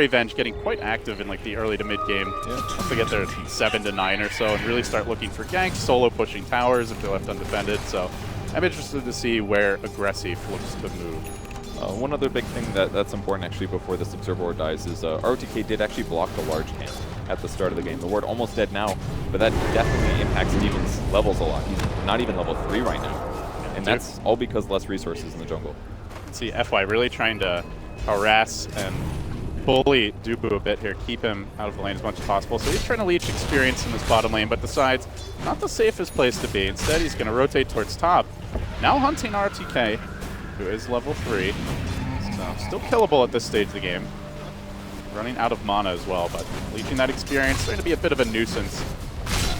Venge getting quite active in like the early to mid game. Once they get their 7 to 9 or so and really start looking for ganks, solo pushing towers if they're left undefended. So I'm interested to see where Aggressive looks to move. One other big thing that's important actually before this Observer Ward dies is ROTK did actually block the large camp at the start of the game. The ward almost dead now, but that definitely impacts Demon's levels a lot. He's not even level 3 right now. And that's all because less resources in the jungle. See FY really trying to harass and bully Dubu a bit here, keep him out of the lane as much as possible. So he's trying to leech experience in this bottom lane, but decides not the safest place to be. Instead, he's going to rotate towards top. Now hunting RTK, who is level 3. So still killable at this stage of the game. Running out of mana as well, but leeching that experience, starting to be a bit of a nuisance.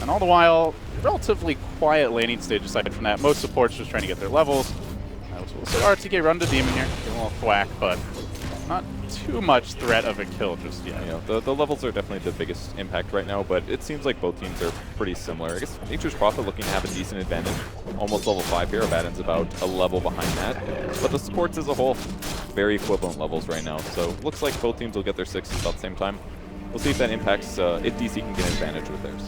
And all the while, relatively quiet laning stage aside from that. Most supports just trying to get their levels. We'll see RTK run to Demon here, get a little thwack, but not too much threat of a kill just yet. Yeah, the levels are definitely the biggest impact right now, but it seems like both teams are pretty similar. I guess Nature's Prophet looking to have a decent advantage. Almost level 5 here, Abaddon's about a level behind that. But the supports as a whole, very equivalent levels right now. So looks like both teams will get their 6s about the same time. We'll see if that impacts, if DC can get an advantage with theirs.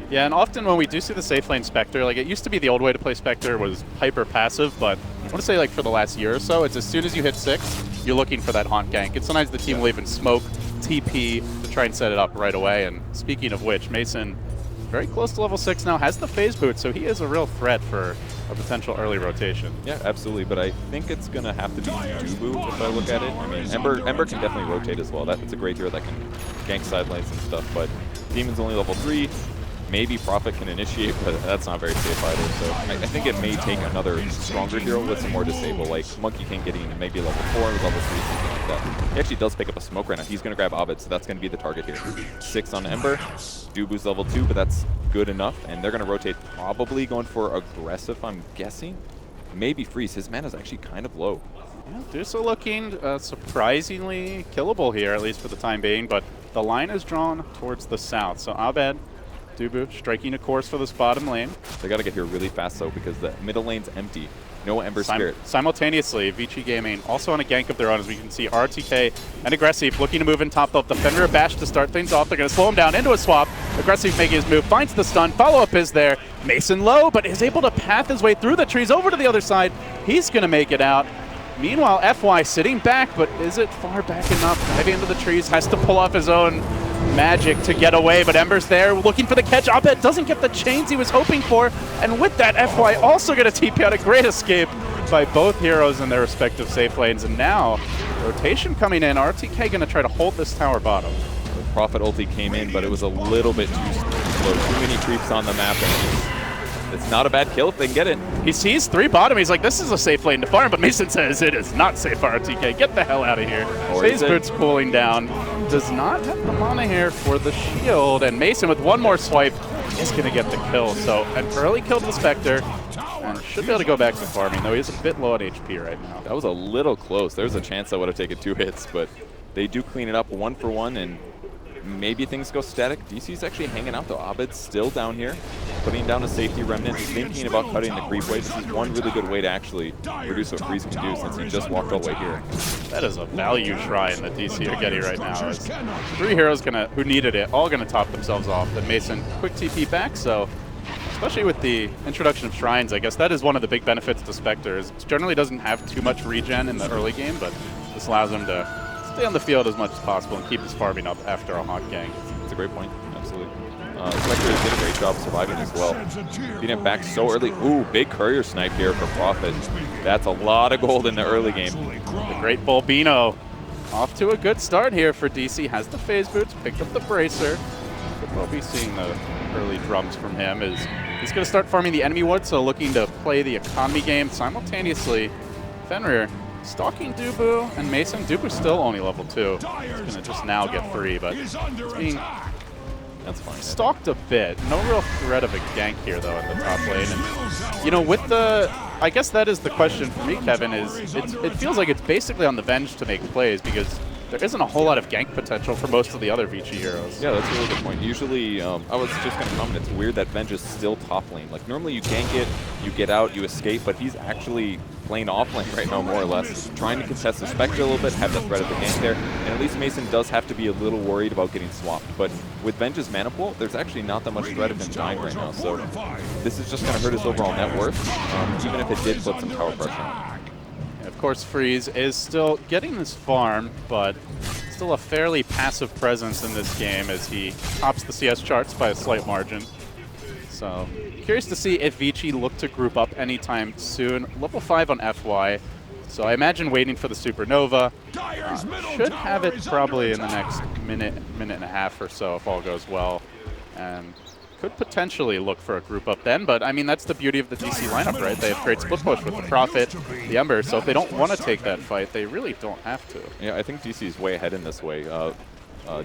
Yeah, and often when we do see the safe lane Spectre, like it used to be the old way to play Spectre was hyper passive, but I want to say like for the last year or so, it's as soon as you hit 6, you're looking for that haunt gank. And sometimes the team will even smoke TP to try and set it up right away. And speaking of which, Mason, very close to level 6 now, has the phase boot, so he is a real threat for a potential early rotation. Yeah, absolutely, but I think it's going to have to be Dubu if I look at it. I mean, Ember can definitely rotate as well. That's a great hero that can gank side lanes and stuff, but Demon's only level 3. Maybe Prophet can initiate, but that's not very safe either. So I think it may take another stronger hero with some more disable, like Monkey King getting maybe level 4 with level 3, something like that. He actually does pick up a smoke right now. He's going to grab Ovid, so that's going to be the target here. 6 on Ember. Dubu's level 2, but that's good enough. And they're going to rotate, probably going for aggressive, I'm guessing. Maybe Freeze. His mana's actually kind of low. Yeah, Dusa looking surprisingly killable here, at least for the time being, but the line is drawn towards the south. So Abed, Dubu striking a course for this bottom lane. They got to get here really fast though, because the middle lane's empty. No Ember Spirit. Simultaneously, Vici Gaming also on a gank of their own, as we can see RTK and Aggressive looking to move in top left. Defender a bash to start things off. They're going to slow him down into a swap. Aggressive making his move, finds the stun. Follow-up is there. Mason low, but is able to path his way through the trees over to the other side. He's going to make it out. Meanwhile, FY sitting back, but is it far back enough? Diving into the trees, has to pull off his own magic to get away, but Ember's there looking for the catch. Abed doesn't get the chains he was hoping for, and with that, FY also going to TP out. A great escape by both heroes in their respective safe lanes, and now rotation coming in. RTK going to try to hold this tower bottom. The Prophet ulti came in, but it was a little bit too slow. Too many creeps on the map, and it's not a bad kill if they can get it. He sees 3 bottom. He's like, this is a safe lane to farm, but Mason says it is not safe for RTK. Get the hell out of here. Phase boot's cooling down. Does not have the mana here for the shield, and Mason with one more swipe is going to get the kill. So an early kill to the Spectre, and should be able to go back to farming, though he is a bit low on HP right now. That was a little close. There's a chance that would have taken 2 hits, but they do clean it up 1 for 1, and maybe things go static. DC's actually hanging out though. Abed's still down here, putting down a safety remnant, thinking about cutting the creep wave. This is one really good way to actually reduce what Freeze can do, since he just walked all the way here. That is a value shrine that DC are getting right now. As 3 heroes who needed it, all gonna top themselves off. Then Mason quick TP back, so especially with the introduction of shrines, I guess that is one of the big benefits to Spectre. Is it generally doesn't have too much regen in the early game, but this allows him to stay on the field as much as possible and keep his farming up after a hot gank. That's a great point, absolutely. Spectre did a great job surviving as well. Beating him back so early. Ooh, big courier snipe here for Prophet. That's a lot of gold in the early game. The great Bulbino off to a good start here for DC. Has the phase boots, picked up the bracer. Could well be seeing the early drums from him. He's going to start farming the enemy wood, so looking to play the economy game simultaneously. Fenrir stalking Dubu and Mason. Dubu's still only level 2. He's going to just now get 3, but it's being stalked a bit. No real threat of a gank here, though, in the top lane. And, you know, with the... I guess that is the question for me, Kevin, is it feels like it's basically on the Venge to make plays, because there isn't a whole lot of gank potential for most of the other Vici heroes. Yeah, that's a really good point. Usually, I was just going to comment, it's weird that Venge is still top lane. Like, normally you gank it, you get out, you escape, but he's actually playing off lane right now, more or less. Trying to contest the Spectre a little bit, have the threat of the gank there, and at least Mason does have to be a little worried about getting swapped. But with Venge's mana pool, there's actually not that much threat of him dying right now, so this is just going to hurt his overall net worth, even if it did put some tower pressure on him. Of course, Freeze is still getting this farm, but still a fairly passive presence in this game as he tops the CS charts by a slight margin. So, curious to see if Vici look to group up anytime soon. Level 5 on FY, so I imagine waiting for the Supernova. Should have it probably in the next minute and a half or so if all goes well. And could potentially look for a group up then, but I mean, that's the beauty of the DC lineup, right? They have great split push with the Prophet, the Ember, so if they don't want to take that fight, they really don't have to. Yeah, I think DC is way ahead in this way.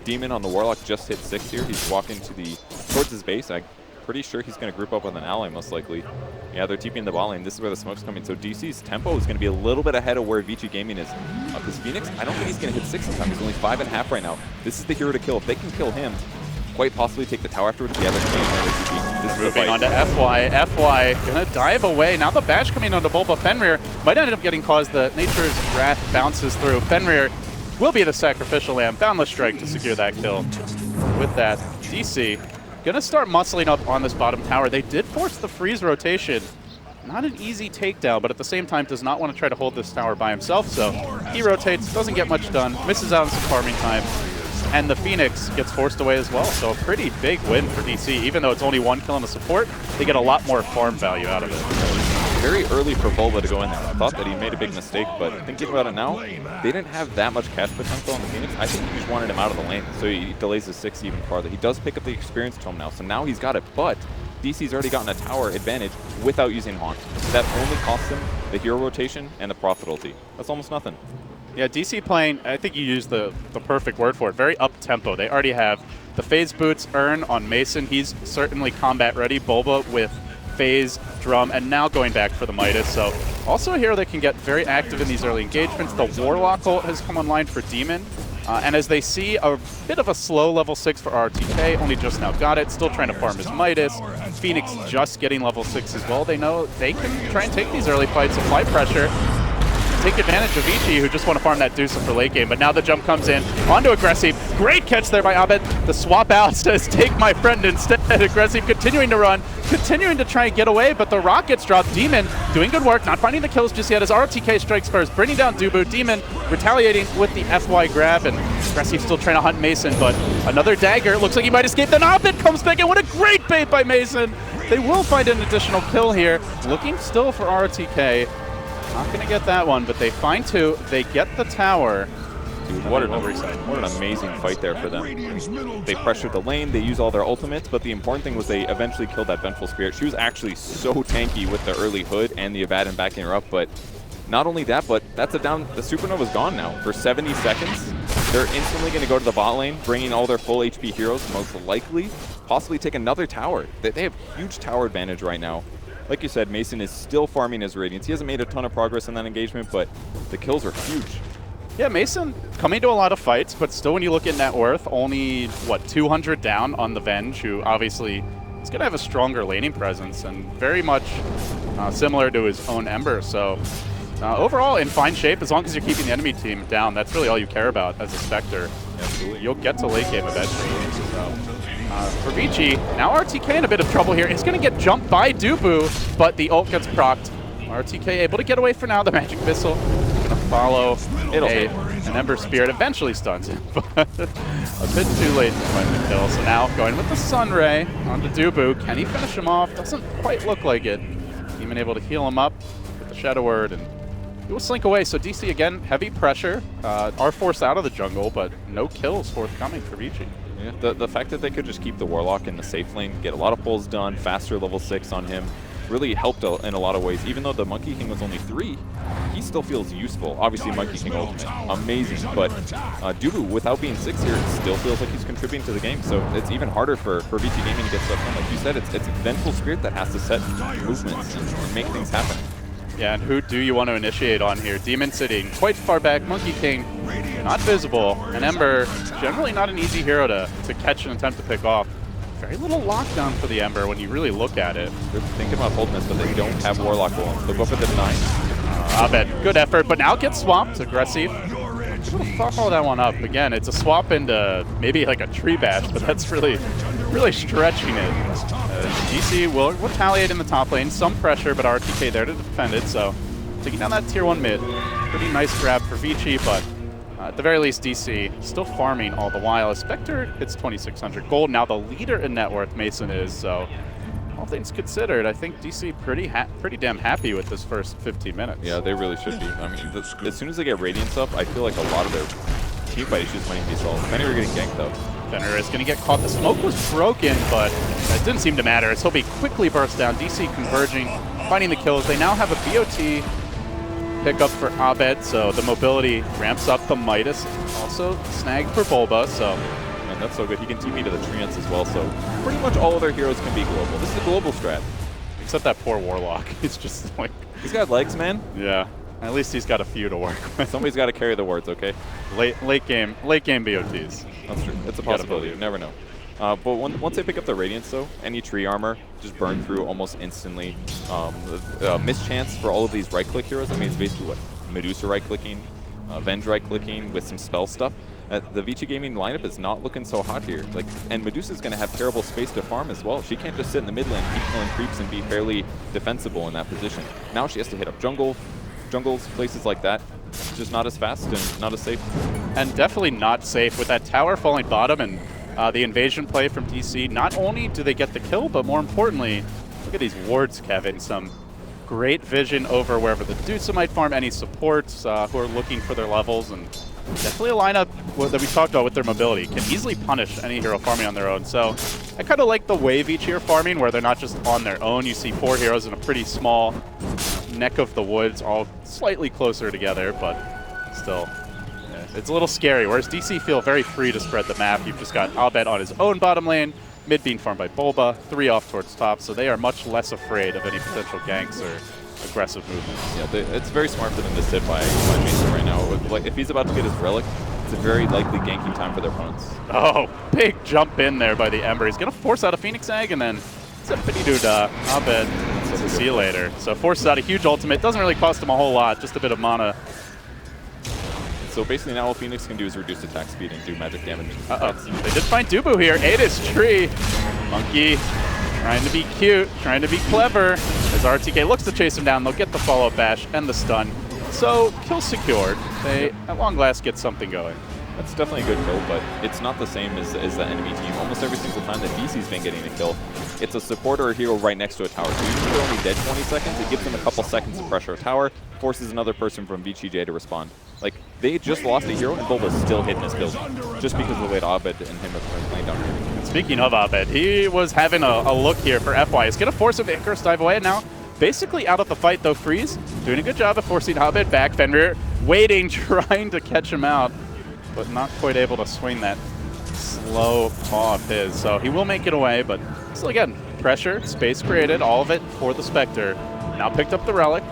Demon on the Warlock just hit 6 here. He's walking towards his base. I'm pretty sure he's going to group up with an ally, most likely. Yeah, they're TPing the bot lane. This is where the smoke's coming, so DC's tempo is going to be a little bit ahead of where Vici Gaming is. Because Phoenix, I don't think he's going to hit 6 in time. He's only 5.5 right now. This is the hero to kill. If they can kill him, quite possibly take the tower afterwards. Yeah, this is moving on to FY. FY gonna dive away. Now the bash coming onto Bulba. Fenrir might end up getting caused. The Nature's Wrath bounces through. Fenrir will be the sacrificial lamb. Boundless Strike to secure that kill. With that, DC gonna start muscling up on this bottom tower. They did force the freeze rotation. Not an easy takedown, but at the same time does not want to try to hold this tower by himself. So he rotates, doesn't get much done, misses out on some farming time. And the Phoenix gets forced away as well, so a pretty big win for DC. Even though it's only 1 kill in the support, they get a lot more farm value out of it. Very early for Bulba to go in there. I thought that he made a big mistake, but thinking about it now, they didn't have that much cash potential on the Phoenix. I think he just wanted him out of the lane, so he delays his 6 even farther. He does pick up the experience tome now, so now he's got it, but DC's already gotten a tower advantage without using Haunt. That only costs him the hero rotation and the Prophet ulti. That's almost nothing. Yeah, DC playing, I think you used the perfect word for it, very up-tempo. They already have the Phase Boots earn on Mason. He's certainly combat ready. Bulba with Phase, Drum, and now going back for the Midas. So also a hero that can get very active in these early engagements. The Warlock ult has come online for Demon. And as they see a bit of a slow level 6 for RTK, only just now got it, still trying to farm his Midas. Phoenix just getting level 6 as well. They know they can try and take these early fights, apply pressure, take advantage of Vici, who just want to farm that Deucer for late game. But now the jump comes in onto Aggressive. Great catch there by Abed. The swap out says, take my friend instead. Aggressive continuing to run, continuing to try and get away, but the rock gets dropped. Demon doing good work, not finding the kills just yet as RTK strikes first, bringing down Dubu. Demon retaliating with the FY grab, and Aggressive still trying to hunt Mason, but another dagger. Looks like he might escape. Then Abed comes back in. What a great bait by Mason. They will find an additional kill here. Looking still for RTK. Not going to get that one, but they find 2. They get the tower. Dude, what an amazing fight there for them. They pressured the lane, they used all their ultimates, but the important thing was they eventually killed that Vengeful Spirit. She was actually so tanky with the early hood and the Abaddon backing her up, but not only that, but that's a down. The Supernova's gone now. For 70 seconds, they're instantly going to go to the bot lane, bringing all their full HP heroes, most likely, possibly take another tower. They have huge tower advantage right now. Like you said, Mason is still farming his Radiance. He hasn't made a ton of progress in that engagement, but the kills are huge. Yeah, Mason coming to a lot of fights, but still when you look at net worth, only, what, 200 down on the Venge, who obviously is going to have a stronger laning presence and very much similar to his own Ember. So overall, in fine shape, as long as you're keeping the enemy team down, that's really all you care about as a Spectre. Absolutely. You'll get to late game eventually. So. For Vici, now RTK in a bit of trouble here. He's going to get jumped by Dubu, but the ult gets procced. RTK able to get away for now. The Magic Missile going to follow an Ember Spirit. Eventually stuns him, but a bit too late to find the kill. So now going with the Sun Ray onto Dubu. Can he finish him off? Doesn't quite look like it. Demon able to heal him up with the Shadow Word, and he will slink away. So DC again, heavy pressure. Are forced out of the jungle, but no kills forthcoming for Vici. Yeah, the fact that they could just keep the Warlock in the safe lane, get a lot of pulls done, faster level 6 on him, really helped in a lot of ways. Even though the Monkey King was only 3, he still feels useful. Obviously, Monkey King ultimate, amazing. But Dubu, without being 6 here, still feels like he's contributing to the game. So it's even harder for Vici Gaming to get stuff done. Like you said, it's Vengeful Spirit that has to set movements and make things happen. Yeah, and who do you want to initiate on here? Demon sitting quite far back. Monkey King not visible, and Ember, generally not an easy hero to catch and attempt to pick off. Very little lockdown for the Ember when you really look at it. They're thinking about holding this, but they don't have Warlock golems. They'll go for the 9. Abed, good effort, but now gets swamped. Aggressive. Able to follow that one up. Again, it's a swap into maybe like a tree bash, but that's really stretching it. DC will retaliate in the top lane. Some pressure, but RTK there to defend it, so taking down that tier 1 mid. Pretty nice grab for Vici, but at the very least, DC still farming all the while. Spectre hits 2,600 gold. Now the leader in net worth, Mason is, so all things considered, I think DC pretty damn happy with this first 15 minutes. Yeah, they really should be. I mean, as soon as they get Radiance up, I feel like a lot of their team fight issues might be solved. Many are getting ganked though. Fenrir is going to get caught. The smoke was broken, but that didn't seem to matter as he'll be quickly burst down. DC converging, finding the kills. They now have a BOT pickup for Abed, so the mobility ramps up. The Midas also snagged for Bulba, so. And that's so good. He can TP to the Treants as well, so pretty much all of their heroes can be global. This is a global strat. Except that poor Warlock. It's just like... He's got legs, man. Yeah. At least he's got a few to work with. Somebody's got to carry the wards, okay? Late game BOTs. That's true. It's a possibility. You never know. But once they pick up the Radiance, though, any tree armor just burn through almost instantly. Mischance for all of these right-click heroes, I mean, it's basically what? Medusa right-clicking, Venge right-clicking with some spell stuff. The Vici Gaming lineup is not looking so hot here. Like, and Medusa's going to have terrible space to farm as well. She can't just sit in the mid lane, keep killing creeps, and be fairly defensible in that position. Now she has to hit up jungles, places like that. It's just not as fast and not as safe. And definitely not safe with that tower falling bottom and the invasion play from DC. Not only do they get the kill, but more importantly, look at these wards, Kevin. Some great vision over wherever the Dusa might farm, any supports who are looking for their levels, and definitely a lineup that we talked about with their mobility. Can easily punish any hero farming on their own. So I kind of like the way Vici are farming, where they're not just on their own. You see 4 heroes in a pretty small neck of the woods, all slightly closer together, but still, yeah, it's a little scary. Whereas DC feel very free to spread the map. You've just got Abed on his own bottom lane, mid being farmed by Bulba, 3 off towards top, so they are much less afraid of any potential ganks or aggressive movements. Yeah, it's very smart for them to sit by Mason right now. Like, if he's about to get his relic, it's a very likely ganking time for their opponents. Oh, big jump in there by the Ember. He's going to force out a Phoenix Egg, and then it's a pretty dude, Abed. So see you later. So forces out a huge ultimate. Doesn't really cost him a whole lot, just a bit of mana. So basically now all Phoenix can do is reduce attack speed and do magic damage. They did find Dubu here. Ate his tree. Monkey trying to be cute, trying to be clever. As RTK looks to chase him down, they'll get the follow-up bash and the stun. So kill secured. They at long last get something going. That's definitely a good kill, but it's not the same as the enemy team. Almost every single time that DC's been getting a kill, it's a supporter or hero right next to a tower. So even if they're only dead 20 seconds, it gives them a couple seconds to pressure a tower, forces another person from VCJ to respond. Like, they just lost a hero and Bulba's still hitting his kills, just because of the way that Abed and him are playing down here. Speaking of Abed, he was having a look here for FY. He's going to force him to Icarus dive away, and now basically out of the fight, though. Freeze doing a good job of forcing Abed back. Fenrir waiting, trying to catch him out, but not quite able to swing that slow paw of his. So he will make it away, but still, again, pressure, space created, all of it for the Spectre. Now picked up the Relic,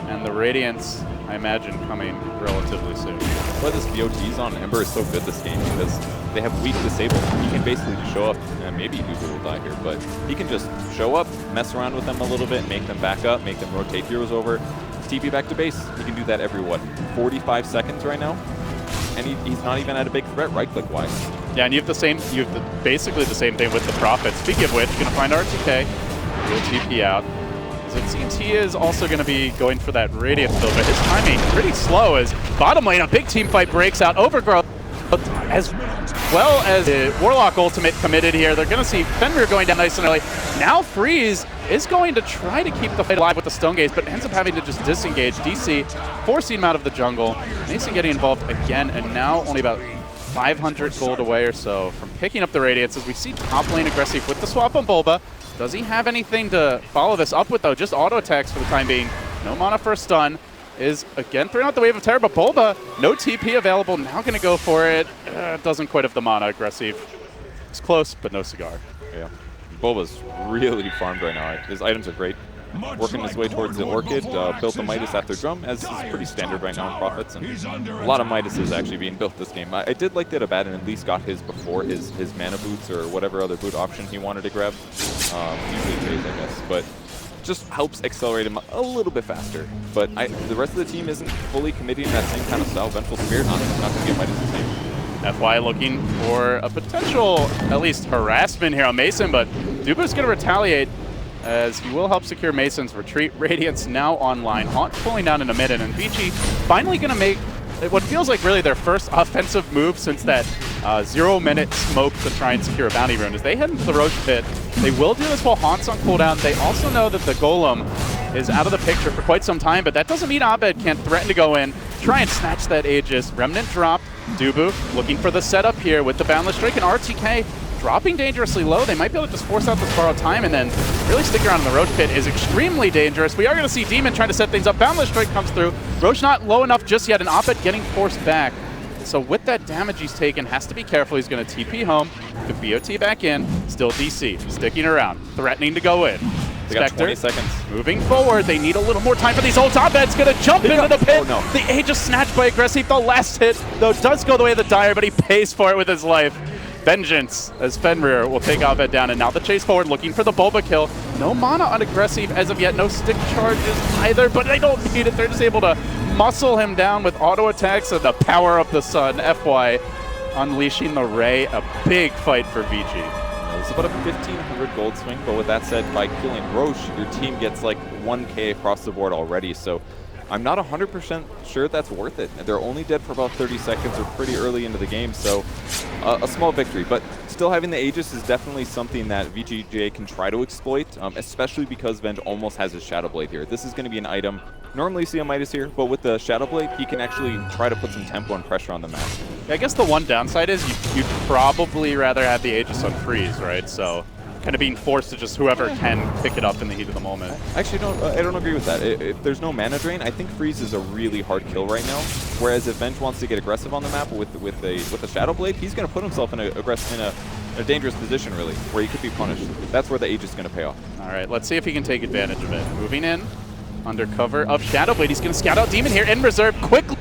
and the Radiance, I imagine, coming relatively soon. Why this BOT's on Ember is so good this game, because they have weak disable. He can basically just show up, and maybe Hugo will die here, but he can just show up, mess around with them a little bit, make them back up, make them rotate heroes over, TP back to base. He can do that every, what, 45 seconds right now? And he's not even at a big threat right-click wise. Yeah, and you have basically the same thing with the Prophet. Speaking of which, gonna find RTK, he'll TP out. As it seems he is also gonna be going for that Radiant build, but his timing pretty slow as bottom lane, a big team fight breaks out. Overgrowth, as well as the Warlock ultimate committed here. They're gonna see Fenrir going down nice and early. Now Freeze is going to try to keep the fight alive with the Stone Gaze, but ends up having to just disengage. DC forcing him out of the jungle. Mason getting involved again, and now only about 500 gold away or so from picking up the Radiance as we see top lane aggressive with the swap on Bulba. Does he have anything to follow this up with, though? Just auto attacks for the time being. No mana for a stun. Is again throwing out the Wave of Terror, but Bulba, no TP available. Now going to go for it. Doesn't quite have the mana. Aggressive. It's close, but no cigar. Yeah. Bulba's really farmed right now. His items are great. working his way towards the Orchid, built the Midas after Drum, as is pretty standard right now in Prophets, and a lot of Midases actually being built this game. I did like that Abaddon at least got his before his mana boots or whatever other boot option he wanted to grab. Usually Phase, I guess, but just helps accelerate him a little bit faster. But the rest of the team isn't fully committing that same kind of style. Vengeful Spirit, not to get Midas the same. FY looking for a potential, at least, harassment here on Mason, but Dubu's going to retaliate as he will help secure Mason's retreat. Radiance now online. Haunt pulling down in a minute, and Vici finally going to make what feels like really their first offensive move since that 0-minute smoke to try and secure a bounty rune. As they head into the Roach Pit, they will do this while Haunt's on cooldown. They also know that the Golem is out of the picture for quite some time, but that doesn't mean Abed can't threaten to go in, try and snatch that Aegis. Remnant dropped. Dubu looking for the setup here with the Boundless Drake, and RTK dropping dangerously low. They might be able to just force out this borrowed time and then really stick around in the Roach Pit is extremely dangerous. We are going to see Demon trying to set things up. Boundless Drake comes through. Roach not low enough just yet, and Abed getting forced back. So with that damage he's taken, has to be careful. He's going to TP home, the BOT back in, still DC, sticking around, threatening to go in. They got 20 seconds. Moving forward. They need a little more time for these ults. Abed's going to jump into the pit. Oh, no. The Aegis snatched by Aggressive. The last hit, though, does go the way of the Dire, but he pays for it with his life. Vengeance as Fenrir will take Abed down, and now the chase forward looking for the Bulba kill. No mana on Aggressive as of yet, no stick charges either, but they don't need it. They're just able to muscle him down with auto attacks and the power of the sun. FY unleashing the Ray, a big fight for Vici. It's about a 1,500 gold swing, but with that said, by killing Roche, your team gets like 1K across the board already, so I'm not 100% sure that's worth it. They're only dead for about 30 seconds or pretty early into the game, so a small victory. But still having the Aegis is definitely something that VGJ can try to exploit, especially because Venge almost has his Shadow Blade here. This is going to be an item normally you see on Midas here, but with the Shadow Blade, he can actually try to put some tempo and pressure on the map. Yeah, I guess the one downside is you'd probably rather have the Aegis on freeze, right? So kind of being forced to just whoever can pick it up in the heat of the moment. Actually, I don't agree with that. If there's no mana drain, I think freeze is a really hard kill right now. Whereas if Venge wants to get aggressive on the map with a Shadow Blade, he's going to put himself in a dangerous position, really, where he could be punished. That's where the Aegis is going to pay off. All right, let's see if he can take advantage of it. Moving in under cover of Shadow Blade. He's going to scout out Demon here in reserve. Quickly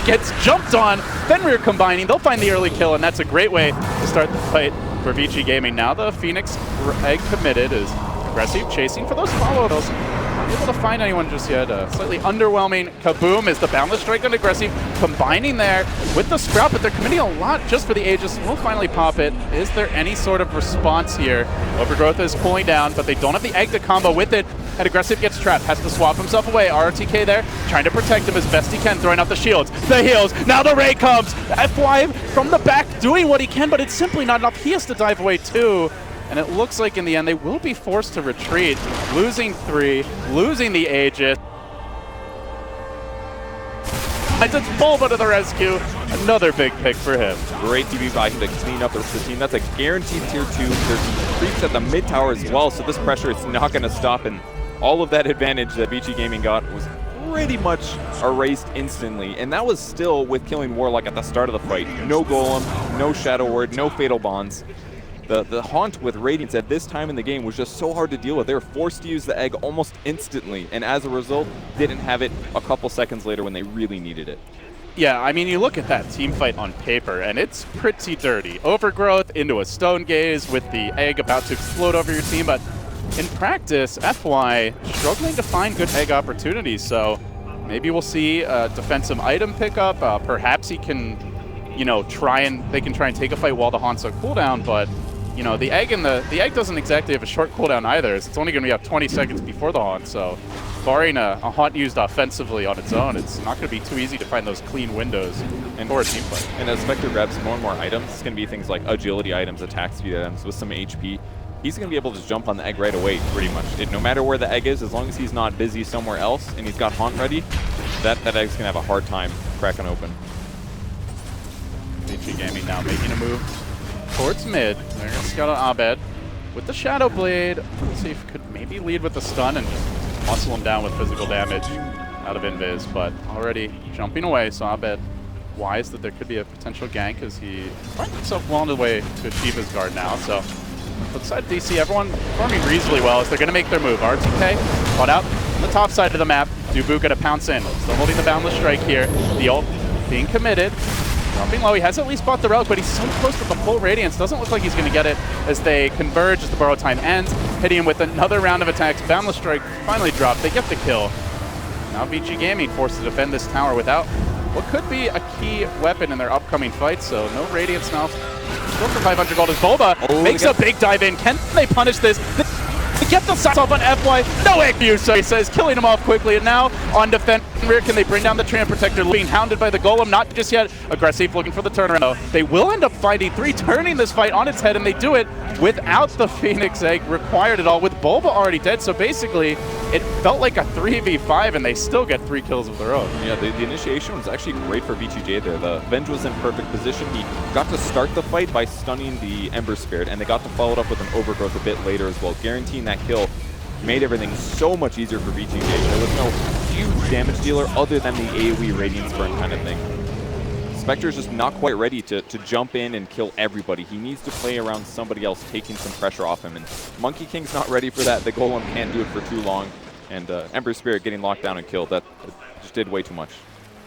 gets jumped on. Fenrir combining. They'll find the early kill, and that's a great way to start the fight for Vici Gaming. Now the Phoenix egg committed is Aggressive, chasing for those follow-those. Not able to find anyone just yet. Slightly underwhelming Kaboom is the Boundless Strike on Aggressive, combining there with the Sprout, but they're committing a lot just for the Aegis. We'll finally pop it. Is there any sort of response here? Overgrowth is cooling down, but they don't have the egg to combo with it. And Aggressive gets trapped, has to swap himself away. RTK there, trying to protect him as best he can, throwing out the shields, the heals. Now the Ray comes. FY from the back doing what he can, but it's simply not enough. He has to dive away too. And it looks like in the end they will be forced to retreat, losing 3, losing the Aegis. And it's Bulba to the rescue. Another big pick for him. Great TV by him to clean up the rest of the team. That's a guaranteed tier 2. There's creeps at the mid tower as well, so this pressure is not going to stop. And all of that advantage that Vici Gaming got was pretty much erased instantly. And that was still with killing Warlock at the start of the fight. No Golem, no Shadow Word, no Fatal Bonds. The Haunt with Radiance at this time in the game was just so hard to deal with. They were forced to use the egg almost instantly, and as a result, didn't have it a couple seconds later when they really needed it. Yeah, I mean, you look at that team fight on paper, and it's pretty dirty. Overgrowth into a Stone Gaze with the egg about to explode over your team, but in practice, FY struggling to find good egg opportunities, so maybe we'll see a defensive item pickup. Perhaps he can, you know, they can try and take a fight while the Haunt's on cooldown, but you know, the egg doesn't exactly have a short cooldown either. It's only going to be up 20 seconds before the Haunt, so barring a Haunt used offensively on its own, it's not going to be too easy to find those clean windows for a team fight. And as Spectre grabs more and more items, it's going to be things like agility items, attack speed items with some HP. He's going to be able to just jump on the egg right away, pretty much. No matter where the egg is, as long as he's not busy somewhere else and he's got Haunt ready, that egg's going to have a hard time cracking open. Vici Gaming now making a move towards mid. They're going to scout out Abed with the Shadow Blade. Let's see if he could maybe lead with the stun and just muscle him down with physical damage out of Invis, but already jumping away, so Abed wise that there could be a potential gank as he finds himself well on the way to achieve his guard now. So Flip side DC, everyone performing reasonably well as they're going to make their move. RTK caught out on the top side of the map. Dubu going to pounce in. Still holding the Boundless Strike here. The ult being committed. Dropping low. He has at least bought the Relic, but he's so close to the full Radiance. Doesn't look like he's going to get it as they converge as the borrow time ends. Hitting him with another round of attacks. Boundless Strike finally dropped. They get the kill. Now VG Gaming forced to defend this tower without what could be a key weapon in their upcoming fight. So no Radiance now. Still for 500 gold as Bulba makes a big dive in. Can they punish this? They get the sides off on FY. No AQ, so he says, killing him off quickly. And now on defense rear, can they bring down the Tram Protector? Being hounded by the Golem, not just yet. Aggressive, looking for the turnaround. They will end up finding 3, turning this fight on its head, and they do it without the Phoenix Egg required at all, with Bulba already dead. So basically, it felt like a 3v5, and they still get 3 kills of their own. Yeah, the initiation was actually great for VGJ there. The Venge was in perfect position. He got to start the fight by stunning the Ember Spirit, and they got to follow it up with an Overgrowth a bit later as well. Guaranteeing that kill made everything so much easier for VGJ. There was no huge damage dealer other than the AoE Radiance Burn kind of thing. Spectre's just not quite ready to jump in and kill everybody. He needs to play around somebody else, taking some pressure off him. And Monkey King's not ready for that. The Golem can't do it for too long. And Ember Spirit getting locked down and killed, that just did way too much.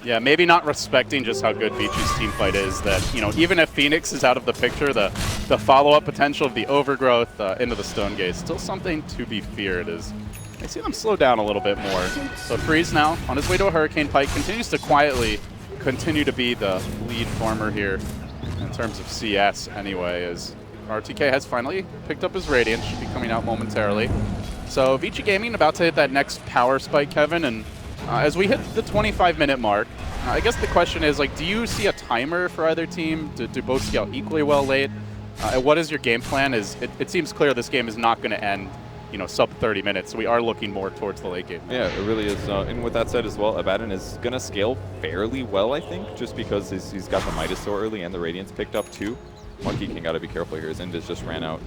Yeah, maybe not respecting just how good Vichi's team fight is, that, you know, even if Phoenix is out of the picture, the follow-up potential of the Overgrowth into the Stone Gaze, still something to be feared as I see them slow down a little bit more. So Freeze now, on his way to a Hurricane Pike, continues to quietly continue to be the lead farmer here in terms of CS anyway, as RTK has finally picked up his Radiance, should be coming out momentarily. So Vici Gaming about to hit that next power spike, Kevin, and as we hit the 25-minute mark, I guess the question is, like, do you see a timer for either team? Do both scale equally well late? What is your game plan? It seems clear this game is not going to end, you know, sub 30 minutes, so we are looking more towards the late game. Yeah, it really is. And with that said as well, Abaddon is going to scale fairly well, I think, just because he's got the Midas so early and the Radiance picked up too. Monkey King got to be careful here. His Invis just ran out.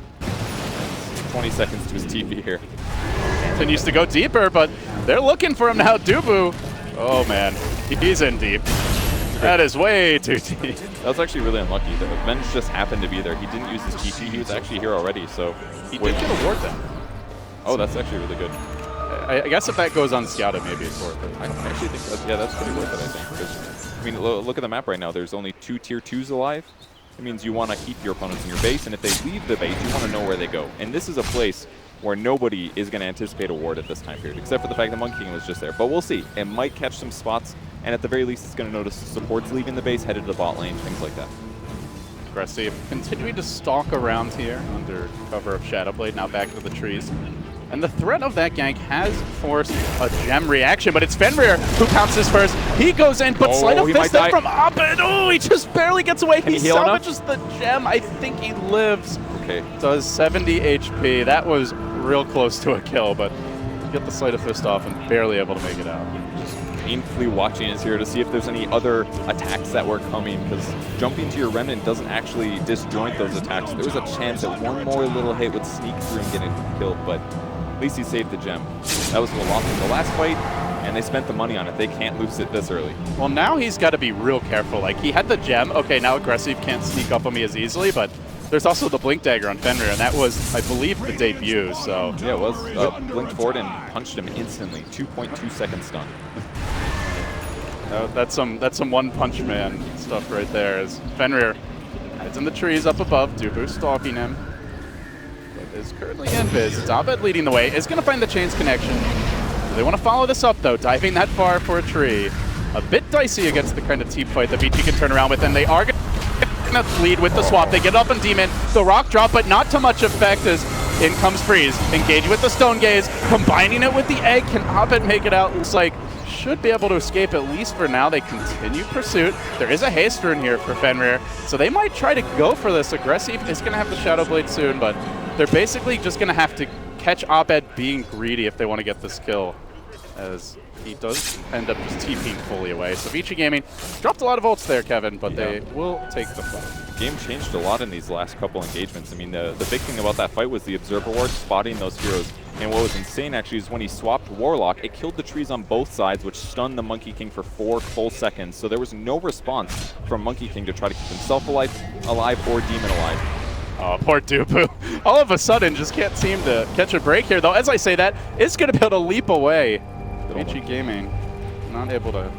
20 seconds to his TP here. Continues to go deeper, but they're looking for him now. Dubu, oh man, he's in deep. That is way too deep. That was actually really unlucky. The Venge just happened to be there. He didn't use his TP. He was actually here already, so... He did get a ward then. Oh, that's actually really good. I guess if that goes unscouted, maybe it's worth it. I actually think that's pretty worth it, I think. Because, I mean, look at the map right now. There's only 2 tier 2s alive. It means you want to keep your opponents in your base, and if they leave the base, you want to know where they go. And this is a place where nobody is going to anticipate a ward at this time period, except for the fact that Monkey King was just there. But we'll see. It might catch some spots, and at the very least, it's going to notice supports leaving the base, headed to the bot lane, things like that. Aggressive continuing to stalk around here under cover of Shadowblade, now back to the trees. And the threat of that gank has forced a gem reaction, but it's Fenrir who pounces first. He goes in, but Sleight of Fist then from Abed. Oh, he just barely gets away. He salvages the gem. I think he lives. Okay. Does 70 HP. That was real close to a kill, but get the Sleight of Fist off and barely able to make it out. Just painfully watching us here to see if there's any other attacks that were coming, because jumping to your Remnant doesn't actually disjoint those attacks. There was a chance that one more little hit would sneak through and get it killed, but at least he saved the gem. That was what lost in the last fight, and they spent the money on it. They can't lose it this early. Well, now he's got to be real careful. Like, he had the gem. Okay, now Aggressive can't sneak up on me as easily, but there's also the Blink Dagger on Fenrir, and that was, I believe, the debut, so... Yeah, it was. Blinked forward and punched him instantly. 2.2 second stun. That's some one-punch man stuff right there, as Fenrir hides in the trees up above. Dubu stalking him. Is currently invis. It's Abed leading the way. Is going to find the chains connection. They want to follow this up, though, diving that far for a tree. A bit dicey against the kind of team fight that VG can turn around with, and they are going to lead with the swap. They get up on Demon. The rock drop, but not to much effect as in comes Freeze. Engage with the Stone Gaze, combining it with the egg. Can Abed make it out? Looks like should be able to escape at least for now. They continue pursuit. There is a haste rune here for Fenrir, so they might try to go for this. Aggressive is going to have the Shadow Blade soon, but they're basically just going to have to catch Abed being greedy if they want to get this kill, as he does end up just TPing fully away. So Vici Gaming dropped a lot of ults there, Kevin, but they will take the fight. The game changed a lot in these last couple engagements. I mean, the big thing about that fight was the Observer Ward spotting those heroes. And what was insane, actually, is when he swapped Warlock, it killed the trees on both sides, which stunned the Monkey King for 4 full seconds. So there was no response from Monkey King to try to keep himself alive or Demon alive. Oh, poor Dupu. All of a sudden, just can't seem to catch a break here, though. As I say that, it's going to be able to leap away. iG Gaming not able to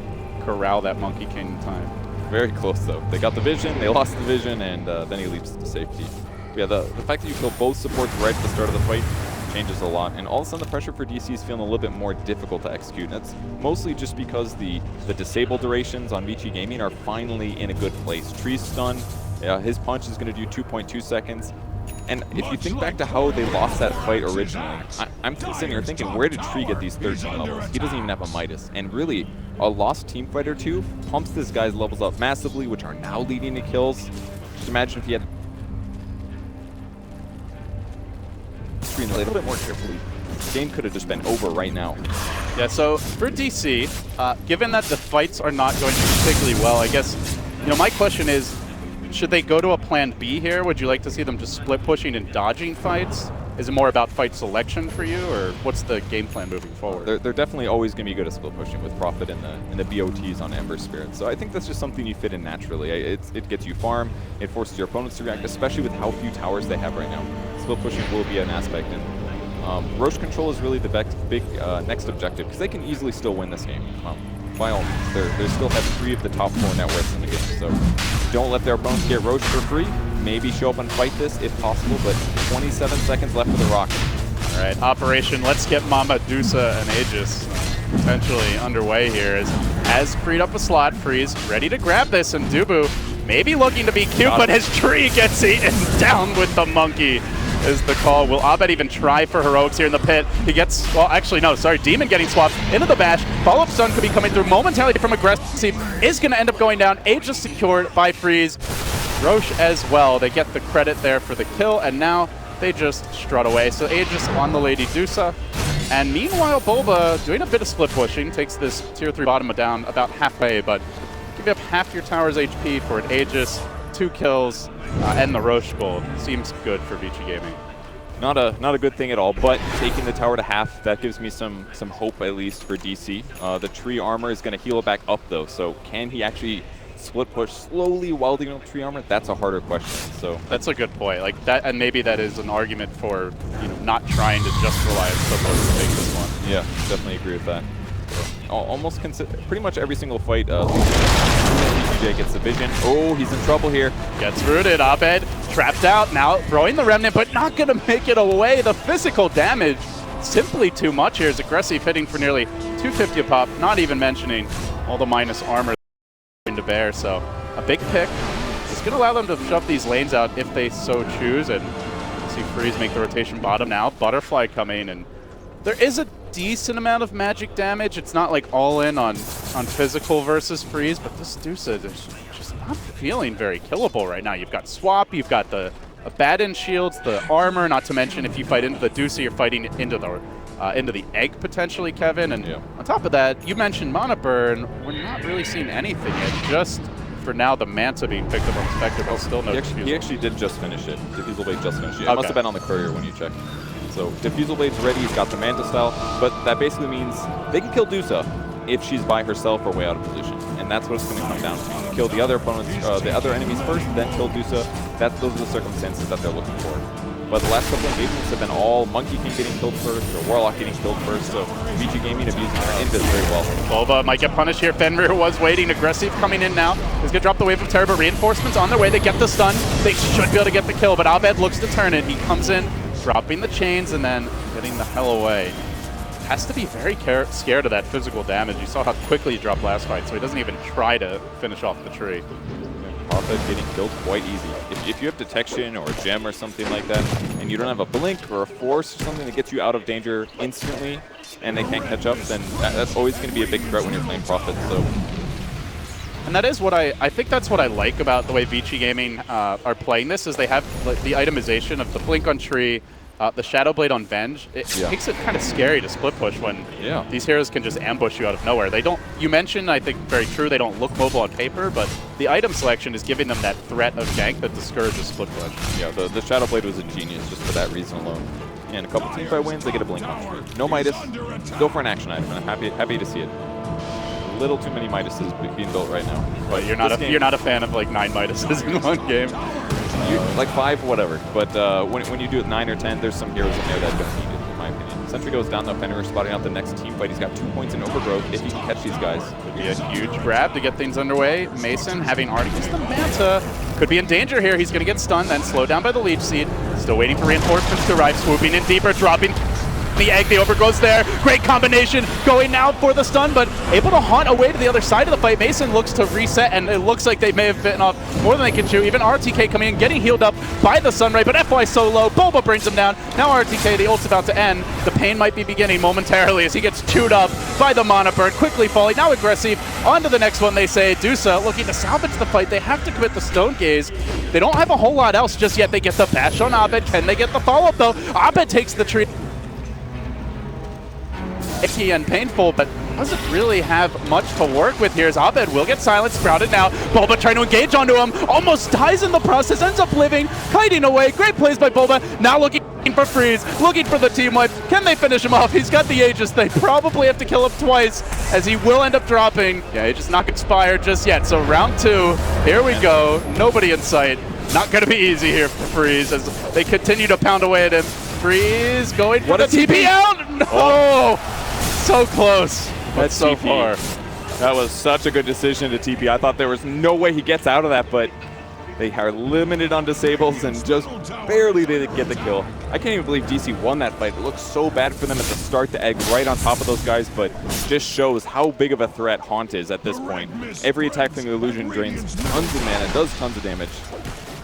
corral that Monkey King in time. Very close, though. They got the vision, they lost the vision, and then he leaps to safety. Yeah, the fact that you kill both supports right at the start of the fight changes a lot, and all of a sudden the pressure for DC is feeling a little bit more difficult to execute. And that's mostly just because the disable durations on iG Gaming are finally in a good place. Tree's stunned, his punch is going to do 2.2 seconds. And if you think back to how they lost that fight originally, I'm sitting here thinking, where did Tree get these 13 levels? He doesn't even have a Midas. And really, a lost team fight or two pumps this guy's levels up massively, which are now leading to kills. Just imagine if he had screen a little bit more carefully. This game could have just been over right now. Yeah, so for DC, given that the fights are not going particularly well, I guess, my question is, should they go to a plan B here? Would you like to see them just split pushing and dodging fights? Is it more about fight selection for you, or what's the game plan moving forward? They're definitely always going to be good at split pushing with Prophet and the BOTs on Ember Spirit. So I think that's just something you fit in naturally. It gets you farm, it forces your opponents to react, especially with how few towers they have right now. Split pushing will be an aspect, and Roche control is really the big next objective, because they can easily still win this game. By all means, they still have 3 of the top 4 networks in the game, so don't let their opponents get Roche for free. Maybe show up and fight this if possible, but 27 seconds left for the Rocket. All right, Operation Let's Get Mama Dusa and Aegis potentially underway here as freed up a slot. Freeze ready to grab this, and Dubu maybe looking to be cute, but his Tree gets eaten down with the Monkey is the call. Will Abed even try for heroics here in the pit? He gets, well, actually, no, sorry, Demon getting swapped into the bash. Follow-up stun could be coming through momentarily from Aggressive. Is going to end up going down. Aegis secured by Freeze. Roche as well. They get the credit there for the kill, and now they just strut away. So Aegis on the Lady Dusa. And meanwhile, Bulba doing a bit of split pushing, takes this tier 3 bottom down about halfway, but give you up half your tower's HP for an Aegis, 2 kills, and the Roche gold. Seems good for iG Gaming. Not a good thing at all, but taking the tower to half, that gives me some hope at least for DC. The Tree armor is going to heal it back up though, so can he actually split push slowly while dealing with Tree armor? That's a harder question. So that's a good point. Like that, and maybe that is an argument for not trying to just rely on split push to take this one. Yeah, definitely agree with that. Almost pretty much every single fight, DJ gets the vision. Oh, he's in trouble here. Gets rooted. Abed trapped out. Now throwing the remnant, but not going to make it away. The physical damage simply too much here. Is Aggressive hitting for nearly 250 a pop, not even mentioning all the minus armor to bear. So a big pick. It's going to allow them to shove these lanes out if they so choose. And see Freeze make the rotation bottom now. Butterfly coming, and there is a decent amount of magic damage. It's not like all in on physical versus Freeze, but this Dusa is just not feeling very killable right now. You've got Swap, you've got the Abaddon shields, the armor, not to mention if you fight into the Dusa, you're fighting into the egg potentially, Kevin. And on top of that, you mentioned Mana Burn. We're not really seeing anything yet. Just for now, the Manta being picked up on Spectre, but still no Diffusal. He actually did just finish it. Diffusal Blade just finished it. It must have been on the courier when you checked. So Diffusal Blade's ready, he's got the Manta style, but that basically means they can kill Dusa if she's by herself or way out of position. And that's what it's going to come down to. You kill the other opponents, the other enemies first, then kill Dusa. Those are the circumstances that they're looking for. But the last couple of engagements have been all Monkey King getting killed first, or Warlock getting killed first, so iG Gaming abusing their invis very well. Bulba might get punished here. Fenrir was waiting. Aggressive coming in now. He's going to drop the wave of terror, but reinforcements on their way. They get the stun. They should be able to get the kill, but Abed looks to turn it. He comes in, dropping the chains, and then getting the hell away. Has to be very scared of that physical damage. You saw how quickly he dropped last fight, so he doesn't even try to finish off the tree. Prophet getting killed quite easy. If you have detection or a gem or something like that, and you don't have a blink or a force or something that gets you out of danger instantly, and they can't catch up, then that's always going to be a big threat when you're playing Prophet. So. And that is what I think that's what I like about the way iG Gaming are playing this, is they have the itemization of the blink on tree, the Shadow Blade on Venge. It makes it kind of scary to split push when these heroes can just ambush you out of nowhere. They don't, you mentioned, I think very true, they don't look mobile on paper, but the item selection is giving them that threat of gank that discourages split push. Yeah, the Shadow Blade was a genius just for that reason alone. And a couple teamfight wins, they get a blink on tree. No Midas, go for an action item, and I'm happy to see it. A little too many Midases being built right now. But you're not a fan of like 9 Midases in one game. like 5, whatever. But when you do it 9 or 10, there's some heroes in there that don't need it, in my opinion. Sentry goes down, though. Fenrir spotting out the next team fight. He's got 2 points in overgrowth if he can catch these guys. Could be a huge grab to get things underway. Mason, having already used the Manta, could be in danger here. He's going to get stunned, then slowed down by the Leech Seed. Still waiting for reinforcements to arrive. Swooping in deeper, dropping the egg, the overgrowth's there. Great combination, going now for the stun, but able to haunt away to the other side of the fight. Mason looks to reset, and it looks like they may have bitten off more than they can chew. Even RTK coming in, getting healed up by the Sunray, but FY so low. Bulba brings him down. Now RTK, the ult's about to end. The pain might be beginning momentarily as he gets chewed up by the Mana Bird, quickly falling. Now aggressive. On to the next one, they say. Dusa looking to salvage the fight. They have to commit the Stone Gaze. They don't have a whole lot else just yet. They get the bash on Abed. Can they get the follow-up, though? Abed takes the tree. Icky and painful, but doesn't really have much to work with here as Abed will get silenced, sprouted now. Bulba trying to engage onto him, almost dies in the process, ends up living, kiting away. Great plays by Bulba, now looking for Freeze, looking for the team wipe. Can they finish him off? He's got the Aegis. They probably have to kill him twice as he will end up dropping. Yeah, Aegis not expired just yet, so round 2, here we go. Nobody in sight. Not going to be easy here for Freeze as they continue to pound away at him. Freeze going for the TP out! No! Oh. So close, but so far. That was such a good decision to TP. I thought there was no way he gets out of that, but they are limited on disables and just barely did get the kill. I can't even believe DC won that fight. It looked so bad for them at the start, the egg right on top of those guys, but just shows how big of a threat Haunt is at this point. Every attack from the illusion drains tons of mana, does tons of damage.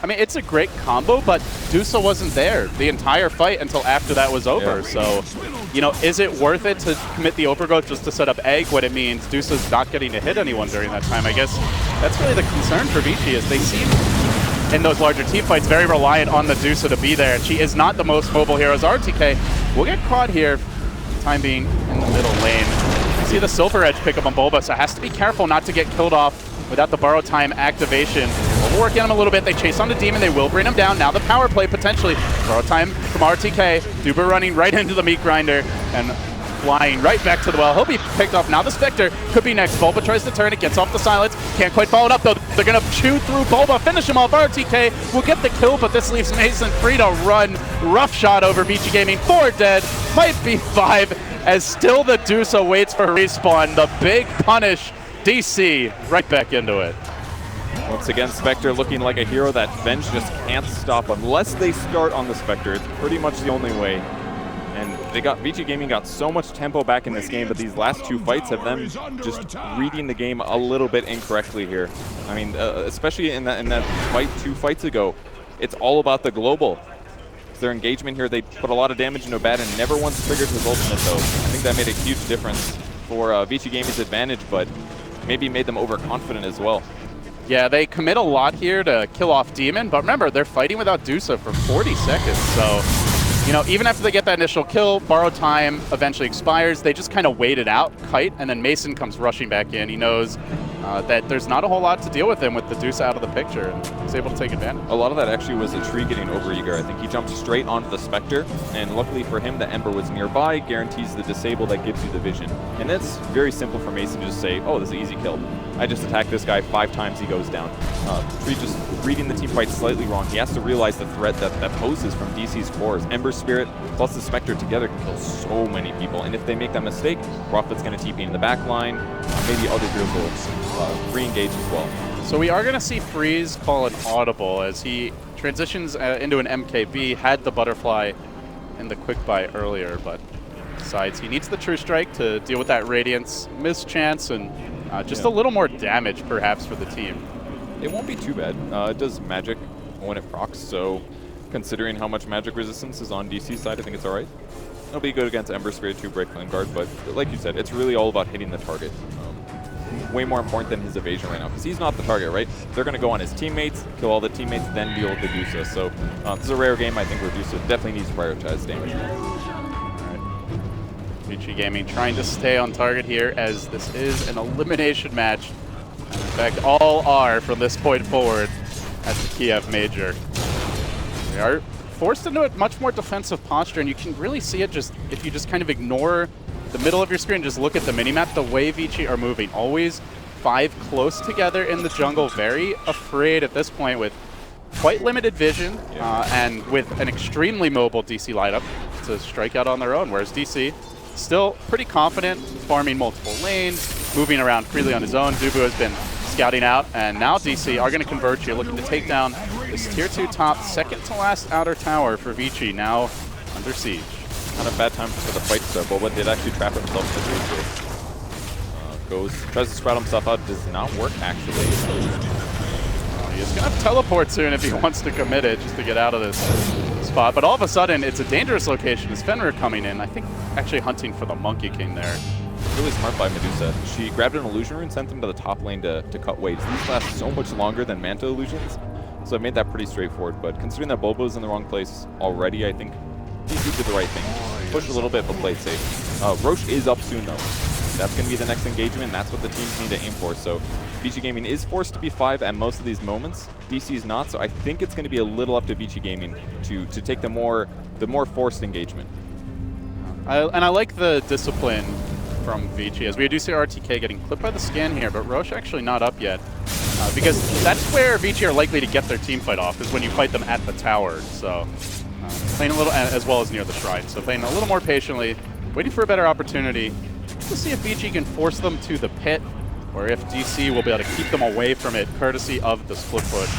I mean, it's a great combo, but Dusa wasn't there the entire fight until after that was over. Yeah. So, you know, is it worth it to commit the overgrowth just to set up egg when it means Dusa's not getting to hit anyone during that time? I guess that's really the concern for Vici, is they seem in those larger team fights very reliant on the Dusa to be there. And she is not the most mobile hero as RTK will get caught here, time being in the middle lane. You see the Silver Edge pick up on Bulba, so has to be careful not to get killed off without the borrow time activation. Overworking him a little bit, they chase on the Demon, they will bring him down. Now the power play potentially. Borrow time from RTK. Duber running right into the meat grinder and flying right back to the well. He'll be picked off. Now the Spectre could be next. Bulba tries to turn it, gets off the silence. Can't quite follow it up though. They're gonna chew through Bulba, finish him off. RTK will get the kill, but this leaves Mason free to run. Rough shot over Vici Gaming. 4 dead, might be 5, as still the Dusa waits for respawn. The big punish. DC right back into it. Once again, Spectre looking like a hero that Venge just can't stop unless they start on the Spectre. It's pretty much the only way. And they got Vici Gaming got so much tempo back in this game, but these last 2 fights have them just reading the game a little bit incorrectly here. I mean, especially in that fight 2 fights ago, it's all about the global. Their engagement here, they put a lot of damage into Bad and never once triggered his ultimate though. I think that made a huge difference for Vici Gaming's advantage, but maybe made them overconfident as well. Yeah, they commit a lot here to kill off Demon, but remember, they're fighting without Dusa for 40 seconds, so, you know, even after they get that initial kill, borrow time eventually expires, they just kind of wait it out, kite, and then Mason comes rushing back in. He knows that there's not a whole lot to deal with him with the Dusa out of the picture, and he's able to take advantage. A lot of that actually was the tree getting overeager. I think he jumped straight onto the Spectre, and luckily for him, the Ember was nearby, guarantees the disable that gives you the vision. And that's very simple for Mason to just say, oh, this is an easy kill. I just attack this guy 5 times, he goes down. Tree just reading the team fight slightly wrong. He has to realize the threat that poses from DC's cores. Ember Spirit plus the Spectre together can kill so many people. And if they make that mistake, Prophet's going to TP in the back line. Maybe other heroes will re-engage as well. So we are going to see Freeze call an audible as he transitions into an MKB, had the butterfly in the quick buy earlier, but decides he needs the True Strike to deal with that Radiance mischance and just a little more damage perhaps for the team. It won't be too bad. It does magic when it procs, so considering how much magic resistance is on DC's side, I think it's alright. It'll be good against Ember Spirit 2 Break Flame Guard, but like you said, it's really all about hitting the target. Way more important than his evasion right now, because he's not the target, right? They're going to go on his teammates, kill all the teammates, then deal with the Dusa. So this is a rare game, I think, where Dusa definitely needs to prioritize damage. Vici Gaming trying to stay on target here as this is an elimination match. And in fact, all are from this point forward at the Kiev Major. They are forced into a much more defensive posture, and you can really see it just if you just kind of ignore the middle of your screen, just look at the minimap, the way Vici are moving. Always 5 close together in the jungle, very afraid at this point with quite limited vision and with an extremely mobile DC lineup to strike out on their own, whereas DC still pretty confident, farming multiple lanes, moving around freely on his own. Dubu has been scouting out, and now DC are going to converge here, looking to take down this tier 2 top, second to last outer tower for Vici, now under siege. Not a bad time for the fight to start. Boba did actually trap himself in the base here. Tries to sprout himself out, does not work actually. He's going to have teleport soon if he wants to commit it, just to get out of this spot. But all of a sudden, it's a dangerous location. Is Fenrir coming in? I think actually hunting for the Monkey King there. Really smart by Medusa. She grabbed an illusion rune, sent him to the top lane to cut waves. These last so much longer than Manta illusions, so I made that pretty straightforward. But considering that Bobo's in the wrong place already, I think DC did the right thing. Push a little bit, but played safe. Roche is up soon though. That's going to be the next engagement. That's what the teams need to aim for. So Vici Gaming is forced to be 5 at most of these moments. DC is not, so I think it's going to be a little up to Vici Gaming to take the more forced engagement. And I like the discipline from Vici, as we do see RTK getting clipped by the scan here, but Roche actually not up yet. Because that's where Vici are likely to get their team fight off, is when you fight them at the tower. So playing a little, as well as near the shrine. So playing a little more patiently, waiting for a better opportunity to see if Vici can force them to the pit, or if DC will be able to keep them away from it, courtesy of the split push.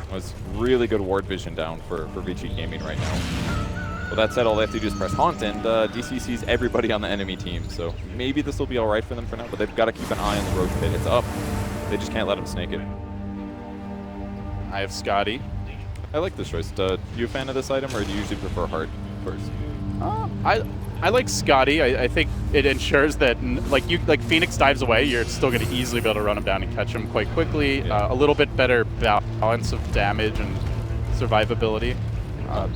It was really good ward vision down for Vici Gaming right now. Well, that said, all they have to do is press Haunt, and DC sees everybody on the enemy team, so maybe this will be all right for them for now, but they've got to keep an eye on the Roche pit. It's up. They just can't let him snake it. I have Scotty. I like this choice. You a fan of this item, or do you usually prefer Heart first? I like Scotty. I think it ensures that, like Phoenix dives away, you're still going to easily be able to run him down and catch him quite quickly. Yeah. A little bit better balance of damage and survivability.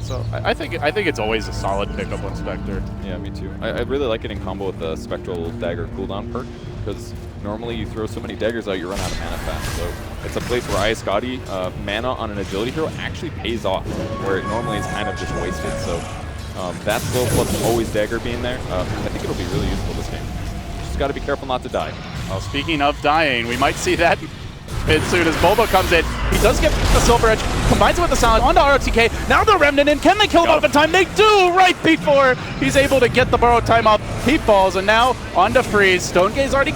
So I think it's always a solid pickup on Spectre. Yeah, me too. I really like it in combo with the Spectral Dagger cooldown perk, because normally you throw so many daggers out, you run out of mana fast. So it's a place where Scotty mana on an agility hero actually pays off, where it normally is kind of just wasted. So that slow plus always dagger being there, I think it'll be really useful this game. Just got to be careful not to die. Well, speaking of dying, we might see that as soon as Boba comes in. He does get the Silver Edge, combines it with the Silence onto RTK. Now the Remnant in. Can they kill him off in time? They do, right before he's able to get the borrowed time off. He falls, and now onto Freeze. Stone Gaze already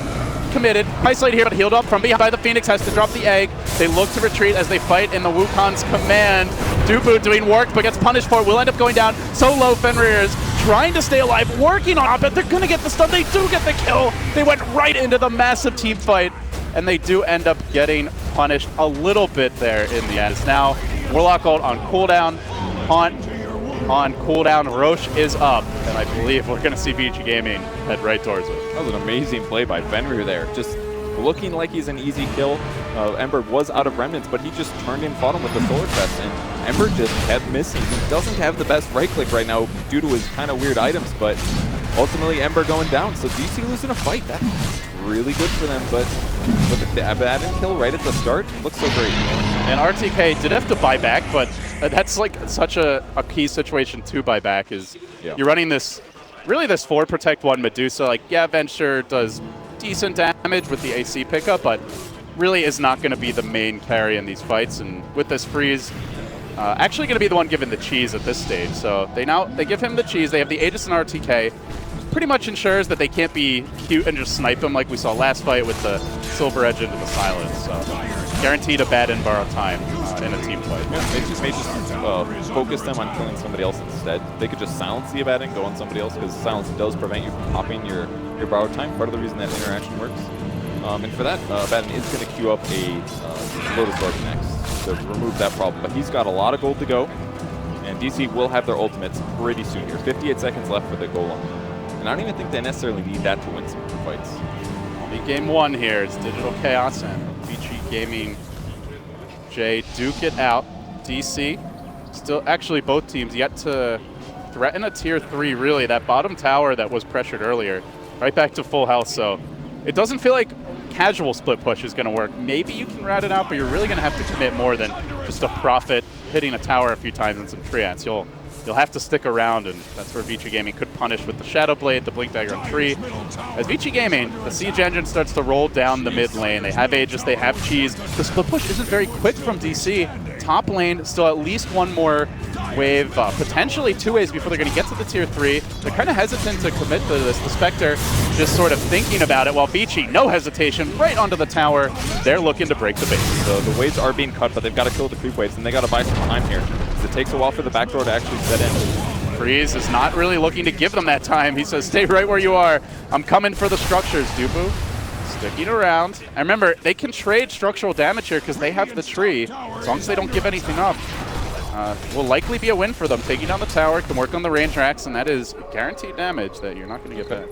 committed. Isolate here, but healed up from behind by the Phoenix, has to drop the egg. They look to retreat as they fight in the Wukong's command. Dubu doing work, but gets punished for it. Will end up going down. So low, Fenrir is trying to stay alive, working on it. They're going to get the stun. They do get the kill. They went right into the massive team fight, and they do end up getting punished a little bit there in the end. It's now Warlock ult on cooldown, Haunt on cooldown. Roche is up, and I believe we're going to see Vici Gaming head right towards it. That was an amazing play by Fenrir there. Just looking like he's an easy kill. Ember was out of remnants, but he just turned and fought him with the sword fest, and Ember just kept missing. He doesn't have the best right click right now due to his kind of weird items, but ultimately Ember going down. So DC losing a fight. That's really good for them, but with the Abaddon kill right at the start, looks so great. And RTK did have to buy back, but that's like such a key situation to buy back, is you're running this, really this 4 protect 1 Medusa. Like, yeah, Venture does decent damage with the AC pickup, but really is not going to be the main carry in these fights. And with this Freeze, actually going to be the one given the cheese at this stage. So they give him the cheese. They have the Aegis and RTK. Pretty much ensures that they can't be cute and just snipe him like we saw last fight with the Silver Edge into the Silence. So guaranteed a bad and borrow time in a team fight. Yeah, they just focus them on killing somebody else instead. They could just silence the Abaddon, go on somebody else, because silence does prevent you from popping your borrowed time. Part of the reason that interaction works. And for that, Abaddon is going to queue up a Lotus Orb next to remove that problem. But he's got a lot of gold to go, and DC will have their ultimates pretty soon here. 58 seconds left for the Golem. And I don't even think they necessarily need that to win some fights. Only game 1 here. It's Digital Chaos and Vici Gaming Jay duke it out. DC, still actually both teams yet to threaten a tier 3, really. That bottom tower that was pressured earlier, right back to full health. So it doesn't feel like casual split push is going to work. Maybe you can rat it out, but you're really going to have to commit more than just a profit hitting a tower a few times and some treants. You'll have to stick around, and that's where Vici Gaming could punish with the Shadow Blade, the Blink Dagger on Tree. As Vici Gaming, the Siege Engine starts to roll down the mid lane. They have Aegis, they have Cheese. The split push isn't very quick from DC. top lane, still at least one more wave, potentially 2 waves before they're going to get to the tier 3. They're kind of hesitant to commit to this. The Spectre just sort of thinking about it, while Vici, no hesitation, right onto the tower. They're looking to break the base. So the waves are being cut, but they've got to kill the creep waves, and they got to buy some time here, because it takes a while for the backdoor to actually set in. Freeze is not really looking to give them that time. He says, stay right where you are. I'm coming for the structures, Dubu. Sticking around. And remember, they can trade structural damage here because they have the tree. As long as they don't give anything up, will likely be a win for them. Taking down the tower, can work on the range racks, and that is guaranteed damage that you're not going to get back.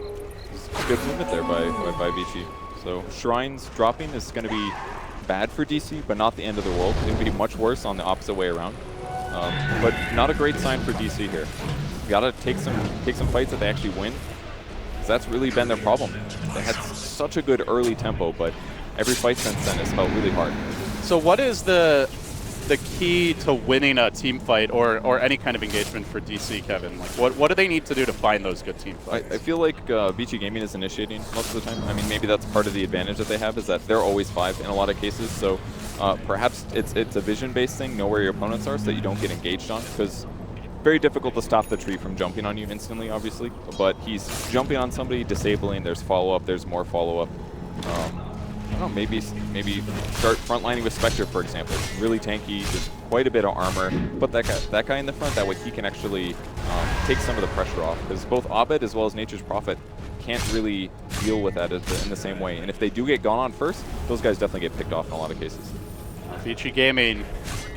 Good movement there by Vici. So Shrines dropping is going to be bad for DC, but not the end of the world. It would be much worse on the opposite way around. But not a great sign for DC here. Got to take some fights that they actually win. That's really been their problem. They had such a good early tempo, but every fight since then has felt really hard. So what is the key to winning a team fight or any kind of engagement for DC, Kevin? Like, what do they need to do to find those good team fights? I feel like VG Gaming is initiating most of the time. I mean, maybe that's part of the advantage that they have, is that they're always 5 in a lot of cases. So perhaps it's a vision-based thing, know where your opponents are so that you don't get engaged on, because very difficult to stop the tree from jumping on you instantly, obviously, but he's jumping on somebody, disabling, there's follow-up, there's more follow-up. I don't know, maybe start frontlining with Spectre, for example. Really tanky, just quite a bit of armor. Put that guy in the front, that way he can actually take some of the pressure off, because both Abed as well as Nature's Prophet can't really deal with that in the same way. And if they do get gone on first, those guys definitely get picked off in a lot of cases. VG Gaming,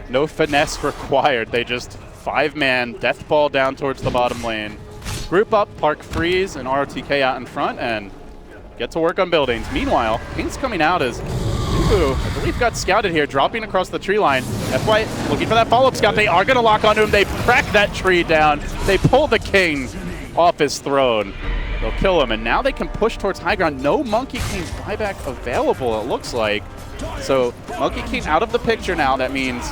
no finesse required. They just 5-man death ball down towards the bottom lane. Group up, park Freeze and ROTK out in front, and get to work on buildings. Meanwhile, Pink's coming out as Dubu, I believe, got scouted here, dropping across the tree line. FY looking for that follow-up scout. They are going to lock onto him. They crack that tree down. They pull the king off his throne. They'll kill him, and now they can push towards high ground. No Monkey King buyback available, it looks like. So Monkey King out of the picture now. That means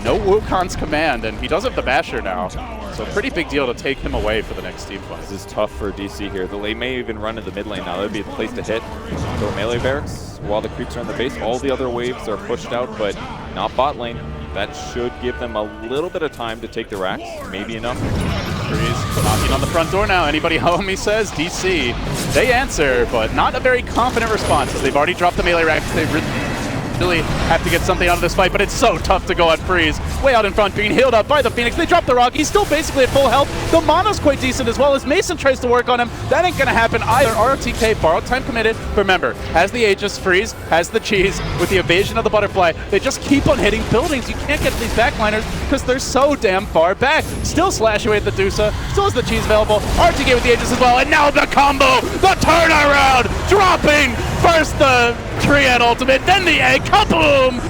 no Wukon's command, and he does have the Basher now. So pretty big deal to take him away for the next team fight. This is tough for DC here. The lane may even run to the mid lane now. That would be the place to hit. Go melee barracks while the creeps are in the base. All the other waves are pushed out, but not bot lane. That should give them a little bit of time to take the racks. Maybe enough. Freeze knocking on the front door now. Anybody home, he says. DC. They answer, but not a very confident response, as they've already dropped the melee racks. They've really have to get something out of this fight, but it's so tough to go on Freeze. Way out in front, being healed up by the Phoenix. They drop the rock. He's still basically at full health. The mono's quite decent as well, as Mason tries to work on him. That ain't gonna happen either. ROTK, borrowed time committed. Remember, has the Aegis, Freeze, has the cheese. With the evasion of the butterfly, they just keep on hitting buildings. You can't get to these backliners because they're so damn far back. Still slash away at the Dusa. Still has the cheese available. RTK with the Aegis as well, and now the combo! The turnaround! Dropping! First the Triad ultimate, then the egg, kaboom!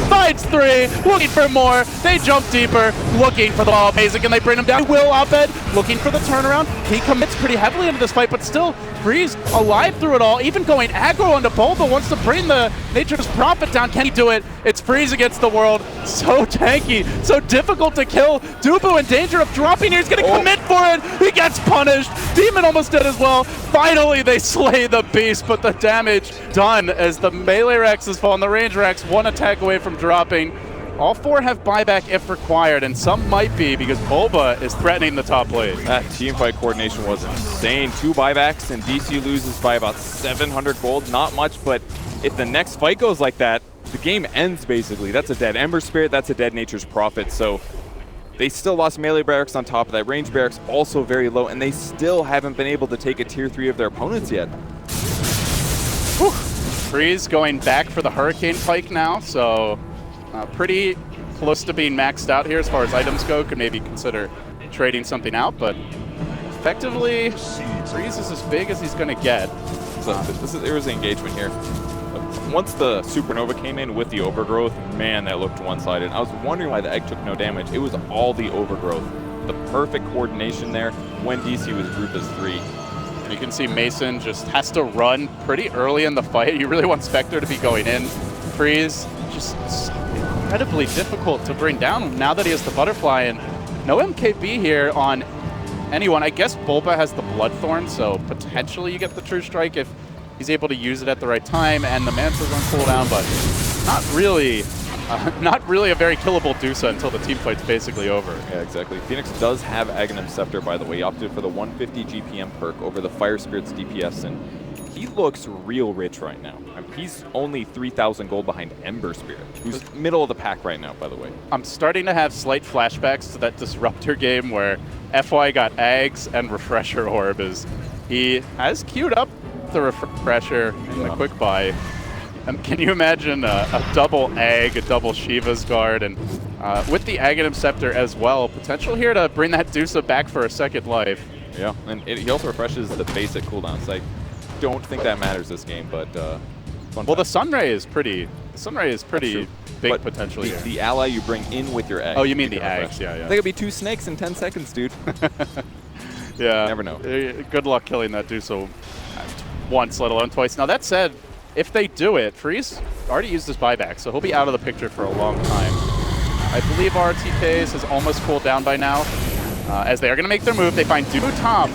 Finds 3, looking for more. They jump deeper, looking for the ball. Amazing, and they bring him down. Will Abed looking for the turnaround. He commits pretty heavily into this fight, but still Freeze alive through it all. Even going aggro onto Bulba, wants to bring the Nature's Prophet down. Can he do it? It's Freeze against the world. So tanky, so difficult to kill. Dubu in danger of dropping here. He's gonna commit for it. He gets punished. Demon almost dead as well. Finally, they slay the beast, but the damage done as the melee Rex has fallen. The range Rex, one attack away from dropping. All 4 have buyback if required, and some might be because Bulba is threatening the top lane. That teamfight coordination was insane. 2 buybacks, and DC loses by about 700 gold. Not much, but if the next fight goes like that, the game ends basically. That's a dead Ember Spirit, that's a dead Nature's Prophet. So they still lost melee barracks on top of that. Range barracks also very low, and they still haven't been able to take a tier 3 of their opponents yet. Whew. Freeze going back for the Hurricane Pike now, so pretty close to being maxed out here as far as items go. Could maybe consider trading something out, but effectively, Freeze is as big as he's going to get. So there was an engagement here. Once the Supernova came in with the Overgrowth, man, that looked one-sided. I was wondering why the egg took no damage. It was all the Overgrowth. The perfect coordination there when DC was grouped as 3. And you can see Mason just has to run pretty early in the fight. You really want Spectre to be going in. Freeze, just so incredibly difficult to bring down now that he has the butterfly, and no MKB here on anyone. I guess Bulba has the Bloodthorn, so potentially you get the True Strike if he's able to use it at the right time, and the Mantra's on cooldown, but not really not really a very killable Dusa until the team fight's basically over. Yeah, exactly. Phoenix does have Aghanim Scepter, by the way. He opted for the 150 GPM perk over the Fire Spirit's DPS, and he looks real rich right now. I mean, he's only 3,000 gold behind Ember Spirit, who's middle of the pack right now, by the way. I'm starting to have slight flashbacks to that Disruptor game where FY got Ags and Refresher Orb. He has queued up the Refresher in the quick buy. Can you imagine a double Ag, a double Shiva's Guard, and with the Aghanim Scepter as well, potential here to bring that Dusa back for a second life. Yeah, and he also refreshes the basic cooldowns. I don't think that matters this game, but well, the Sunray is pretty. The Sunray is pretty big but potential here. The ally you bring in with your Ag. Oh, you mean the Ags? Yeah. They could be 2 snakes in 10 seconds, dude. Yeah. Never know. Good luck killing that Dusa once, let alone twice. Now that said, if they do it, Freeze already used his buyback, so he'll be out of the picture for a long time. I believe RTKs has almost cooled down by now. As they are going to make their move, they find Dubu top.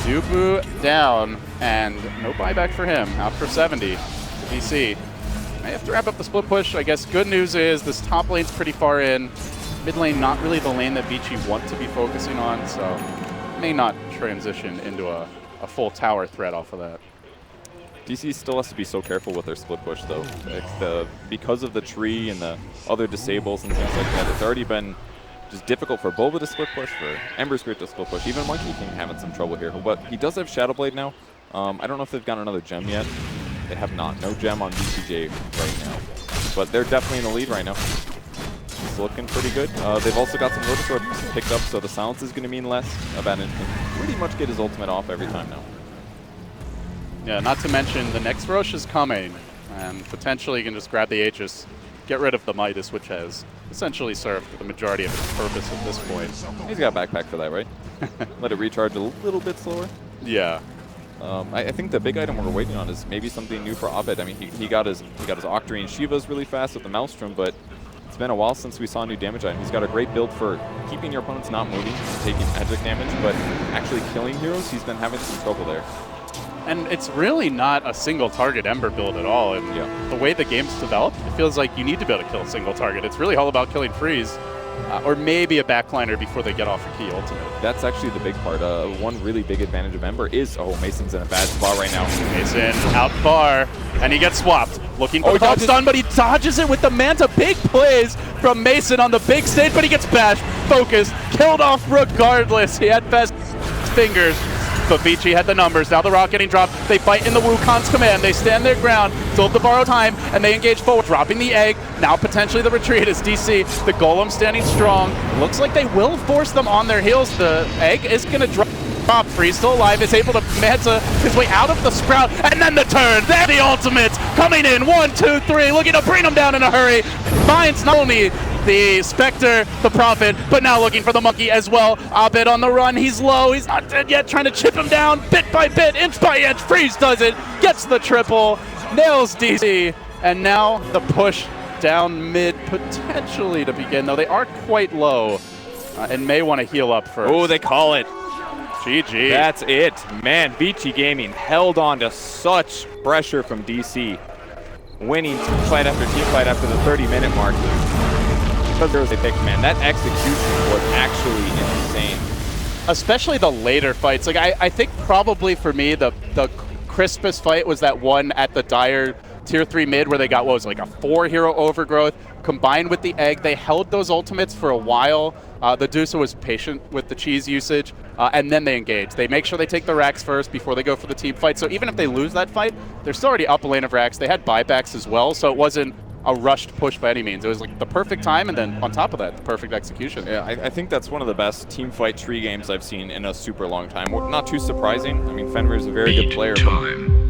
Dubu down, and no buyback for him. Out for 70 to BC. May have to wrap up the split push. I guess good news is this top lane's pretty far in. Mid lane, not really the lane that Vici want to be focusing on, so may not transition into a full tower threat off of that. DC still has to be so careful with their split push, though. Because of the tree and the other disables and things like that, it's already been just difficult for Boba to split push, for Ember Spirit to split push. Even Monkey King having some trouble here. But he does have Shadow Blade now. I don't know if they've got another gem yet. They have not. No gem on BCJ right now. But they're definitely in the lead right now. It's looking pretty good. They've also got some Lotus Orb picked up, so the silence is going to mean less. Abaddon can pretty much get his ultimate off every time now. Yeah, not to mention the next Rosh is coming, and potentially you can just grab the Aegis, get rid of the Midas, which has essentially served the majority of its purpose at this point. He's got a backpack for that, right? Let it recharge a little bit slower. Yeah. I think the big item we're waiting on is maybe something new for Abed. I mean, he got his Octarine Shivas really fast with the Maelstrom, but it's been a while since we saw a new damage item. He's got a great build for keeping your opponents not moving, taking magic damage, but actually killing heroes. He's been having some trouble there. And it's really not a single target Ember build at all. And the way the game's developed, it feels like you need to be able to kill a single target. It's really all about killing Freeze, or maybe a backliner before they get off a key ultimate. That's actually the big part. One really big advantage of Ember is, Mason's in a bad spot right now. Mason out far, and he gets swapped. Looking for the top stun, but he dodges it with the Manta. Big plays from Mason on the big stage, but he gets bashed, focused, killed off regardless. He had best fingers. But Vici had the numbers. Now the rock getting dropped. They fight in the Wukong's command. They stand their ground, still have to borrow time, and they engage forward, dropping the egg. Now potentially the retreat is DC. The Golem standing strong. Looks like they will force them on their heels. The egg is going to drop. Freeze still alive, is able to Manta his way out of the Sprout, and then the turn. There the ultimates coming in. 1, 2, 3, looking to bring them down in a hurry. Finds not only the Spectre, the Prophet, but now looking for the Monkey as well. Abed on the run, he's low, he's not dead yet, trying to chip him down bit by bit, inch by inch. Freeze does it, gets the triple, nails DC, and now the push down mid potentially to begin, though they are quite low and may want to heal up first. Oh, they call it. GG. That's it. Man, Vici Gaming held on to such pressure from DC, winning team fight after team fight after the 30-minute mark. Because there was a pick, man. That execution was actually insane. Especially the later fights. Like I think probably for me the crispest fight was that one at the Dire Tier 3 mid where they got, what was it, like a 4-hero overgrowth combined with the egg. They held those ultimates for a while. The Dusa was patient with the cheese usage, and then they engage. They make sure they take the racks first before they go for the team fight. So even if they lose that fight, they're still already up a lane of racks. They had buybacks as well, so it wasn't a rushed push by any means. It was like the perfect time, and then on top of that, the perfect execution. Yeah, I think that's one of the best team fight tree games I've seen in a super long time. Not too surprising. I mean, Fenrir is a very good player. Beat time.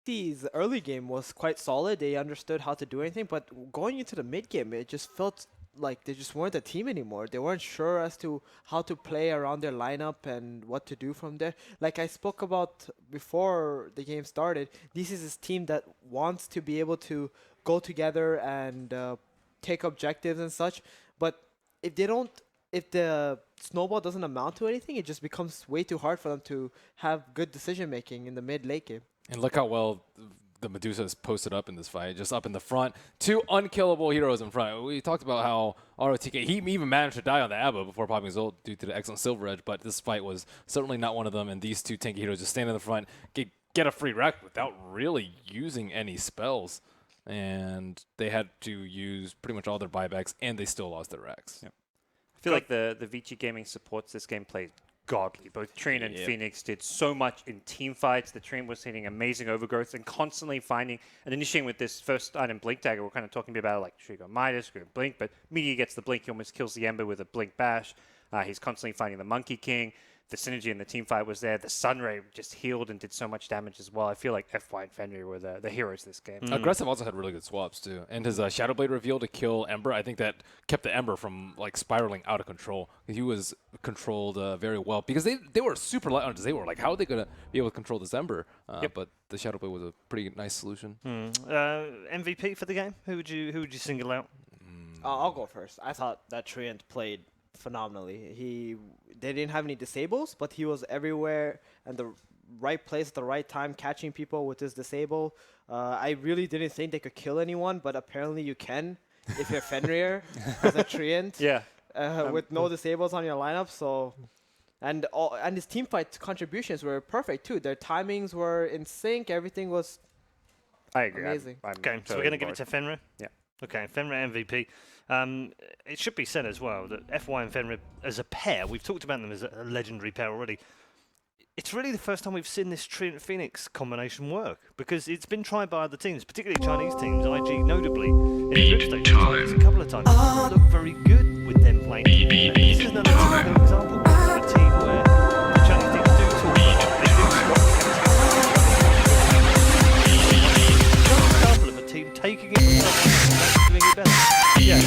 D's early game was quite solid. They understood how to do anything, but going into the mid game, it just felt like they just weren't a team anymore. They weren't sure as to how to play around their lineup and what to do from there. Like I spoke about before the game started, this is this team that wants to be able to go together and take objectives and such. But if they don't, if the snowball doesn't amount to anything, it just becomes way too hard for them to have good decision making in the mid late game. And look how well the Medusa is posted up in this fight, just up in the front. 2 unkillable heroes in front. We talked about how ROTK, he even managed to die on the Abba before popping his ult due to the excellent Silver Edge, but this fight was certainly not one of them, and these 2 tanky heroes just stand in the front, get a free rack without really using any spells. And they had to use pretty much all their buybacks, and they still lost their racks. Yep. I feel like the Vici Gaming supports this game played godly. Both Trian and Phoenix did so much in team fights. The Trian was hitting amazing overgrowth and constantly finding and initiating with this first item, Blink Dagger. We're kind of talking about like, should we go Midas, should we go Blink? But Media gets the Blink. He almost kills the Ember with a Blink Bash. He's constantly finding the Monkey King. The synergy in the team fight was there. The Sunray just healed and did so much damage as well. I feel like FY and Fenrir were the heroes this game. Aggressive also had really good swaps too, and his Shadow Blade reveal to kill Ember, I think that kept the Ember from like spiraling out of control. He was controlled very well because they were super light on. They were like, how are they gonna be able to control this Ember? But the Shadow Blade was a pretty nice solution. MVP for the game? Who would you single out? I'll go first. I thought that Treant played phenomenally. They didn't have any disables, but he was everywhere and the right place at the right time, catching people with his disable. I really didn't think they could kill anyone, but apparently you can if you're Fenrir as a Treant. Yeah. With no disables on your lineup. So, and his team fight contributions were perfect too. Their timings were in sync. Everything was I agree. amazing. Okay, so we're going to give it to Fenrir? Yeah. Okay, Fenrir MVP. It should be said as well that FY and Fenrir as a pair, we've talked about them as a legendary pair already. It's really the first time we've seen this Treant Phoenix combination work because it's been tried by other teams, particularly Chinese teams, IG notably, in the group stage a couple of times. It doesn't look very good with them playing. This is another typical example of a team where the Chinese teams do talk a lot. They do example of a team taking it from us and doing it better. Yeah.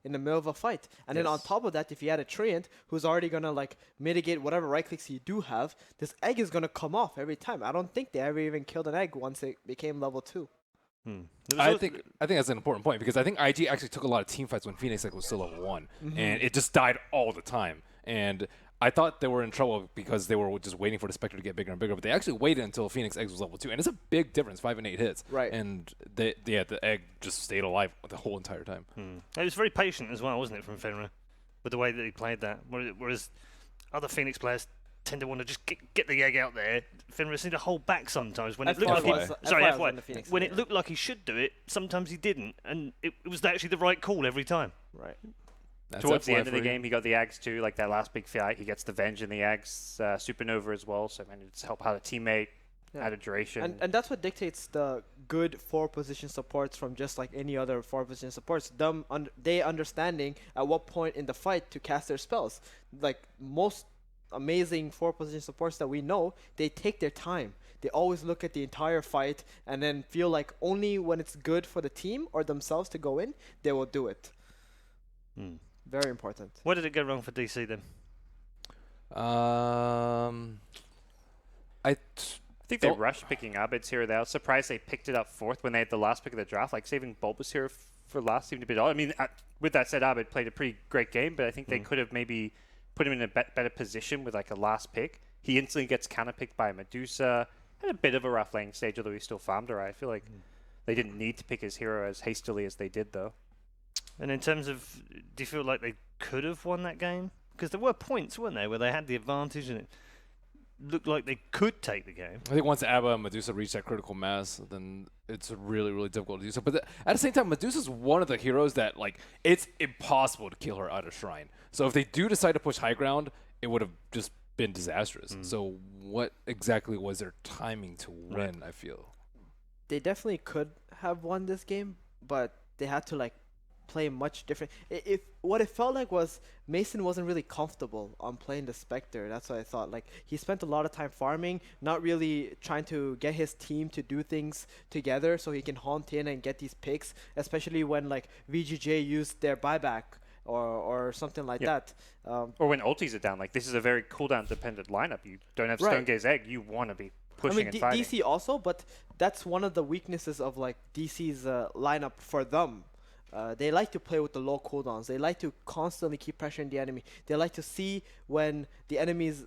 In the middle of a fight, and then on top of that, if you had a Treant who's already gonna like mitigate whatever right clicks you do have, this egg is gonna come off every time. I don't think they ever even killed an egg once it became level 2. I think that's an important point because I think IG actually took a lot of team fights when Phoenix was still level 1, and it just died all the time. And I thought they were in trouble because they were just waiting for the Spectre to get bigger and bigger, but they actually waited until Phoenix Eggs was level 2, and it's a big difference, 5 and 8 hits. Right. And the egg just stayed alive the whole entire time. It was very patient as well, wasn't it, from Fenrir, with the way that he played that. Whereas other Phoenix players tend to want to just get the egg out there. Fenrir seemed to hold back sometimes when it looked like it looked like he should do it. Sometimes he didn't, and it was actually the right call every time. Right. Towards the end of the game, he got the Ags too, like that last big fight. He gets the Venge and the Ags Supernova as well, so it's help out a teammate, add a duration. And that's what dictates the good 4-position supports from just like any other 4-position supports. They understanding at what point in the fight to cast their spells. Like most amazing 4-position supports that we know, they take their time. They always look at the entire fight and then feel like only when it's good for the team or themselves to go in, they will do it. Very important. Where did it go wrong for DC then? I think they rushed picking up. It's here or there. I was surprised they picked it up 4th when they had the last pick of the draft, like saving Bulbous here for last seemed a bit odd. I mean, with that said, Abed played a pretty great game, but I think they could have maybe put him in a better position with like a last pick. He instantly gets counter-picked by Medusa. Had a bit of a rough laying stage, although he still farmed her. I feel like they didn't need to pick his hero as hastily as they did, though. And in terms of, do you feel like they could have won that game? Because there were points, weren't there, where they had the advantage and looked like they could take the game. I think once Abba and Medusa reach that critical mass, then it's really, really difficult to do so. But at the same time, Medusa's one of the heroes that, like, it's impossible to kill her out of Shrine. So if they do decide to push high ground, it would have just been disastrous. So what exactly was their timing to win, I feel? They definitely could have won this game, but they had to like play much different. If what it felt like was Mason wasn't really comfortable on playing the Spectre. That's what I thought. Like he spent a lot of time farming, not really trying to get his team to do things together so he can haunt in and get these picks, especially when like VGJ used their buyback or something like that. Or when ultis are down. Like this is a very cooldown dependent lineup. You don't have Right. Stonegaze Egg. You want to be pushing and fighting. DC also, but that's one of the weaknesses of like DC's lineup for them. They like to play with the low cooldowns. They like to constantly keep pressuring the enemy. They like to see when the enemy's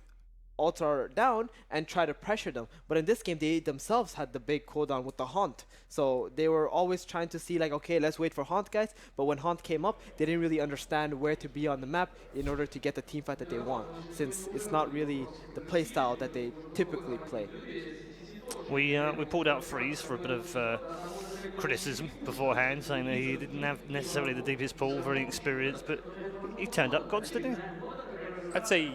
ults are down and try to pressure them. But in this game, they themselves had the big cooldown with the Haunt. So they were always trying to see like, okay, let's wait for Haunt, guys. But when Haunt came up, they didn't really understand where to be on the map in order to get the team fight that they want, since it's not really the play style that they typically play. We pulled out Freeze for a bit of criticism beforehand, saying that he didn't have necessarily the deepest pool, very experienced, but he turned up gods, didn't he? I'd say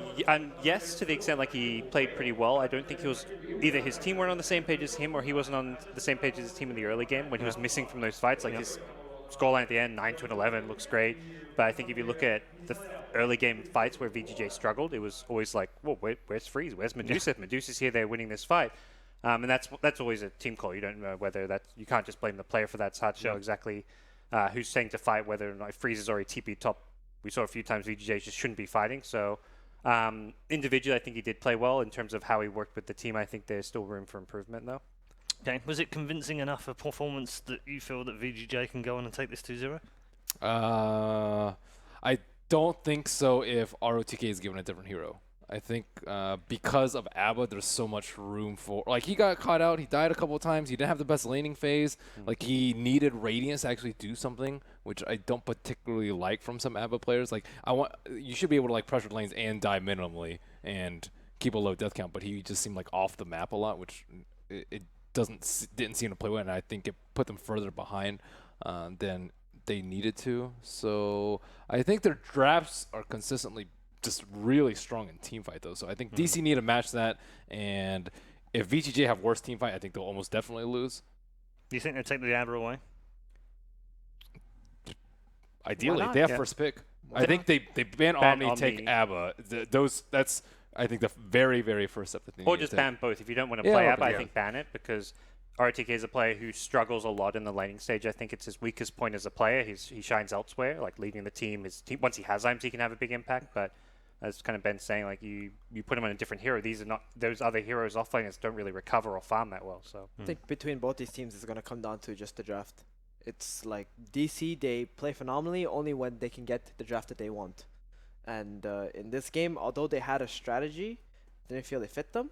yes, to the extent like he played pretty well. I don't think he was either his team weren't on the same page as him, or he wasn't on the same page as his team in the early game when he was missing from those fights. Like his scoreline at the end, 9-11, looks great. But I think if you look at the early game fights where VGJ struggled, it was always like, well, where's Freeze? Where's Medusa? If Medusa's here, they're winning this fight. And that's always a team call. You don't know whether you can't just blame the player for that. It's hard to know exactly who's saying to fight, whether or not if Freeze is already TP top. We saw a few times VGJ just shouldn't be fighting. So individually, I think he did play well. In terms of how he worked with the team, I think there's still room for improvement, though. Okay, was it convincing enough a performance that you feel that VGJ can go on and take this 2-0? I don't think so if ROTK is given a different hero. I think because of Abba, there's so much room for... Like, he got caught out. He died a couple of times. He didn't have the best laning phase. Like, he needed Radiance to actually do something, which I don't particularly like from some Abba players. Like, you should be able to, like, pressure lanes and die minimally and keep a low death count, but he just seemed, like, off the map a lot, which it didn't seem to play well, and I think it put them further behind than they needed to. So I think their drafts are consistently just really strong in team fight, though. So I think DC need to match that, and if VGJ have worse team fight, I think they'll almost definitely lose. Do you think they take the Abba away? Ideally, they have first pick. I think they ban Omni, take Abba. That's I think the very, very first step that they Or need just to ban both. If you don't want to play Abba, I think ban it, because RTK is a player who struggles a lot in the laning stage. I think it's his weakest point as a player. He shines elsewhere, like leading the team. Once he has items, he can have a big impact, but as kind of Ben's saying, like you put him on a different hero. These are not those other heroes offlaners don't really recover or farm that well. So I think between both these teams, it's gonna come down to just the draft. It's like DC, they play phenomenally only when they can get the draft that they want. And in this game, although they had a strategy, didn't feel it fit them.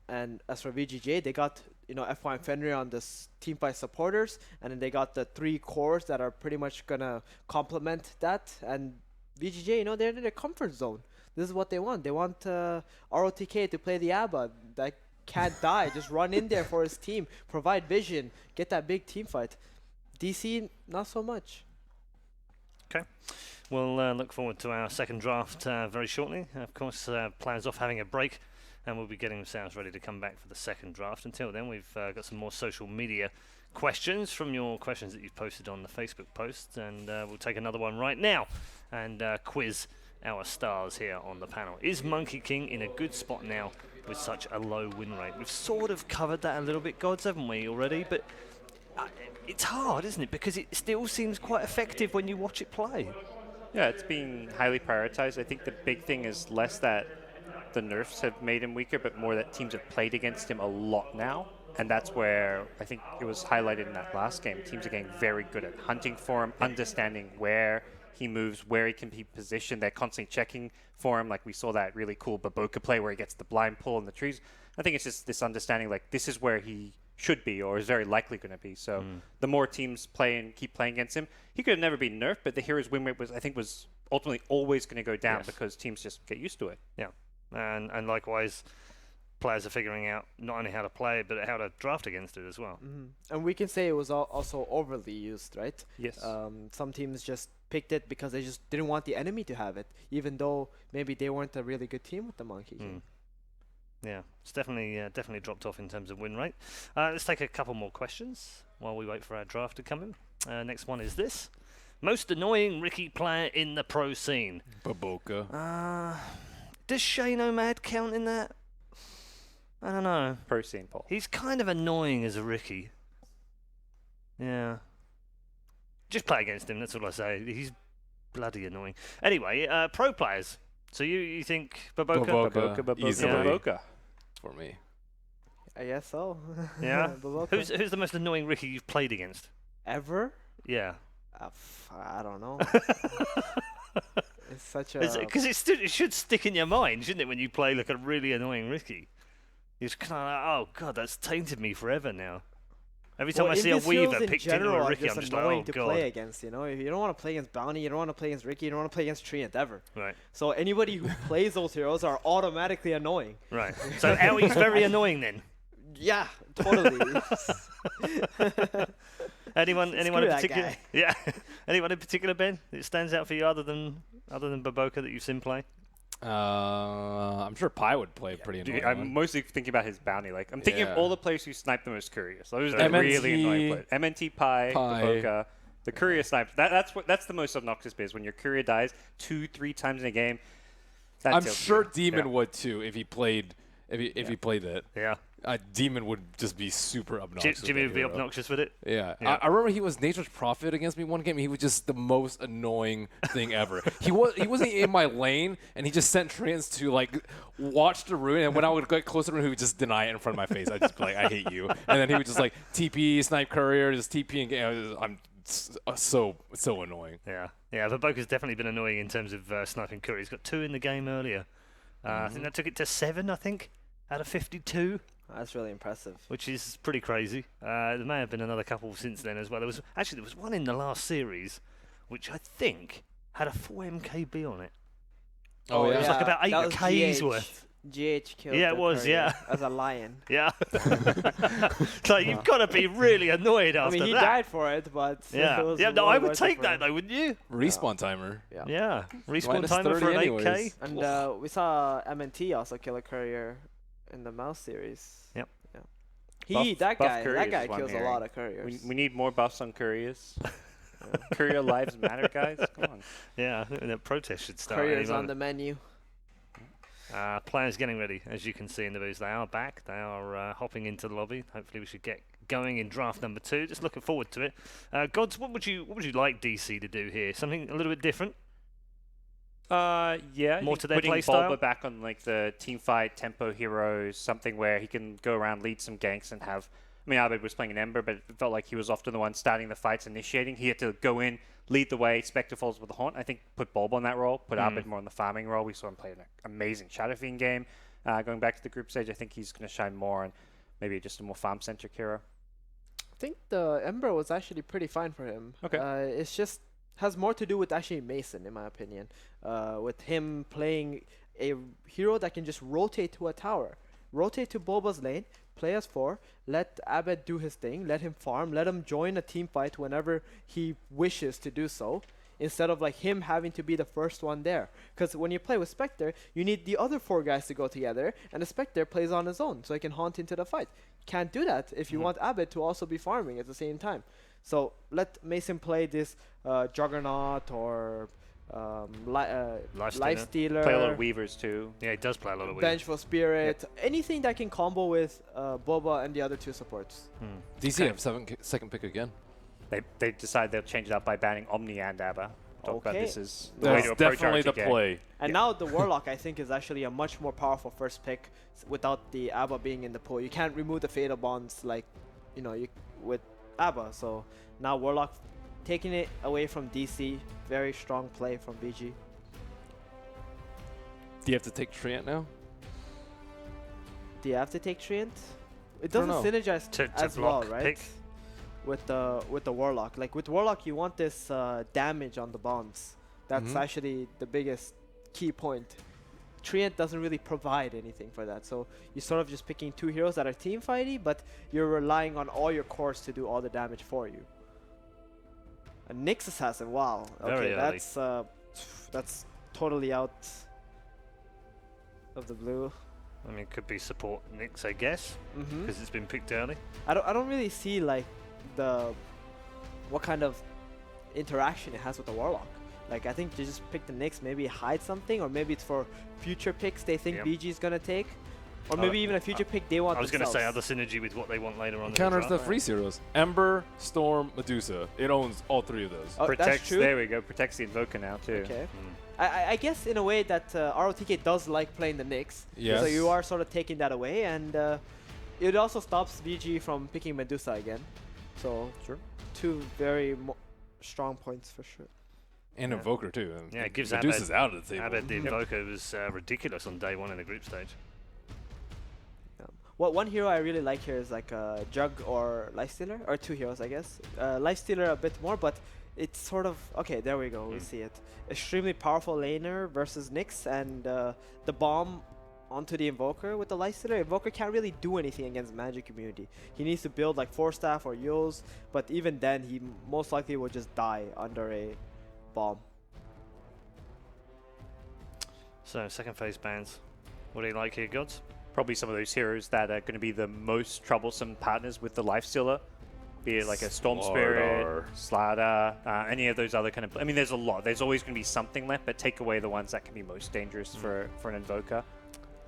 And as for VGJ, they got F1 and Fenrir on this teamfight supporters, and then they got the 3 cores that are pretty much gonna complement that. And VGJ, they're in their comfort zone. This is what they want. They want ROTK to play the Abba that can't die. Just run in there for his team, provide vision, get that big team fight. DC, not so much. Okay. We'll look forward to our second draft very shortly. Of course, plans off having a break, and we'll be getting ourselves ready to come back for the second draft. Until then, we've got some more social media questions from your questions that you've posted on the Facebook post, and we'll take another one right now and quiz our stars here on the panel. Is Monkey King in a good spot now with such a low win rate? We've sort of covered that a little bit, Gods, haven't we, already? But it's hard, isn't it? Because it still seems quite effective when you watch it play. yeah, it's being highly prioritized. I think the big thing is less that the nerfs have made him weaker, but more that teams have played against him a lot now. And that's where I think it was highlighted in that last game. Teams are getting very good at hunting for him, understanding where he moves, where he can be positioned. They're constantly checking for him. Like we saw that really cool Baboka play where he gets the blind pull in the trees. I think it's just this understanding, like this is where he should be or is very likely going to be. So the more teams play and keep playing against him, he could have never been nerfed, but the hero's win rate was ultimately always going to go down because teams just get used to it. Yeah, and likewise, players are figuring out not only how to play it, but how to draft against it as well. And we can say it was also overly used, right? Yes. Some teams just picked it because they just didn't want the enemy to have it, even though maybe they weren't a really good team with the Monkey King. Yeah, it's definitely dropped off in terms of win rate. Let's take a couple more questions while we wait for our draft to come in. Next one is this. Most annoying Ricky player in the pro scene? Baboka. Does Shane O'Mad count in that? I don't know. Pro scene, Paul. He's kind of annoying as a Ricky. Yeah. Just play against him, that's all I say. He's bloody annoying. Anyway, pro players. So you think Baboka? Baboka. Easily. Baboka. For me. I guess so. Yeah. Baboka. Who's the most annoying Ricky you've played against? Ever? Yeah. I don't know. It's such a... Because it should stick in your mind, shouldn't it, when you play like a really annoying Ricky? You're just kind of like, oh god, that's tainted me forever now. Every time I see a Weaver picked into a Ricky, I'm just like, oh to god. play against, you know? If you don't want to play against Bounty, you don't want to play against Ricky, you don't want to play against Treant ever. Right. So anybody who plays those heroes are automatically annoying. Right. So Aui's very annoying then. Yeah, totally. Anyone in particular? guy. Yeah. Anyone in particular, Ben? That stands out for you other than Baboka that you've seen play? I'm sure Pi would play pretty annoying. I'm mostly thinking about his bounty. Like I'm thinking of Yeah. all the players who snipe the most couriers. Those are the MNT, really annoying players. MNT, Pi, Baboka, the courier snipe. That's the most obnoxious bit is when your courier dies 2-3 times in a game. That I'm tilts sure you. Demon would too if he played he played it. Yeah. Demon would just be super obnoxious. Jimmy with would be that hero. obnoxious with it. Yeah. Yeah. I remember he was Nature's Prophet against me one game. He was just the most annoying thing ever. He wasn't in my lane, and he just sent Trans to like watch the rune. And when I would get closer to him, he would just deny it in front of my face. I'd just be like, I hate you. And then he would just like TP, snipe courier, just TP and get. I'm so annoying. Yeah. Yeah, Baboka's definitely been annoying in terms of sniping courier. He's got 2 in the game earlier. I think that took it to 7, I think, out of 52. That's really impressive. Which is pretty crazy. There may have been another couple since then as well. There was one in the last series, which I think had a 4 MKB on it. Oh, yeah. It was like about 8 that was Ks GH. worth. GH killed Yeah, it the was, courier yeah. as a lion. Yeah. So you've got to be really annoyed I after mean, he that. died for it, but Yeah. it was Yeah. No, well I would worth it take for that him. though, wouldn't you? Respawn timer. Yeah. Respawn Minus timer 30 for an 8K. anyways. And we saw MNT also kill a courier in the mouse series. Yep. Yeah. Buff That couriers guy is what I'm kills a hearing. lot of couriers. We need more buffs on couriers. Courier lives matter, guys. Come on. Yeah. I think the protest should start. Couriers any on the moment. menu. Players getting ready, as you can see in the booth. They are back. They are hopping into the lobby. Hopefully, we should get going in draft number 2. Just looking forward to it. Gods, what would you like DC to do here? Something a little bit different? Yeah. More I think to their putting play style? Bulba back on like the team fight tempo heroes, something where he can go around, lead some ganks, and have. I mean, Abed was playing an Ember, but it felt like he was often the one starting the fights, initiating. He had to go in, lead the way. Spectre falls with the Haunt. I think put Bulba on that role, put Abed more on the farming role. We saw him play an amazing Shadow Fiend game. Going back to the group stage, I think he's going to shine more on maybe just a more farm-centric hero. I think the Ember was actually pretty fine for him. Okay. It's just has more to do with actually Mason, in my opinion. With him playing a hero that can just rotate to a tower. Rotate to Bulba's lane, play as 4, let Abed do his thing, let him farm, let him join a team fight whenever he wishes to do so, instead of like him having to be the first one there. Because when you play with Spectre, you need the other 4 guys to go together, and the Spectre plays on his own, so he can haunt into the fight. Can't do that if you want Abed to also be farming at the same time. So let Mason play this Juggernaut or Lifestealer. Play a lot of Weavers too. Yeah, he does play a lot of weird. Vengeful Spirit, anything that can combo with Boba and the other 2 supports. DC have second pick again. They decide they'll change it up by banning Omni and Abba. Talk about Okay. this is the way That's to approach definitely the RTK. play. And now the Warlock, I think, is actually a much more powerful first pick without the Abba being in the pool. You can't remove the Fatal Bonds like, with Abba. So now Warlock taking it away from DC. Very strong play from BG. Do you have to take Treant now? Do you have to take Treant? It don't doesn't know. synergize To as well, block right? pick. With the Warlock. Like with Warlock, you want this damage on the bonds. That's actually the biggest key point. Treant doesn't really provide anything for that. So you're sort of just picking two heroes that are team fighty, but you're relying on all your cores to do all the damage for you. A Nyx Assassin, wow. Very Okay, early. that's totally out of the blue. I mean, could be support Nyx, I guess, Mm-hmm. because it's been picked early. I don't really see like what kind of interaction it has with the Warlock. Like I think they just pick the Nyx, maybe hide something, or maybe it's for future picks they think Yep. BG is gonna take, or maybe even a future pick they want. I was going to say themselves. other synergy with what they want later on. in Counters the draft. free heroes. Ember, Storm, Medusa. It owns all three of those. Oh, that's Protects. true. There we go. Protects the Invoker now too. Okay. Mm. I guess in a way that ROTK does like playing the Nyx. Yes. So you are sort of taking that away, and it also stops VG from picking Medusa again. So two very strong points for sure. And Yeah. Invoker too. And Yeah, it gives Medusa's Abed- out of the table. Abed the Invoker was ridiculous on day one in the group stage. What one hero I really like here is like Jug or Lifestealer, or two heroes I guess. Lifestealer a bit more, but it's sort of okay. There we go. We see it. Extremely powerful laner versus Nyx, and the bomb onto the Invoker with the Lifestealer. Invoker can't really do anything against Magic Community. He needs to build like 4-staff or Yules, but even then he most likely will just die under a bomb. So, second phase bans. What do you like here, Gods? Probably some of those heroes that are going to be the most troublesome partners with the Lifestealer. Be it like a Storm Spirit, Slardar, any of those other kind of... I mean, there's a lot. There's always going to be something left, but take away the ones that can be most dangerous for an Invoker.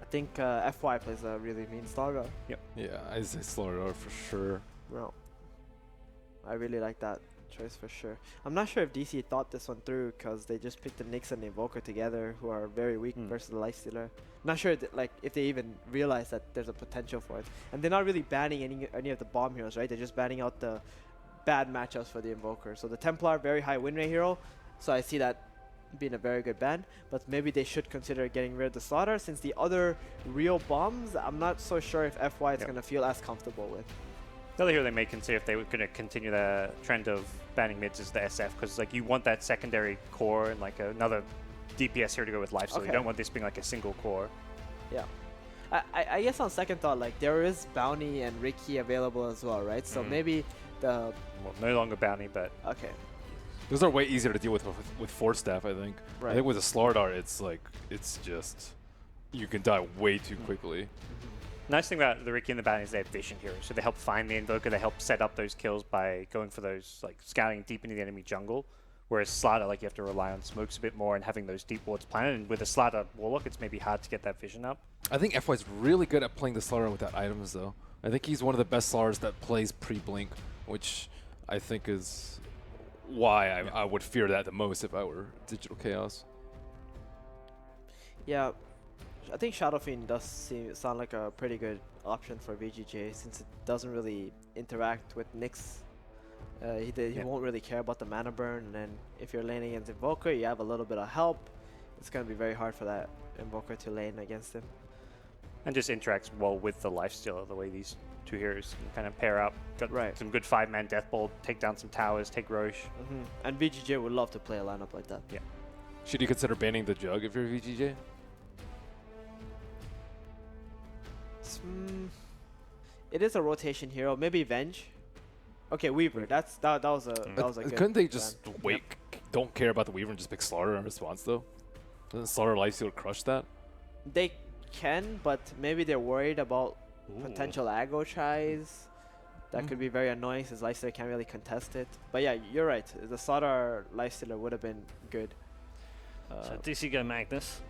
I think FY plays a really mean Slardar. Yeah, I say Slaughter for sure. No. I really like that choice for sure. I'm not sure if DC thought this one through because they just picked the Nyx and the Invoker together, who are very weak versus the Lifestealer. Not sure like if they even realize that there's a potential for it. And they're not really banning any of the bomb heroes, right? They're just banning out the bad matchups for the Invoker. So the Templar, very high win rate hero. So I see that being a very good ban, but maybe they should consider getting rid of the Slaughter, since the other real bombs, I'm not so sure if FY is going to feel as comfortable with. The other hero they may consider if they were going to continue the trend of banning mids is the SF, because like you want that secondary core and like another DPS here to go with life, so you Okay. don't want this being like a single core. Yeah. I guess on second thought, like there is Bounty and Ricky available as well, right? So maybe the... Well, no longer bounty, but Okay. Those are way easier to deal with 4-staff, I think. Right. I think with a Slardar, it's like, it's just, you can die way too quickly. nice thing about the Ricky and the bounty is they have vision heroes, so they help find the Invoker, they help set up those kills by going for those, like scouting deep into the enemy jungle. Whereas Slardar, like you have to rely on smokes a bit more and having those deep wards planted. And with a Slardar Warlock, it's maybe hard to get that vision up. I think FY's really good at playing the Slardar without items, though. I think he's one of the best Slardars that plays pre-blink, which I think is why I would fear that the most if I were Digital Chaos. Yeah. I think Shadow Fiend does sound like a pretty good option for VGJ, since it doesn't really interact with Nyx. He won't really care about the mana burn, and then if you're laning against Invoker, you have a little bit of help. It's going to be very hard for that Invoker to lane against him. And just interacts well with the Lifestealer, the way these two heroes can kind of pair up. Got Right. some good 5-man Deathbolt, take down some towers, take Roche. And VGJ would love to play a lineup like that. Should you consider banning the Jug if you're VGJ? It is a rotation hero. Maybe Venge. Okay, Weaver. That was a good Couldn't they just ban. wait, don't care about the Weaver and just pick Slaughter in response, though? Doesn't Slaughter Lifesteal crush that? They can, but maybe they're worried about potential aggro tries. That could be very annoying since Lifestealer can't really contest it. But yeah, you're right. The Slaughter Lifestealer would have been good. So DC go Magnus.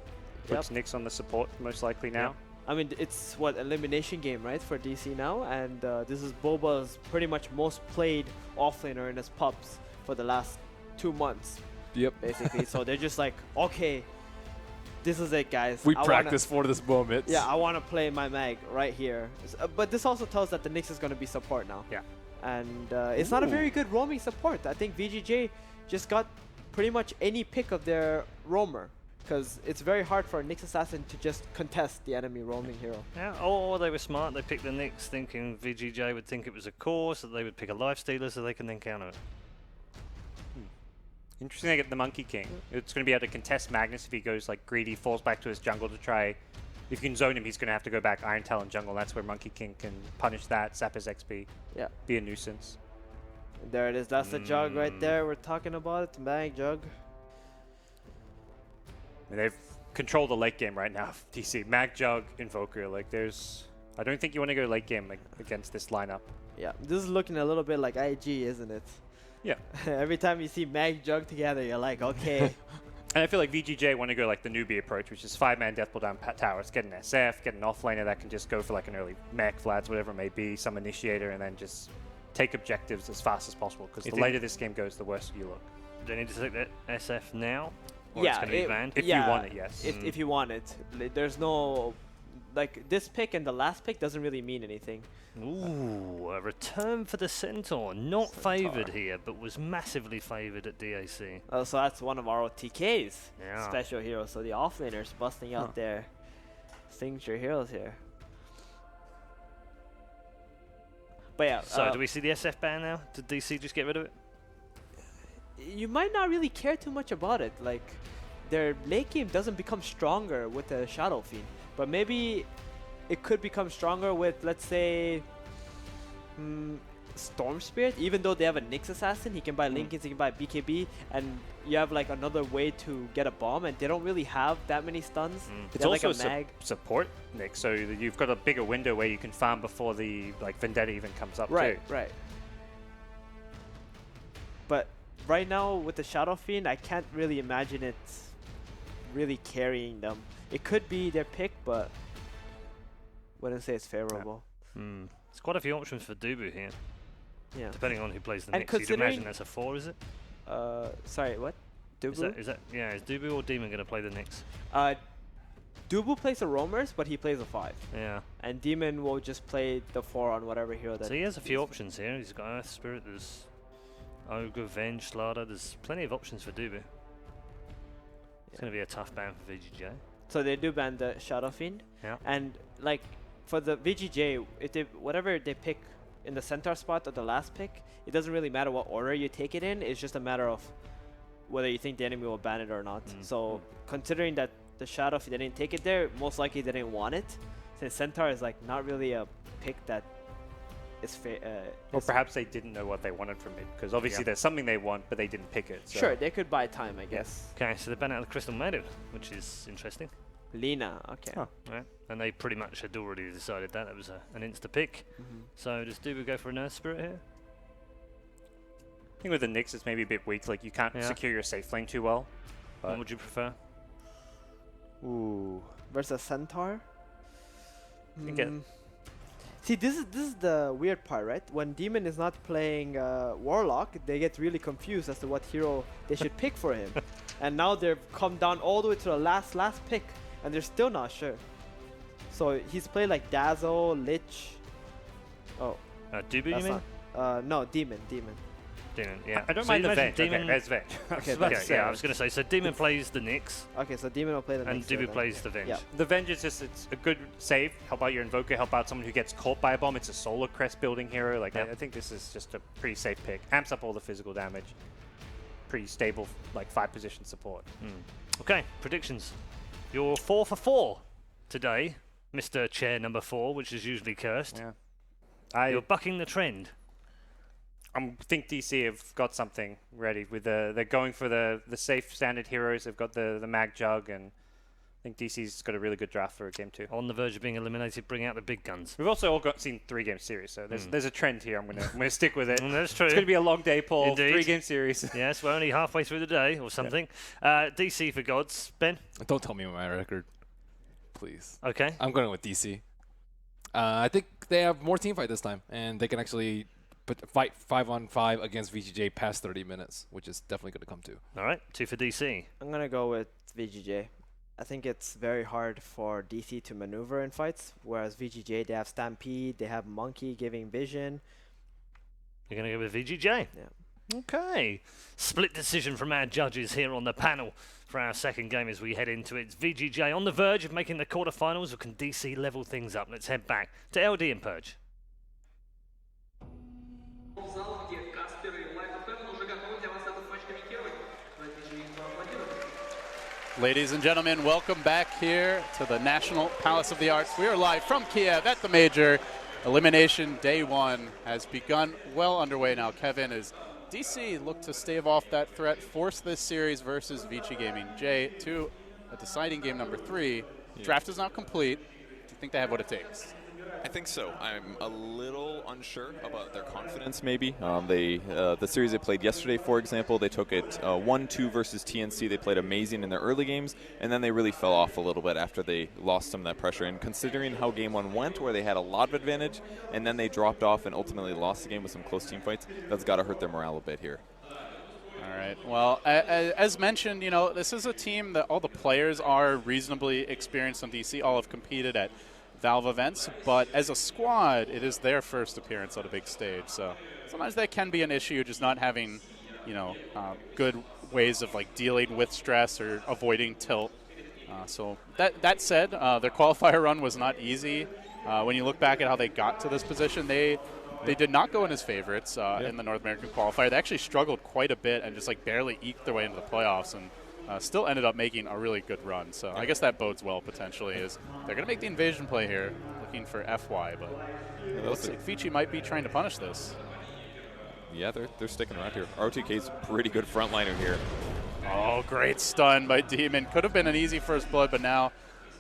Puts Nyx on the support, most likely now. I mean, it's what, elimination game, right, for DC now, and this is Boba's pretty much most played offlaner in his pubs for the last 2 months, Yep. basically. So they're just like, okay, this is it, guys. We I practiced for this moment. Yeah, I want to play my mag right here. But this also tells that the Nyx is going to be support now. Yeah. And it's not a very good roaming support. I think VGJ just got pretty much any pick of their roamer, because it's very hard for a Nyx Assassin to just contest the enemy roaming hero. Yeah, or they were smart. They picked the Nyx thinking VGJ would think it was a core, so they would pick a Lifestealer so they can then counter it. Interesting they get the Monkey King. It's going to be able to contest Magnus if he goes like greedy, falls back to his jungle to try. If you can zone him, he's going to have to go back Iron Talon jungle. That's where Monkey King can punish that, sap his XP, Yeah. be a nuisance. There it is. That's the jug right there. We're talking about it. Mag jug. I mean, they've controlled the late game right now. DC, Mag Jug, Invoker. Like, I don't think you want to go late game like against this lineup. Yeah. This is looking a little bit like IG, isn't it? Yeah. Every time you see Mag jug together, you're like, okay. And I feel like VGJ want to go like the newbie approach, which is 5-man death pull down towers, get an SF, get an offlaner that can just go for like an early mech, Vlads, whatever it may be, some initiator, and then just take objectives as fast as possible. Because the later this game goes, the worse you look. Do they need to take that SF now? Or Yeah, it's going to be banned? If you want it, yes. If you want it. There's no... Like, this pick and the last pick doesn't really mean anything. Ooh, a return for the Centaur. Not favoured here, but was massively favoured at DAC. So that's one of our OTK's Yeah. special heroes. So the offlaners busting out their signature heroes here. But yeah. So do we see the SF ban now? Did DC just get rid of it? You might not really care too much about it. Like, their late game doesn't become stronger with the Shadow Fiend. But maybe it could become stronger with, let's say, Storm Spirit. Even though they have a Nyx Assassin, he can buy Lincolns, he can buy BKB, and you have like another way to get a bomb, and they don't really have that many stuns. It's They're also like a mag. support, Nick, so you've got a bigger window where you can farm before the Vendetta even comes up Right, too. right. But right now with the Shadow Fiend, I can't really imagine it really carrying them. It could be their pick, but wouldn't say it's favorable. There's quite a few options for Dubu here, Yeah. depending on who plays the And next. You'd imagine considering- that's a 4, is it? Sorry, what? Dubu? Is that yeah, is Dubu or Demon going to play the next? Dubu plays the roamers, but he plays a 5. Yeah. And Demon will just play the 4 on whatever hero that. So he has a few options here. He's got Earth Spirit, there's Ogre, Venge, Slaughter. There's plenty of options for Dubu. It's going to be a tough ban for VGJ. So they do ban the Shadow Fiend. Yeah. And like for the VGJ, if they whatever they pick in the centaur spot or the last pick, it doesn't really matter what order you take it in. It's just a matter of whether you think the enemy will ban it or not. So considering that the Shadow Fiend, they didn't take it there, most likely they didn't want it. Since centaur is like not really a pick that is Or perhaps they didn't know what they wanted from it, because obviously there's something they want, but they didn't pick it. So. Sure, they could buy time, I guess. Okay, so they ban out the Crystal Maiden, which is interesting. Lina, okay. Right. And they pretty much had already decided that. That was an insta pick. So does Dubu go for an Earth Spirit here? I think with the Nyx, it's maybe a bit weak. Like, you can't secure your safe lane too well. What would you prefer? Ooh. Versus centaur? I think it. See, this is the weird part, right? When Demon is not playing Warlock, they get really confused as to what hero they should pick for him. And now they've come down all the way to the last pick, and they're still not sure. So he's played like Dazzle, Lich. Oh, Dubu, you that's mean? not. No, Demon. Demon, yeah. I don't So mind you the imagine Venge. Demon. Okay, there's Venge. Okay, Yeah, I was going to say. So Demon plays the Nyx, Okay, so Demon will play the and next hero Dubu then. plays the Venge. Yeah. The Venge is just, it's a good save. Help out your Invoker, help out someone who gets caught by a bomb. It's a Solar Crest building hero. Like, I think this is just a pretty safe pick. Amps up all the physical damage. Pretty stable, like 5 position support. Okay, predictions. You're 4 for 4 today, Mr. Chair number 4, which is usually cursed. Yeah. You're bucking the trend. I think DC have got something ready. With they're going for the safe standard heroes. They've got the Mag Jug, and I think DC's got a really good draft for game 2. On the verge of being eliminated, bring out the big guns. We've also all seen 3-game series, so there's a trend here. I'm gonna stick with it. That's true. It's gonna be a long day, Paul. Indeed. 3-game series. Yes, we're only halfway through the day or something. DC for gods. Ben? Don't tell me my record, please. Okay. I'm going with DC. I think they have more team fight this time, and they can actually fight 5-on-5 against VGJ past 30 minutes, which is definitely going to come to. All right, 2 for DC. I'm gonna go with VGJ. I think it's very hard for DC to maneuver in fights, whereas VGJ, they have Stampede, they have Monkey giving vision. You're going to go with VGJ? Yeah. Okay. Split decision from our judges here on the panel for our second game as we head into it. It's VGJ on the verge of making the quarterfinals, or can DC level things up? Let's head back to LD and Purge. Ladies and gentlemen, welcome back here to the National Palace of the Arts. We are live from Kiev at the Major. Elimination Day 1 has begun well underway now. Kevin, as DC look to stave off that threat, force this series versus Vici Gaming. Jay, to a deciding game number 3. Draft is now complete. Do you think they have what it takes? I think so. I'm a little unsure about their confidence, maybe. The series they played yesterday, for example, they took it 1-2 versus TNC. They played amazing in their early games, and then they really fell off a little bit after they lost some of that pressure. And considering how Game 1 went, where they had a lot of advantage, and then they dropped off and ultimately lost the game with some close team fights, that's got to hurt their morale a bit here. All right. Well, as mentioned, you know, this is a team that all the players are reasonably experienced on DC. All have competed at Valve events, but as a squad, it is their first appearance on a big stage. So sometimes that can be an issue, just not having, you know, good ways of like dealing with stress or avoiding tilt. So that said, their qualifier run was not easy. When you look back at how they got to this position, they did not go in as favorites in the North American qualifier. They actually struggled quite a bit and just like barely eked their way into the playoffs, and still ended up making a really good run. So I guess that bodes well potentially, is they're going to make the invasion play here, looking for FY, but it looks like Vici might be trying to punish this. Yeah, they're sticking around here. RTK's pretty good frontliner here. Oh, great stun by Demon. Could have been an easy first blood, but now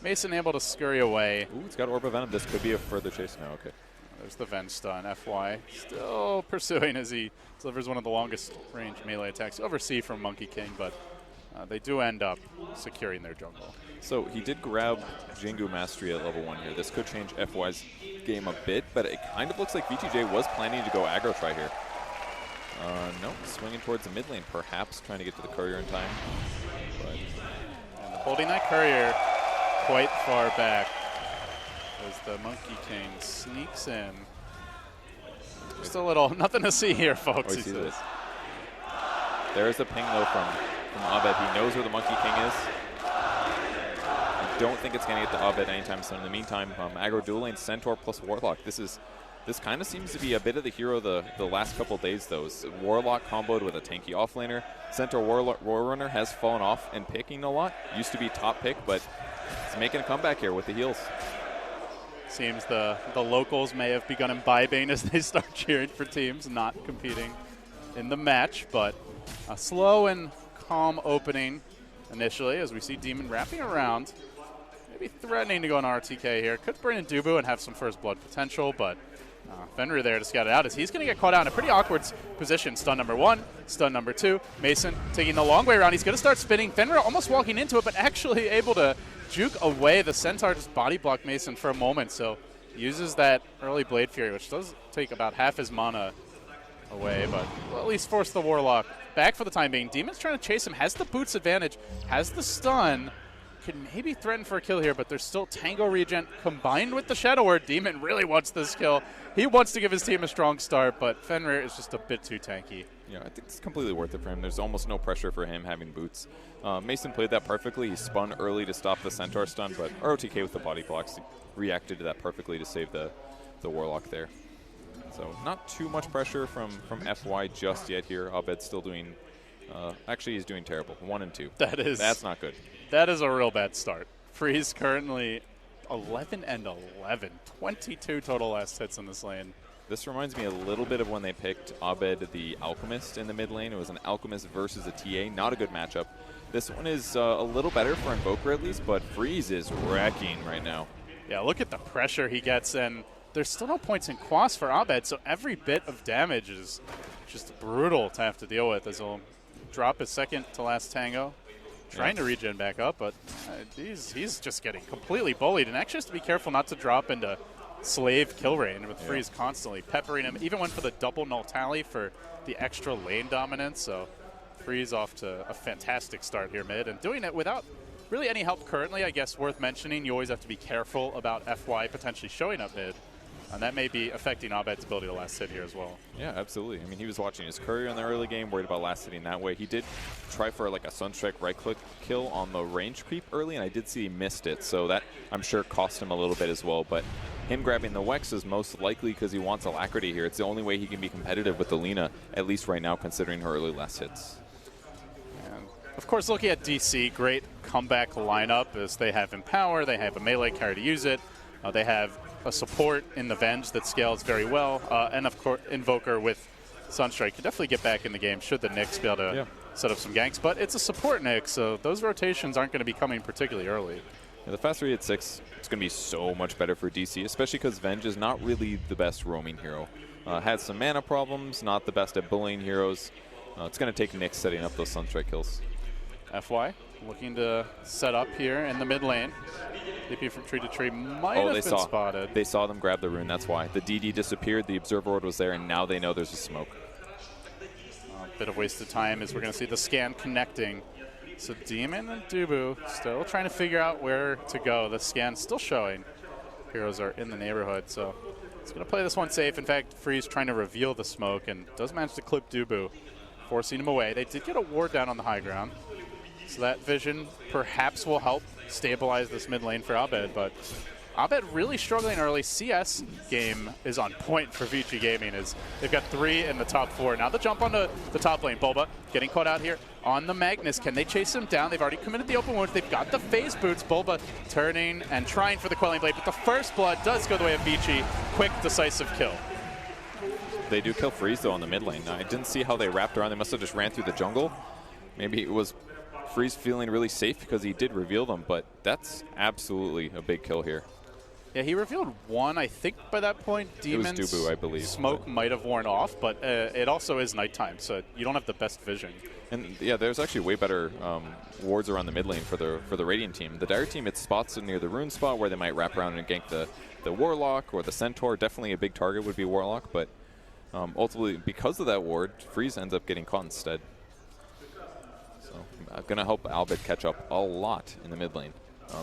Mason able to scurry away. Ooh, it's got Orb of Venom. This could be a further chase now. Okay. There's the Ven stun. FY still pursuing as he delivers one of the longest range melee attacks. Oversee from Monkey King, but they do end up securing their jungle. So he did grab Jingu Mastery at level 1 here. This could change FY's game a bit, but it kind of looks like VTJ was planning to go aggro try here. No, swinging towards the mid lane, perhaps trying to get to the courier in time. But and holding that courier quite far back as the Monkey King sneaks in. Just a little, nothing to see here, folks. Oh, he sees this. There's a ping though from Abed. He knows where the Monkey King is. I don't think it's going to get to Abed anytime soon. In the meantime, aggro dual lane Centaur plus Warlock. This kind of seems to be a bit of the hero the last couple days, though. Warlock comboed with a tanky offlaner. Centaur Warrunner has fallen off and picking a lot. Used to be top pick, but he's making a comeback here with the heals. Seems the locals may have begun imbibing as they start cheering for teams not competing in the match, but a slow and calm opening initially as we see Demon wrapping around, maybe threatening to go on RTK here. Could bring in Dubu and have some first blood potential, but Fenrir there to scout it out as he's going to get caught out in a pretty awkward position. Stun number 1, stun number 2. Mason taking the long way around. He's going to start spinning. Fenrir almost walking into it, but actually able to juke away. The Centaur just body blocked Mason for a moment, so uses that early Blade Fury, which does take about half his mana away, but will at least force the Warlock back for the time being. Demon's trying to chase him, has the boots advantage, has the stun, can maybe threaten for a kill here, but there's still Tango regen combined with the Shadow Word. Demon really wants this kill. He wants to give his team a strong start, but Fenrir is just a bit too tanky. Yeah, I think it's completely worth it for him. There's almost no pressure for him having boots. Mason played that perfectly. He spun early to stop the Centaur stun, but ROTK with the body blocks reacted to that perfectly to save the Warlock there. So not too much pressure from FY just yet here. Abed's still doing, actually he's doing terrible. 1 and 2. That's not good. That is a real bad start. Freeze currently 11 and 11. 22 total last hits in this lane. This reminds me a little bit of when they picked Abed the Alchemist in the mid lane. It was an Alchemist versus a TA. Not a good matchup. This one is a little better for Invoker at least, but Freeze is wrecking right now. Yeah, look at the pressure he gets, and there's still no points in Quas for Abed, so every bit of damage is just brutal to have to deal with as he'll drop his second to last Tango. Trying to regen back up, but he's just getting completely bullied, and actually has to be careful not to drop into slave kill range with Freeze constantly peppering him. Even went for the double null tally for the extra lane dominance, so Freeze off to a fantastic start here mid, and doing it without really any help currently. I guess worth mentioning, you always have to be careful about FY potentially showing up mid, and that may be affecting Abed's ability to last hit here as well. Yeah, absolutely. I mean, he was watching his courier in the early game, worried about last hitting that way. He did try for like a Sunstrike right-click kill on the range creep early, and I did see he missed it, so that I'm sure cost him a little bit as well. But him grabbing the Wex is most likely because he wants Alacrity here. It's the only way he can be competitive with the Lina, at least right now, considering her early last hits. And Of course, looking at DC, great comeback lineup as they have Empower, they have a melee carry to use it, they have a support in the Venge that scales very well, and of course Invoker with Sunstrike can definitely get back in the game should the Nyx be able to set up some ganks. But it's a support Nyx, so those rotations aren't going to be coming particularly early. Yeah, the fast 3 at 6, it's going to be so much better for DC, especially because Venge is not really the best roaming hero. Had some mana problems, not the best at bullying heroes. It's going to take Nyx setting up those Sunstrike kills. FY looking to set up here in the mid lane. DP from tree to tree might have been spotted. They saw them grab the rune, that's why. The DD disappeared, the Observer Ward was there, and now they know there's a smoke. A bit of wasted time as we're going to see the scan connecting. So Demon and Dubu still trying to figure out where to go. The scan's still showing. Heroes are in the neighborhood, so it's going to play this one safe. In fact, Freeze trying to reveal the smoke and does manage to clip Dubu, forcing him away. They did get a ward down on the high ground, so that vision perhaps will help stabilize this mid lane for Abed, but Abed really struggling early. CS game is on point for Vici Gaming as they've got 3 in the top 4. Now the jump onto the top lane. Bulba getting caught out here on the Magnus. Can they chase him down? They've already committed the open wounds. They've got the phase boots. Bulba turning and trying for the Quelling Blade, but the first blood does go the way of Vici. Quick, decisive kill. They do kill Freeze though on the mid lane. I didn't see how they wrapped around. They must have just ran through the jungle. Maybe it was Freeze feeling really safe because he did reveal them, but that's absolutely a big kill here. Yeah, he revealed one. I think by that point, Demon's it was Dubu, I believe, smoke might have worn off, but it also is nighttime, so you don't have the best vision. And yeah, there's actually way better wards around the mid lane for the Radiant team. The Dire team, it's spots near the rune spot where they might wrap around and gank the Warlock or the Centaur. Definitely a big target would be Warlock, but ultimately, because of that ward, Freeze ends up getting caught instead. So going to help Albert catch up a lot in the mid lane.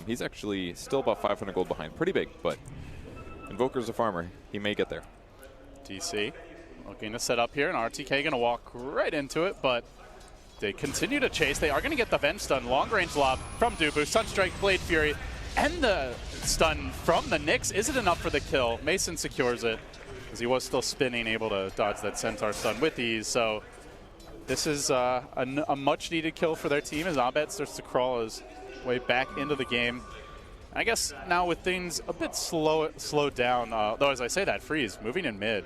He's actually still about 500 gold behind. Pretty big, but Invoker's a farmer. He may get there. DC looking to set up here, and RTK going to walk right into it, but they continue to chase. They are going to get the Venge stun. Long-range lob from Dubu. Sunstrike, Blade Fury, and the stun from the Nyx. Is it enough for the kill? Mason secures it, because he was still spinning, able to dodge that Centaur stun with ease. So this is a much-needed kill for their team as Abed starts to crawl his way back into the game. I guess now with things a bit slowed down, though as I say that, Freeze moving in mid.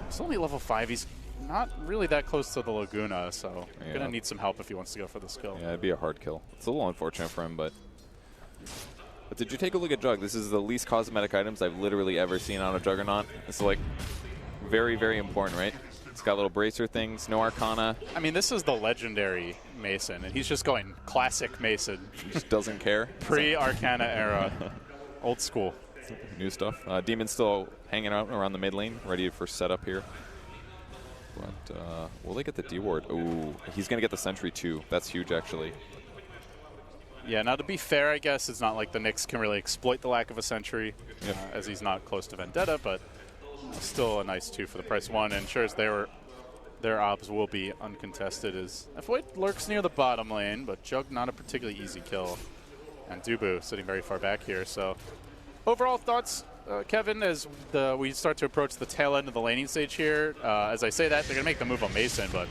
He's only level 5. He's not really that close to the Laguna, so going to need some help if he wants to go for this kill. Yeah, it'd be a hard kill. It's a little unfortunate for him, but did you take a look at Jug? This is the least cosmetic items I've literally ever seen on a Juggernaut. It's like very, very important, right? It's got little bracer things, no Arcana. I mean, this is the legendary Mason, and he's just going classic Mason. He just doesn't care. Pre-Arcana era. Old school. New stuff. Demon's still hanging out around the mid lane, ready for setup here. But will they get the D-ward? Ooh, he's going to get the Sentry too. That's huge, actually. Yeah, now to be fair, I guess it's not like the Nyx can really exploit the lack of a Sentry, as he's not close to Vendetta, but still a nice 2 for the price 1, and ensures their obs will be uncontested as Void lurks near the bottom lane, but Jug not a particularly easy kill. And Dubu sitting very far back here. So overall thoughts, Kevin, as we start to approach the tail end of the laning stage here. As I say that, they're going to make the move on Mason, but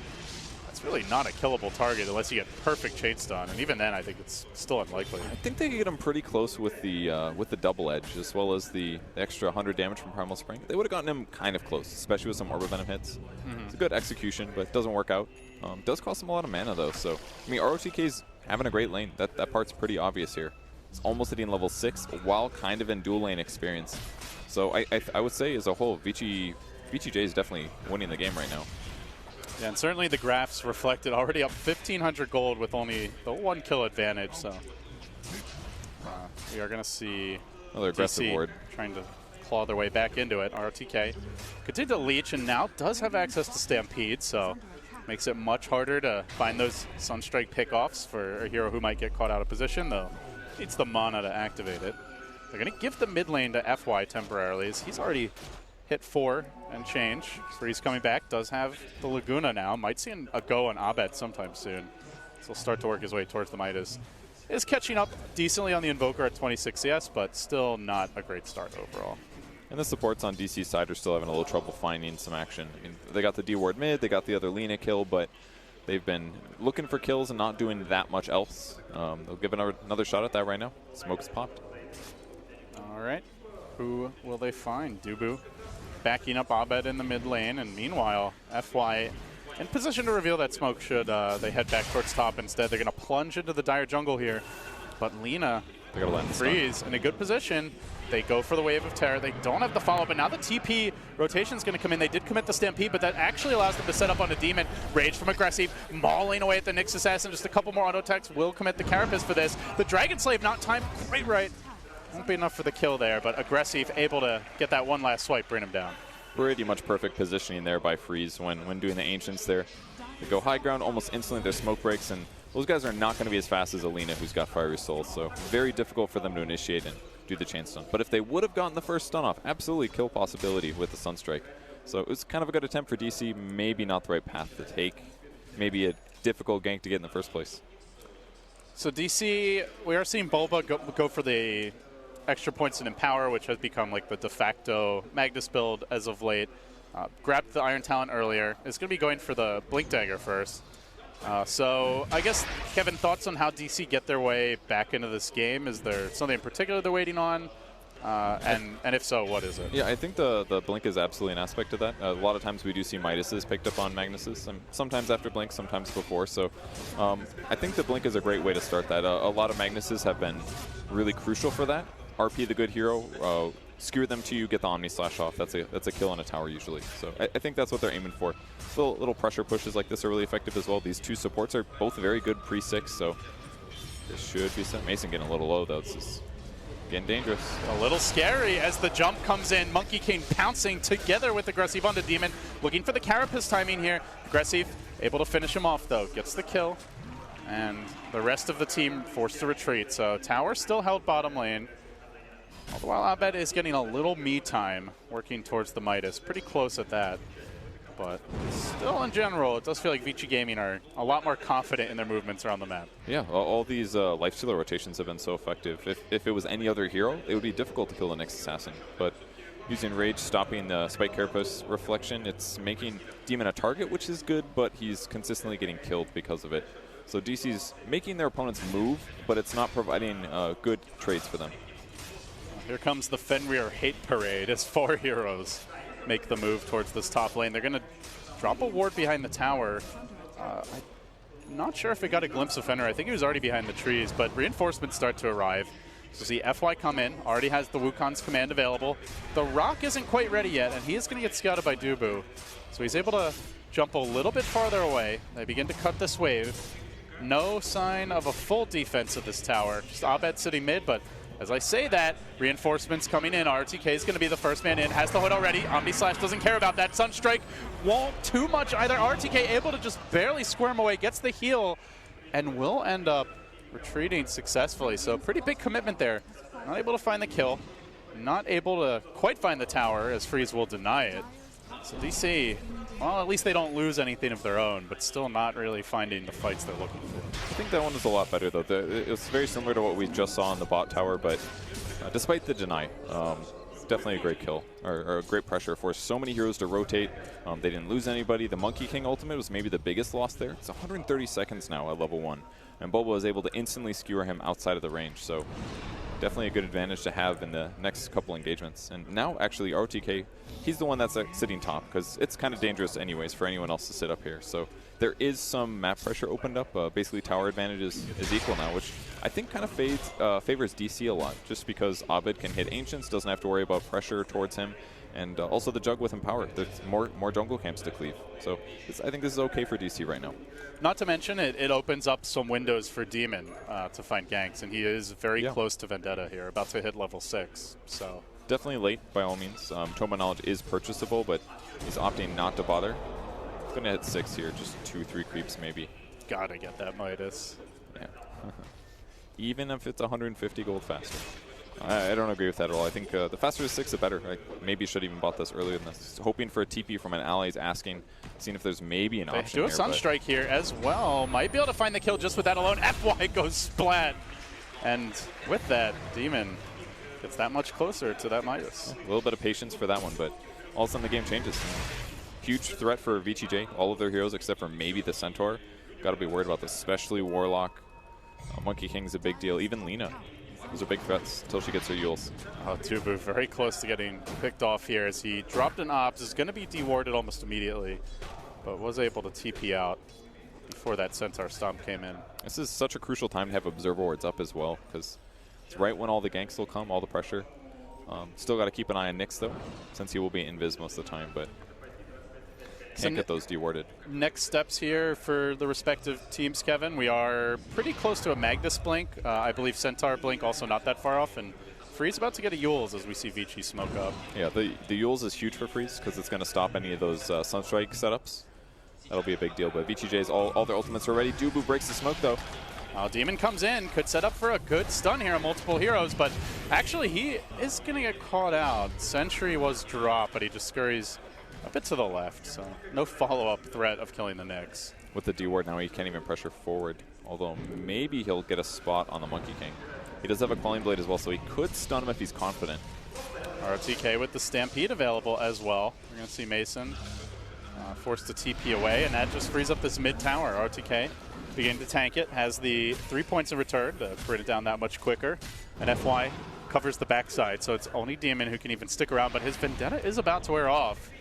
it's really not a killable target unless you get perfect chain stun, and even then I think it's still unlikely. I think they could get him pretty close with the double edge as well as the extra 100 damage from Primal Spring. They would have gotten him kind of close, especially with some Orb of Venom hits. It's a good execution, but it doesn't work out. Does cost him a lot of mana though, so I mean ROTK's having a great lane. That part's pretty obvious here. It's almost hitting level 6 while kind of in dual lane experience. So I would say as a whole, VG J is definitely winning the game right now. Yeah, and certainly the graphs reflected already up 1,500 gold with only the 1 kill advantage. So we are going to see another aggressive DC ward trying to claw their way back into it. RTK continue to leech and now does have access to Stampede, so makes it much harder to find those Sunstrike pickoffs for a hero who might get caught out of position, though. Needs the mana to activate it. They're going to give the mid lane to FY temporarily, as he's already hit 4 and change. Freeze coming back, does have the Laguna now. Might see a go on Abed sometime soon. So he'll start to work his way towards the Midas. Is catching up decently on the Invoker at 26 CS, but still not a great start overall. And the supports on DC's side are still having a little trouble finding some action. I mean, they got the D-ward mid, they got the other Lina kill, but They've been looking for kills and not doing that much else. They'll give another shot at that right now. Smoke's popped. All right. Who will they find? Dubu backing up Abed in the mid lane, and meanwhile, FY in position to reveal that smoke should they head back towards top instead. They're going to plunge into the dire jungle here, but Lina Freeze in a good position. They go for the Wave of Terror. They don't have the follow-up, and now the TP rotation is going to come in. They did commit the Stampede, but that actually allows them to set up on a Demon. Rage from Aggressive, mauling away at the Nyx Assassin. Just a couple more auto attacks will commit the Carapace for this. The Dragon Slave not timed quite right. Won't be enough for the kill there, but Aggressive able to get that one last swipe, bring him down. Pretty much perfect positioning there by Freeze when doing the Ancients there. They go high ground almost instantly. Their smoke breaks, and those guys are not going to be as fast as Alina, who's got Fiery Soul, so very difficult for them to initiate and do the chain stun. But if they would have gotten the first stun off, absolutely kill possibility with the Sunstrike. So it was kind of a good attempt for DC, maybe not the right path to take, maybe a difficult gank to get in the first place. So DC, we are seeing Bulba go for the extra points in Empower, which has become like the de facto Magnus build as of late. Grabbed the Iron Talent earlier. Is going to be going for the Blink Dagger first. So I guess, Kevin, thoughts on how DC get their way back into this game? Is there something in particular they're waiting on? And if so, what is it? Yeah, I think the Blink is absolutely an aspect of that. A lot of times we do see Midases picked up on Magnuses, sometimes after Blink, sometimes before. So I think the Blink is a great way to start that. A lot of Magnuses have been really crucial for that. RP the good hero, skewer them to you, get the Omni Slash off. That's a kill on a tower usually. So I think that's what they're aiming for. Little pressure pushes like this are really effective as well. These two supports are both very good pre-6, so this should be set. Mason getting a little low though. This is getting dangerous. A little scary as the jump comes in. Monkey King pouncing together with Aggressive on the Demon. Looking for the Carapace timing here. Aggressive able to finish him off though. Gets the kill. And the rest of the team forced to retreat. So tower still held bottom lane. All the while Abed is getting a little me time working towards the Midas. Pretty close at that. But still, in general, it does feel like Vici Gaming are a lot more confident in their movements around the map. Yeah, all these Lifestealer rotations have been so effective. If it was any other hero, it would be difficult to kill the next assassin. But using Rage, stopping the Spike Carapace reflection, it's making Demon a target, which is good, but he's consistently getting killed because of it. So DC's making their opponents move, but it's not providing good trades for them. Here comes the Fenrir Hate Parade as 4 heroes make the move towards this top lane. They're going to drop a ward behind the tower. I'm not sure if we got a glimpse of Fenrir. I think he was already behind the trees, but reinforcements start to arrive. So see FY come in, already has the Wukong's command available. The Rock isn't quite ready yet, and he is going to get scouted by Dubu. So he's able to jump a little bit farther away. They begin to cut this wave. No sign of a full defense of this tower. Just Abed sitting mid, but as I say that, reinforcements coming in. RTK is going to be the first man in. Has the hood already. Omni Slash doesn't care about that. Sunstrike won't too much either. RTK able to just barely squirm away. Gets the heal and will end up retreating successfully. So pretty big commitment there. Not able to find the kill. Not able to quite find the tower as Freeze will deny it. So DC, well, at least they don't lose anything of their own, but still not really finding the fights they're looking for. I think that one was a lot better, though. It was very similar to what we just saw on the bot tower, but despite the deny, definitely a great kill, or a great pressure. Forced so many heroes to rotate. They didn't lose anybody. The Monkey King ultimate was maybe the biggest loss there. It's 130 seconds now at level 1, and Bulba was able to instantly skewer him outside of the range, so definitely a good advantage to have in the next couple engagements. And now, actually, RTK, he's the one that's sitting top, because it's kind of dangerous anyways for anyone else to sit up here. So there is some map pressure opened up. Basically, tower advantage is equal now, which I think kind of favors DC a lot, just because Abed can hit Ancients, doesn't have to worry about pressure towards him, and also the Jug with Empower. There's more jungle camps to cleave. So I think this is okay for DC right now. Not to mention, it opens up some windows for Demon to find ganks, and he is very close to Vendetta here, about to hit level 6. So definitely late, by all means. Toma Knowledge is purchasable, but he's opting not to bother. He's going to hit 6 here, just 2-3 creeps maybe. Gotta get that Midas. Yeah. Even if it's 150 gold faster. I don't agree with that at all. I think the faster the 6, the better. I maybe should have even bought this earlier than this. Hoping for a TP from an ally is asking, seeing if there's maybe an option They do a Sunstrike here as well. Might be able to find the kill just with that alone. FY goes splat. And with that, Demon gets that much closer to that Midas. A little bit of patience for that one, but all of a sudden the game changes. huge threat for VTJ. All of their heroes except for maybe the Centaur. Got to be worried about this, especially Warlock. Monkey King's a big deal. Even Lina. Those are big threats until she gets her Yules. Oh, Dubu very close to getting picked off here as he dropped an Obs. Is going to be dewarded almost immediately, but was able to TP out before that Centaur stomp came in. This is such a crucial time to have Observer Wards up as well, because it's right when all the ganks will come, all the pressure. Still got to keep an eye on Nyx, though, since he will be invis most of the time, but can't get those dewarded. Next steps here for the respective teams, Kevin. We are pretty close to a Magnus blink. I believe Centaur blink also not that far off, and Freeze about to get a Yules as we see Vici smoke up. Yeah, the Yules is huge for Freeze because it's going to stop any of those Sunstrike setups. That'll be a big deal, but VTJ's all their ultimates are ready. Dubu breaks the smoke, though. Demon comes in, could set up for a good stun here on multiple heroes, but actually he is going to get caught out. Sentry was dropped, but he just scurries a bit to the left, so no follow-up threat of killing the Nyx. With the D-ward now, he can't even pressure forward, although maybe he'll get a spot on the Monkey King. He does have a Quelling Blade as well, so he could stun him if he's confident. RTK with the Stampede available as well. We're going to see Mason forced to TP away, and that just frees up this mid-tower. RTK beginning to tank it, has the 3 points in return to bring it down that much quicker, and FY covers the backside, so it's only Demon who can even stick around, but his Vendetta is about to wear off.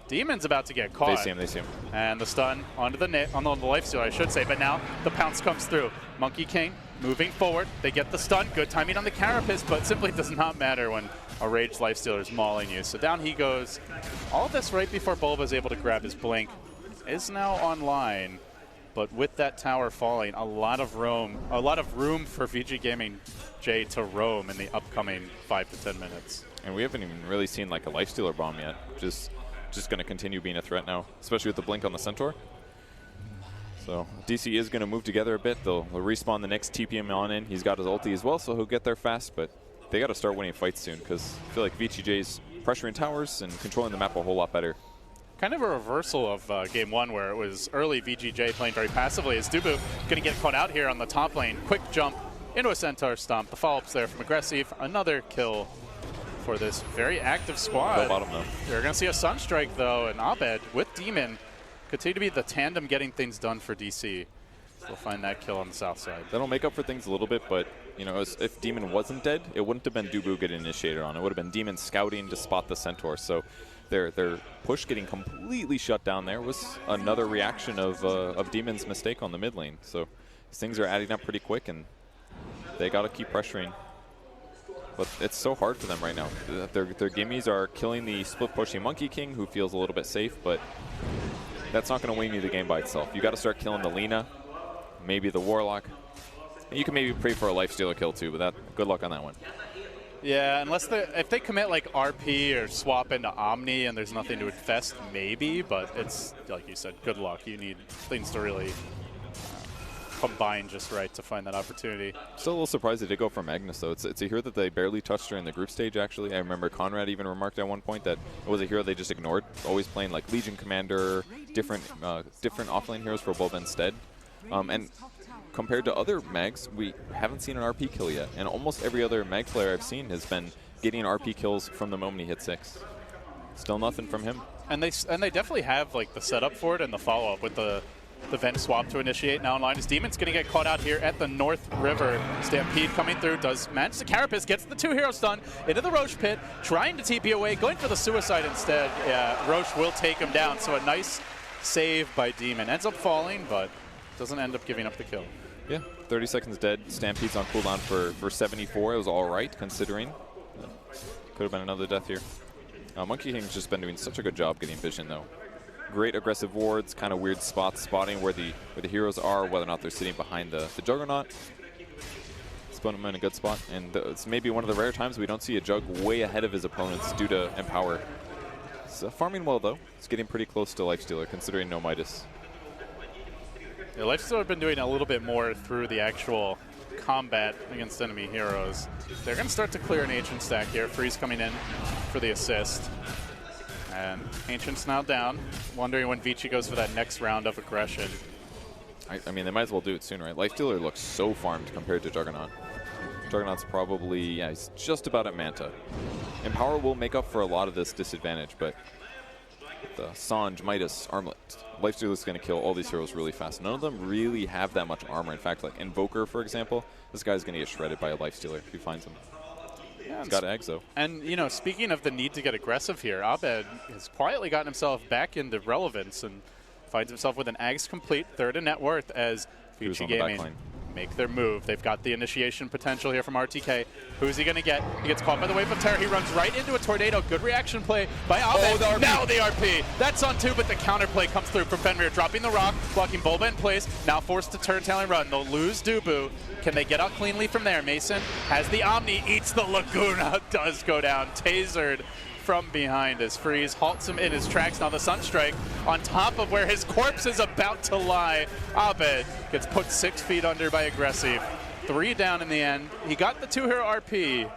Demon's about to get caught. They see him. And the stun onto the lifesteal, I should say, but now the pounce comes through. Monkey King moving forward. They get the stun. Good timing on the Carapace, but simply does not matter when a raged lifestealer is mauling you. So down he goes. All this right before Bulba is able to grab his blink. Is now online, but with that tower falling, a lot of room for VG Gaming J to roam in the upcoming 5 to 10 minutes. And we haven't even really seen like a lifestealer bomb yet. Just going to continue being a threat now, especially with the blink on the Centaur. So DC is going to move together a bit. They'll respawn the next TPM on in. He's got his ulti as well, so he'll get there fast, but they got to start winning fights soon because I feel like VTJ's pressuring towers and controlling the map a whole lot better. Kind of a reversal of Game 1 where it was early VGJ playing very passively as Dubu going to get caught out here on the top lane. Quick jump into a Centaur stomp. The follow-ups there from Aggressive. Another kill for this very active squad. Go bottom, though. You're going to see a Sunstrike, though, and Abed with Demon continue to be the tandem getting things done for DC. They'll find that kill on the south side. That'll make up for things a little bit, but you know, if Demon wasn't dead, it wouldn't have been Dubu getting initiated on. It would have been Demon scouting to spot the Centaur. So their push getting completely shut down there was another reaction of Demon's mistake on the mid lane. So things are adding up pretty quick, and they got to keep pressuring. But it's so hard for them right now. Their gimmies are killing the split pushing Monkey King, who feels a little bit safe, but that's not going to win you the game by itself. You got to start killing the Lina, maybe the Warlock. And you can maybe pray for a lifestealer kill too, but good luck on that one. Yeah, unless if they commit like RP or swap into Omni and there's nothing to infest, maybe, but it's, like you said, good luck. You need things to really combine just right to find that opportunity. Still a little surprised they did go for Magnus, though. It's a hero that they barely touched during the group stage, actually. I remember Conrad even remarked at one point that it was a hero they just ignored, always playing like Legion Commander, different offlane heroes for Bulba instead. And compared to other mags, we haven't seen an RP kill yet. And almost every other mag player I've seen has been getting RP kills from the moment he hit 6. Still nothing from him. And they definitely have like the setup for it and the follow-up with the vent swap to initiate now online. His Demon's going to get caught out here at the North River. Stampede coming through, does manage the Carapace, gets the 2-hero stun into the Roche pit, trying to TP away, going for the suicide instead. Yeah, Roche will take him down, so a nice save by Demon. Ends up falling, but doesn't end up giving up the kill. Yeah, 30 seconds dead. Stampede's on cooldown for 74. It was all right, considering. Could have been another death here. Monkey King's just been doing such a good job getting vision, though. Great aggressive wards, kind of weird spots, spotting where the heroes are, whether or not they're sitting behind the Juggernaut. It's putting him in a good spot, and it's maybe one of the rare times we don't see a Jug way ahead of his opponents due to Empower. It's farming well, though. It's getting pretty close to Lifestealer, considering no Midas. Yeah, Lifestealer have been doing a little bit more through the actual combat against enemy heroes. They're going to start to clear an Ancient stack here. Freeze coming in for the assist. And Ancient's now down, wondering when Vici goes for that next round of aggression. I mean, they might as well do it soon, right? Lifestealer looks so farmed compared to Juggernaut. Juggernaut's probably, yeah, he's just about at Manta. Empower will make up for a lot of this disadvantage, but The Sanj, Midas, Armlet. Lifesteal is going to kill all these heroes really fast. None of them really have that much armor. In fact, like Invoker, for example, this guy's going to get shredded by a Lifestealer if he finds him. Yeah, He's got eggs, though. And, you know, speaking of the need to get aggressive here, Abed has quietly gotten himself back into relevance and finds himself with an Ags complete, third in net worth as Who's Vici on the back Gaming line? make their move. They've got the initiation potential here from RTK. Who's he going to get? He gets caught by the wave of terror. He runs right into a tornado. Good reaction play by Abed. the RP. Now the RP. That's on two, but the counterplay comes through from Fenrir, dropping the rock, blocking Bulba in place. Now forced to turn tail and run. They'll lose Dubu. Can they get out cleanly from there? Mason has the Omni, eats the Laguna, does go down. Tasered from behind as Freeze halts him in his tracks. Now the Sunstrike on top of where his corpse is about to lie. Abed gets put 6 feet under by Aggressive. 3 down in the end. He got the 2-hero RP,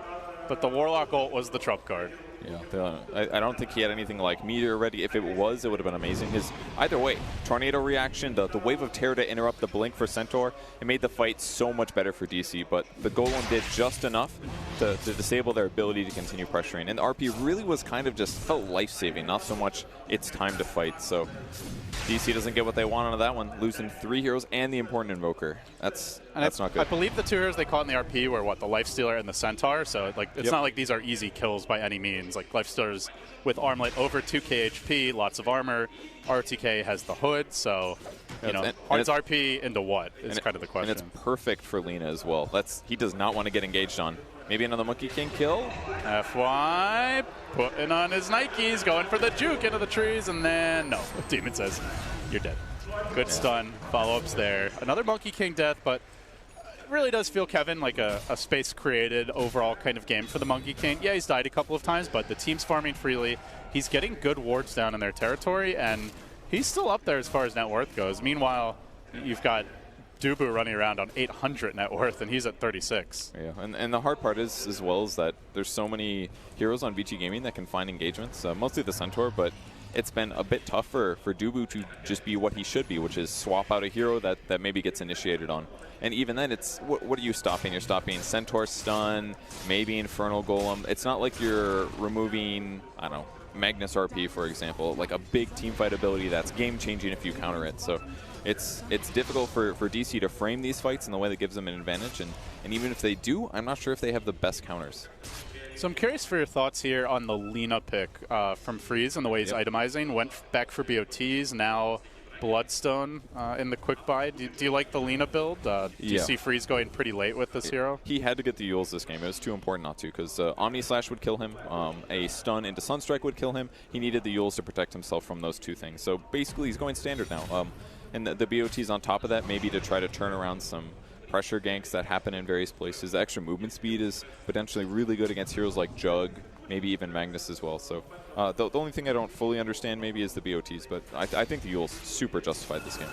but the Warlock ult was the trump card. Yeah, I don't think he had anything like Meteor ready. If it was, it would have been amazing. Either way, Tornado reaction, the Wave of Terror to interrupt the Blink for Centaur, it made the fight so much better for DC, but the Golem did just enough to disable their ability to continue pressuring. And the RP really was kind of just felt life-saving, not so much it's time to fight. So DC doesn't get what they want out of that one, losing 3 heroes and the important Invoker. That's not good. I believe the 2 heroes they caught in the RP were what, the Lifestealer and the Centaur. So like it's not like these are easy kills by any means. Like Lifestealers with Armlet over 2k HP, lots of armor. RTK has the hood, so you know, hard's RP into what is kind of the question. And it's perfect for Lina as well. He does not want to get engaged on. Maybe another Monkey King kill. FY putting on his Nikes, going for the juke into the trees, and then no. Demon says, "You're dead." Good stun. Follow-ups there. Another Monkey King death, but it really does feel, Kevin, like a space created overall kind of game for the Monkey King. Yeah, he's died a couple of times, but the team's farming freely. He's getting good wards down in their territory, and he's still up there as far as net worth goes. Meanwhile, you've got Dubu running around on 800 net worth, and he's at 36. Yeah, and the hard part is, as well, is that there's so many heroes on VG Gaming that can find engagements, mostly the Centaur, but it's been a bit tougher for Dubu to just be what he should be, which is swap out a hero that maybe gets initiated on. And even then, it's what are you stopping? You're stopping Centaur stun, maybe Infernal Golem. It's not like you're removing, I don't know, Magnus RP, for example, like a big teamfight ability that's game-changing if you counter it. So it's difficult for DC to frame these fights in the way that gives them an advantage. And even if they do, I'm not sure if they have the best counters. So I'm curious for your thoughts here on the Lina pick from Freeze and the way he's itemizing. Went back for BOTs, now Bloodstone in the quick buy. Do you like the Lina build? Do you see Freeze going pretty late with this hero? He had to get the Yules this game. It was too important not to, because Omni Slash would kill him, a stun into Sunstrike would kill him. He needed the Yules to protect himself from those two things. So basically he's going standard now. And the BOTs on top of that, maybe to try to turn around some pressure ganks that happen in various places. The extra movement speed is potentially really good against heroes like Jug, maybe even Magnus as well. So the only thing I don't fully understand maybe is the BOTs, but I think the Yules super justified this game.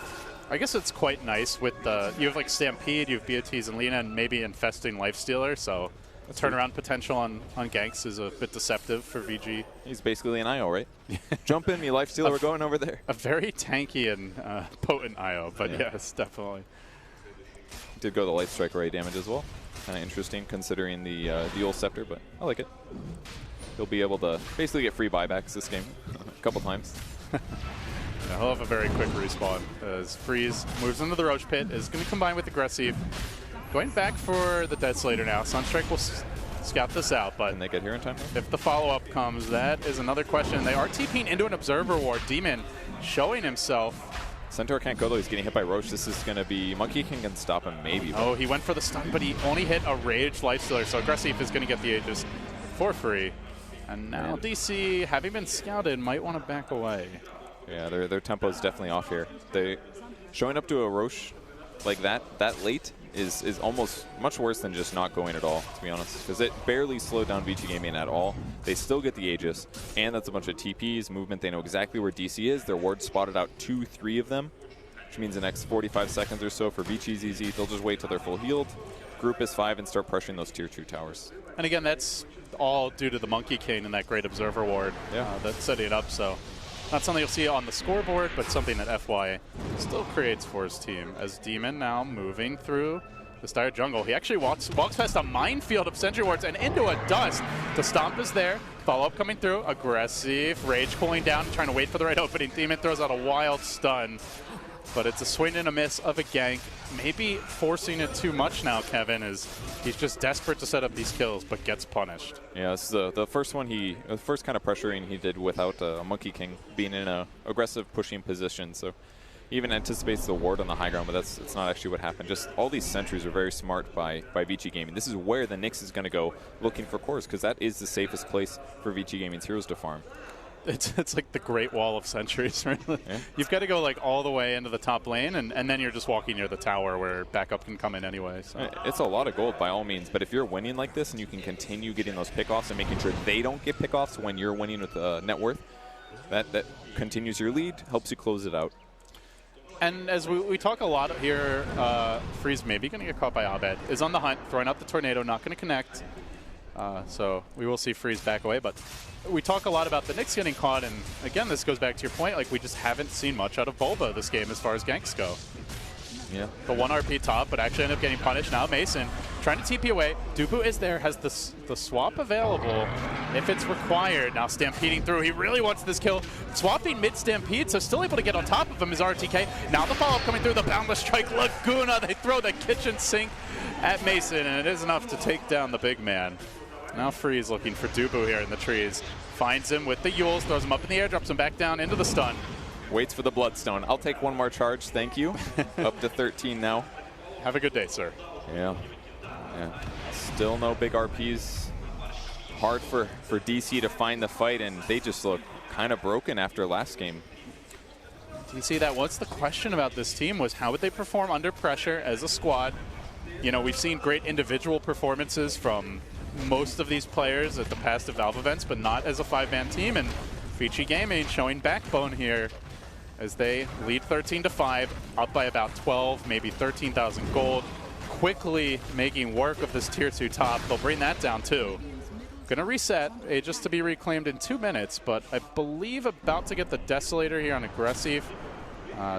I guess it's quite nice with the, you have like Stampede, you have BOTs and Lina, and maybe Infesting Lifestealer, so the turnaround potential on ganks is a bit deceptive for VG. He's basically an IO, right? Jump in me, Lifestealer, we're going over there. A very tanky and potent IO, but yes, definitely. Did go the Life Strike array damage as well. Kind of interesting considering the Dual Scepter, but I like it. He'll be able to basically get free buybacks this game a couple times. Yeah, he'll have a very quick respawn as Freeze moves into the Roach Pit, is going to combine with Aggressive. Going back for the Dead Slater now. Sunstrike will scout this out, but Can they get here in time? if the follow-up comes, that is another question. They are TPing into an Observer Ward. Demon showing himself. Centaur can't go though, he's getting hit by Roach. This is going to be, Monkey King can stop him maybe. Oh, he went for the stun, but he only hit a Rage Lifestealer, so Aggressive is going to get the Aegis for free. And now DC, having been scouted, might want to back away. Yeah, their tempo is definitely off here. They showing up to a Roche like that late is almost much worse than just not going at all, to be honest, because it barely slowed down VG Gaming at all. They still get the Aegis, and that's a bunch of TPs, movement. They know exactly where DC is. Their ward spotted out 2-3 of them, which means the next 45 seconds or so for VG's easy. They'll just wait till they're full healed, group is 5, and start pressuring those tier 2 towers. And again, that's all due to the Monkey King and that great Observer Ward that's setting it up. So not something you'll see on the scoreboard, but something that FY still creates for his team. As Demon now moving through this dire jungle. He actually walks past a minefield of sentry wards and into a dust. The stomp is there. Follow-up coming through. Aggressive. Rage cooling down, trying to wait for the right opening. Demon throws out a wild stun. But it's a swing and a miss of a gank. Maybe forcing it too much now, Kevin, is he's just desperate to set up these kills, but gets punished. Yeah, this is the first one the first kind of pressuring he did without a Monkey King being in a aggressive pushing position. So he even anticipates the ward on the high ground, but it's not actually what happened. Just all these sentries are very smart by Vici Gaming. This is where the Nyx is going to go looking for cores, because that is the safest place for Vici Gaming's heroes to farm. It's like the Great Wall of Sentries, right? Yeah. You've got to go like all the way into the top lane, and then you're just walking near the tower where backup can come in anyway. So. It's a lot of gold by all means, but if you're winning like this and you can continue getting those pickoffs and making sure they don't get pickoffs when you're winning with net worth, that continues your lead, helps you close it out. And as we talk a lot here, Freeze maybe going to get caught by Abed. Is on the hunt, throwing out the tornado, not going to connect. So we will see Freeze back away, but we talk a lot about the Nyx getting caught, and again, this goes back to your point, like we just haven't seen much out of Bulba this game as far as ganks go. Yeah. The 1 RP top, but actually end up getting punished. Now Mason trying to TP away. Dubu is there, has the swap available if it's required. Now stampeding through. He really wants this kill. Swapping mid-stampede, so still able to get on top of him is RTK. Now the follow-up coming through, the Boundless Strike. Laguna, they throw the kitchen sink at Mason, and it is enough to take down the big man. Now Freeze looking for Dubu here in the trees. Finds him with the Yules, throws him up in the air, drops him back down into the stun. Waits for the Bloodstone. I'll take one more charge, thank you. Up to 13 now. Have a good day, sir. Yeah. Still no big RPs. Hard for DC to find the fight, and they just look kind of broken after last game. Do you see that? What's the question about this team was how would they perform under pressure as a squad? You know, we've seen great individual performances from most of these players at the past Valve events, but not as a 5-man team, and Vici Gaming showing backbone here as they lead 13-5, up by about 12, maybe 13,000 gold, quickly making work of this tier 2 top. They'll bring that down too. Gonna reset, just to be reclaimed in 2 minutes, but I believe about to get the Desolator here on aggressive.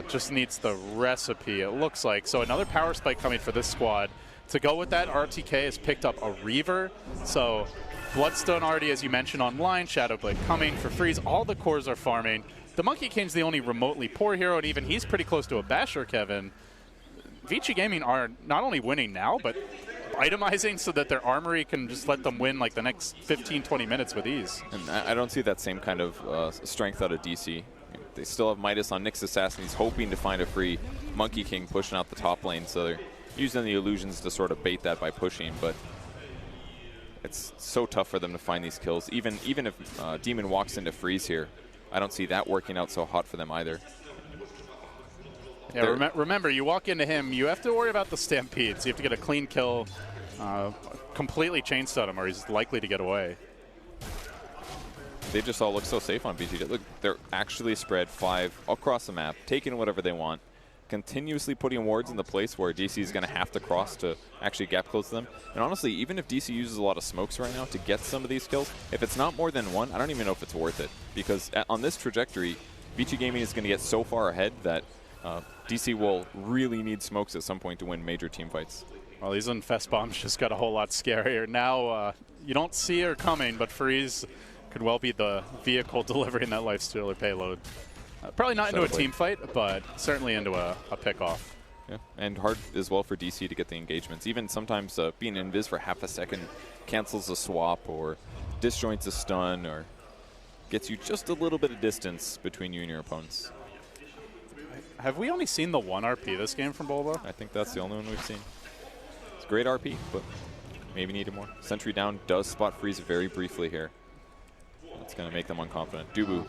Just needs the recipe, it looks like. So another power spike coming for this squad. To go with that, RTK has picked up a Reaver. So Bloodstone already, as you mentioned, online. Shadowblade coming for Freeze. All the cores are farming. The Monkey King's the only remotely poor hero, and even he's pretty close to a Basher, Kevin. Vici Gaming are not only winning now, but itemizing so that their armory can just let them win like the next 15, 20 minutes with ease. And I don't see that same kind of strength out of DC. They still have Midas on Nyx Assassin. He's hoping to find a free Monkey King pushing out the top lane, so they're using the illusions to sort of bait that by pushing, but it's so tough for them to find these kills. Even if Demon walks into Freeze here, I don't see that working out so hot for them either. Yeah, remember, you walk into him, you have to worry about the stampedes. You have to get a clean kill, completely chain stun him, or he's likely to get away. They just all look so safe on BG. Look, they're actually spread 5 across the map, taking whatever they want, continuously putting wards in the place where DC is going to have to cross to actually gap close them. And honestly, even if DC uses a lot of smokes right now to get some of these kills, if it's not more than 1, I don't even know if it's worth it. Because on this trajectory, Vici Gaming is going to get so far ahead that DC will really need smokes at some point to win major team fights. Well, these Infest Bombs just got a whole lot scarier. Now, you don't see her coming, but Freeze could well be the vehicle delivering that Lifestealer payload. Probably not into a team fight, but certainly into a pick-off. Yeah, and hard as well for DC to get the engagements. Even sometimes being invis for half a second cancels a swap or disjoints a stun or gets you just a little bit of distance between you and your opponents. Have we only seen the 1 RP this game from Bulba? I think that's the only one we've seen. It's a great RP, but maybe needed more. Sentry down does spot Freeze very briefly here. That's going to make them unconfident. Dubu.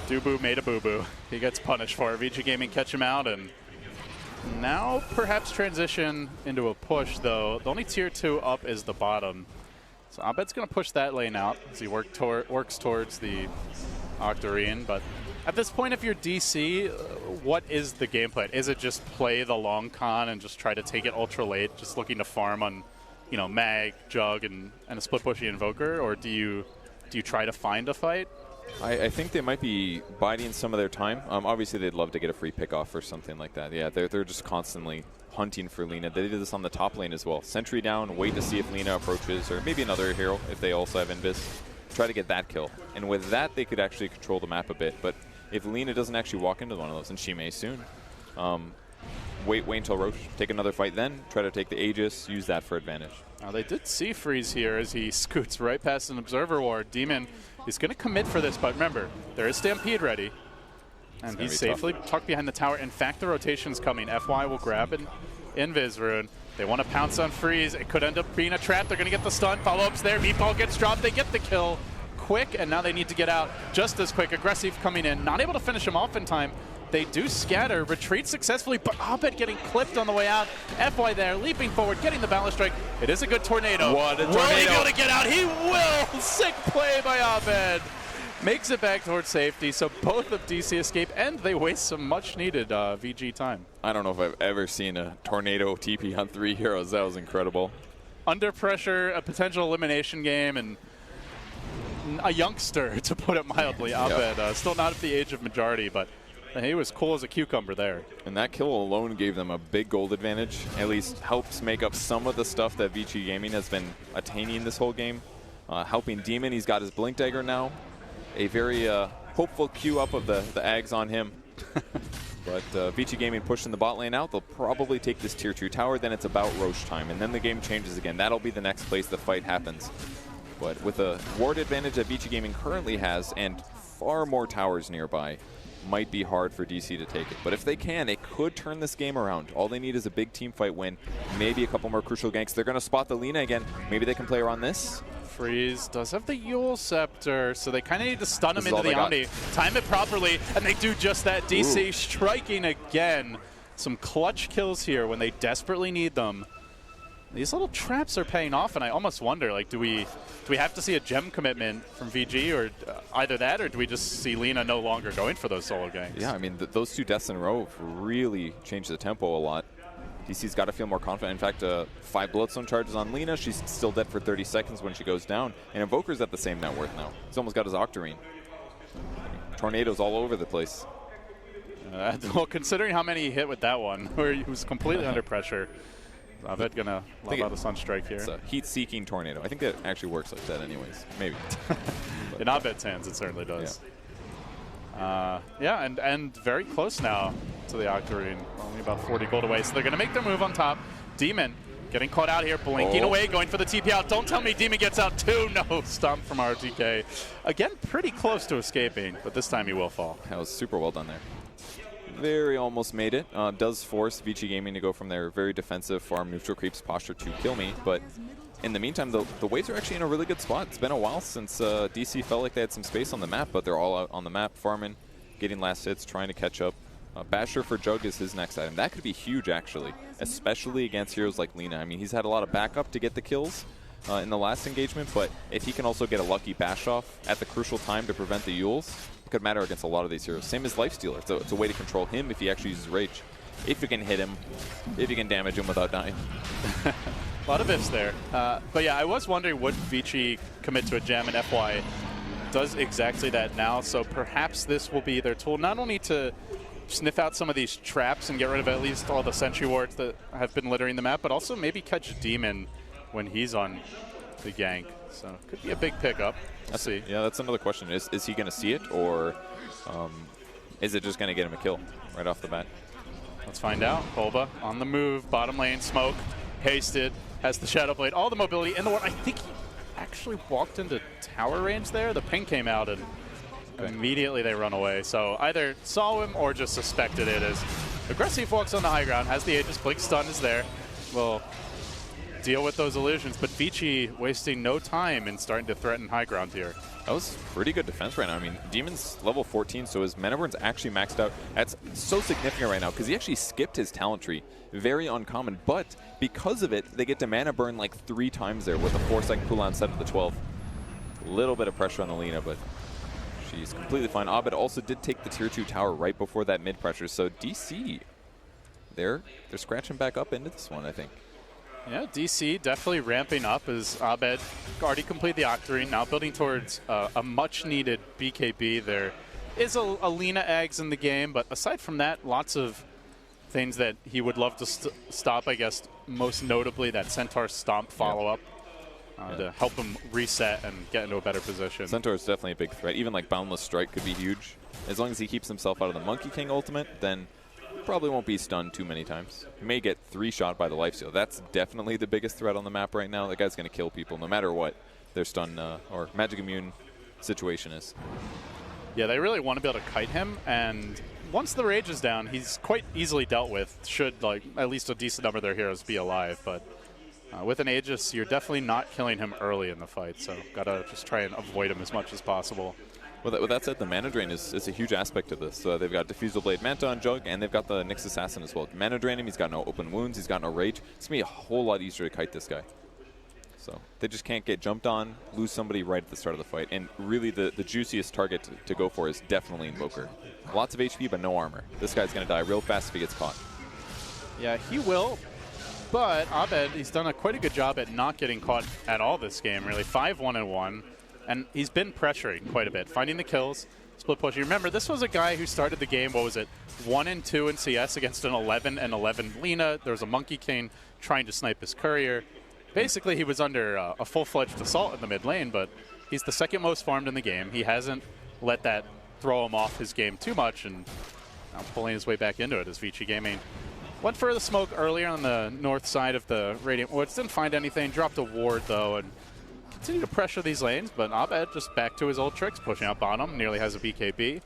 Dubu made a boo-boo. He gets punished for it. Vici Gaming catch him out, and now perhaps transition into a push, though. The only tier 2 up is the bottom. So Abed's going to push that lane out as he works towards the Octarine. But at this point, if you're DC, what is the game plan? Is it just play the long con and just try to take it ultra late, just looking to farm on, you know, Mag, Jug, and a split pushy Invoker? Or do you try to find a fight? I think they might be biding some of their time. Obviously, they'd love to get a free pick-off or something like that. Yeah, they're just constantly hunting for Lina. They did this on the top lane as well. Sentry down, wait to see if Lina approaches, or maybe another hero if they also have Invis. Try to get that kill. And with that, they could actually control the map a bit. But if Lina doesn't actually walk into one of those, and she may soon, wait until Roche, take another fight then, try to take the Aegis, use that for advantage. Now they did see Freeze here as he scoots right past an Observer Ward. Demon is going to commit for this, but remember, there is Stampede ready. And he's safely tucked behind the tower. In fact, the rotation's coming. FY will grab an Invis rune. They want to pounce on Freeze. It could end up being a trap. They're going to get the stun. Follow-ups there. Meatball gets dropped. They get the kill quick, and now they need to get out just as quick. Aggressive coming in. Not able to finish him off in time. They do scatter, retreat successfully, but Abed getting clipped on the way out. FY there, leaping forward, getting the balance strike. It is a good tornado. What a tornado. Will he be able to get out? He will! Sick play by Abed. Makes it back towards safety, so both of DC escape, and they waste some much-needed VG time. I don't know if I've ever seen a tornado TP on 3 heroes. That was incredible. Under pressure, a potential elimination game, and a youngster, to put it mildly. Abed, still not at the age of majority, but he was cool as a cucumber there. And that kill alone gave them a big gold advantage. At least helps make up some of the stuff that VG Gaming has been attaining this whole game. Helping Demon, he's got his Blink Dagger now. A very hopeful queue up of the Ags on him. But VG Gaming pushing the bot lane out. They'll probably take this tier 2 tower. Then it's about Roche time. And then the game changes again. That'll be the next place the fight happens. But with a ward advantage that VG Gaming currently has and far more towers nearby, might be hard for DC to take it. But if they can, they could turn this game around. All they need is a big team fight win, maybe a couple more crucial ganks. They're going to spot the Lina again. Maybe they can play around this. Freeze does have the Yule Scepter, so they kind of need to stun him into the Omni. Time it properly, and they do just that. DC striking again. Some clutch kills here when they desperately need them. These little traps are paying off, and I almost wonder, like, do we have to see a gem commitment from VG, or either that, or do we just see Lina no longer going for those solo ganks? Yeah, I mean, those 2 deaths in a row really changed the tempo a lot. DC's got to feel more confident. In fact, 5 Bloodstone charges on Lina. She's still dead for 30 seconds when she goes down. And Invoker's at the same net worth now. He's almost got his Octarine. Tornadoes all over the place. Well, considering how many he hit with that one, where he was completely under pressure, Abed gonna love out the Sunstrike here. It's a heat-seeking tornado. I think it actually works like that anyways. Maybe. In Abed's hands, it certainly does. Yeah, and very close now to the Octarine. Only about 40 gold away, so they're going to make their move on top. Demon getting caught out here, blinking away, going for the TP out. Don't tell me Demon gets out too. No, stomp from RTK. Again, pretty close to escaping, but this time he will fall. That was super well done there. Very almost made it. Does force VG Gaming to go from their very defensive farm neutral creeps posture to kill me, but in the meantime, the Waves are actually in a really good spot. It's been a while since DC felt like they had some space on the map, but they're all out on the map, farming, getting last hits, trying to catch up. Basher for Jug is his next item. That could be huge, actually, especially against heroes like Lina. I mean, he's had a lot of backup to get the kills in the last engagement, but if he can also get a lucky bash off at the crucial time to prevent the Yules, it could matter against a lot of these heroes. Same as Lifestealer. It's a way to control him if he actually uses Rage. If you can hit him, if you can damage him without dying. A lot of ifs there. But yeah, I was wondering, would Vici commit to a gem, and FY does exactly that now, so perhaps this will be their tool, not only to sniff out some of these traps and get rid of at least all the sentry wards that have been littering the map, but also maybe catch Demon when he's on the gank. So could be a big pickup. Let's see. Yeah, that's another question. Is he going to see it, or is it just going to get him a kill right off the bat? Let's find out. Boba on the move, bottom lane, smoke, hasted, has the Shadow Blade, all the mobility in the ward. I think he actually walked into tower range there. The ping came out and immediately they run away. So either saw him or just suspected it as Aggressive walks on the high ground, has the Aegis, Blink Stun is there. Will deal with those illusions, but Vici wasting no time in starting to threaten high ground here. That was pretty good defense right now. I mean, Demon's level 14, so his mana burn's actually maxed out. That's so significant right now because he actually skipped his talent tree. Very uncommon, but because of it, they get to mana burn like 3 times there with a 4-second cooldown set of the 12. A little bit of pressure on the Lina, but she's completely fine. Abed also did take the tier 2 tower right before that mid pressure, so DC, they're scratching back up into this one, I think. Yeah, DC definitely ramping up as Abed already completed the Octarine, now building towards a much-needed BKB. There is a Lina eggs in the game, but aside from that, lots of things that he would love to stop, I guess, most notably that Centaur Stomp follow-up to help him reset and get into a better position. Centaur is definitely a big threat. Even like Boundless Strike could be huge. As long as he keeps himself out of the Monkey King ultimate, then probably won't be stunned too many times. He may get 3-shot by the lifesteal. That's definitely the biggest threat on the map right now. That guy's going to kill people no matter what their stun or magic immune situation is. Yeah, they really want to be able to kite him, and once the rage is down, he's quite easily dealt with. Should like at least a decent number of their heroes be alive, but with an Aegis, you're definitely not killing him early in the fight, so gotta just try and avoid him as much as possible. With that said, the mana drain is a huge aspect of this. So they've got Diffusal Blade Manta on Jug, and they've got the Nyx Assassin as well. Mana drain him, he's got no open wounds, he's got no rage. It's going to be a whole lot easier to kite this guy. So they just can't get jumped on, lose somebody right at the start of the fight. And really the juiciest target to go for is definitely Invoker. Lots of HP, but no armor. This guy's going to die real fast if he gets caught. Yeah, he will. But Abed, he's done quite a good job at not getting caught at all this game, really. 5-1-1. And he's been pressuring quite a bit, finding the kills, split pushing. Remember, this was a guy who started the game, what was it, 1-2 in CS against an 11-11 Lina. There was a Monkey King trying to snipe his courier. Basically, he was under a full-fledged assault in the mid lane, but he's the second most farmed in the game. He hasn't let that throw him off his game too much, and now pulling his way back into it as Vici Gaming went for the smoke earlier on the north side of the Radiant Woods. Didn't find anything, dropped a ward, though, and continue to pressure these lanes, but Abed just back to his old tricks, pushing out bottom, nearly has a BKB,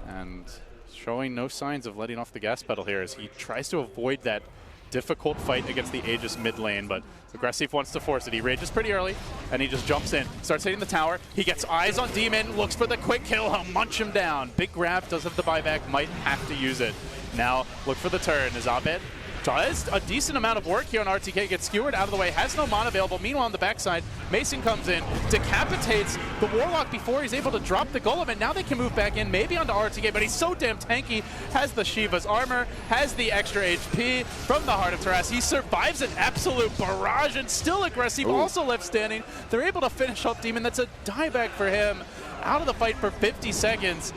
and showing no signs of letting off the gas pedal here as he tries to avoid that difficult fight against the Aegis mid lane, but Aggressive wants to force it. He rages pretty early, and he just jumps in, starts hitting the tower. He gets eyes on Demon, looks for the quick kill, he'll munch him down. Big grab, does have the buyback, might have to use it. Now, look for the turn as Abed does a decent amount of work here on RTK, gets skewered out of the way, has no mana available. Meanwhile, on the backside, Mason comes in, decapitates the Warlock before he's able to drop the Golem, and now they can move back in, maybe onto RTK, but he's so damn tanky, has the Shiva's armor, has the extra HP from the Heart of Taras. He survives an absolute barrage and still Aggressive, also left standing. They're able to finish off Demon. That's a dieback for him. Out of the fight for 50 seconds.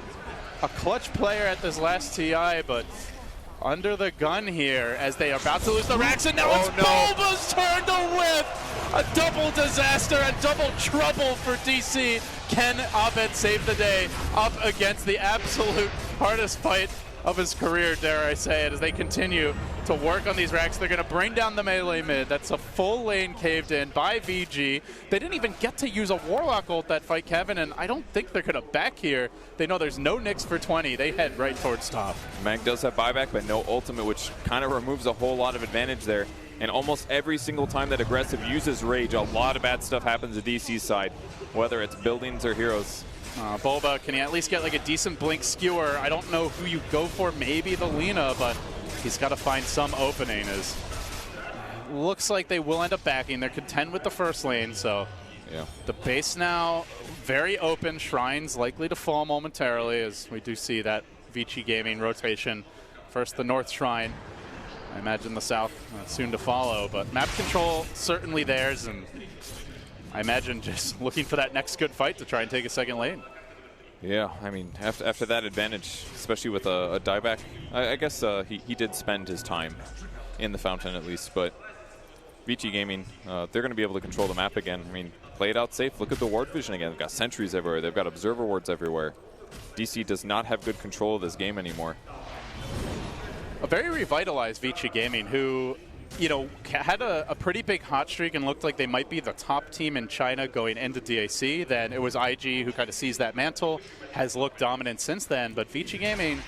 A clutch player at this last TI, but under the gun here as they are about to lose the racks, and now it's Bulba's turn to whip! A double disaster, a double trouble for DC. Can Abed save the day up against the absolute hardest fight of his career, dare I say it, as they continue to work on these racks. They're going to bring down the melee mid. That's a full lane caved in by VG. They didn't even get to use a Warlock ult that fight, Kevin, and I don't think they're going to back here. They know there's no Nyx for 20. They head right towards top. Mag does have buyback, but no ultimate, which kind of removes a whole lot of advantage there. And almost every single time that Aggressive uses Rage, a lot of bad stuff happens to DC's side, whether it's buildings or heroes. Bulba, can he at least get like a decent blink skewer? I don't know who you go for, maybe the Lina, but he's got to find some opening. As looks like they will end up backing. They're content with the first lane, so yeah. The base now very open. Shrines likely to fall momentarily, as we do see that Vici Gaming rotation. First the North Shrine. I imagine the South soon to follow, but map control certainly theirs, and I imagine just looking for that next good fight to try and take a second lane. Yeah, I mean, after that advantage, especially with a dieback, I guess he did spend his time in the fountain at least, but Vici Gaming, they're going to be able to control the map again. I mean, play it out safe. Look at the ward vision again. They've got sentries everywhere. They've got observer wards everywhere. DC does not have good control of this game anymore. A very revitalized Vici Gaming, who, you know, had a pretty big hot streak and looked like they might be the top team in China going into DAC. Then it was IG who kind of seized that mantle, has looked dominant since then. But Vici Gaming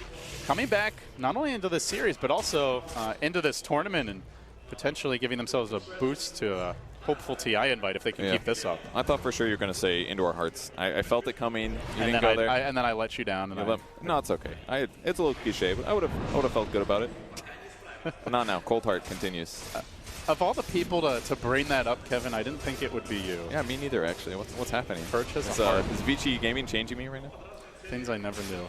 coming back not only into this series, but also into this tournament and potentially giving themselves a boost to a hopeful TI invite if they can keep this up. I thought for sure you were going to say Into Our Hearts. I felt it coming. You didn't go there. And then I let you down. And no, it's okay. It's a little cliche, but I would have felt good about it. Not now. Cold Heart continues. Of all the people to bring that up, Kevin, I didn't think it would be you. Yeah, me neither, actually. What's happening? Purchase is Vici Gaming changing me right now? Things I never knew.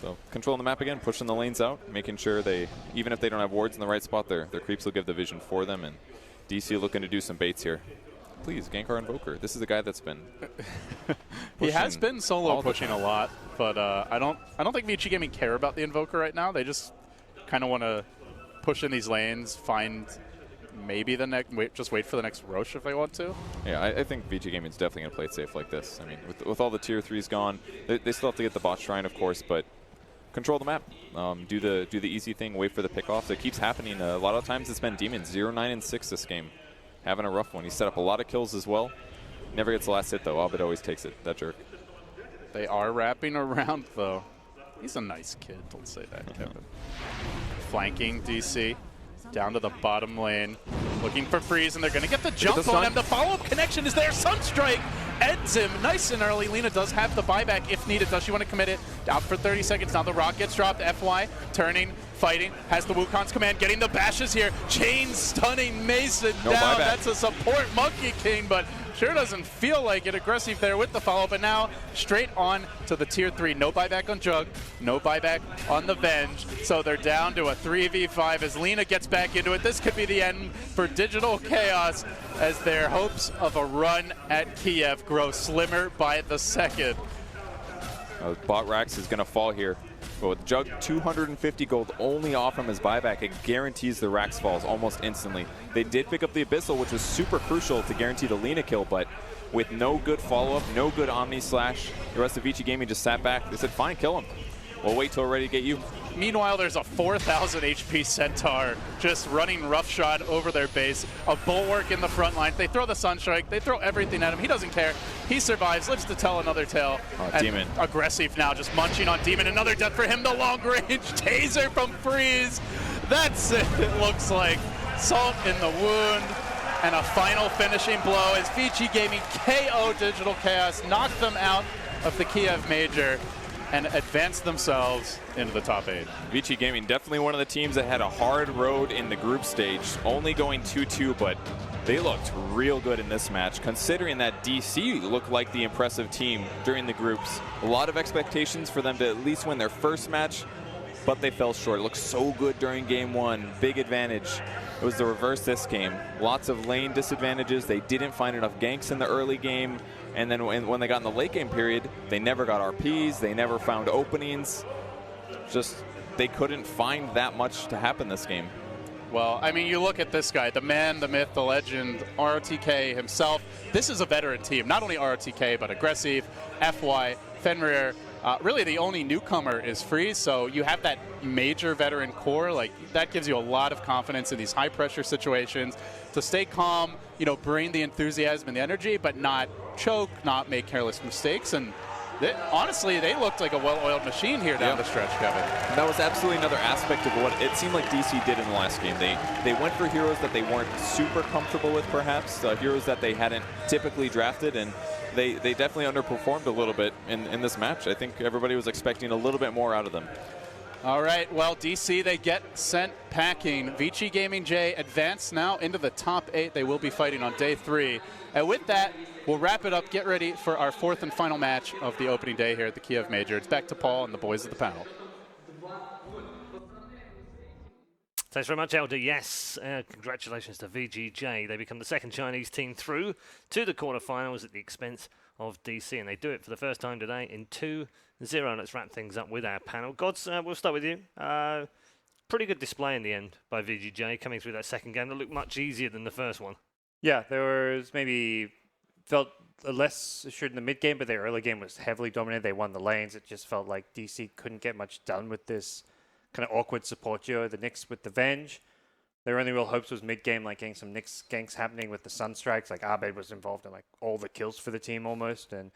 So controlling the map again, pushing the lanes out, making sure they, even if they don't have wards in the right spot, their creeps will give the vision for them. And DC looking to do some baits here. Please, gank our Invoker. This is a guy that's been he has been solo pushing a lot, but I don't think VG Gaming care about the Invoker right now. They just kind of want to push in these lanes, find maybe the next, just wait for the next Roche if they want to. Yeah, I think VG Gaming is definitely going to play it safe like this. I mean, with all the tier 3s gone, they still have to get the bot shrine, of course, but control the map. Do the easy thing, wait for the pickoffs. It keeps happening. A lot of times it's been Demon 0-9-6 this game. Having a rough one. He set up a lot of kills as well. Never gets the last hit, though. Abed always takes it, that jerk. They are wrapping around, though. He's a nice kid. Don't say that, Kevin. Flanking DC. Down to the bottom lane. Looking for freeze, and they're going to get the jump on him. The follow-up connection is there. Sunstrike ends him nice and early. Lina does have the buyback if needed. Does she want to commit it? Out for 30 seconds. Now the rock gets dropped. FY turning, fighting, has the Wukong's command, getting the bashes here. Chain stunning Mason down. Buyback. That's a support Monkey King, but sure doesn't feel like it. Aggressive there with the follow-up, and now straight on to the tier 3. No buyback on Jug, no buyback on the Venge. So they're down to a 3v5 as Lina gets back into it. This could be the end for Digital Chaos as their hopes of a run at Kiev grow slimmer by the second. Bot Rax is going to fall here. But with Jug 250 gold only off from his buyback, it guarantees the Rax falls almost instantly. They did pick up the Abyssal, which was super crucial to guarantee the Lina kill, but with no good follow-up, no good Omni Slash, the rest of Vici Gaming just sat back. They said, fine, kill him. We'll wait till we're ready to get you. Meanwhile, there's a 4,000 HP Centaur just running roughshod over their base. A bulwark in the front line. They throw the Sunstrike. They throw everything at him. He doesn't care. He survives, lives to tell another tale. Demon. Aggressive now, just munching on Demon. Another death for him. The long range taser from Freeze. That's it. It looks like salt in the wound. And a final finishing blow as Vici Gaming KO Digital Chaos, knock them out of the Kiev Major and advance themselves into the top 8. Vici Gaming, definitely one of the teams that had a hard road in the group stage, only going 2-2, but they looked real good in this match, considering that DC looked like the impressive team during the groups. A lot of expectations for them to at least win their first match, but they fell short. It looked so good during game 1, big advantage. It was the reverse this game. Lots of lane disadvantages. They didn't find enough ganks in the early game. And then when they got in the late game period, they never got RPs. They never found openings. Just, they couldn't find that much to happen this game. Well, I mean, you look at this guy, the man, the myth, the legend, ROTK himself. This is a veteran team. Not only ROTK, but Aggressive, FY, Fenrir. Really, the only newcomer is Freeze, so you have that major veteran core. Like, that gives you a lot of confidence in these high-pressure situations to stay calm, you know, bring the enthusiasm and the energy, but not choke, not make careless mistakes. And honestly, they looked like a well-oiled machine here down the stretch, Kevin. And that was absolutely another aspect of what it seemed like DC did in the last game. They went for heroes that they weren't super comfortable with, perhaps, heroes that they hadn't typically drafted, and they definitely underperformed a little bit in this match. I think everybody was expecting a little bit more out of them. All right, well, DC, they get sent packing. Vici Gaming J advance now into the top 8. They will be fighting on day 3. And with that, we'll wrap it up. Get ready for our 4th and final match of the opening day here at the Kiev Major. It's back to Paul and the boys of the panel. Thanks very much, Elder. Yes, congratulations to VGJ. They become the second Chinese team through to the quarterfinals at the expense of DC, and they do it for the first time today in 2-0. Let's wrap things up with our panel. Gods, we'll start with you. Pretty good display in the end by VGJ coming through that second game that looked much easier than the first one. Yeah, there was maybe felt less assured in the mid game, but their early game was heavily dominated. They won the lanes. It just felt like DC couldn't get much done with this kind of awkward support duo. The Nyx with the Venge. Their only real hopes was mid game, like getting some Nyx ganks happening with the Sunstrikes. Like Abed was involved in like all the kills for the team almost, and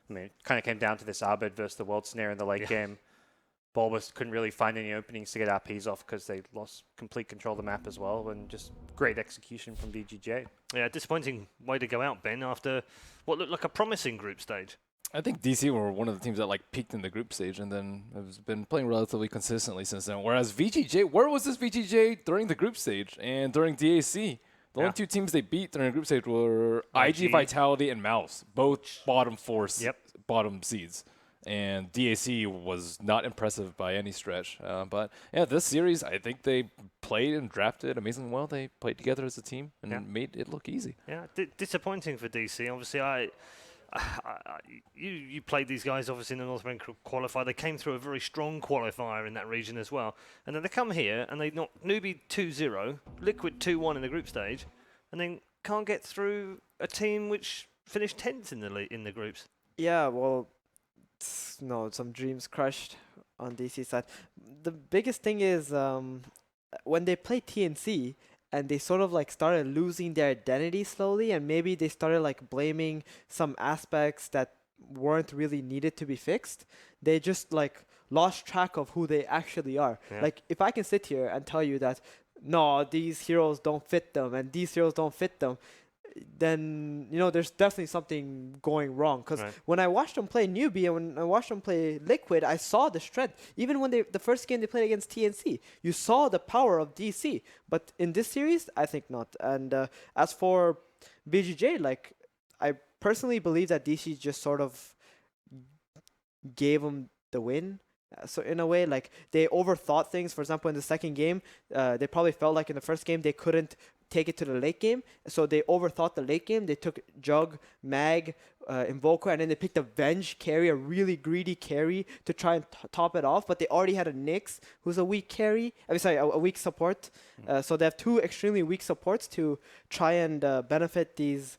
I mean, it kind of came down to this Abed versus the World Snare in the late game. Bulbous couldn't really find any openings to get RPs off because they lost complete control of the map as well, and just great execution from VGJ. Yeah, disappointing way to go out, Ben, after what looked like a promising group stage. I think DC were one of the teams that like peaked in the group stage and then has been playing relatively consistently since then. Whereas VGJ, where was this VGJ during the group stage and during DAC? The only two teams they beat during the group stage were iG.Vitality and Mouse, both bottom 4 bottom seeds. And DAC was not impressive by any stretch. But yeah, this series, I think they played and drafted amazingly well. They played together as a team and made it look easy. Yeah, disappointing for DC. Obviously, you played these guys obviously in the North American qualifier. They came through a very strong qualifier in that region as well. And then they come here and they knock Newbie 2-0, Liquid 2-1 in the group stage, and then can't get through a team which finished 10th in the groups. Yeah, well, no, some dreams crushed on DC side. The biggest thing is when they play TNC and they sort of like started losing their identity slowly, and maybe they started like blaming some aspects that weren't really needed to be fixed. They just like lost track of who they actually are. Yeah. Like if I can sit here and tell you that no, these heroes don't fit them and these heroes don't fit them, then there's definitely something going wrong. Because when I watched them play Newbie and when I watched them play Liquid, I saw the strength. Even when the first game they played against TNC, you saw the power of DC. But in this series, I think not. And as for BGJ, like I personally believe that DC just sort of gave them the win. So in a way, like they overthought things. For example, in the second game, they probably felt like in the first game they couldn't take it to the late game, so they overthought the late game. They took Jug, Mag, Invoker, and then they picked a Venge carry, a really greedy carry to try and top it off. But they already had a Nyx, who's a weak carry. A weak support. So they have two extremely weak supports to try and benefit these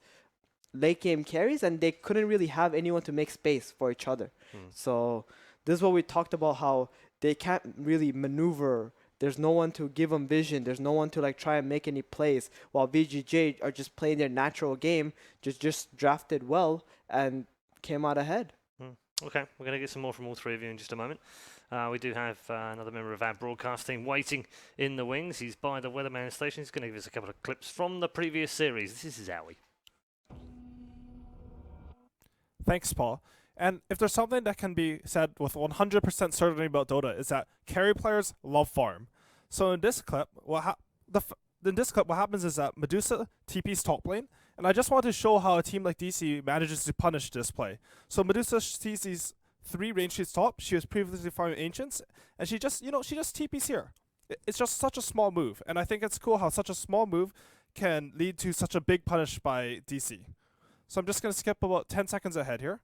late game carries, and they couldn't really have anyone to make space for each other. So this is what we talked about, how they can't really maneuver. There's no one to give them vision. There's no one to like try and make any plays, while VGJ are just playing their natural game, just drafted well and came out ahead. Okay, we're going to get some more from all three of you in just a moment. We do have another member of our broadcast team waiting in the wings. He's by the Weatherman station. He's going to give us a couple of clips from the previous series. This is Owie. Thanks, Paul. And if there's something that can be said with 100% certainty about Dota, is that carry players love farm. So in this clip, what happens is that Medusa TP's top lane, and I just want to show how a team like DC manages to punish this play. So Medusa sees these 3 range sheets top. She was previously farming Ancients, and she just TPs here. It's just such a small move, and I think it's cool how such a small move can lead to such a big punish by DC. So I'm just going to skip about 10 seconds ahead here.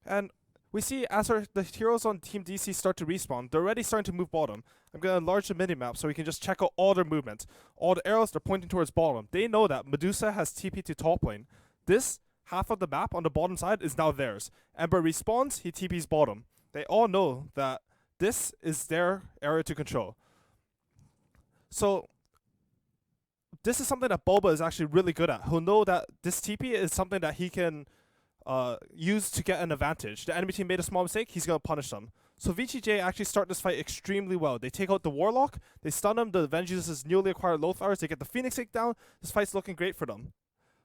And we see as the heroes on Team DC start to respawn, they're already starting to move bottom. I'm going to enlarge the minimap so we can just check out all their movements. All the arrows, they're pointing towards bottom. They know that Medusa has TP to top lane. This half of the map on the bottom side is now theirs. Ember respawns, he TPs bottom. They all know that this is their area to control. So this is something that Boba is actually really good at. He'll know that this TP is something that he can use to get an advantage. The enemy team made a small mistake, he's going to punish them. So VGJ actually start this fight extremely well. They take out the Warlock, they stun him, the Venge uses his newly acquired Lothars, they get the Phoenix Egg down. This fight's looking great for them.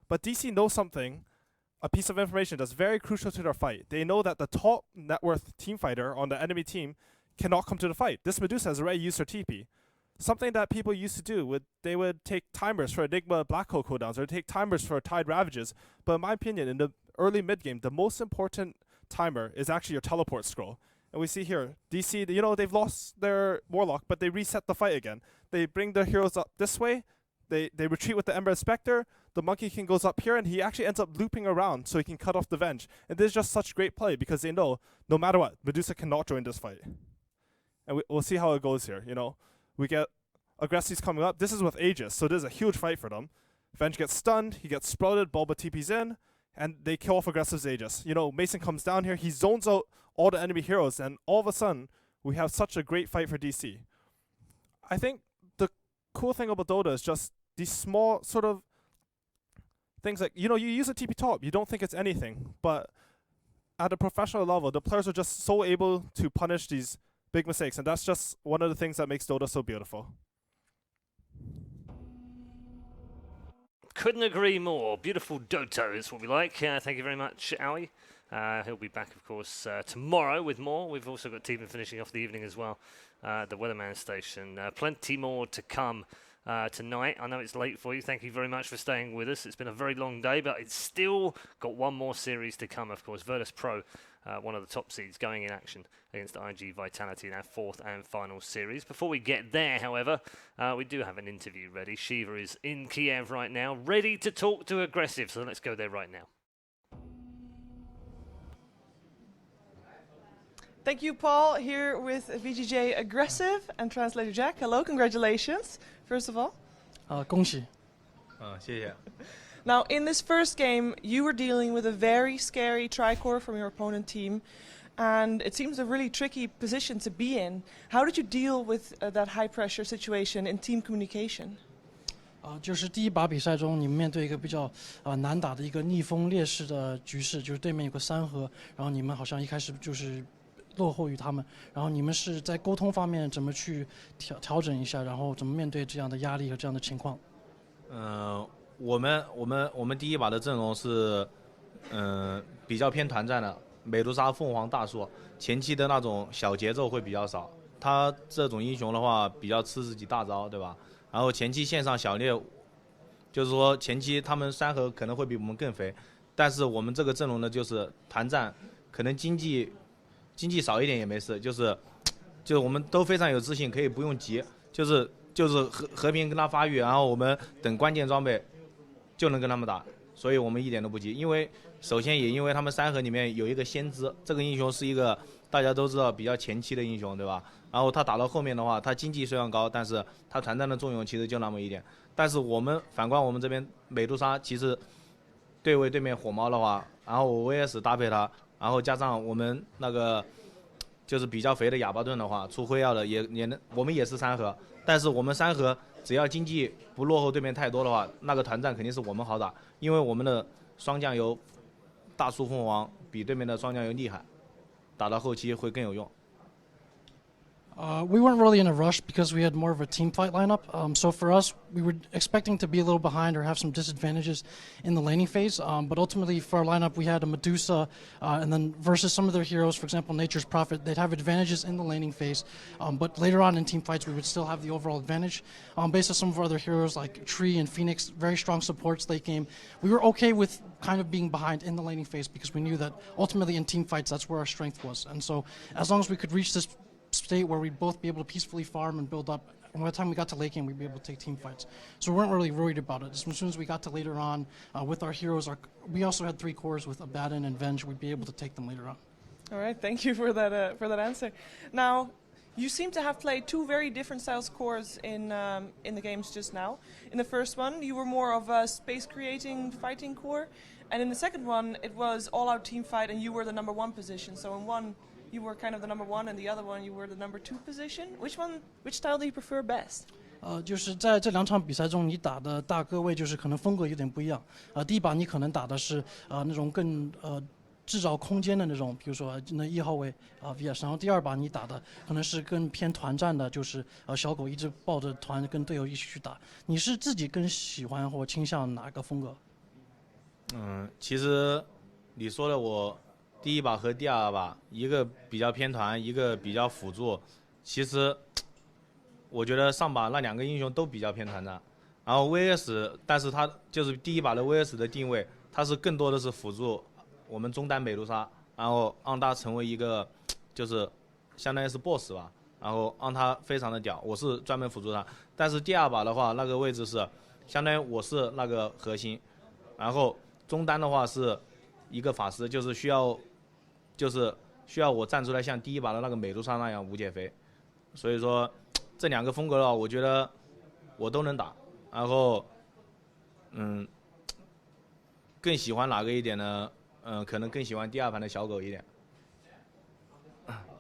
But DC knows something, a piece of information that's very crucial to their fight. They know that the top net worth team fighter on the enemy team cannot come to the fight. This Medusa has already used her TP. Something that people used to do, they would take timers for Enigma Black Hole cooldowns, or take timers for Tide Ravages. But in my opinion, in the early mid-game, the most important timer is actually your teleport scroll. And we see here, DC, they've lost their Warlock, but they reset the fight again. They bring their heroes up this way, they retreat with the Ember Spectre, the Monkey King goes up here, and he actually ends up looping around so he can cut off the Venge. And this is just such great play, because they know, no matter what, Medusa cannot join this fight. And we'll see how it goes here, We get Aggressives coming up. This is with Aegis, so this is a huge fight for them. Venge gets stunned, he gets sprouted, Bulba TP's in, and they kill off Aggressive's Aegis. Mason comes down here, he zones out all the enemy heroes, and all of a sudden, we have such a great fight for DC. I think the cool thing about Dota is just these small sort of things like, you use a TP top, you don't think it's anything, but at a professional level, the players are just so able to punish these big mistakes, and that's just one of the things that makes Dota so beautiful. Couldn't agree more. Beautiful Dota is what we like. Thank you very much, Owie. He'll be back, of course, tomorrow with more. We've also got Team finishing off the evening as well. The Weatherman station. Plenty more to come tonight. I know it's late for you. Thank you very much for staying with us. It's been a very long day, but it's still got one more series to come, of course. Virtus Pro, one of the top seeds, going in action against iG.Vitality in our fourth and final series. Before we get there, however, we do have an interview ready. Shiva is in Kiev right now, ready to talk to Aggressive, so let's go there right now. Thank you, Paul, here with VGJ Aggressive and Translator Jack. Hello, congratulations, first of all. 恭喜。谢谢. Now, in this first game, you were dealing with a very scary tricore from your opponent team, and it seems a really tricky position to be in. How did you deal with that high-pressure situation in team communication? 就是第一把比赛中，你们面对一个比较难打的一个逆风劣势的局势，就是对面有个3核，然后你们好像一开始就是落后于他们，然后你们是在沟通方面怎么去调整一下，然后怎么面对这样的压力和这样的情况？我们第一把的阵容是比较偏团战的，美杜莎、凤凰、大树，前期的那种小节奏会比较少。他这种英雄的话比较吃自己大招，对吧？然后前期线上小猎，就是说前期他们3核可能会比我们更肥，但是我们这个阵容呢就是团战，可能经济少一点也没事，就是我们都非常有自信，可以不用急，就是和平跟他发育，然后我们等关键装备就能跟他们打，所以我们一点都不急。因为首先也因为他们3核里面有一个先知，这个英雄是一个大家都知道比较前期的英雄，对吧？然后他打到后面的话，他经济虽然高，但是他团战的作用其实就那么一点。但是反观我们这边美杜莎，其实对位对面火猫的话，然后我 VS 搭配他，然后加上我们那个就是比较肥的哑巴盾的话，出辉耀的也能，我们也是3核，但是我们3核只要经济不落后对面太多的话，那个团战肯定是我们好打，因为我们的双酱油大树凤凰比对面的双酱油厉害，打到后期会更有用。We weren't really in a rush because we had more of a team fight lineup. So for us, we were expecting to be a little behind or have some disadvantages in the laning phase. But ultimately, for our lineup, we had a Medusa, and then versus some of their heroes, for example, Nature's Prophet, they'd have advantages in the laning phase. But later on in team fights, we would still have the overall advantage. Based on some of our other heroes like Tree and Phoenix, very strong supports late game. We were okay with kind of being behind in the laning phase because we knew that ultimately in team fights, that's where our strength was. And so as long as we could reach this state where we'd both be able to peacefully farm and build up, and by the time we got to late game, we'd be able to take team fights. So we weren't really worried about it. As soon as we got to later on with our heroes, we also had 3 cores with Abaddon and Venge. We'd be able to take them later on. All right, thank you for that answer. Now, you seem to have played 2 very different styles cores in the games just now. In the first one, you were more of a space-creating fighting core, and in the second one, it was all-out team fight, and you were the number 1 position. So in one, you were kind of the number 1, and the other one, you were the number 2 position. Which style do you prefer best? 就是在这2场比赛中，你打的大各位就是可能风格有点不一样。第一把你可能打的是那种更制造空间的那种，比如说那1号位VS， 然后第2把你打的可能是更偏团战的，就是小狗一直抱着团跟队友一起去打。你是自己更喜欢或倾向哪个风格？其实你说的我。第一把和第2把，一个比较偏团，一个比较辅助。其实，我觉得上把那2个英雄都比较偏团战。然后 VS， 但是他就是第一把的 VS 的定位，它是更多的是辅助我们中单美杜莎，然后让他成为一个就是相当于是 BOSS 吧，然后让他非常的屌。我是专门辅助他。但是第2把的话，那个位置是相当于我是那个核心，然后中单的话是一个法师，就是需要我站出来像第一把的那个美杜莎那样无解飞，所以说这2个风格的话，我觉得我都能打。然后，更喜欢哪个一点呢？可能更喜欢第2盘的小狗一点。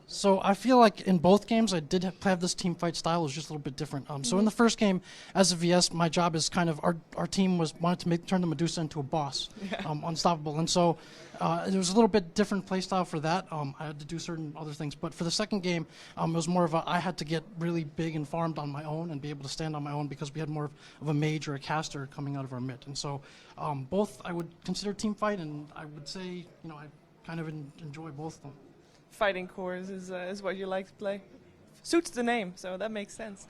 So I feel like in both games I did have this team fight style. It was just a little bit different. So in the first game, as a VS, my job is kind of our team wanted to turn the Medusa into a boss, unstoppable. And so it was a little bit different play style for that. I had to do certain other things. But for the second game, it was more of I had to get really big and farmed on my own and be able to stand on my own because we had more of a mage or a caster coming out of our mid. And so both I would consider team fight, and I would say I kind of enjoy both of them. Fighting cores is what you like to play. Suits the name, so that makes sense.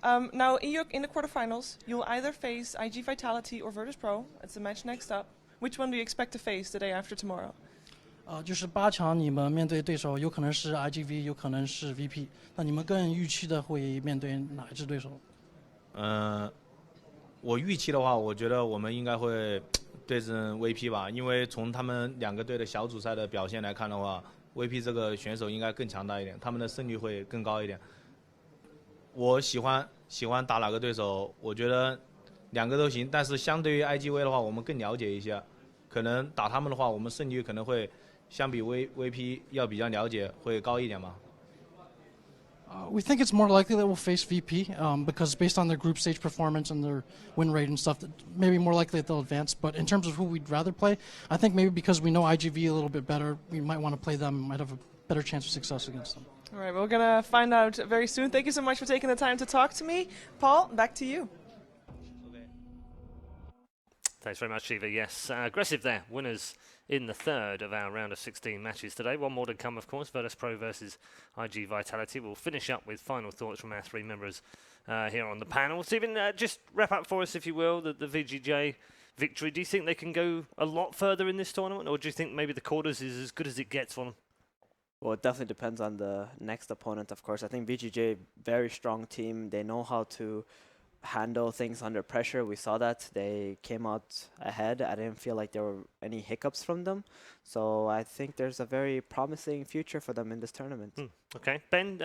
Now, in the quarterfinals, you'll either face iG.Vitality or Virtus.pro. It's the match next up. Which one do you expect to face the day after tomorrow? 就是8强你们面对对手有可能是 iG.V， 有可能是 VP， 那你们更预期的会面对哪一支对手？我预期的话，我觉得我们应该会对阵 VP 吧，因为从他们2个队的小组赛的表现来看的话 ，VP 这个选手应该更强大一点，他们的胜率会更高一点。我喜欢打哪个对手，我觉得2个都行，但是相对于 iG.V 的话，我们更了解一些，可能打他们的话，我们胜率可能会相比 VP 要比较了解，会高一点嘛。We think it's more likely that we'll face VP because based on their group stage performance and their win rate and stuff, maybe more likely that they'll advance. But in terms of who we'd rather play, I think maybe because we know iG.V a little bit better, we might want to play them, might have a better chance of success against them. All right, we're going to find out very soon. Thank you so much for taking the time to talk to me. Paul, back to you. Thanks very much, Shiva. Yes, aggressive there. Winners in the third of our round of 16 matches today. One more to come, of course. Virtus.pro versus iG.Vitality. We'll finish up with final thoughts from our 3 members here on the panel. Stephen, just wrap up for us, if you will, the VGJ victory. Do you think they can go a lot further in this tournament, or do you think maybe the quarters is as good as it gets for them? Well, it definitely depends on the next opponent, of course. I think VGJ, very strong team. They know how to handle things under pressure. We saw that. They came out ahead. I didn't feel like there were any hiccups from them. So I think there's a very promising future for them in this tournament. Okay. Ben,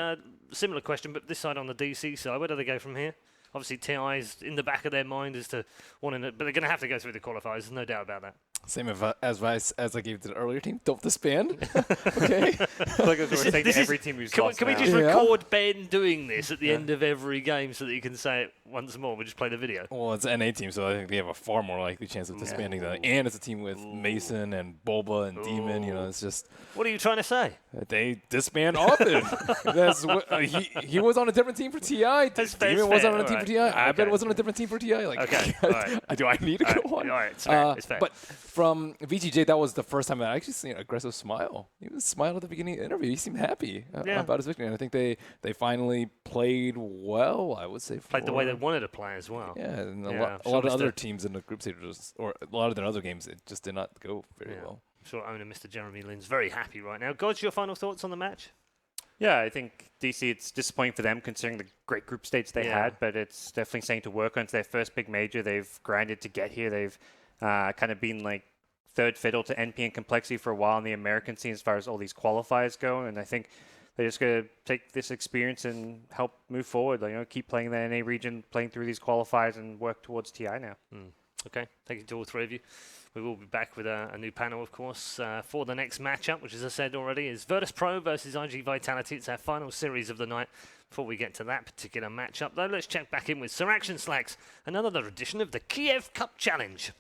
similar question, but this side on the DC side, where do they go from here? Obviously, TI is in the back of their mind as to wanting it, but they're going to have to go through the qualifiers. There's no doubt about that. Same advice as I gave to the earlier team. Don't disband. Okay. Every team who's lost can we just record Ben doing this at the end of every game so that you can say it once more? We just play the video. Well, it's an NA team, so I think they have a far more likely chance of disbanding that. And it's a team with Mason and Boba and Demon. You know, it's just. What are you trying to say? They disband often. That's what, he was on a different team for TI. Demon was on a team for TI. I bet was on a different team for TI. Like, okay. Right. Do I need to go on? All right. It's fair. It's fair. But from VGJ, that was the first time I actually seen an aggressive smile. He was smiling at the beginning of the interview. He seemed happy about his victory. And I think they finally played well, I would say. Played the way they wanted to play as well. Yeah, and a lot of other teams in the group stage, or a lot of their other games, it just did not go very well. I'm sure owner Mr. Jeremy Lin's very happy right now. God's, your final thoughts on the match? Yeah, I think DC, it's disappointing for them considering the great group stage they had, but it's definitely something to work on. It's their first big major. They've grinded to get here. They've kind of been like third fiddle to NP and Complexity for a while in the American scene as far as all these qualifiers go. And I think they're just going to take this experience and help move forward. Like, you know, keep playing the NA region, playing through these qualifiers and work towards TI now. Okay, thank you to all 3 of you. We will be back with a new panel, of course, for the next matchup, which, as I said already, is Virtus.pro versus iG.Vitality. It's our final series of the night. Before we get to that particular matchup, though, let's check back in with Sir Action Slacks, another edition of the Kiev Cup Challenge.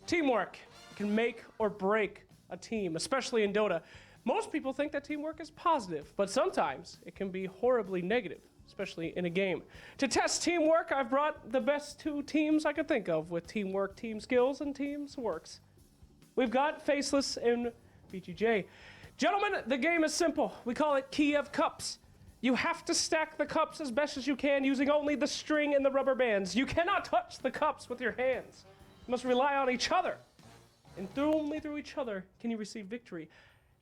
Teamwork can make or break a team, especially in Dota. Most people think that teamwork is positive, but sometimes it can be horribly negative, especially in a game. To test teamwork, I've brought the best 2 teams I could think of with teamwork, team skills, and teams works. We've got Faceless and VGJ. Gentlemen, the game is simple. We call it Kiev Cups. You have to stack the cups as best as you can using only the string and the rubber bands. You cannot touch the cups with your hands. You must rely on each other. And only through each other can you receive victory.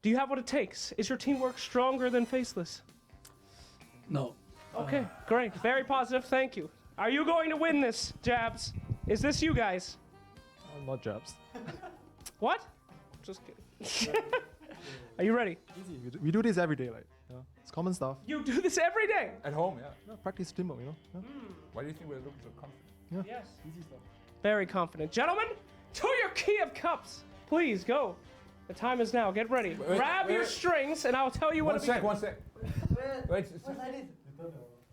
Do you have what it takes? Is your teamwork stronger than Faceless? No. Okay, great. Very positive. Thank you. Are you going to win this, Jabs? Is this you guys? Not Jabs. What? Just kidding. Are you ready? Easy. We do this every day, like, you know, it's common stuff. You do this every day? At home, yeah. No, practice teamwork, you know. Yeah. Why do you think we're looking so confident? Yes. Easy stuff. Very confident. Gentlemen, to your Kiev Cups. Please go. The time is now. Get ready. Grab your strings, and I'll tell you what to do. One sec. Wait.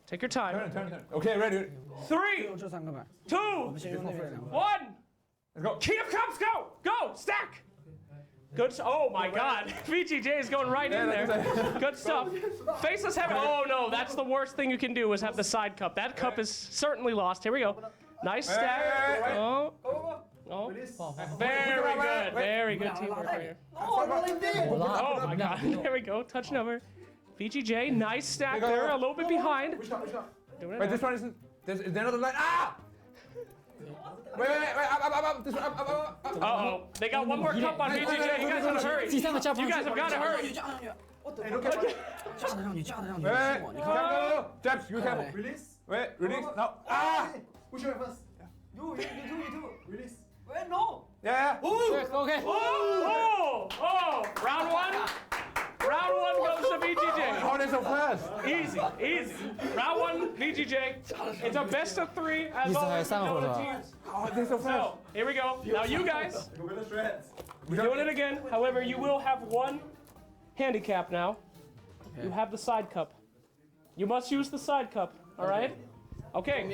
Take your time. Turn. Okay, ready. 3, 2, 1. Let's go. Kiev Cups, go! Go! Stack! Good. Oh my God. VGJ is going right in there. Good stuff. Faceless heavy. Oh no, that's the worst thing you can do is have the side cup. That cup is certainly lost. Here we go. Nice stack. Oh. Oh, very good. Very good teamwork right here. Oh my god. There we go. Touch number. VGJ, nice stack there. A little bit behind. Wait, this one isn't. There's another line. Ah! Wait, up. This one, up. Uh-oh. They got one more cup on VGJ. You guys gotta hurry. You guys have gotta hurry. Go. Jabs, you careful. Release. Wait, release. No. Ah! Push your first. You do. Release. Wait, no. Yeah. Okay. Oh! Round one. Round one goes to VGJ. How is so fast? Easy. Round one, VGJ. It's a best of 3 as always. How is so fast? So, here we go. Now you guys, we're doing it again. However, you will have one handicap now. You have the side cup. You must use the side cup, all right? Okay.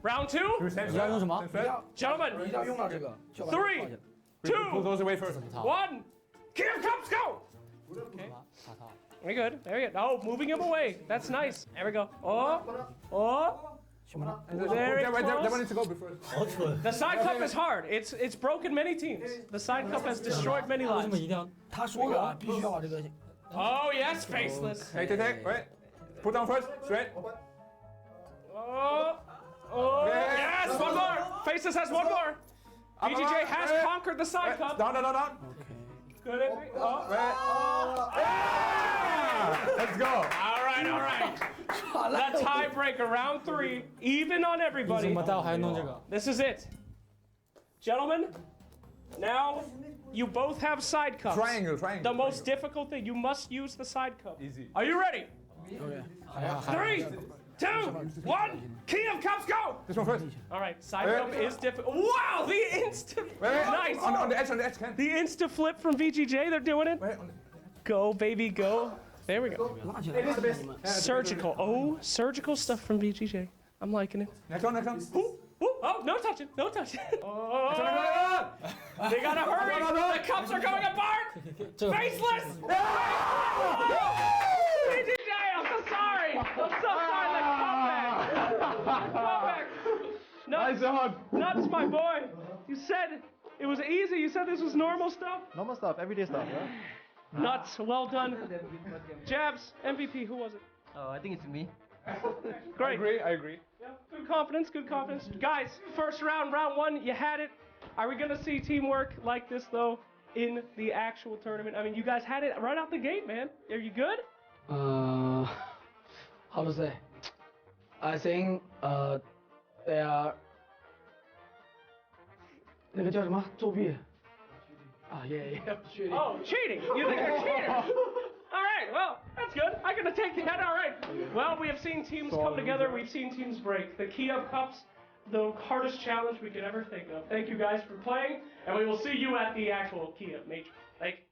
Round 2. Gentlemen, 3, 2, Pull those away first. 1. Kiev Cups, go! Okay. Very good. Oh, moving him away. That's nice. There we go. Very That one close. needs to go before. The side cup is hard. It's broken many teams. The side cup has destroyed many lives. Oh yes, faceless. Take. Wait. Put down first. Straight. Yes, one more. Faceless has one more. VGJ has conquered the side cup. Down. Good. Let's go. All right. The tiebreaker, round 3, even on everybody. This is it. Gentlemen, now you both have side cups. Triangle. The most difficult thing, you must use the side cup. Easy. Are you ready? 3, 2, 1, Kiev Cups, go! This one first. All right, side cup is difficult. Wow, the instant. Nice. On the edge, Ken. The insta flip from VGJ, they're doing it. Go, baby, go. There we go. Surgical. Oh, surgical stuff from VGJ. I'm liking it. Next one. Oh, no touching. Oh, they gotta hurry. The cups are going apart. Faceless. VGJ, I'm so sorry. The comeback. Nuts, my boy. You said it was easy. You said this was normal stuff. Normal stuff, everyday stuff, yeah? Nuts, well done. Jabs, MVP, who was it? Oh, I think it's me. Great. I agree. Yeah, good confidence. Guys, first round, round 1, you had it. Are we gonna see teamwork like this though in the actual tournament? I mean, you guys had it right out the gate, man. Are you good? How to say? I think they are 那个叫什么作弊？ yeah, cheating. Oh, cheating! You think they're cheaters? All right, well, that's good. I'm gonna take that. All right. Well, we have seen teams come together. We've seen teams break. The Kiev Cups, the hardest challenge we could ever think of. Thank you guys for playing, and we will see you at the actual Kiev Major. Thank you.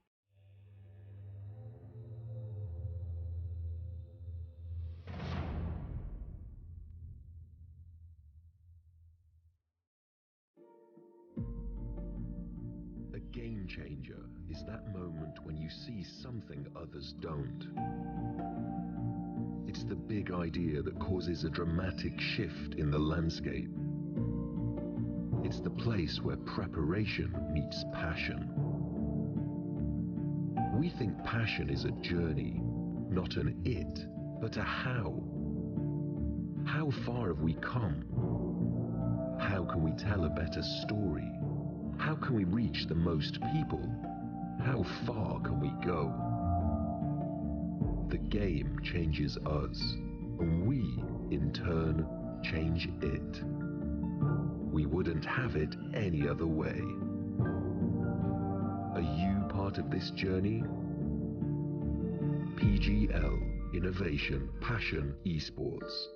Game changer is that moment when you see something others don't. It's the big idea that causes a dramatic shift in the landscape. It's the place where preparation meets passion. We think passion is a journey, not an it, but a how. How far have we come? How can we tell a better story? How can we reach the most people? How far can we go? The game changes us, and we, in turn, change it. We wouldn't have it any other way. Are you part of this journey? PGL, Innovation, Passion, Esports.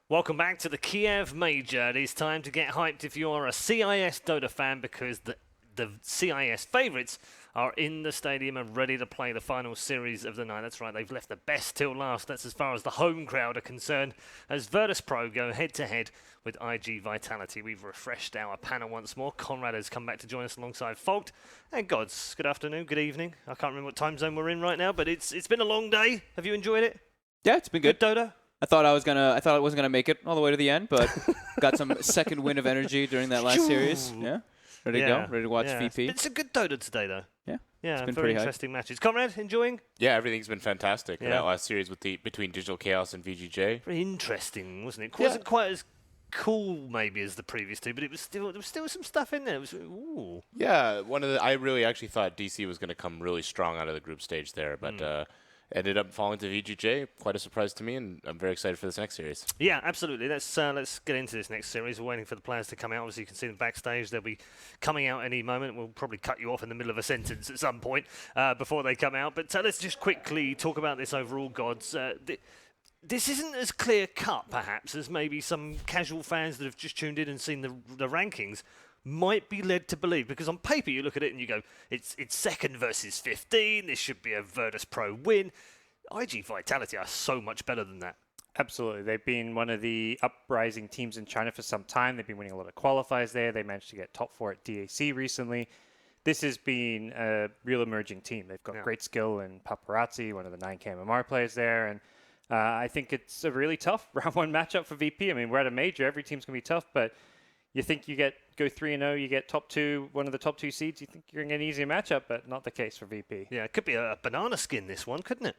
Welcome back to the Kiev Major. It is time to get hyped if you are a CIS Dota fan, because the CIS favourites are in the stadium and ready to play the final series of the night. That's right, they've left the best till last. That's as far as the home crowd are concerned, as Virtus.pro go head-to-head with iG.Vitality. We've refreshed our panel once more. Conrad has come back to join us alongside Fogt and Gods. Good afternoon, good evening. I can't remember what time zone we're in right now, but it's been a long day. Have you enjoyed it? Yeah, it's been good. Dota? I thought I wasn't gonna make it all the way to the end, but got some second wind of energy during that last series. Yeah, ready to go, ready to watch VP. It's a good Dota today, though. Yeah, yeah, it's been very pretty interesting matches. Conrad, enjoying? Yeah, everything's been fantastic. Yeah. That last series between Digital Chaos and VGJ. Very interesting, wasn't it? It wasn't quite as cool maybe as the previous two, but there was still some stuff in there. It was ooh. Yeah, I really actually thought DC was going to come really strong out of the group stage there, but ended up falling to VGJ. Quite a surprise to me, and I'm very excited for this next series. Yeah, absolutely. Let's get into this next series. We're waiting for the players to come out. Obviously, you can see them backstage. They'll be coming out any moment. We'll probably cut you off in the middle of a sentence at some point before they come out. But let's just quickly talk about this overall, Gods. This isn't as clear-cut, perhaps, as maybe some casual fans that have just tuned in and seen the rankings might be led to believe, because on paper you look at it and you go, it's second versus 15, this should be a Virtus.pro win. iG.Vitality are so much better than that. Absolutely. They've been one of the uprising teams in China for some time. They've been winning a lot of qualifiers there. They managed to get top 4 at DAC recently. This has been a real emerging team. They've got great skill in Paparazzi, one of the 9K MMR players there, and I think it's a really tough round 1 matchup for VP. I mean, we're at a major. Every team's going to be tough, but you think you go 3-0, you get top 2, one of the top 2 seeds, you think you're going to get an easier matchup, but not the case for VP. Yeah, it could be a banana skin, this one, couldn't it?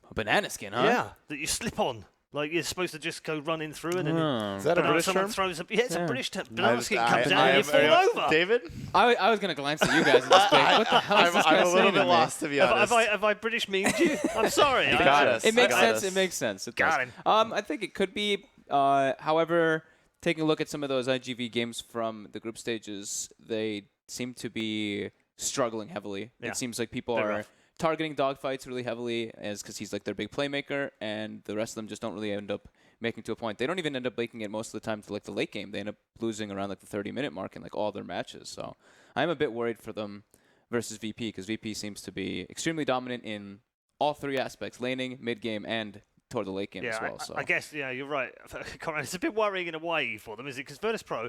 A banana skin, huh? Yeah, that you slip on. Like, you're supposed to just go running through and then Is that a British someone term? throws it's a British term. Banana skin comes down and you fall over. David? I was going to glance at you guys in this pick. What the hell is this guy I'm a little saying bit to me? lost, to be honest. Have I British memed you? I'm sorry. You got us. It makes Got sense. us. It makes sense. It Got does. him. I think it could be. However, taking a look at some of those IGV games from the group stages, they seem to be struggling heavily. Yeah. It seems like people They're are rough. targeting Dogfights really heavily, as because he's like their big playmaker, and the rest of them just don't really end up making to a point. They don't even end up making it most of the time to like the late game. They end up losing around like the 30-minute mark in like all their matches. So I'm a bit worried for them versus VP, because VP seems to be extremely dominant in all 3 aspects: laning, mid game, and toward the late game as well. I guess, you're right. Conrad, it's a bit worrying in a way for them, is it? Because Virtus.pro,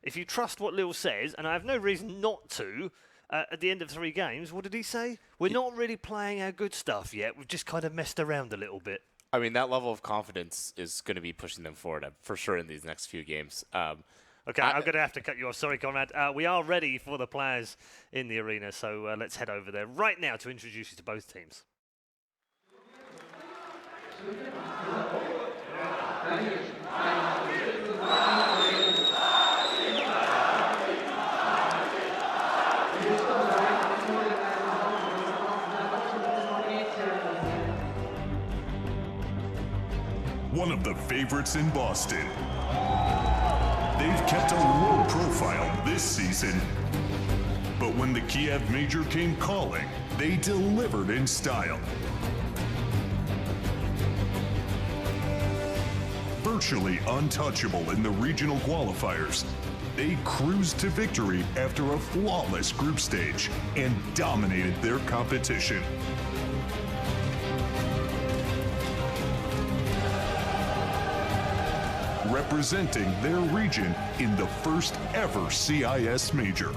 if you trust what Lil says, and I have no reason not to, at the end of 3 games, what did he say? We're not really playing our good stuff yet. We've just kind of messed around a little bit. I mean, that level of confidence is going to be pushing them forward for sure in these next few games. Okay, I'm going to have to cut you off. Sorry, Conrad. We are ready for the players in the arena, so let's head over there right now to introduce you to both teams. One of the favorites in Boston. They've kept a low profile this season, but when the Kiev Major came calling, they delivered in style. Virtually untouchable in the regional qualifiers, they cruised to victory after a flawless group stage and dominated their competition. Representing their region in the first ever CIS Major.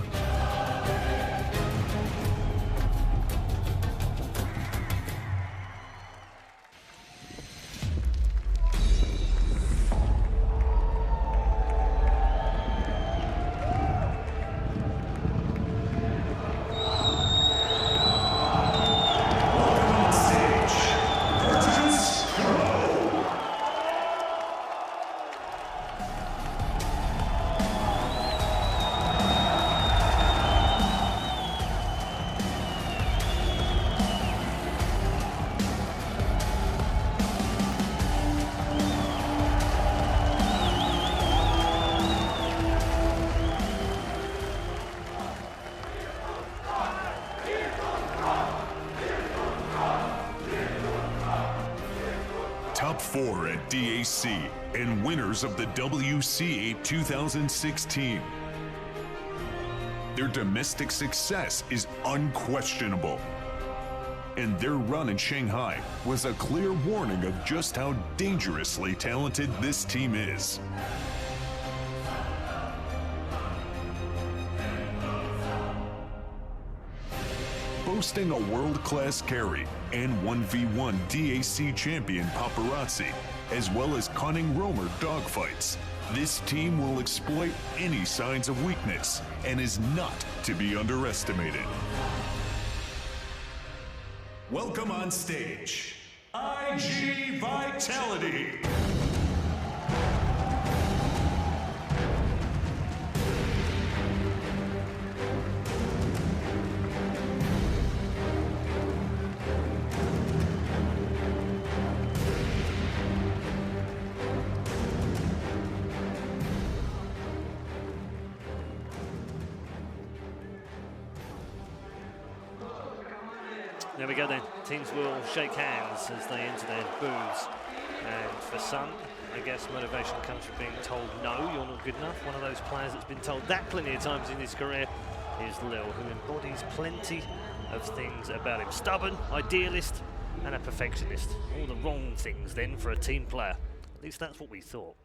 top 4 at DAC and winners of the WCA 2016. Their domestic success is unquestionable. And their run in Shanghai was a clear warning of just how dangerously talented this team is. Boasting a world-class carry and 1v1 DAC champion Paparazzi, as well as cunning roamer dogfights, this team will exploit any signs of weakness and is not to be underestimated. Welcome on stage, iG.Vitality. There we go then. Teams will shake hands as they enter their booths. And for some, I guess motivation comes from being told, no, you're not good enough. One of those players that's been told that plenty of times in his career is Lil, who embodies plenty of things about him. Stubborn, idealist, and a perfectionist. All the wrong things then for a team player. At least that's what we thought.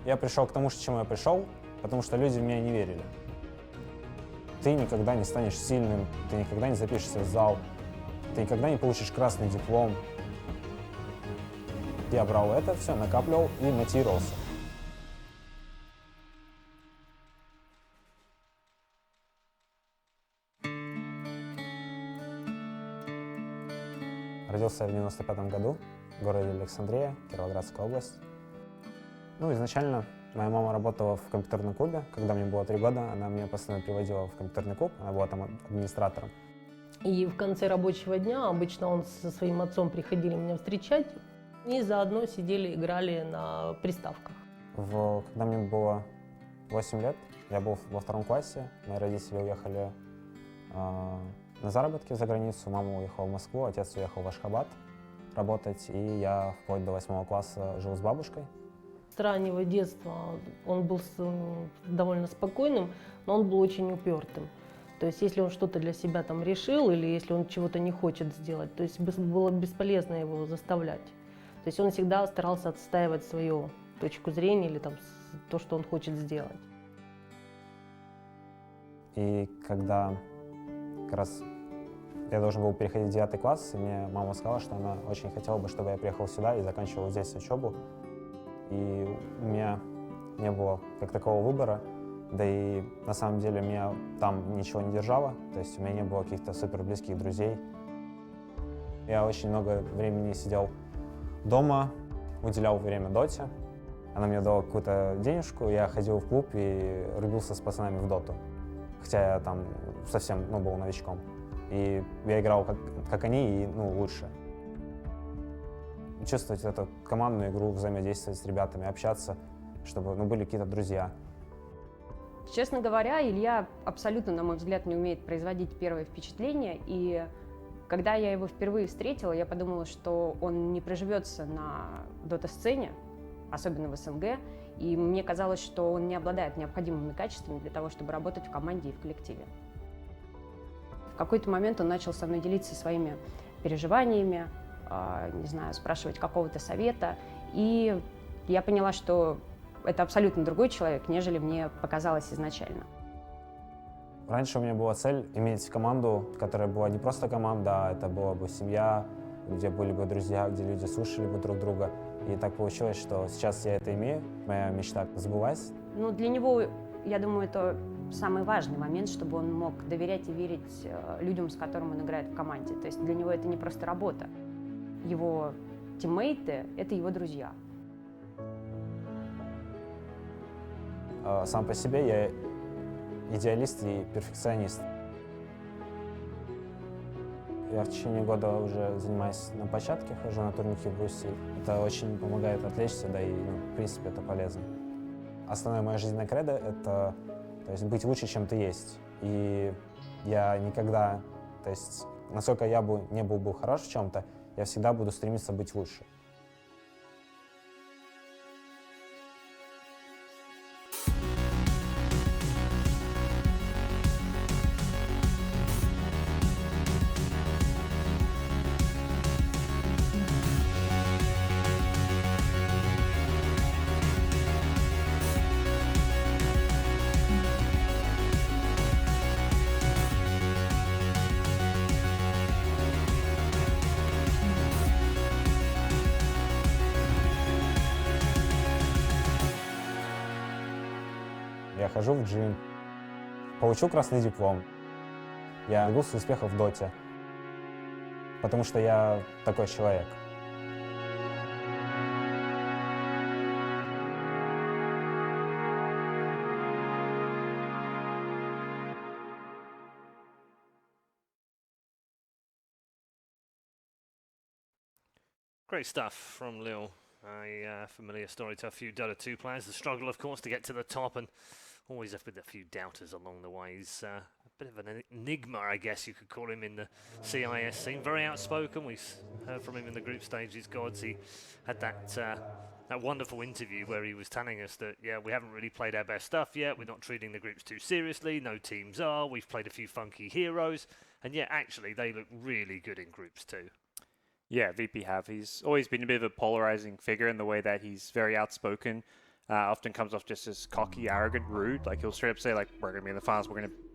Я пришел к тому, к чему я пришел, потому что люди в меня не верили. Ты никогда не станешь сильным, ты никогда не запишешься в зал, ты никогда не получишь красный диплом. Я брал это все, накапливал и мотивировался. Родился я в 95 году в городе Александрия, Кировоградская область. Ну, изначально моя мама работала в компьютерном клубе. Когда мне было 3 года, она меня постоянно приводила в компьютерный клуб, она была там администратором. И в конце рабочего дня обычно он со своим отцом приходили меня встречать, и заодно сидели, играли на приставках. Когда мне было 8 лет, я был во 2 классе, мои родители уехали на заработки за границу, мама уехала в Москву, отец уехал в Ашхабад работать, и я вплоть до 8 класса жил с бабушкой. С раннего детства он был довольно спокойным, но он был очень упертым. То есть если он что-то для себя там решил, или если он чего-то не хочет сделать, то есть было бесполезно его заставлять. То есть он всегда старался отстаивать свою точку зрения или там то, что он хочет сделать. И когда как раз я должен был переходить в 9 класс, и мне мама сказала, что она очень хотела бы, чтобы я приехал сюда и заканчивал здесь учебу. И у меня не было как такого выбора, да и на самом деле меня там ничего не держало, то есть у меня не было каких-то супер близких друзей. Я очень много времени сидел дома, уделял время Доте. Она мне дала какую-то денежку, я ходил в клуб и рубился с пацанами в Доту, хотя я там совсем был новичком. И я играл как они и лучше. Чувствовать эту командную игру, взаимодействовать с ребятами, общаться, чтобы были какие-то друзья. Честно говоря, Илья абсолютно, на мой взгляд, не умеет производить первое впечатление. И когда я его впервые встретила, я подумала, что он не приживется на дота-сцене, особенно в СНГ. И мне казалось, что он не обладает необходимыми качествами для того, чтобы работать в команде и в коллективе. В какой-то момент он начал со мной делиться своими переживаниями, не знаю, спрашивать какого-то совета. И я поняла, что это абсолютно другой человек, нежели мне показалось изначально. Раньше у меня была цель иметь команду, которая была не просто команда, а это была бы семья, где были бы друзья, где люди слушали бы друг друга. И так получилось, что сейчас я это имею, моя мечта сбылась. Для него, я думаю, это самый важный момент, чтобы он мог доверять и верить людям, с которыми он играет в команде. То есть для него это не просто работа. Его тиммейты — это его друзья. Сам по себе я идеалист и перфекционист. Я в течение года уже занимаюсь на площадке, хожу на турники в Руси. Это очень помогает отвлечься, да и, в принципе, это полезно. основное мое жизненное кредо — это, то есть, быть лучше, чем ты есть. И я никогда, то есть, насколько я не был бы хорош в чем-то, я всегда буду стремиться быть лучше. Я хожу в джим, получил красный диплом. Я добился успеха в доте, потому что я такой человек. Great stuff from Lil. A familiar story to a few Dota 2 players. The struggle, of course, to get to the top, and always with a few doubters along the way. He's a bit of an enigma, I guess you could call him, in the CIS scene. Very outspoken. We've heard from him in the group stages. Gods, he had that wonderful interview where he was telling us that, yeah, we haven't really played our best stuff yet. We're not treating the groups too seriously. No teams are. We've played a few funky heroes. And yet, actually, they look really good in groups too. Yeah, VP have. He's always been a bit of a polarizing figure in the way that he's very outspoken. Often comes off just as cocky, arrogant, rude. Like he'll straight up say, like, "We're gonna be in the finals.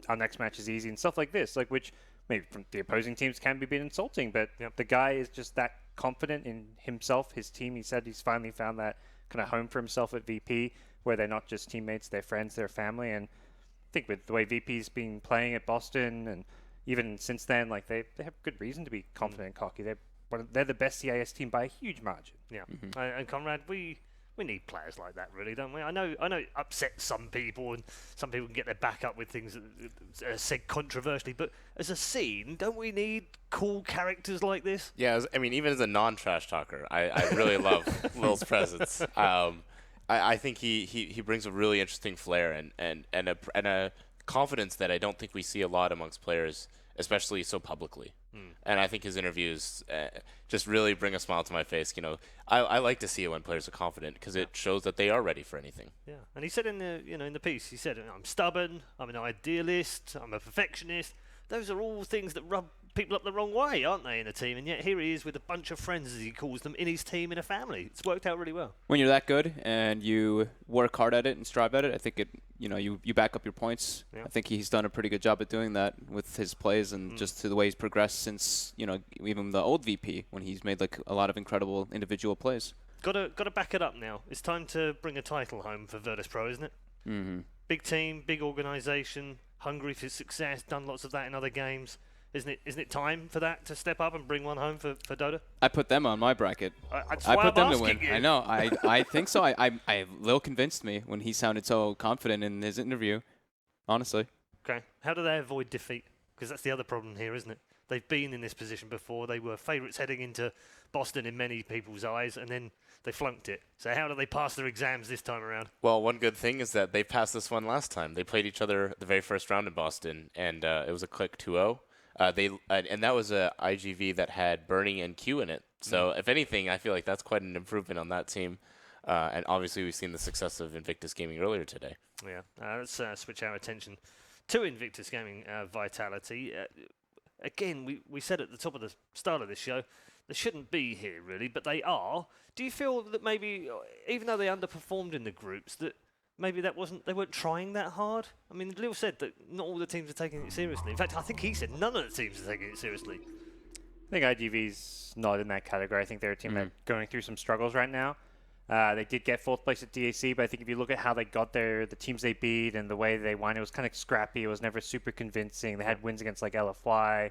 Our next match is easy," and stuff like this. Like which maybe from the opposing teams can be a bit insulting, but the guy is just that confident in himself, his team. He said he's finally found that kind of home for himself at VP, where they're not just teammates, they're friends, they're family. And I think with the way VP's been playing at Boston, and even since then, like they have good reason to be confident and cocky. They're the best CIS team by a huge margin. Yeah, and Conrad, we need players like that, really, don't we? I know it upsets some people, and some people can get their back up with things that are said controversially. But as a scene, don't we need cool characters like this? Yeah, I mean, even as a non-trash talker, I really love Lil's presence. I think he brings a really interesting flair and a confidence that I don't think we see a lot amongst players, especially so publicly. And I think his interviews just really bring a smile to my face. You know, I like to see it when players are confident because it shows that they are ready for anything. Yeah, and he said in the piece, he said, "I'm stubborn, I'm an idealist, I'm a perfectionist." Those are all things that rub people up the wrong way, aren't they, in a team? And yet here he is with a bunch of friends, as he calls them, in his team, in a family. It's worked out really well. When you're that good and you work hard at it and strive at it, I think you back up your points. Yeah. I think he's done a pretty good job at doing that with his plays and just to the way he's progressed since, even the old VP when he's made like a lot of incredible individual plays. Got to back it up now. It's time to bring a title home for Virtus Pro, isn't it? Mm-hmm. Big team, big organisation, hungry for success, done lots of that in other games. Isn't it time for that to step up and bring one home for Dota? I put them on my bracket. I put them to win. You. I know. I think so. Lil convinced me when he sounded so confident in his interview. Honestly. Okay. How do they avoid defeat? Because that's the other problem here, isn't it? They've been in this position before. They were favourites heading into Boston in many people's eyes, and then they flunked it. So how do they pass their exams this time around? Well, one good thing is that they passed this one last time. They played each other the very first round in Boston, and it was a click 2-0. And that was a iG.V that had Burning and Q in it. So if anything, I feel like that's quite an improvement on that team. And obviously, we've seen the success of Invictus Gaming earlier today. Yeah, let's switch our attention to Invictus Gaming Vitality. Again, we said at the top of the start of this show, they shouldn't be here really, but they are. Do you feel that maybe, even though they underperformed in the groups, that maybe they weren't trying that hard? I mean, Lil said that not all the teams are taking it seriously. In fact, I think he said none of the teams are taking it seriously. I think iG.V's not in that category. I think they're a team that's going through some struggles right now. They did get 4th place at DAC, but I think if you look at how they got there, the teams they beat and the way they won, it was kind of scrappy. It was never super convincing. They had wins against like LFY.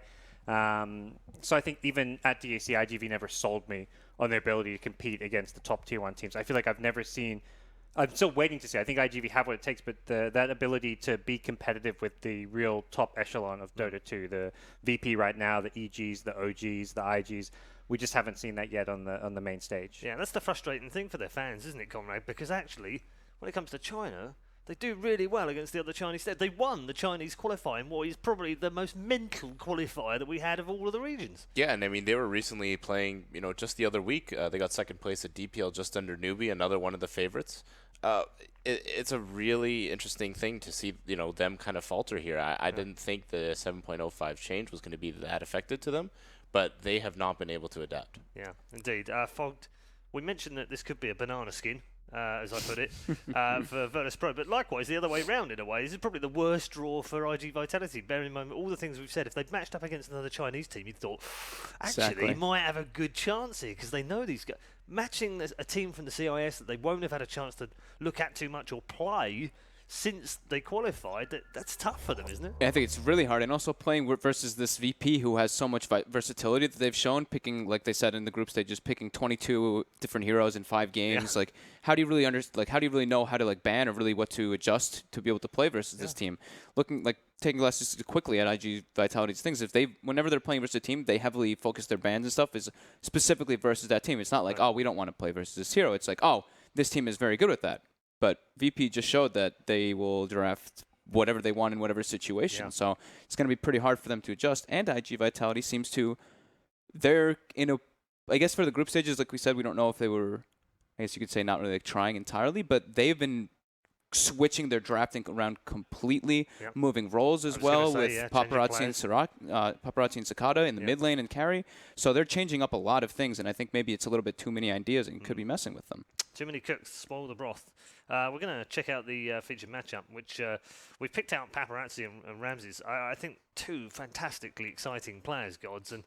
So I think even at DAC, iG.V never sold me on their ability to compete against the top tier 1 teams. I feel like I'm still waiting to see. I think iG.V have what it takes, but that ability to be competitive with the real top echelon of Dota 2, the VP right now, the EGs, the OGs, the IGs, we just haven't seen that yet on the main stage. Yeah, that's the frustrating thing for their fans, isn't it, Conrad? Because actually, when it comes to China, they do really well against the other Chinese. They won the Chinese qualifying, what is probably the most mental qualifier that we had of all of the regions. Yeah, and I mean, they were recently playing, just the other week. They got second place at DPL just under Newbie, another one of the favorites. It's a really interesting thing to see, them kind of falter here. I didn't think the 7.05 change was going to be that affected to them, but they have not been able to adapt. Yeah, indeed. Fogged, we mentioned that this could be a banana skin. As I put it, for Virtus Pro. But likewise, the other way round in a way, this is probably the worst draw for iG.Vitality. Bearing in mind all the things we've said, if they'd matched up against another Chinese team, you'd thought, actually, Exactly. might have a good chance here, because they know these guys. Matching a team from the CIS that they won't have had a chance to look at too much or play since they qualified, that's tough for them, isn't it? I think it's really hard. And also playing versus this VP who has so much versatility that they've shown, picking, like they said in the group stage, just picking 22 different heroes in 5 games. Yeah. Like, how do you really how do you really know how to ban or really what to adjust to be able to play versus this team? Taking lessons quickly at iG.Vitality's things, whenever they're playing versus a team, they heavily focus their bans and stuff is specifically versus that team. It's not like, oh, we don't want to play versus this hero. It's like, oh, this team is very good at that. But VP just showed that they will draft whatever they want in whatever situation. Yeah. So it's going to be pretty hard for them to adjust. And iG.Vitality seems to, I guess for the group stages, like we said, we don't know if they were, I guess you could say not really trying entirely, but they've been switching their drafting around completely, moving roles as well with Paparazzi and Sakata in the mid lane and carry. So they're changing up a lot of things, and I think maybe it's a little bit too many ideas and could be messing with them. Too many cooks spoil the broth. We're going to check out the featured matchup, which we've picked out Paparazzi and Ramses. I think 2 fantastically exciting players, Gods, and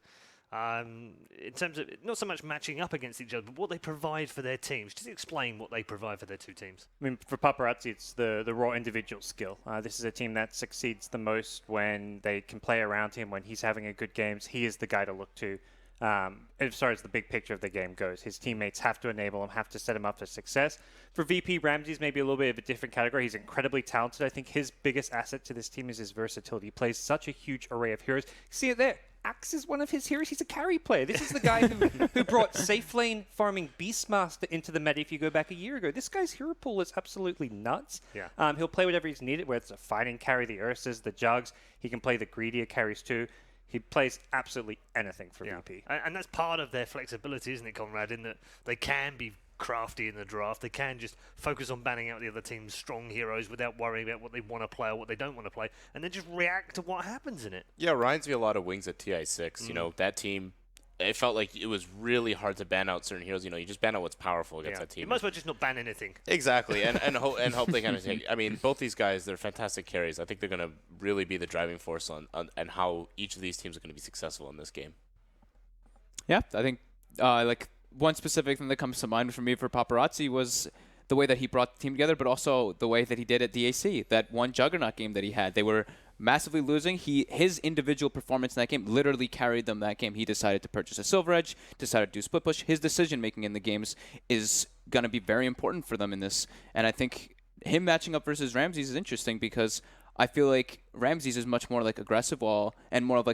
in terms of not so much matching up against each other, but what they provide for their teams. Just explain what they provide for their 2 teams. I mean, for Paparazzi, it's the raw individual skill. This is a team that succeeds the most when they can play around him, when he's having a good games. He is the guy to look to. As far as the big picture of the game goes, his teammates have to enable him, have to set him up for success. For VP, Ramsey's maybe a little bit of a different category. He's incredibly talented. I think his biggest asset to this team is his versatility. He plays such a huge array of heroes. See it there. Axe is one of his heroes. He's a carry player. This is the guy who brought safe lane farming Beastmaster into the meta if you go back a year ago. This guy's hero pool is absolutely nuts. Yeah. He'll play whatever he's needed, whether it's a fighting carry, the Ursas, the Jugs. He can play the greedier carries too. He plays absolutely anything for VP. And that's part of their flexibility, isn't it, Conrad, in that they can be crafty in the draft. They can just focus on banning out the other team's strong heroes without worrying about what they want to play or what they don't want to play, and then just react to what happens in it. Yeah, reminds me a lot of Wings at TI6. That team, it felt like it was really hard to ban out certain heroes. You just ban out what's powerful against that team. You might as well just not ban anything. Exactly, and hope they kind of take. I mean, both these guys, they're fantastic carries. I think they're going to really be the driving force on and how each of these teams are going to be successful in this game. Yeah, I think one specific thing that comes to mind for me for Paparazzi was the way that he brought the team together, but also the way that he did at DAC. That one Juggernaut game that he had, they were massively losing. His individual performance in that game literally carried them that game. He decided to purchase a Silver Edge, decided to do split push. His decision-making in the games is going to be very important for them in this. And I think him matching up versus Ramses is interesting because I feel like Ramses is much more aggressive and more of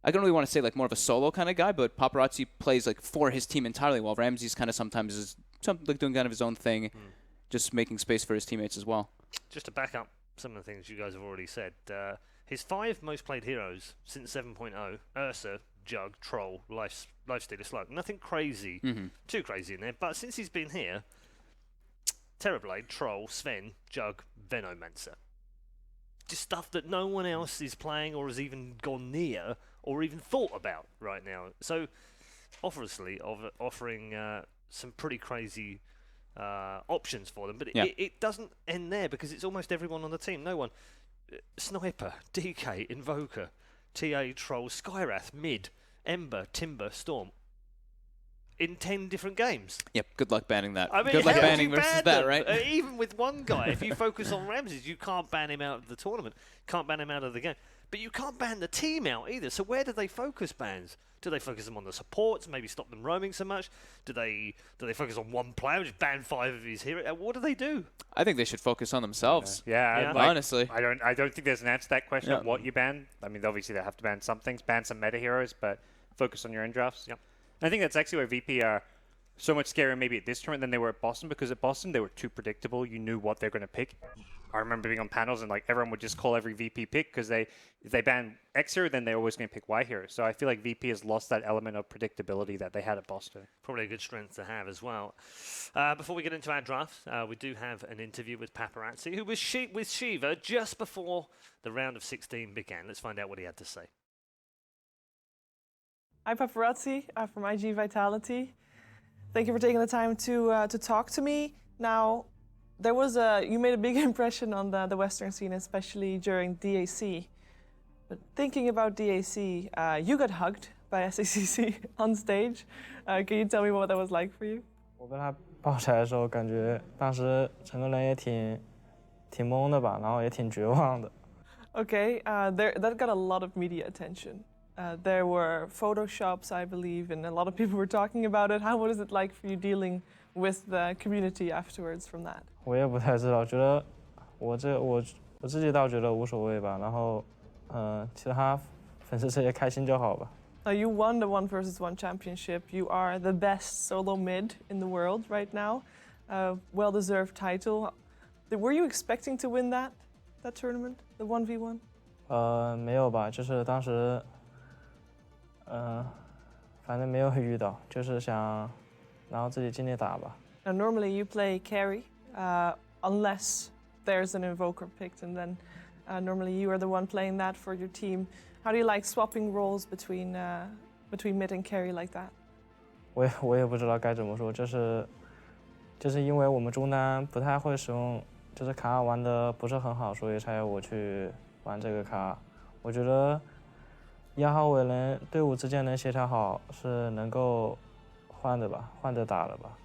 I don't really want to say more of a solo kind of guy, but Paparazzi plays for his team entirely, while Ramses kind of sometimes is doing kind of his own thing, just making space for his teammates as well. Just to back up some of the things you guys have already said, his 5 most played heroes since 7.0, Ursa, Jug, Troll, Lifestealer, Slug. Nothing crazy, too crazy in there, but since he's been here, Terrorblade, Troll, Sven, Jug, Venomancer. Just stuff that no one else is playing or has even gone near or even thought about right now. So, obviously, offering some pretty crazy options for them. But it doesn't end there because it's almost everyone on the team. No one. Sniper, DK, Invoker, TA, Troll, Skyrath, Mid, Ember, Timber, Storm. In 10 different games. Yep, good luck banning that. I mean, good luck banning versus that, right? Even with one guy, if you focus on Ramses, you can't ban him out of the tournament, can't ban him out of the game. But you can't ban the team out either. So where do they focus bans? Do they focus them on the supports, maybe stop them roaming so much? Do they focus on one player, just ban 5 of his heroes? What do they do? I think they should focus on themselves. Honestly. I don't think there's an answer to that question of what you ban. I mean, obviously they have to ban some things, ban some meta heroes, but focus on your own drafts. Yep. I think that's actually where VP are so much scarier maybe at this tournament than they were at Boston, because at Boston they were too predictable. You knew what they're going to pick. I remember being on panels and like everyone would just call every VP pick because if they ban X hero, then they're always going to pick Y hero. So I feel like VP has lost that element of predictability that they had at Boston. Probably a good strength to have as well. Before we get into our draft, we do have an interview with Paparazzi, who was with Shiva just before the round of 16 began. Let's find out what he had to say. Hi, Paparazzi from iG.Vitality. Thank you for taking the time to talk to me. Now, you made a big impression on the Western scene, especially during DAC. But thinking about DAC, you got hugged by SACC on stage. Can you tell me what that was like for you? 我被他抱起来的时候，感觉当时整个人也挺懵的吧，然后也挺绝望的。Okay, that got a lot of media attention. There were photoshops, I believe, and a lot of people were talking about it. How was it like for you dealing with the community afterwards from that? 我也不太知道，觉得我自己倒觉得无所谓吧。然后，其他粉丝这些开心就好吧。You won the 1v1 championship. You are the best solo mid in the world right now. Well-deserved title. Were you expecting to win that tournament, the 1v1? 没有吧，就是当时，反正没有遇到，就是想，然后自己尽力打吧。Now, normally you play carry, unless there's an invoker picked, and then normally you are the one playing that for your team. How do you like swapping roles between mid and carry like that? 我也不知道该怎么说，就是因为我们中单不太会使用，就是卡玩的不是很好，所以才我去玩这个卡。我觉得1号位能队伍之间能协调好，是能够换着打的吧。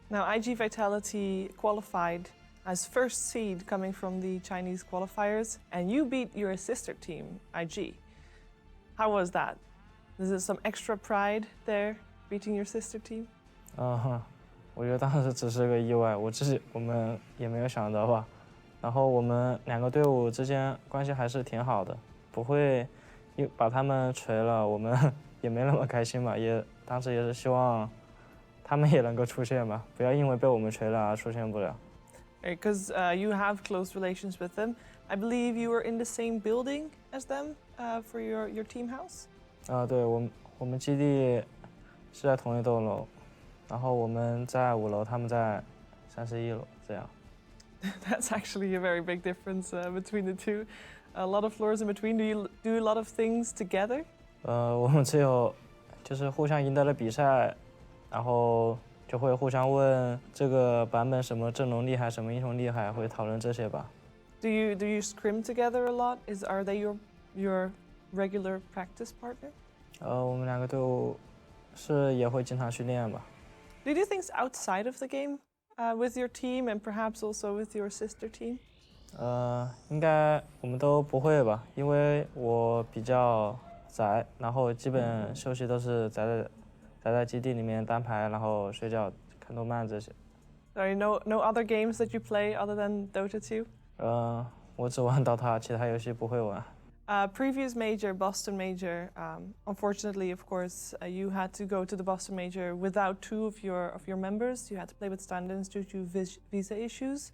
Now, iG.Vitality qualified as first seed coming from the Chinese qualifiers, and you beat your sister team, iG. How was that? Is there some extra pride there, beating your sister team? 我觉得当时只是个意外，我们也没有想到吧。然后我们两个队伍之间关系还是挺好的，不会把他们锤了，我们也没那么开心吧。当时也是希望他们也能够出现吧，不要因为被我们锤了而出现不了。Because you have close relations with them. I believe you were in the same building as them for your team house. 对，我们基地是在同一栋楼，然后我们在5楼，他们在31楼，这样。That's actually a very big difference between the two. A lot of floors in between. Do you do a lot of things together? 我们只有就是互相赢得了比赛，然后就会互相问这个版本什么阵容厉害，什么英雄厉害，会讨论这些吧。Do you scrim together a lot? Are they your regular practice partner? 我们两个队伍也会经常训练吧。Do you do things outside of the game with your team and perhaps also with your sister team? 应该我们都不会吧，因为我比较宅，然后基本休息都是宅在基地里面单排，然后睡觉、看动漫这些。Sorry, no other games that you play other than Dota 2? 我只玩 Dota， 其他游戏不会玩。Previous major, Boston Major. Unfortunately, of course, you had to go to the Boston Major without 2 of your members. You had to play with stand-ins due to visa issues,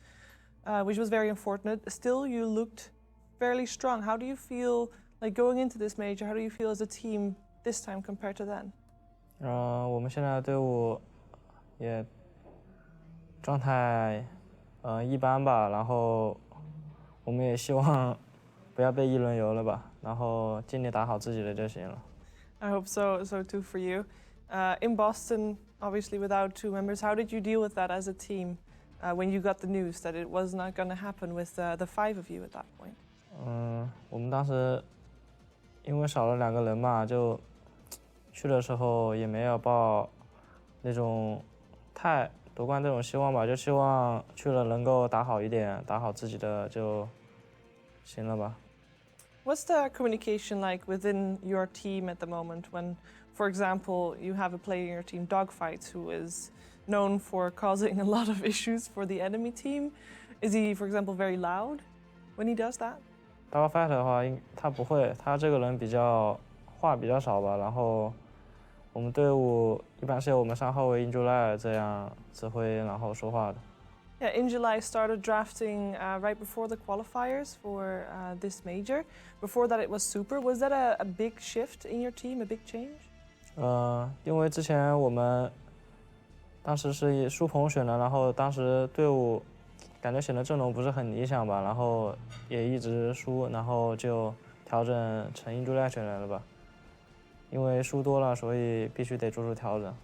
which was very unfortunate. Still, you looked fairly strong. How do you feel like going into this major? How do you feel as a team this time compared to then? 我们现在的队伍也状态一般吧，然后我们也希望不要被一轮游了吧，然后尽力打好自己的就行了。I hope so too for you. In Boston, obviously without 2 members, how did you deal with that as a team when you got the news that it was not going to happen with the 5 of you at that point? 我们当时因为少了2个人嘛，就去的时候也没有抱那种太夺冠这种希望吧，就希望去了能够打好一点，打好自己的就行了吧。What's the communication like within your team at the moment when, for example, you have a player in your team, Dogfights, who is known for causing a lot of issues for the enemy team? Is he, for example, very loud when he does that? Dogfight 的话，他不会，他这个人话比较少吧，然后我们队伍一般是由我们3号位iG.Vitality这样指挥然后说话的。Yeah, in July started drafting right before the qualifiers for this major. Before that, it was Super. Was that a big shift in your team, a big change? 因为之前我们当时是以舒鹏选的，然后当时队伍感觉选的阵容不是很理想吧，然后也一直输，然后就调整成iG.Vitality选人了吧。因为输多了，所以必须得做出调整。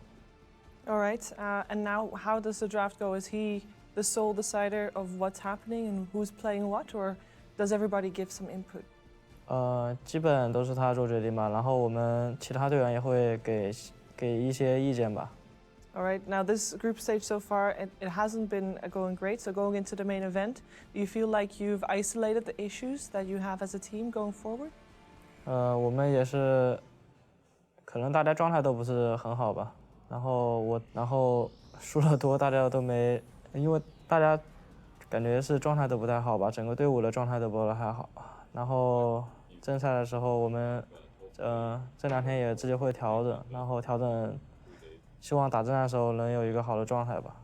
All right, and now how does the draft go? Is he the sole decider of what's happening and who's playing what, or does everybody give some input? 基本都是他做决定吧，然后我们其他队员也会给一些意见吧。All right, now this group stage so far, it hasn't been going great. So going into the main event, do you feel like you've isolated the issues that you have as a team going forward? 我们也是，可能大家状态都不是很好吧。然后输了多，大家都没，因为大家感觉是状态都不太好吧，整个队伍的状态都不太好。然后正赛的时候，我们这2天也自己会调整，然后调整，希望打正赛的时候能有一个好的状态吧。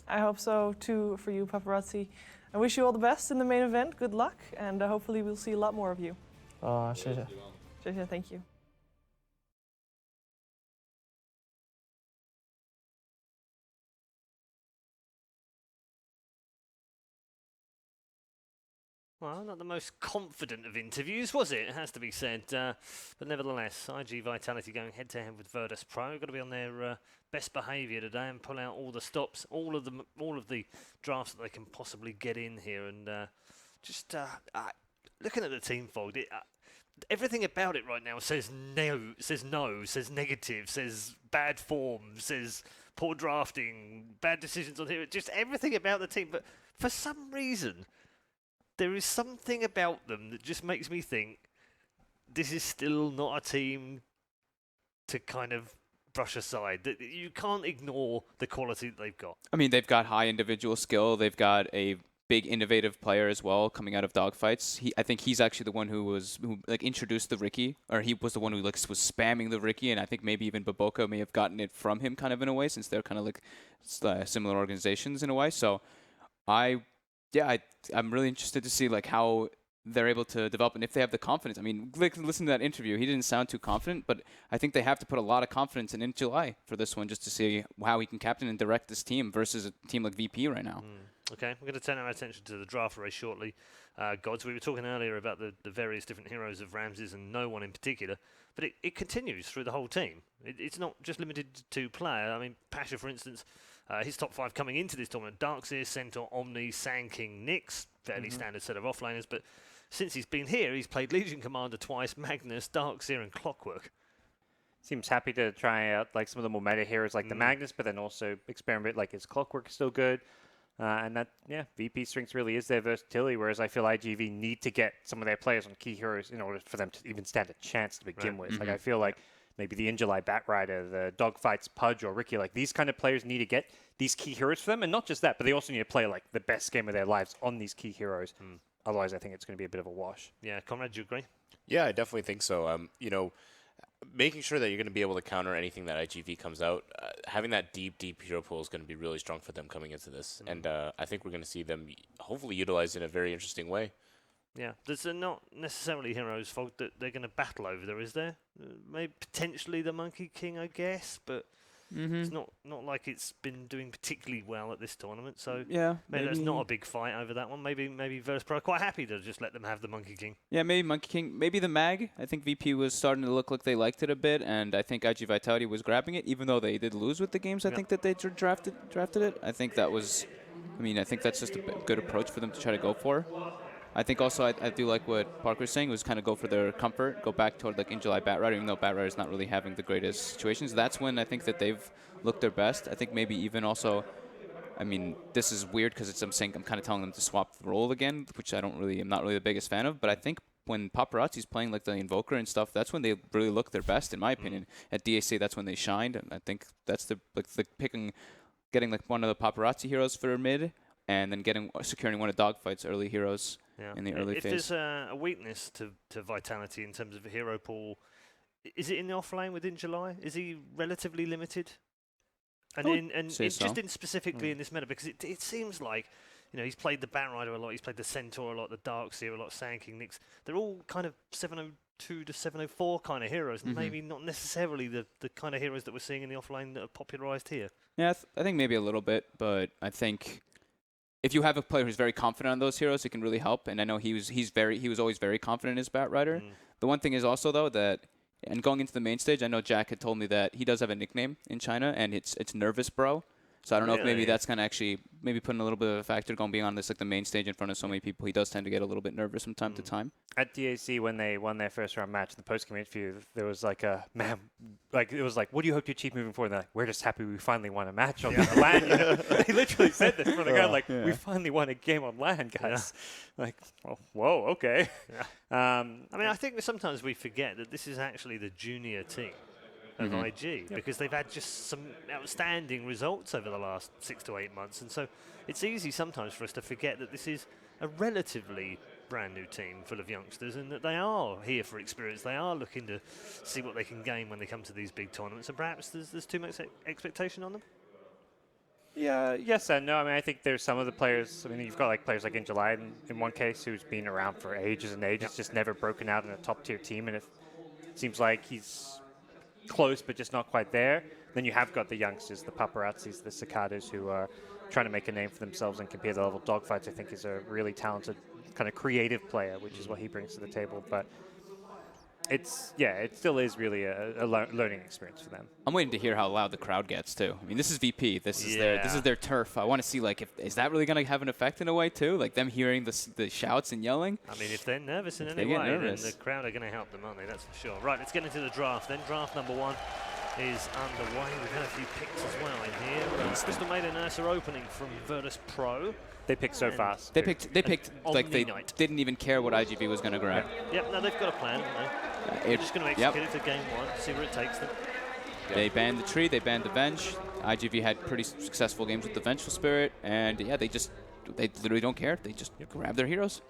I hope so too for you, Paparazzi. I wish you all the best in the main event. Good luck, and hopefully we'll see a lot more of you. 谢谢。谢谢 Thank you. Well, not the most confident of interviews, was it? It has to be said. But nevertheless, iG.Vitality going head-to-head with Virtus Pro. Got to be on their best behaviour today and pull out all the stops, all of the drafts that they can possibly get in here. And just looking at the team fold, everything about it right now says no, says negative, says bad form, says poor drafting, bad decisions on here. Just everything about the team. But for some reason, there is something about them that just makes me think this is still not a team to kind of brush aside. That you can't ignore the quality that they've got. I mean, they've got high individual skill. They've got a big innovative player as well coming out of dogfights. I think he's actually the one who introduced the Ricky, or he was the one who was spamming the Ricky, and I think maybe even Baboka may have gotten it from him kind of in a way, since they're kind of similar organizations in a way. So I'm really interested to see how they're able to develop and if they have the confidence. I mean, listen to that interview. He didn't sound too confident, but I think they have to put a lot of confidence in July for this one just to see how he can captain and direct this team versus a team like VP right now. Okay, we're going to turn our attention to the draft race shortly. Gods, we were talking earlier about the various different heroes of Ramses and no one in particular, but it continues through the whole team. It's not just limited to player. I mean, Pasha, for instance, his top 5 coming into this tournament: Darkseer, Centaur, Omni, Sand King, Nyx, fairly standard set of offlaners, but since he's been here, he's played Legion Commander twice, Magnus, Darkseer, and Clockwork. Seems happy to try out some of the more meta heroes like the Magnus, but then also experiment his Clockwork still good. And that, VP strength really is their versatility, whereas I feel IGV need to get some of their players on key heroes in order for them to even stand a chance to begin with. I feel like maybe the iG.Vitality Batrider, the Dogfights Pudge or Ricky, these kind of players need to get these key heroes for them, and not just that, but they also need to play the best game of their lives on these key heroes. Otherwise, I think it's going to be a bit of a wash. Yeah, Conrad, do you agree? Yeah, I definitely think so. Making sure that you're going to be able to counter anything that IGV comes out, having that deep hero pool is going to be really strong for them coming into this. And I think we're going to see them hopefully utilized in a very interesting way. Yeah, there's not necessarily heroes' fault that they're going to battle over there, is there? Maybe potentially the Monkey King, I guess, but it's not like it's been doing particularly well at this tournament. So maybe that's not a big fight over that one. Maybe Virtus Pro are quite happy to just let them have the Monkey King. Yeah, maybe Monkey King, maybe the Mag. I think VP was starting to look like they liked it a bit, and I think iG.Vitality was grabbing it, even though they did lose with the games. I think that they drafted it. I think that was, I think that's just a good approach for them to try to go for. I think also I do like what Parker's saying, was kind of go for their comfort, go back toward iG.Vitality Batrider, even though Batrider is not really having the greatest situations. That's when I think that they've looked their best. I think maybe even also, this is weird because I'm kind of telling them to swap the role again, which I'm not really the biggest fan of, but I think when Paparazzi's playing the Invoker and stuff, that's when they really look their best, in my opinion. At DAC, that's when they shined, and I think that's the getting one of the Paparazzi heroes for mid, and then securing one of Dogfight's early heroes in the early phase. If there's a weakness to Vitality in terms of a hero pool, Is it in the offlane within July? Is he relatively limited? And I would in and say it's just so. in specifically in this meta, because it seems like, you know, he's played the Batrider a lot, he's played the Centaur a lot, the Darkseer a lot, Sand King, Nyx. They're all kind of 702 to 704 kind of heroes, and maybe not necessarily the kind of heroes that we're seeing in the offlane that are popularized here. Yeah, I think maybe a little bit, but I think if you have a player who's very confident on those heroes, it can really help. And I know he was always very confident in his Batrider. The one thing is also though that, and going into the main stage, I know Jack had told me that he does have a nickname in China, and it's Nervous Bro. So I don't know if maybe that's gonna actually maybe put in a little bit of a factor going being on this like the main stage in front of so many people. He does tend to get a little bit nervous from time to time. At DAC, when they won their first round match, in the post-game interview, there was like a, man, like it was like, what do you hope to achieve moving forward? And they're like, we're just happy we finally won a match on LAN. You know? They literally said this from the ground, like, we finally won a game on LAN, guys. Like, oh, whoa, okay. I mean, I think sometimes we forget that this is actually the junior team of IG, because they've had just some outstanding results over the last 6 to 8 months, and so it's easy sometimes for us to forget that this is a relatively brand new team full of youngsters, and that they are here for experience. They are looking to see what they can gain when they come to these big tournaments, and perhaps there's too much expectation on them. Yeah, yes and no. I mean, I think there's some of the players. I mean, you've got like players like Injuly in one case who's been around for ages and ages, just never broken out in a top tier team, and it seems like he's close but just not quite there. Then you have got the youngsters, the Paparazzis, the Cicadas, who are trying to make a name for themselves and compete at the level. Dogfights, I think, is a really talented kind of creative player, which is what he brings to the table. But it's, yeah, it still is really a learning experience for them. I'm waiting to hear how loud the crowd gets too. I mean, this is VP. This is their turf. I want to see like is that really going to have an effect in a way too? Like them hearing the shouts and yelling. I mean, if they're nervous in any way, then the crowd are going to help them, aren't they? That's for sure. Right, let's get into the draft. Then draft number 1 is underway. We've had a few picks as well in here. Crystal Maiden Nurse are opening from Virtus Pro. They picked so fast. They picked like they didn't even care what iG.V was going to grab. Yep, no, they've got a plan, haven't they? They're just going to execute it for game 1, see where it takes them. They banned the tree, they banned the Venge. iG.V had pretty successful games with the Vengeful Spirit, and yeah, they literally don't care. They just grab their heroes.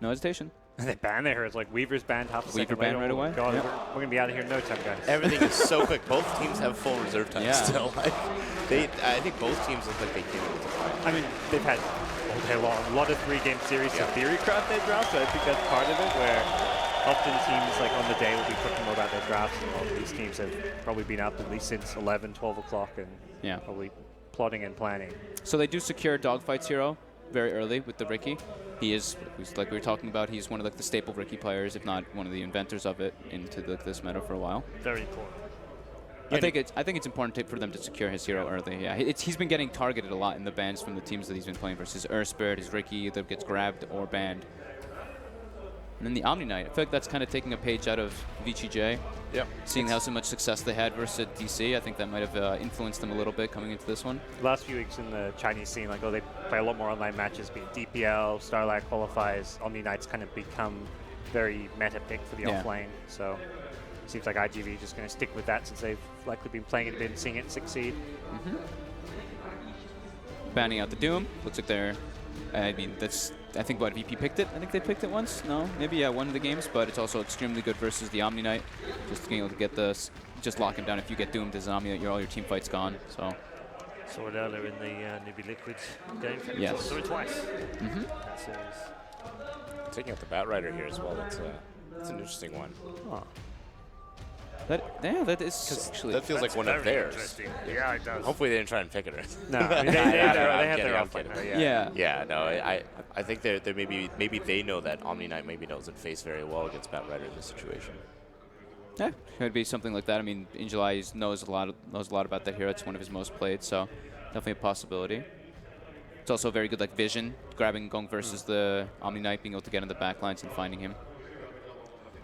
No hesitation. They ban their heroes, like Weaver's banned half a second banned right away. God, we're going to be out of here in no time, guys. Everything is so quick. Both teams have full reserve time still. Like, I think both teams look like they came into play. I mean, they've had all day long a lot of 3-game series to theory craft their draft, so I think that's part of it, where often teams like on the day will be talking more about their drafts, and all of these teams have probably been up at least since 11, 12 o'clock and probably plotting and planning. So they do secure Dogfights hero very early with the Ricky. He's like we were talking about, he's one of like the staple Ricky players, if not one of the inventors of it into this meta for a while. Very important. I think it's important for them to secure his hero early. Yeah, he's been getting targeted a lot in the bans from the teams that he's been playing versus Earth Spirit, his Ricky either gets grabbed or banned. And then the Omni Knight, I feel like that's kind of taking a page out of VGJ. Yep. Seeing how so much success they had versus DC, I think that might have influenced them a little bit coming into this one. Last few weeks in the Chinese scene, like, they play a lot more online matches, be it DPL, Starlight qualifies, Omni Knight's kind of become very meta pick for the offlane. So it seems like iG.V is just going to stick with that since they've likely been playing it a bit and seeing it succeed. Banning out the Doom, looks like they're, I mean, I think what, VP picked it? I think they picked it once? No? Maybe, yeah, one of the games, but it's also extremely good versus the Omni Knight. Just being able to get this, just lock him down. If you get doomed as an Omni Knight, all your team fight's gone, so. Saw it earlier in the Newbie Liquids game. Yes. Saw it twice. That series. Taking out the Batrider here as well, that's an interesting one. That is actually. That feels like one of theirs. Yeah, it does. Hopefully they didn't try and pick it. No, I mean, they have their own fight. Yeah, no, I think they're maybe they know that Omni Knight maybe doesn't face very well against Batrider in this situation. Yeah, could be something like that. I mean, Injuly knows a lot about that hero. It's one of his most played, so definitely a possibility. It's also very good, like vision, grabbing Gong versus the Omni Knight, being able to get in the backlines and finding him.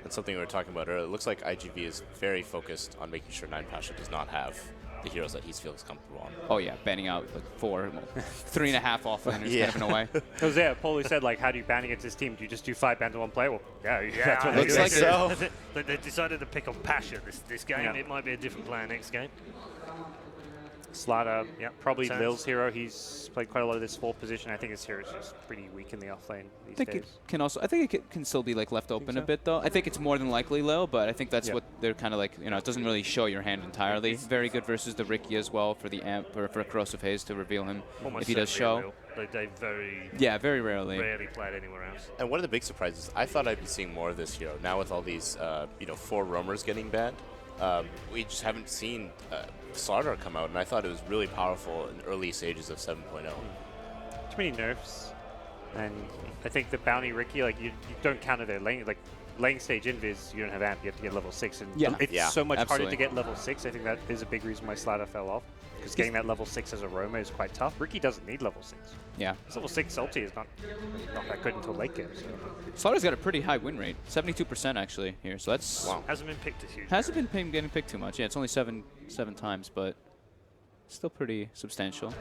That's something we were talking about earlier. It looks like iG.V is very focused on making sure Nine Pasha does not have the heroes that he feels comfortable on. Oh yeah, banning out like 3.5 offlaners kind of in a way. Because Paulie said, like, how do you ban against this team? Do you just do 5 bans to one player? Well, yeah, that's what looks like so. They decided to pick on Pasha this game. It might be a different plan next game. Slaughter, yeah, probably Sounds- Lil's hero. He's played quite a lot of this 4th position. I think his hero is just pretty weak in the offlane these I think days. it can also. I think it can still be like left open a so? bit though. I think it's more than likely Lil, but I think that's Yeah. what they're kind of like. You know, it doesn't really show your hand entirely. Very good versus the Ricky as well for the amp or for Corrosive Haze to reveal him Almost if he does certainly a show. Lil. They very Very rarely. rarely played anywhere else. And one of the big surprises, I thought I'd be seeing more of this hero. Now with all these, 4 roamers getting banned, we just haven't seen Slaughter come out, and I thought it was really powerful in the early stages of 7.0. Too many nerfs, and I think the bounty Ricky, like you don't counter their lane, like lane stage invis. You don't have amp. You have to get level 6, and it's so much harder absolutely. to get level 6. I think that is a big reason why Slaughter fell off. Because getting that level 6 as a roamer is quite tough. Ricky doesn't need level 6. Yeah. His level 6 ulti is not that good until late game. So. Slaughter's got a pretty high win rate, 72% actually here. So that's Hasn't been picked as huge. hasn't been getting picked too much. Yeah, it's only seven times, but still pretty substantial.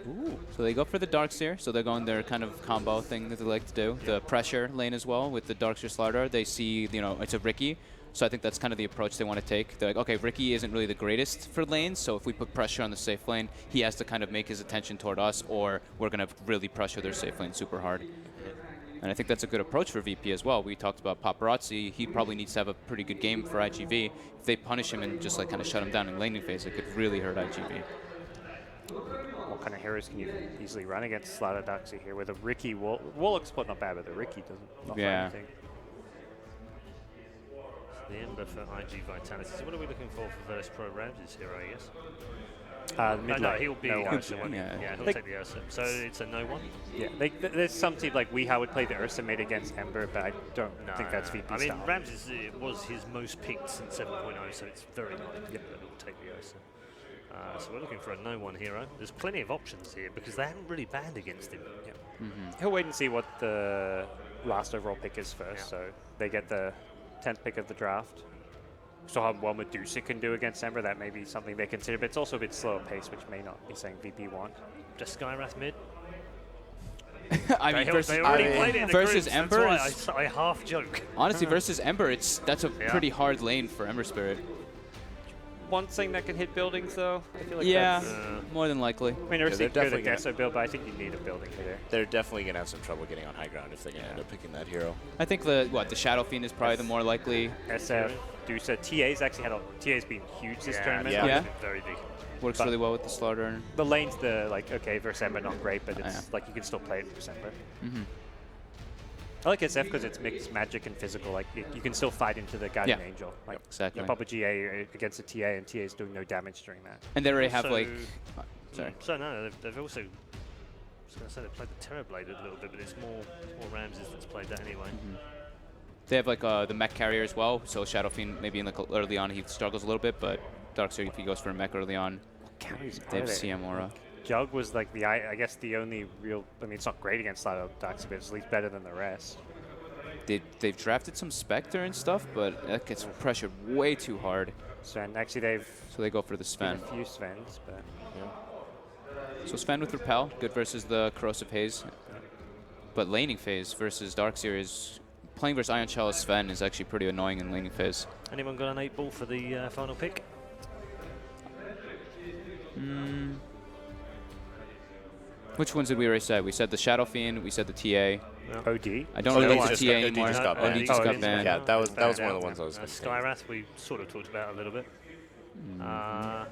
Ooh. So they go for the Darkseer. So they're going their kind of combo thing that they like to do. The pressure lane as well with the Darkseer Slaughter. They see, it's a Ricky. So I think that's kind of the approach they want to take. They're like, okay, Ricky isn't really the greatest for lanes, so if we put pressure on the safe lane, he has to kind of make his attention toward us, or we're going to really pressure their safe lane super hard. And I think that's a good approach for VP as well. We talked about Paparazzi. He probably needs to have a pretty good game for iG.V. If they punish him and just like kind of shut him down in laning phase, it could really hurt iG.V. What kind of heroes can you easily run against Slaughter Darkseer here with a Ricky Warlock's spot not bad, but the Ricky doesn't offer anything. The Ember for iG.Vitality. So what are we looking for Verse Pro Rams's hero, I guess? Mid no, lane. he'll be No Ursa, one. won't he? Yeah. He'll take the Ursa. So it's a no one? Yeah, there's some team like Weehaw would play the Ursa mid against Ember, but I don't think that's VP I mean, style. Ramses was his most picked since 7.0, so it's very likely that he'll take the Ursa. So we're looking for a no one hero. There's plenty of options here because they haven't really banned against him. He'll wait and see what the last overall pick is first, so they get the 10th pick of the draft. So how well Medusa can do against Ember, that may be something they consider, but it's also a bit slower pace, which may not be something VP want. Just Skywrath mid? I mean, they already played it in the versus groups, Ember, that's why I half joke. honestly, versus Ember, that's a pretty hard lane for Ember Spirit. One thing that can hit buildings, though, I feel like Yeah, that's... more than likely. I mean, Ursa could a Deso build, but I think you need a building hitter. They're definitely going to have some trouble getting on high ground if they're going to end up picking that hero. I think the Shadow Fiend is probably the more likely. SF, Dusa, TA's actually TA's been huge this tournament. Yeah. Very big. Works But really well with the Slaughter. The lane's okay, versus Ember not great, but it's like you can still play it versus Ember. I like SF because it's mixed magic and physical. Like you can still fight into the Guardian Angel. Like exactly. You pop a GA against a TA, and TA is doing no damage during that. And they already have So- like, sorry. So no, they've also, I was going to say they played the Terrorblade a little bit, but it's more Ramses that's played that anyway. They have like the mech carrier as well. So Shadow Fiend maybe in like early on he struggles a little bit, but Darkseer if he goes for a mech early on, they have CM aura. Jug was like I guess the only real. I mean, it's not great against Slaughter Darkseer, but it's at least better than the rest. They've drafted some Spectre and stuff, but that gets pressured way too hard. Sven, actually so they go for the Sven. A few Svens, but So Sven with Repel, good versus the Corrosive Haze. But laning phase versus Darkseer is playing versus Ion Shell as Sven is actually pretty annoying in laning phase. Anyone got an 8-ball for the final pick? Which ones did we already say? We said the Shadow Fiend, we said the TA. OD? I don't know if it's a TA anymore. OD just got banned. Yeah, that was one of the ones I was going to say. Skywrath we sort of talked about a little bit.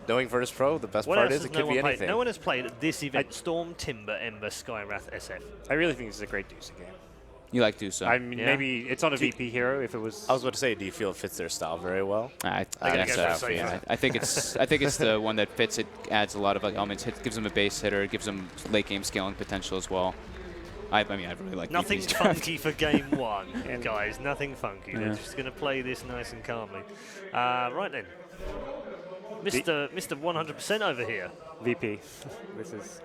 Knowing Virtus Pro, the best What part else is has it could be played? anything. No one has played at this event. Storm, Timber, Ember, Skywrath, SF. I really think this is a great Dusa game. You like Dusa? I mean, maybe it's on a VP hero. If it was, I was about to say, do you feel it fits their style very well? I think it's the one that fits. It adds a lot of elements. It gives them a base hitter. It gives them late game scaling potential as well. I mean, I really like Nothing VP's funky for game one, guys. Nothing funky. They're just going to play this nice and calmly. Right then, Mr. 100% over here. VP. This is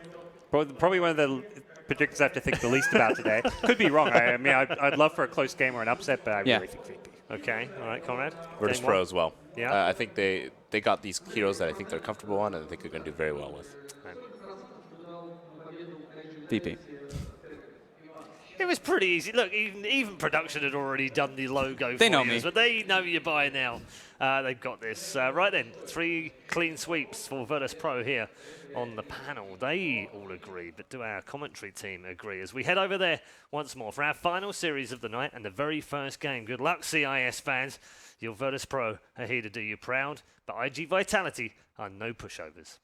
probably one of the predictors I have to think the least about today. Could be wrong. I mean, I'd love for a close game or an upset, but I really think VP. Okay, all right, Conrad. Virtus Game Pro one? as well. Yeah. I think they got these heroes that I think they're comfortable on, and I think they're going to do very well with. VP. It was pretty easy. Look, even production had already done the logo They for know you, me. but they know you by now. They've got this. Right then, 3 clean sweeps for Virtus Pro here on the panel. They all agree, but do our commentary team agree? As we head over there once more for our final series of the night and the very first game. Good luck, CIS fans. Your Virtus Pro are here to do you proud, but iG.Vitality are no pushovers.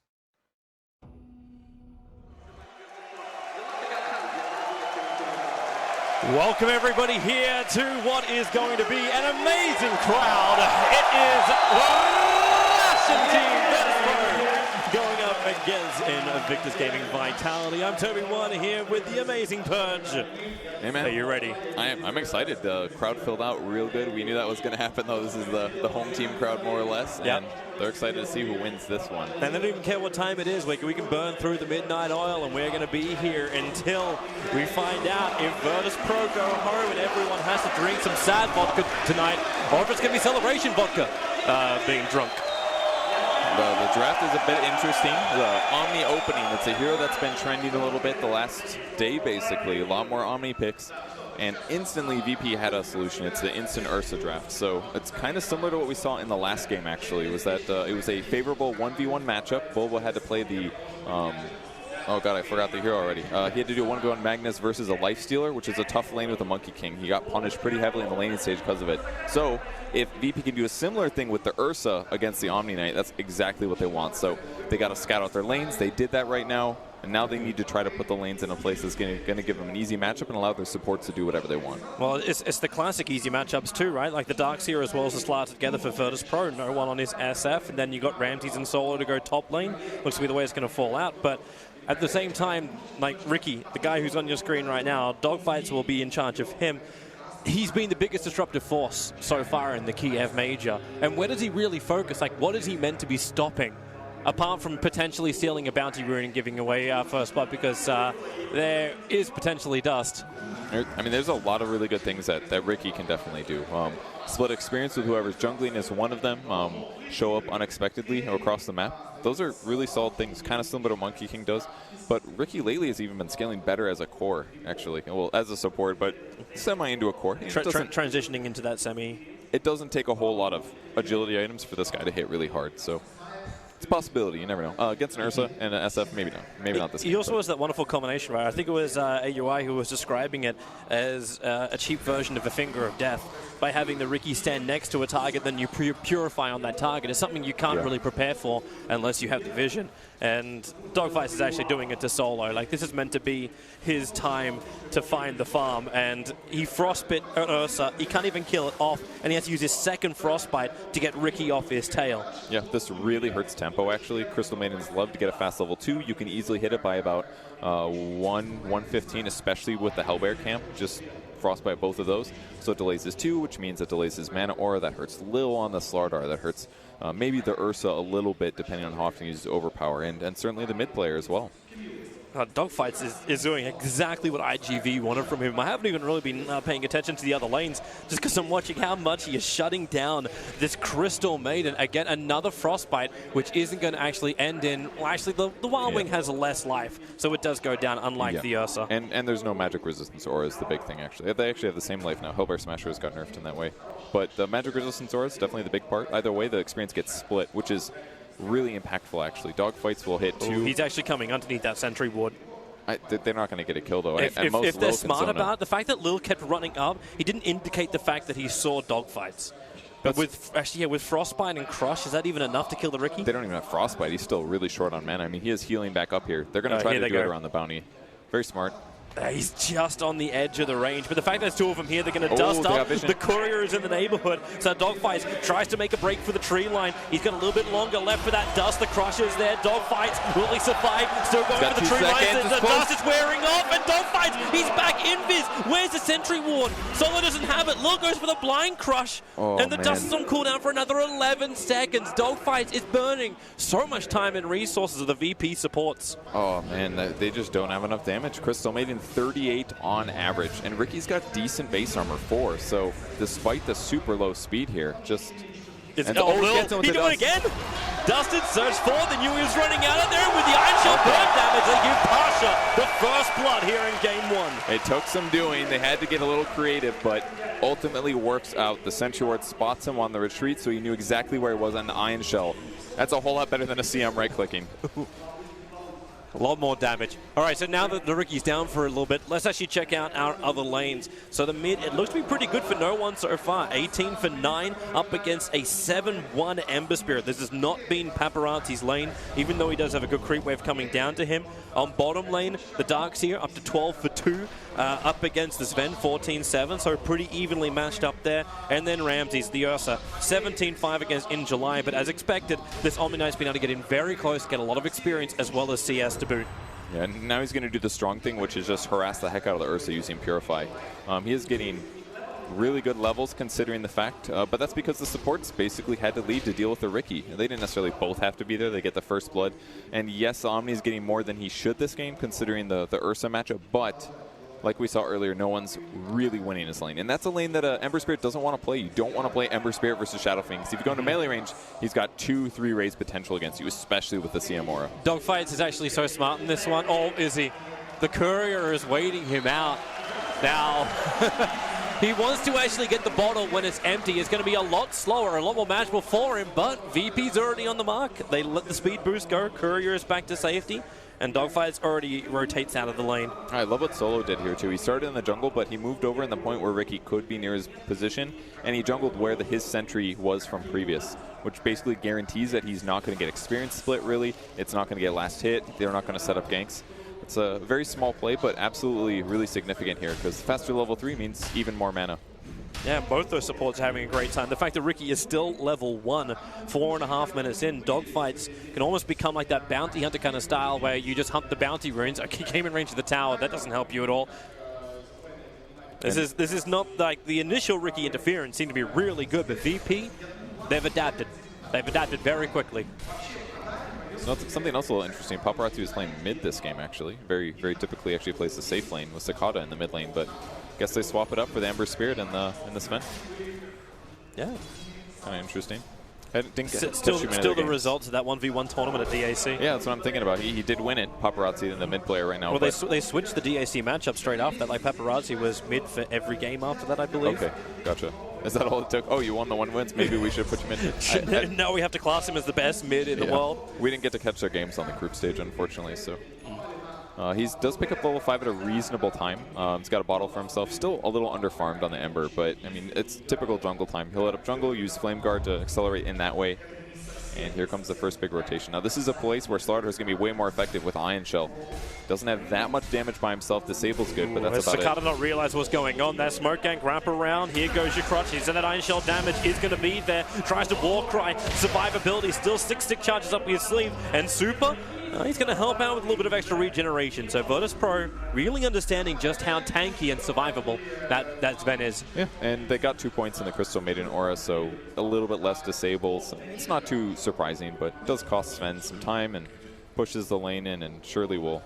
Welcome everybody here to what is going to be an amazing crowd. It is the Russian team Virtus Pro going up against Invictus Gaming Vitality. I'm Toby1 here with the amazing Purge. Hey man, Are you ready? I am. I'm excited. The crowd filled out real good. We knew that was going to happen though. This is the home team crowd more or less. Yep. And they're excited to see who wins this one. And they don't even care what time it is. We can burn through the midnight oil, and we're going to be here until we find out if Virtus Pro go home and everyone has to drink some sad vodka tonight, or if it's going to be celebration vodka being drunk. The draft is a bit interesting. The Omni opening, it's a hero that's been trending a little bit the last day, basically. A lot more Omni picks. And instantly, VP had a solution. It's the instant Ursa draft. So it's kind of similar to what we saw in the last game, actually. Was that it was a favorable 1v1 matchup. Volvo had to play the... oh god, I forgot the hero already. He had to do a 1v1 Magnus versus a Lifestealer, which is a tough lane with the Monkey King. He got punished pretty heavily in the laning stage because of it. So if VP can do a similar thing with the Ursa against the Omni Knight, that's exactly what they want. So they got to scout out their lanes. They did that right now. And now they need to try to put the lanes in a place that's going to give them an easy matchup and allow their supports to do whatever they want. Well, it's the classic easy matchups too, right? Like the Darks here as well as the Slar together for Virtus Pro. No one on his SF. And then you got Ramses and Solo to go top lane. Looks to be the way it's going to fall out. But at the same time, like Ricky, the guy who's on your screen right now, Dogfights will be in charge of him. He's been the biggest disruptive force so far in the Kiev Major. And where does he really focus? Like, what is he meant to be stopping? Apart from potentially stealing a bounty rune and giving away first blood, because there is potentially dust. I mean, there's a lot of really good things that Ricky can definitely do. Split experience with whoever's jungling is one of them. Show up unexpectedly across the map. Those are really solid things, kind of similar to Monkey King does. But Ricky lately has even been scaling better as a core, actually. Well, as a support, but semi into a core. Transitioning into that semi. It doesn't take a whole lot of agility items for this guy to hit really hard, so... It's a possibility. You never know. Against an Ursa and an SF, maybe not. Maybe not this game. He also has that wonderful combination, right? I think it was AUI who was describing it as a cheap version of a Finger of Death. By having the Ricky stand next to a target, then you purify on that target. It's something you can't really prepare for unless you have the vision. And Dogfights is actually doing it to Solo. Like, this is meant to be his time to find the farm. And he frostbit Ursa. He can't even kill it off. And he has to use his second frostbite to get Ricky off his tail. Yeah, this really hurts tempo, actually. Crystal Maidens love to get a fast level 2. You can easily hit it by about 115, especially with the Hellbear camp. Just frostbite both of those. So it delays his 2, which means it delays his mana aura. That hurts Lil on the Slardar. That hurts maybe the Ursa a little bit, depending on how often he uses overpower, and certainly the mid player as well. Dogfights is doing exactly what iG.V wanted from him. I haven't even really been paying attention to the other lanes just because I'm watching how much he is shutting down this Crystal Maiden. Again, another frostbite, which isn't going to actually end in... Well, actually, the Wild Wing has less life, so it does go down, unlike the Ursa. And there's no magic resistance aura is the big thing, actually. They actually have the same life now. Hellbear Smasher has got nerfed in that way. But the magic resistance aura is definitely the big part. Either way, the experience gets split, which is... really impactful, actually. Dogfights will hit 2. Ooh, he's actually coming underneath that sentry ward. They're not going to get a kill, though. If they're smart about it, the fact that Lil kept running up, he didn't indicate the fact that he saw Dogfights. But with Frostbite and Crush, is that even enough to kill the Ricky? They don't even have Frostbite. He's still really short on mana. I mean, he is healing back up here. They're going to try to do it around the bounty. Very smart. He's just on the edge of the range, but the fact there's 2 of them here, they're going to dust up. The courier is in the neighborhood, so Dogfights tries to make a break for the tree line. He's got a little bit longer left for that dust. The Crusher's there. Dogfights, will he survive? Still going for the tree line. The dust is wearing off, and Dogfights, he's back invis. Where's the sentry ward? Solo doesn't have it. Lil goes for the blind crush, and the dust is on cooldown for another 11 seconds. Dogfights is burning so much time and resources of the VP supports. Oh, man, they just don't have enough damage. Crystal Maiden 38 on average, and Ricky's got decent base armor 4, so despite the super low speed here, just... He doing it again? Dusted searched for, they knew he was running out of there with the Iron Shell burn damage. They give Pasha the first blood here in game 1. It took some doing. They had to get a little creative, but ultimately works out. The Sentry Ward spots him on the retreat, so he knew exactly where he was on the Iron Shell. That's a whole lot better than a CM right-clicking. A lot more damage. All right, so now that the Ricky's down for a little bit, let's actually check out our other lanes. So the mid, it looks to be pretty good for no one so far. 18 for 9 up against a 7-1 Ember Spirit. This has not been Paparazzi's lane, even though he does have a good creep wave coming down to him. On bottom lane, the Darkseer up to 12 for 2. Up against the Sven, 14-7, so pretty evenly matched up there. And then Ramses, the Ursa, 17-5 against in July. But as expected, this Omni Knight's been able to get in very close, get a lot of experience, as well as CS to boot. Yeah, and now he's going to do the strong thing, which is just harass the heck out of the Ursa using Purify. He is getting really good levels considering the fact, but that's because the supports basically had to leave to deal with the Ricky. They didn't necessarily both have to be there. They get the first blood. And yes, Omni is getting more than he should this game considering the Ursa matchup, but like we saw earlier, no one's really winning his lane. And that's a lane that Ember Spirit doesn't want to play. You don't want to play Ember Spirit versus Shadowfiend. If you go into melee range, he's got 2-3 raise potential against you, especially with the CM aura. Dogfights is actually so smart in this one. Oh, is he? The Courier is waiting him out. Now, he wants to actually get the bottle when it's empty. It's going to be a lot slower, a lot more manageable for him, but VP's already on the mark. They let the speed boost go. Courier is back to safety. And Dogfights already rotates out of the lane. I love what Solo did here, too. He started in the jungle, but he moved over in the point where Ricky could be near his position, and he jungled where his sentry was from previous, which basically guarantees that he's not going to get experience split, really. It's not going to get last hit. They're not going to set up ganks. It's a very small play, but absolutely really significant here, because faster level 3 means even more mana. Yeah, both those supports are having a great time. The fact that Ricky is still level 1, 4.5 minutes in, Dogfights can almost become like that bounty hunter kind of style where you just hunt the bounty runes. He came in range of the tower. That doesn't help you at all. This is not like the initial Ricky interference seemed to be really good, but VP, they've adapted. They've adapted very quickly. So something else a little interesting. Paparazzi was playing mid this game, actually. Very, very typically actually plays the safe lane with Sakata in the mid lane, but guess they swap it up for the Ember Spirit and the Sven. Yeah. Kind of interesting. Didn't get still the results of that 1v1 tournament at DAC. Yeah, that's what I'm thinking about. He did win it, Paparazzi, in the mid player right now. Well, they switched the DAC matchup straight after that. Like Paparazzi was mid for every game after that, I believe. Okay, gotcha. Is that all it took? Oh, you won the 1 wins? Maybe we should put you in. No, we have to class him as the best mid in the world. We didn't get to catch their games on the group stage, unfortunately, so. He does pick up level 5 at a reasonable time. He's got a bottle for himself. Still a little under-farmed on the Ember, but, I mean, it's typical jungle time. He'll let up jungle, use Flame Guard to accelerate in that way. And here comes the first big rotation. Now, this is a place where Slaughter is going to be way more effective with Iron Shell. Doesn't have that much damage by himself. Disable's good, but that's about it. Sakata not realize what's going on. That smoke gank wrap around. Here goes your crutches. And that Iron Shell damage is going to be there. Tries to war cry. Survivability. Still 6 stick charges up his sleeve. And Super, he's going to help out with a little bit of extra regeneration. So Virtus Pro really understanding just how tanky and survivable that Sven is. Yeah, and they got 2 points in the Crystal Maiden Aura, so a little bit less disable. So it's not too surprising, but it does cost Sven some time and pushes the lane in and surely will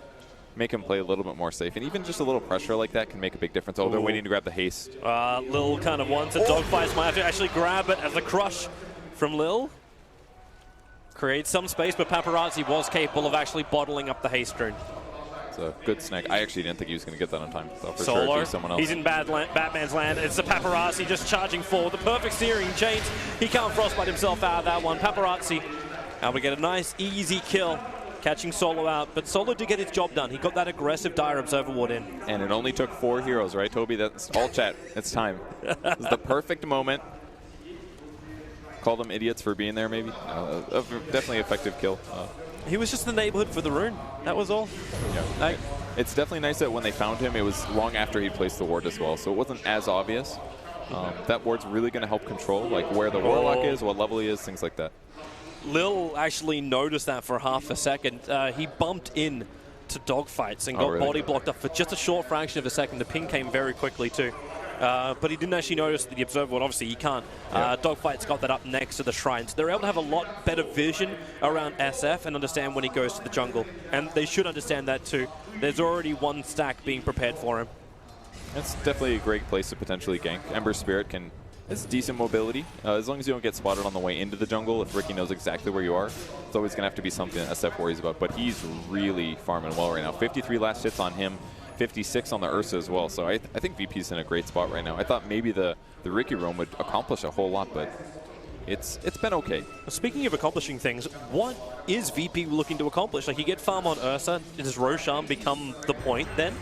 make him play a little bit more safe. And even just a little pressure like that can make a big difference. Oh, they're waiting to grab the haste. Lil kind of wants it. Dogfights might have to actually grab it as a crush from Lil. Creates some space, but Paparazzi was capable of actually bottling up the haste rune. It's a good snag. I actually didn't think he was going to get that on time. So for Solo, sure it'd be someone else. He's in Batman's land. It's the Paparazzi just charging forward. The perfect searing chains. He can't frostbite himself out of that one. Paparazzi able to get a nice, easy kill. Catching Solo out, but Solo did get his job done. He got that aggressive Dire Observer Ward in. And it only took 4 heroes, right, Toby? That's all chat. It's time. It's the perfect moment. Call them idiots for being there, maybe. Definitely effective kill. He was just in the neighborhood for the rune. That was all. Yeah. It's definitely nice that when they found him, it was long after he placed the ward as well, so it wasn't as obvious. That ward's really going to help control like where the Warlock is, what level he is, things like that. Lil actually noticed that for half a second. He bumped in to Dogfights and got body blocked up for just a short fraction of a second. The ping came very quickly too. But he didn't actually notice the Observer Ward. Obviously, he can't. Dogfights got that up next to the shrine. So they're able to have a lot better vision around SF and understand when he goes to the jungle. And they should understand that too. There's already 1 stack being prepared for him. That's definitely a great place to potentially gank. Ember Spirit can It's decent mobility. As long as you don't get spotted on the way into the jungle, if Ricky knows exactly where you are, it's always going to have to be something that SF worries about. But he's really farming well right now. 53 last hits on him, 56 on the Ursa as well. So I think VP's in a great spot right now. I thought maybe the Ricky roam would accomplish a whole lot, but it's been okay. Speaking of accomplishing things, what is VP looking to accomplish? Like, you get farm on Ursa, does Roshan become the point then?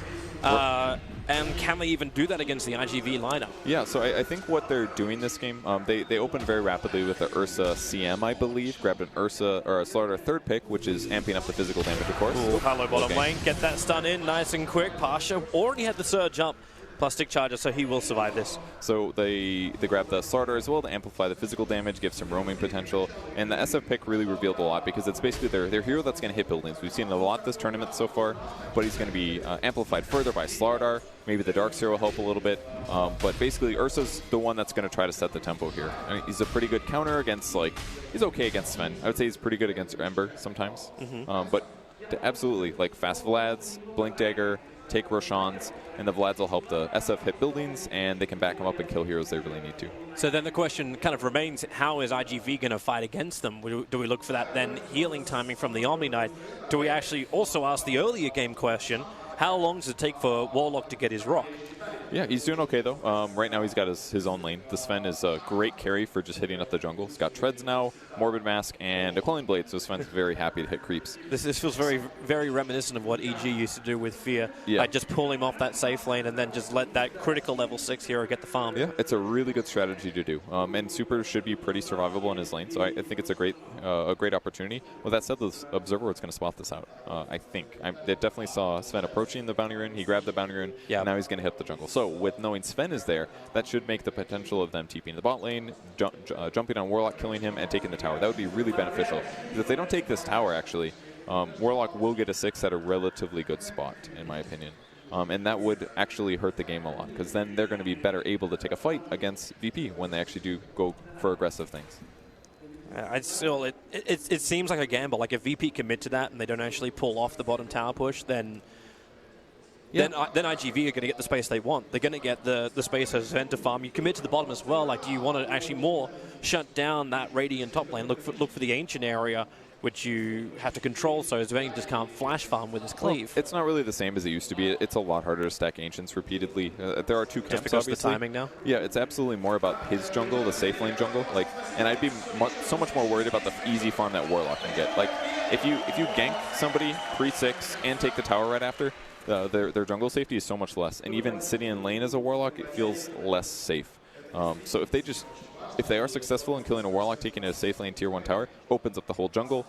And can they even do that against the IGV lineup? Yeah, so I think what they're doing this game, they opened very rapidly with the Ursa CM, I believe. Grabbed an Ursa, or a Slaughter third pick, which is amping up the physical damage, of course. Ooh, hello bottom lane, get that stun in nice and quick. Pasha already had the surge up, plus stick charger, so he will survive this. So they grab the Slaughter as well to amplify the physical damage, give some roaming potential, and the SF pick really revealed a lot because it's basically their hero that's going to hit buildings. We've seen a lot this tournament so far, but he's going to be amplified further by Slardar. Maybe the Darkseer will help a little bit, but basically Ursa's the one that's going to try to set the tempo here. I mean, he's a pretty good counter against, like, he's okay against Sven. I would say he's pretty good against Ember sometimes, but absolutely, like, fast Vlads, Blink Dagger, take Roshans, and the Vlads will help the SF hit buildings, and they can back them up and kill heroes they really need to. So then the question kind of remains, how is IGV going to fight against them? Do we look for that then healing timing from the Omni Knight? Do we actually also ask the earlier game question, how long does it take for Warlock to get his rock? Yeah, he's doing okay, though. Right now he's got his own lane. The Sven is a great carry for just hitting up the jungle. He's got Treads now, Morbid Mask, and a Quelling Blade, so Sven's very happy to hit creeps. This feels very, very reminiscent of what EG used to do with Fear. Yeah. Like, just pull him off that safe lane and then just let that critical level 6 hero get the farm. Yeah, it's a really good strategy to do. And Super should be pretty survivable in his lane, so I think it's a great opportunity. With that said, the Observer is going to spot this out, I think. They definitely saw Sven approaching the Bounty Rune. He grabbed the Bounty Rune, and now he's going to hit the jungle. So with knowing Sven is there, that should make the potential of them TPing the bot lane, jumping on Warlock, killing him, and taking the tower. That would be really beneficial. Because if they don't take this tower, actually, Warlock will get a 6 at a relatively good spot, in my opinion. And that would actually hurt the game a lot, because then they're going to be better able to take a fight against VP when they actually do go for aggressive things. It seems like a gamble. Like, if VP commit to that and they don't actually pull off the bottom tower push, then IGV are going to get the space they want. They're going to get the space as Sven to farm. You commit to the bottom as well. Like, do you want to actually more shut down that Radiant top lane? Look for the Ancient area, which you have to control, so Sven just can't flash farm with his cleave. Well, it's not really the same as it used to be. It's a lot harder to stack Ancients repeatedly. There are two camps, just because obviously. of the timing now? Yeah, it's absolutely more about his jungle, the safe lane jungle. Like, and I'd be so much more worried about the easy farm that Warlock can get. Like, if you gank somebody pre-6 and take the tower right after, their jungle safety is so much less. And even sitting in lane as a Warlock, it feels less safe. So if they are successful in killing a Warlock, taking a safe lane tier 1 tower, opens up the whole jungle.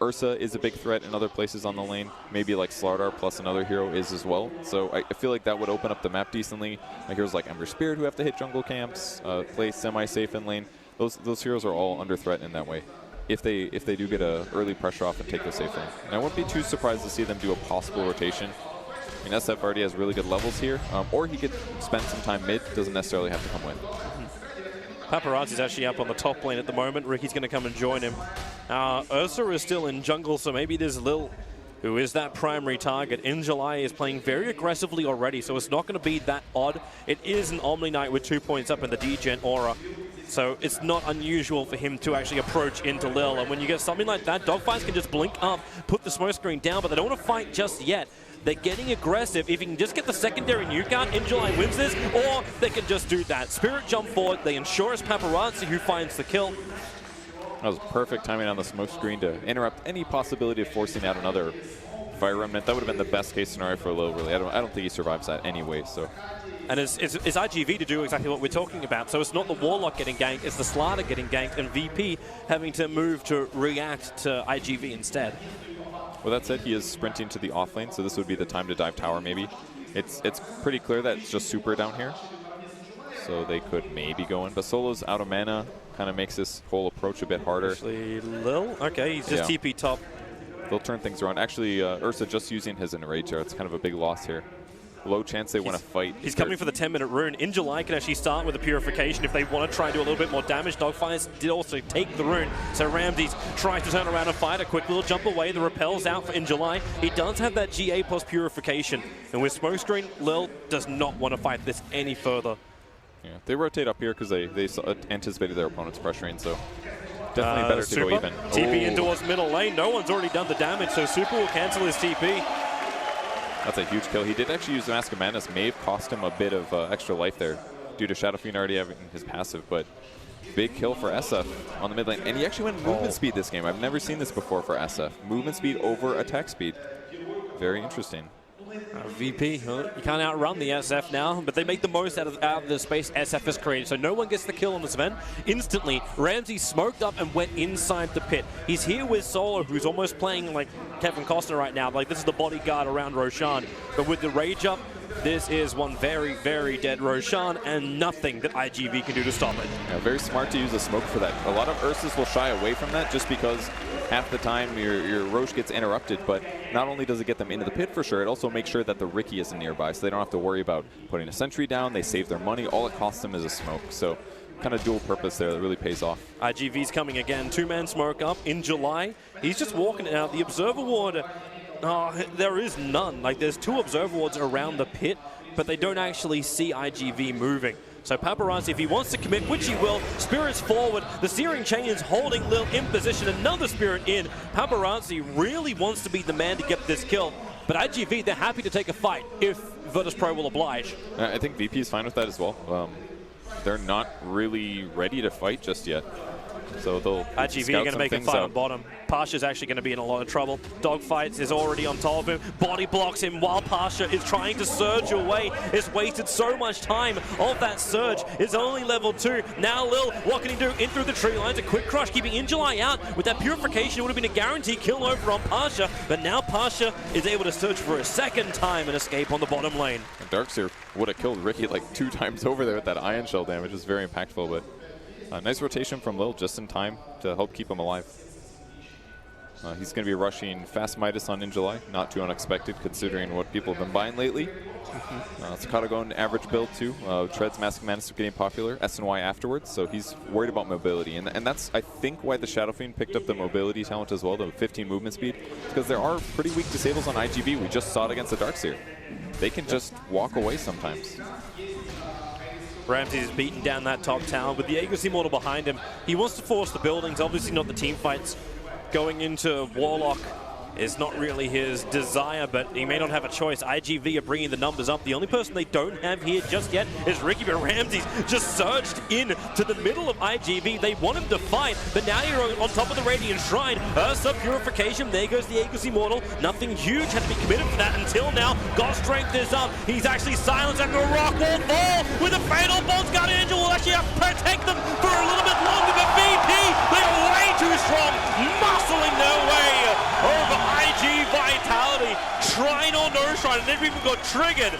Ursa is a big threat in other places on the lane. Maybe like Slardar plus another hero is as well. So I feel like that would open up the map decently. Heroes like Ember Spirit who have to hit jungle camps, play semi-safe in lane. Those heroes are all under threat in that way. If they do get an early pressure off and take the safe lane. And I wouldn't be too surprised to see them do a possible rotation. I mean, SF already has really good levels here, or he could spend some time mid, doesn't necessarily have to come with. Paparazzi's actually up on the top lane at the moment. Ricky's going to come and join him. Ursa is still in jungle, so maybe there's Lil, who is that primary target. In July is playing very aggressively already, so it's not going to be that odd. It is an Omni Knight with 2 points up in the Degen aura, so it's not unusual for him to actually approach into Lil. And when you get something like that, Dogfights can just blink up, put the smoke screen down, but they don't want to fight just yet. They're getting aggressive. If you can just get the secondary nuke out, In July wins this, or they can just do that. Spirit jump forward, they ensure it's Paparazzi who finds the kill. That was perfect timing on the smoke screen to interrupt any possibility of forcing out another Fire Remnant. That would have been the best case scenario for Lil, really. I don't think he survives that anyway, so. And it's IGV to do exactly what we're talking about. So it's not the Warlock getting ganked, it's the Slaughter getting ganked, and VP having to move to react to IGV instead. Well, that said, he is sprinting to the off lane, so this would be the time to dive tower, maybe. It's pretty clear that it's just Super down here, so they could maybe go in. But Solo's out of mana, kind of makes this whole approach a bit harder. Actually, Lil? Okay, he's just TP top. They'll turn things around. Actually, Ursa just using his Enrage there. It's kind of a big loss here. Low chance they want to fight. He's coming for the 10-minute rune. In July can actually start with a Purification if they want to try and do a little bit more damage. Dogfires did also take the rune, so Ramses tries to turn around and fight. A quick little jump away. The repel's out for In July. He does have that GA plus Purification, and with Smokescreen, Lil does not want to fight this any further. Yeah, they rotate up here because they anticipated their opponent's pressuring, so definitely better to go even. TP in towards middle lane. No one's already done the damage, so Super will cancel his TP. That's a huge kill. He did actually use the Mask of Madness. May have cost him a bit of extra life there due to Shadow Fiend already having his passive, but big kill for SF on the mid lane. And he actually went movement speed this game. I've never seen this before for SF. Movement speed over attack speed. Very interesting. VP, you can't outrun the SF now, but they make the most out of the space SF has created, so no one gets the kill on this event. Instantly, Ramsey smoked up and went inside the pit. He's here with Solo, who's almost playing like Kevin Costner right now. Like, this is the bodyguard around Roshan. But with the rage up, this is one very, very dead Roshan, and nothing that iG.V can do to stop it. Yeah, very smart to use a smoke for that. A lot of Ursus will shy away from that just because half the time your Roche gets interrupted, but not only does it get them into the pit for sure, it also makes sure that the Riki isn't nearby, so they don't have to worry about putting a sentry down. They save their money. All it costs them is a smoke. So kind of dual purpose there that really pays off. iG.V's coming again. Two-man smoke up in July. He's just walking it out. The Observer Ward, there is none. Like, there's 2 Observer Wards around the pit, but they don't actually see iG.V moving. So Paparazzi, if he wants to commit, which he will, Spirit's forward. The Searing Chain is holding Lil in position. Another Spirit in. Paparazzi really wants to be the man to get this kill. But iG.V, they're happy to take a fight if Virtus.pro will oblige. I think VP is fine with that as well. They're not really ready to fight just yet. So they'll iG.V are going to make a fight on bottom. Pasha's actually going to be in a lot of trouble. Dogfights is already on top of him. Body blocks him while Pasha is trying to surge away. It's wasted so much time of that surge. It's only level 2. Now Lil, what can he do? In through the tree lines. A quick crush, keeping Injulai out. With that purification, it would have been a guaranteed kill over on Pasha. But now Pasha is able to search for a second time and escape on the bottom lane. And Darkseer would have killed Riki like 2 times over there with that Ion Shell damage. It's very impactful, but nice rotation from Lil just in time to help keep him alive. He's going to be rushing Fast Midas on Injulai, not too unexpected considering what people have been buying lately. Sakata going average build too. Tread's Mask of Madness getting popular, SNY afterwards, so he's worried about mobility. And that's, I think, why the Shadow Fiend picked up the mobility talent as well, the 15 movement speed, because there are pretty weak disables on iG.V. We just saw it against the Darkseer. They can just walk away sometimes. Ramsey's beaten down that top tower with the Aegis Immortal behind him. He wants to force the buildings, obviously not the team fights. Going into Warlock is not really his desire, but he may not have a choice. iG.V are bringing the numbers up. The only person they don't have here just yet is Riki, but Ramsey's just surged in to the middle of iG.V. They want him to fight, but now you're on top of the Radiant Shrine. Ursa Purification, there goes the Aegis Immortal. Nothing huge had to be committed for that until now. God's Strength is up. He's actually silenced, and the rock will fall with a fatal Bolt. Guardian Angel will actually have to protect them for a little bit longer, but VP, they are way too strong, muscling their way over iG.Vitality. Shrine or no Shrine, and never even got triggered.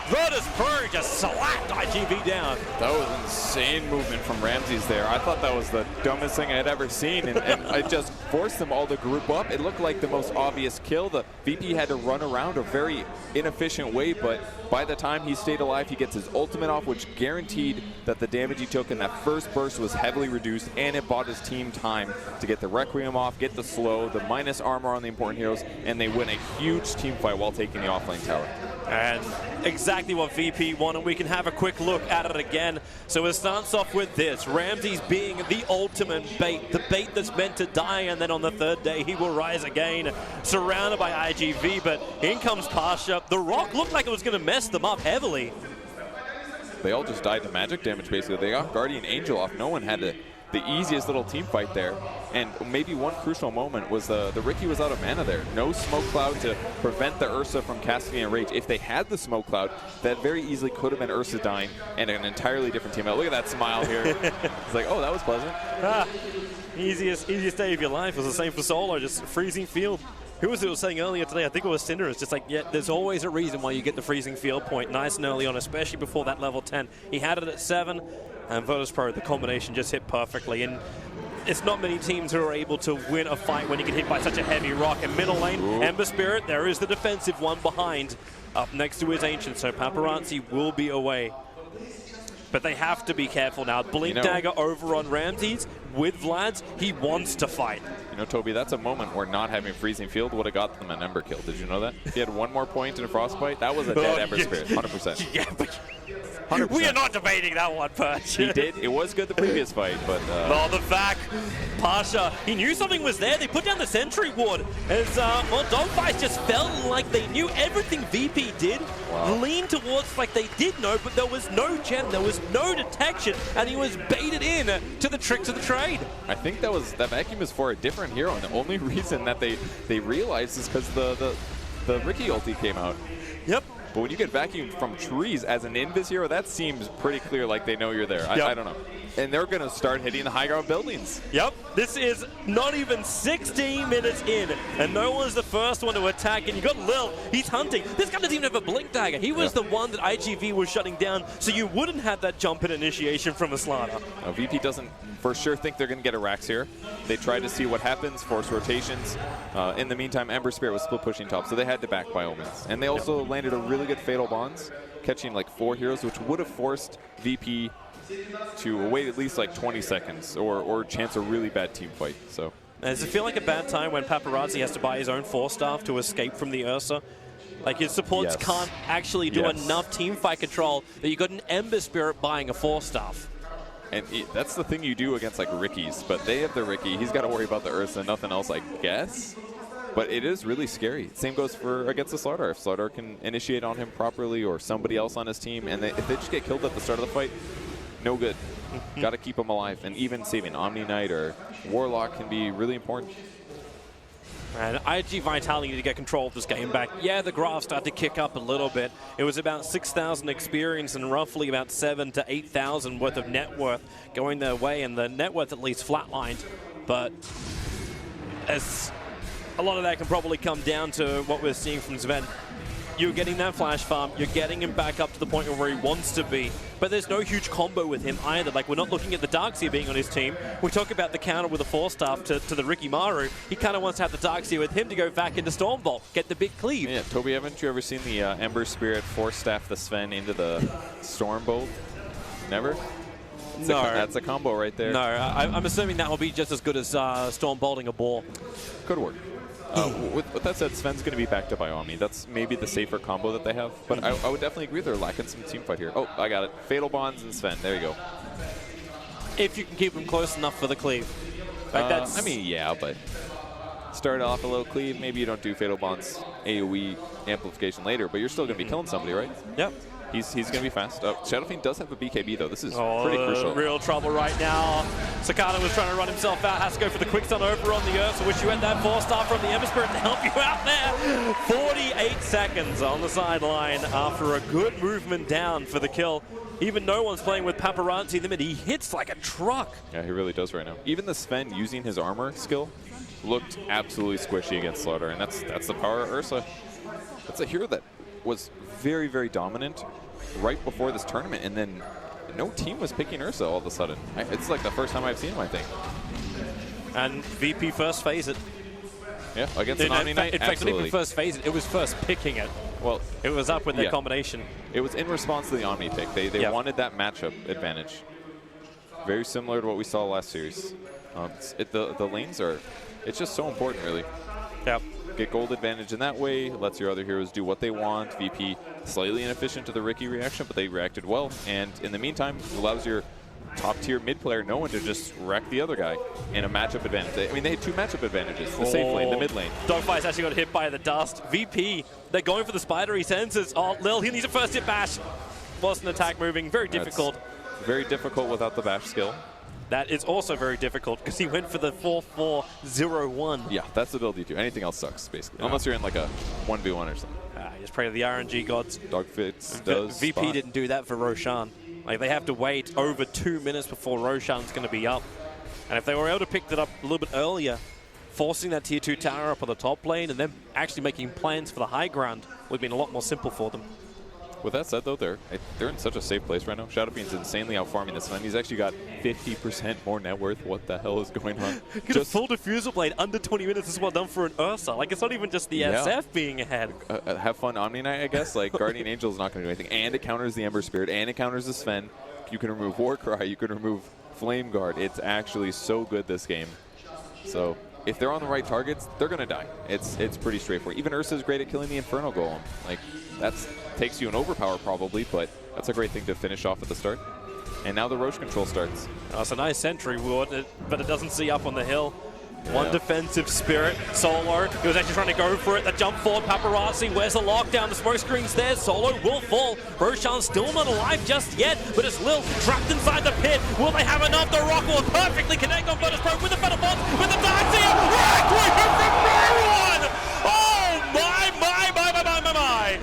Virtus.pro just slapped iG.V down. That was insane movement from Ramses there. I thought that was the dumbest thing I had ever seen, and it just forced them all to group up. It looked like the most obvious kill. The VP had to run around a very inefficient way, but by the time he stayed alive, he gets his ultimate off, which guaranteed that the damage he took in that first burst was heavily reduced, and it bought his team time to get the Requiem off, get the slow, the minus armor on the important heroes, and they win a huge team fight while taking the offlane tower. And exactly what VP wanted. We can have a quick look at it again. So it starts off with this. Ramses being the ultimate bait. The bait that's meant to die, and then on the 3rd day he will rise again. Surrounded by iG.V, but in comes Pasha. The rock looked like it was going to mess them up heavily. They all just died to magic damage, basically. They got Guardian Angel off. No one had the easiest little team fight there. And maybe one crucial moment was the Riki was out of mana there. No smoke cloud to prevent the Ursa from casting a rage. If they had the smoke cloud, that very easily could have been Ursa dying and an entirely different team out. Look at that smile here. It's like, oh, that was pleasant. Easiest day of your life was the same for Solo, just freezing field. Who was it was saying earlier today? I think it was Cinder. It's just like, yeah, there's always a reason why you get the freezing field point nice and early on, especially before that level 10. He had it at 7, and Virtus.pro, the combination just hit perfectly. And it's not many teams who are able to win a fight when you get hit by such a heavy rock. In middle lane, Ember Spirit, there is the defensive one behind. Up next to his Ancient, so Paparazzi will be away. But they have to be careful now. Blink Dagger over on Ramses with Vlad's. He wants to fight. You know, Toby, that's a moment where not having Freezing Field would have got them an Ember kill. Did you know that? If he had one more point in a Frostbite, that was a dead Ember Spirit, 100%. Yeah, but We are not debating that one, Perch. He did. It was good the previous fight, but... well, the fact, Pasha, he knew something was there. They put down the sentry ward. As, well, Dogfights just felt like they knew everything VP did. Wow. Leaned towards like they did know, but there was no gem, there was no detection, and he was baited in to the tricks of the trade. I think that vacuum is for a different hero, and the only reason that they realized is because the Ricky ulti came out. Yep. But when you get vacuumed from trees as an invis hero, that seems pretty clear like they know you're there. Yep. I don't know. And they're going to start hitting the high ground buildings. Yep, this is not even 16 minutes in, and no one's the first one to attack, and you got Lil, he's hunting. This guy doesn't even have a blink dagger. He was the one that iG.V was shutting down, so you wouldn't have that jump in initiation from Aslana. VP doesn't for sure think they're going to get a Rax here. They tried to see what happens, force rotations. In the meantime, Ember Spirit was split pushing top, so they had to back by Omens. And they also landed a really good Fatal Bonds, catching like 4 heroes, which would have forced VP to wait at least like 20 seconds or chance a really bad team fight. So does it feel like a bad time when Paparazzi has to buy his own Force Staff to escape from the Ursa? Like his supports can't actually do enough team fight control that you got an Ember Spirit buying a Force Staff. And that's the thing you do against like Ricky's, but they have the Ricky. He's got to worry about the Ursa, nothing else, I guess. But it is really scary. Same goes for against the Slardar. If Slardar can initiate on him properly or somebody else on his team, and if they just get killed at the start of the fight, no good. Got to keep them alive. And even saving Omni Knight or Warlock can be really important. And iG.Vitality need to get control of this game back. Yeah, the graph started to kick up a little bit. It was about 6,000 experience and roughly about 7,000 to 8,000 worth of net worth going their way, and the net worth at least flatlined. But as a lot of that can probably come down to what we're seeing from Sven. You're getting that flash farm, you're getting him back up to the point where he wants to be, but there's no huge combo with him either. Like, we're not looking at the Darkseer being on his team. We talk about the counter with the Force Staff to the Ricky Maru. He kind of wants to have the Darkseer with him to go back into Stormbolt, get the big cleave. Yeah, Toby, haven't you ever seen the Ember Spirit Force Staff the Sven into the Stormbolt? Never? No. That's a combo right there. No, I'm assuming that will be just as good as Stormbolting a ball. Could work. With that said, Sven's going to be backed up by Omni. That's maybe the safer combo that they have. But I would definitely agree they're lacking some team fight here. Oh, I got it. Fatal Bonds and Sven. There you go. If you can keep them close enough for the cleave. Like that's I mean, yeah, but start off a little cleave. Maybe you don't do Fatal Bonds AoE amplification later, but you're still going to be killing somebody, right? Yep. He's going to be fast. Shadow Fiend does have a BKB, though. This is pretty crucial. Real trouble right now. Sakata was trying to run himself out. Has to go for the quick stun over on the Earth. So wish you had that Force Star from the Ember Spirit to help you out there. 48 seconds on the sideline after a good movement down for the kill. Even no one's playing with Paparazzi in the mid. He hits like a truck. Yeah, he really does right now. Even the Sven using his armor skill looked absolutely squishy against Slaughter, and that's the power of Ursa. That's a hero that was very, very dominant right before this tournament, and then no team was picking Ursa all of a sudden. It's like the first time I've seen him, I think. And VP first phase it. Yeah, against an Omni Knight, in fact, not even first phase it, it was first picking it. Well, it was up with their combination. It was in response to the Omni pick. They wanted that matchup advantage. Very similar to what we saw last series. The lanes are, it's just so important, really. Yep. Get gold advantage in that way, lets your other heroes do what they want. VP slightly inefficient to the Ricky reaction, but they reacted well. And in the meantime, allows your top tier mid player no one to just wreck the other guy in a matchup advantage. I mean, they had 2 matchup advantages, the safe lane, the mid lane. Dogfight's actually got hit by the dust. VP, they're going for the spidery senses. Oh, Lil, he needs a first hit bash. Lost an attack moving, very difficult. That's very difficult without the bash skill. That is also very difficult because he went for the 4-4-0-1. Yeah, that's the build you do. Anything else sucks, basically. Yeah. Unless you're in like a 1v1 or something. Just pray to the RNG gods. Dogfits does VP spot. didn't do that for Roshan. Like, they have to wait over 2 minutes before Roshan's going to be up. And if they were able to pick that up a little bit earlier, forcing that tier 2 tower up on the top lane and then actually making plans for the high ground would have been a lot more simple for them. With that said, though, they're in such a safe place right now. Shadow Fiend's insanely outfarming this one. He's actually got 50% more net worth. What the hell is going on? Get a full Diffusal Blade under 20 minutes is well done for an Ursa. Like, it's not even just the SF being ahead. Have fun Omni Knight, I guess. Like, Guardian Angel is not going to do anything. And it counters the Ember Spirit. And it counters the Sven. You can remove Warcry. You can remove Flame Guard. It's actually so good this game. So if they're on the right targets, they're going to die. It's pretty straightforward. Even Ursa's great at killing the Inferno Golem. Like, That takes you an overpower probably, but that's a great thing to finish off at the start. And now the Roche control starts. That's a nice sentry ward, but it doesn't see up on the hill. One defensive spirit, Solo. He was actually trying to go for it. The jump forward, Paparazzi. Where's the lockdown? The smoke screen's there. Solo will fall. Roshan's still not alive just yet, but it's Lil trapped inside the pit. Will they have enough? The Rock will perfectly connect on Virtus Pro with the Feather Bots, with the Darkseer. Right from Oh my.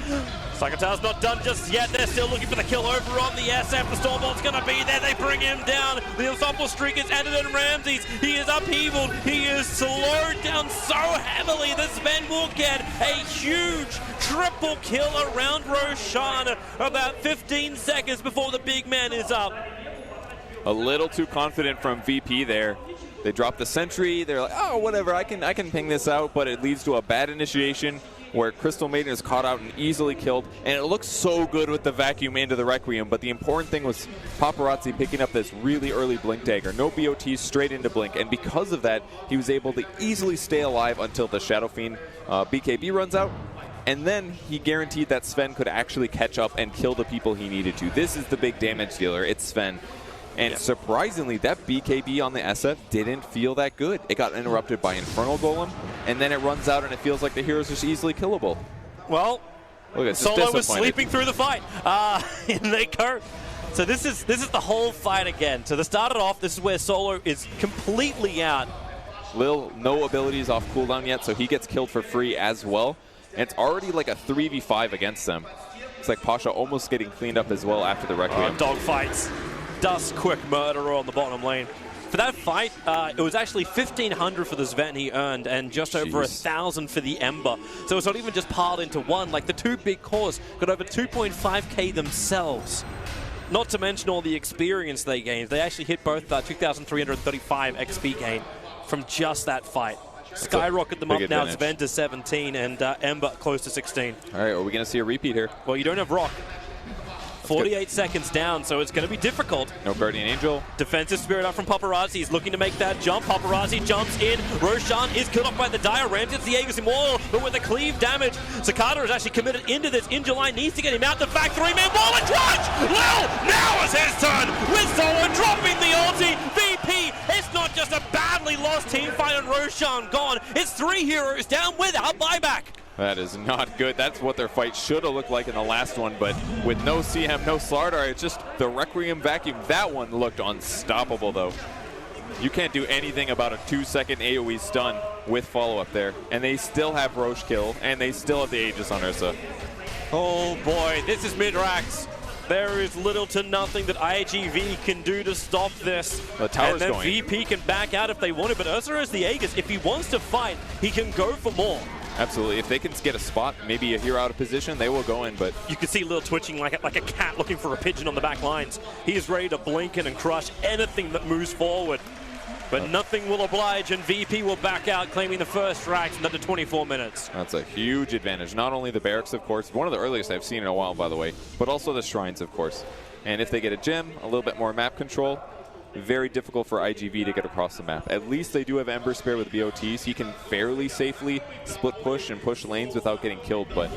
Sakata's not done just yet. They're still looking for the kill over on the SF. The Stormbolt's going to be there. They bring him down. The ensemble streak is ended in Ramses. He is upheavaled. He is slowed down so heavily that Sven will get a huge triple kill around Roshan about 15 seconds before the big man is up. A little too confident from VP there. They drop the sentry. They're like, oh, whatever, I can ping this out, but it leads to a bad initiation where Crystal Maiden is caught out and easily killed. And it looks so good with the vacuum into the Requiem, but the important thing was Paparazzi picking up this really early Blink Dagger. No BOTs, straight into Blink, and because of that, he was able to easily stay alive until the Shadow Fiend BKB runs out. And then he guaranteed that Sven could actually catch up and kill the people he needed to. This is the big damage dealer. It's Sven. And surprisingly, that BKB on the SF didn't feel that good. It got interrupted by Infernal Golem, and then it runs out and it feels like the hero's just easily killable. Well, Solo was sleeping through the fight. And they go. So this is the whole fight again. So to start it off, this is where Solo is completely out. Lil, no abilities off cooldown yet, so he gets killed for free as well. And it's already like a 3v5 against them. It's like Pasha almost getting cleaned up as well after the Requiem. Dog fights. Dust quick murderer on the bottom lane. For that fight, it was actually 1,500 for the Sven he earned and just over 1,000 for the Ember. So it's not even just piled into one. Like the two big cores got over 2.5k themselves. Not to mention all the experience they gained. They actually hit both 2,335 XP gain from just that fight. Skyrocket them up now. Sven to 17 and Ember close to 16. All right, are we going to see a repeat here? Well, you don't have Rock. 48 seconds down, so it's going to be difficult. No Guardian Angel. Defensive Spirit up from Paparazzi. He's looking to make that jump. Paparazzi jumps in. Roshan is killed off by the Dire. Ramses the Aegis Immortal, but with the cleave damage, Sakata is actually committed into this. In July needs to get him out. The fact 3-man wall and clutch! Lil, now is his turn with Solo dropping the ulti. VP, it's not just a badly lost team fight and Roshan gone. It's 3 heroes down without buyback. That is not good. That's what their fight should have looked like in the last one, but with no CM, no Slardar, it's just the Requiem vacuum. That one looked unstoppable, though. You can't do anything about a 2-second AoE stun with follow-up there, and they still have Roche kill, and they still have the Aegis on Ursa. Oh boy, this is Midrax. There is little to nothing that IGV can do to stop this. The tower's and then going. VP can back out if they want it, but Ursa has the Aegis. If he wants to fight, he can go for more. Absolutely. If they can get a spot, maybe a hero out of position, they will go in, but... You can see Lil twitching like a cat looking for a pigeon on the back lines. He is ready to blink in and crush anything that moves forward. But nothing will oblige, and VP will back out, claiming the first racks in under 24 minutes. That's a huge advantage. Not only the barracks, of course, one of the earliest I've seen in a while, by the way, but also the shrines, of course. And if they get a gem, a little bit more map control, very difficult for IGV to get across the map. At least they do have Ember Spear with BOTs. He can fairly safely split push and push lanes without getting killed, but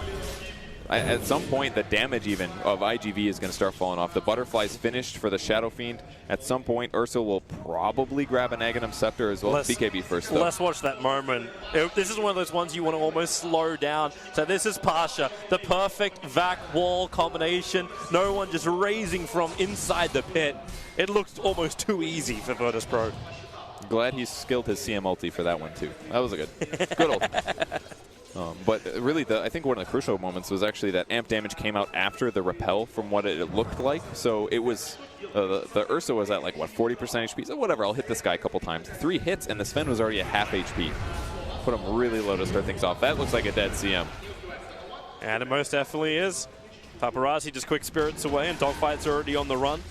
at some point, the damage even of IGV is going to start falling off. The Butterfly's finished for the Shadow Fiend. At some point, Ursa will probably grab an Aghanim Scepter as well. BKB first, though. Let's watch that moment. This is one of those ones you want to almost slow down. So this is Pasha, the perfect vac wall combination. No one just raising from inside the pit. It looks almost too easy for Virtus Pro. Glad he skilled his CM ulti for that one, too. That was a good old. But really, I think one of the crucial moments was actually that amp damage came out after the repel from what it looked like. So it was, the Ursa was at like, what, 40% HP? So whatever, I'll hit this guy a couple times. 3 hits, and the Sven was already at half HP. Put him really low to start things off. That looks like a dead CM. And it most definitely is. Paparazzi just quick spirits away, and Dogfight's already on the run.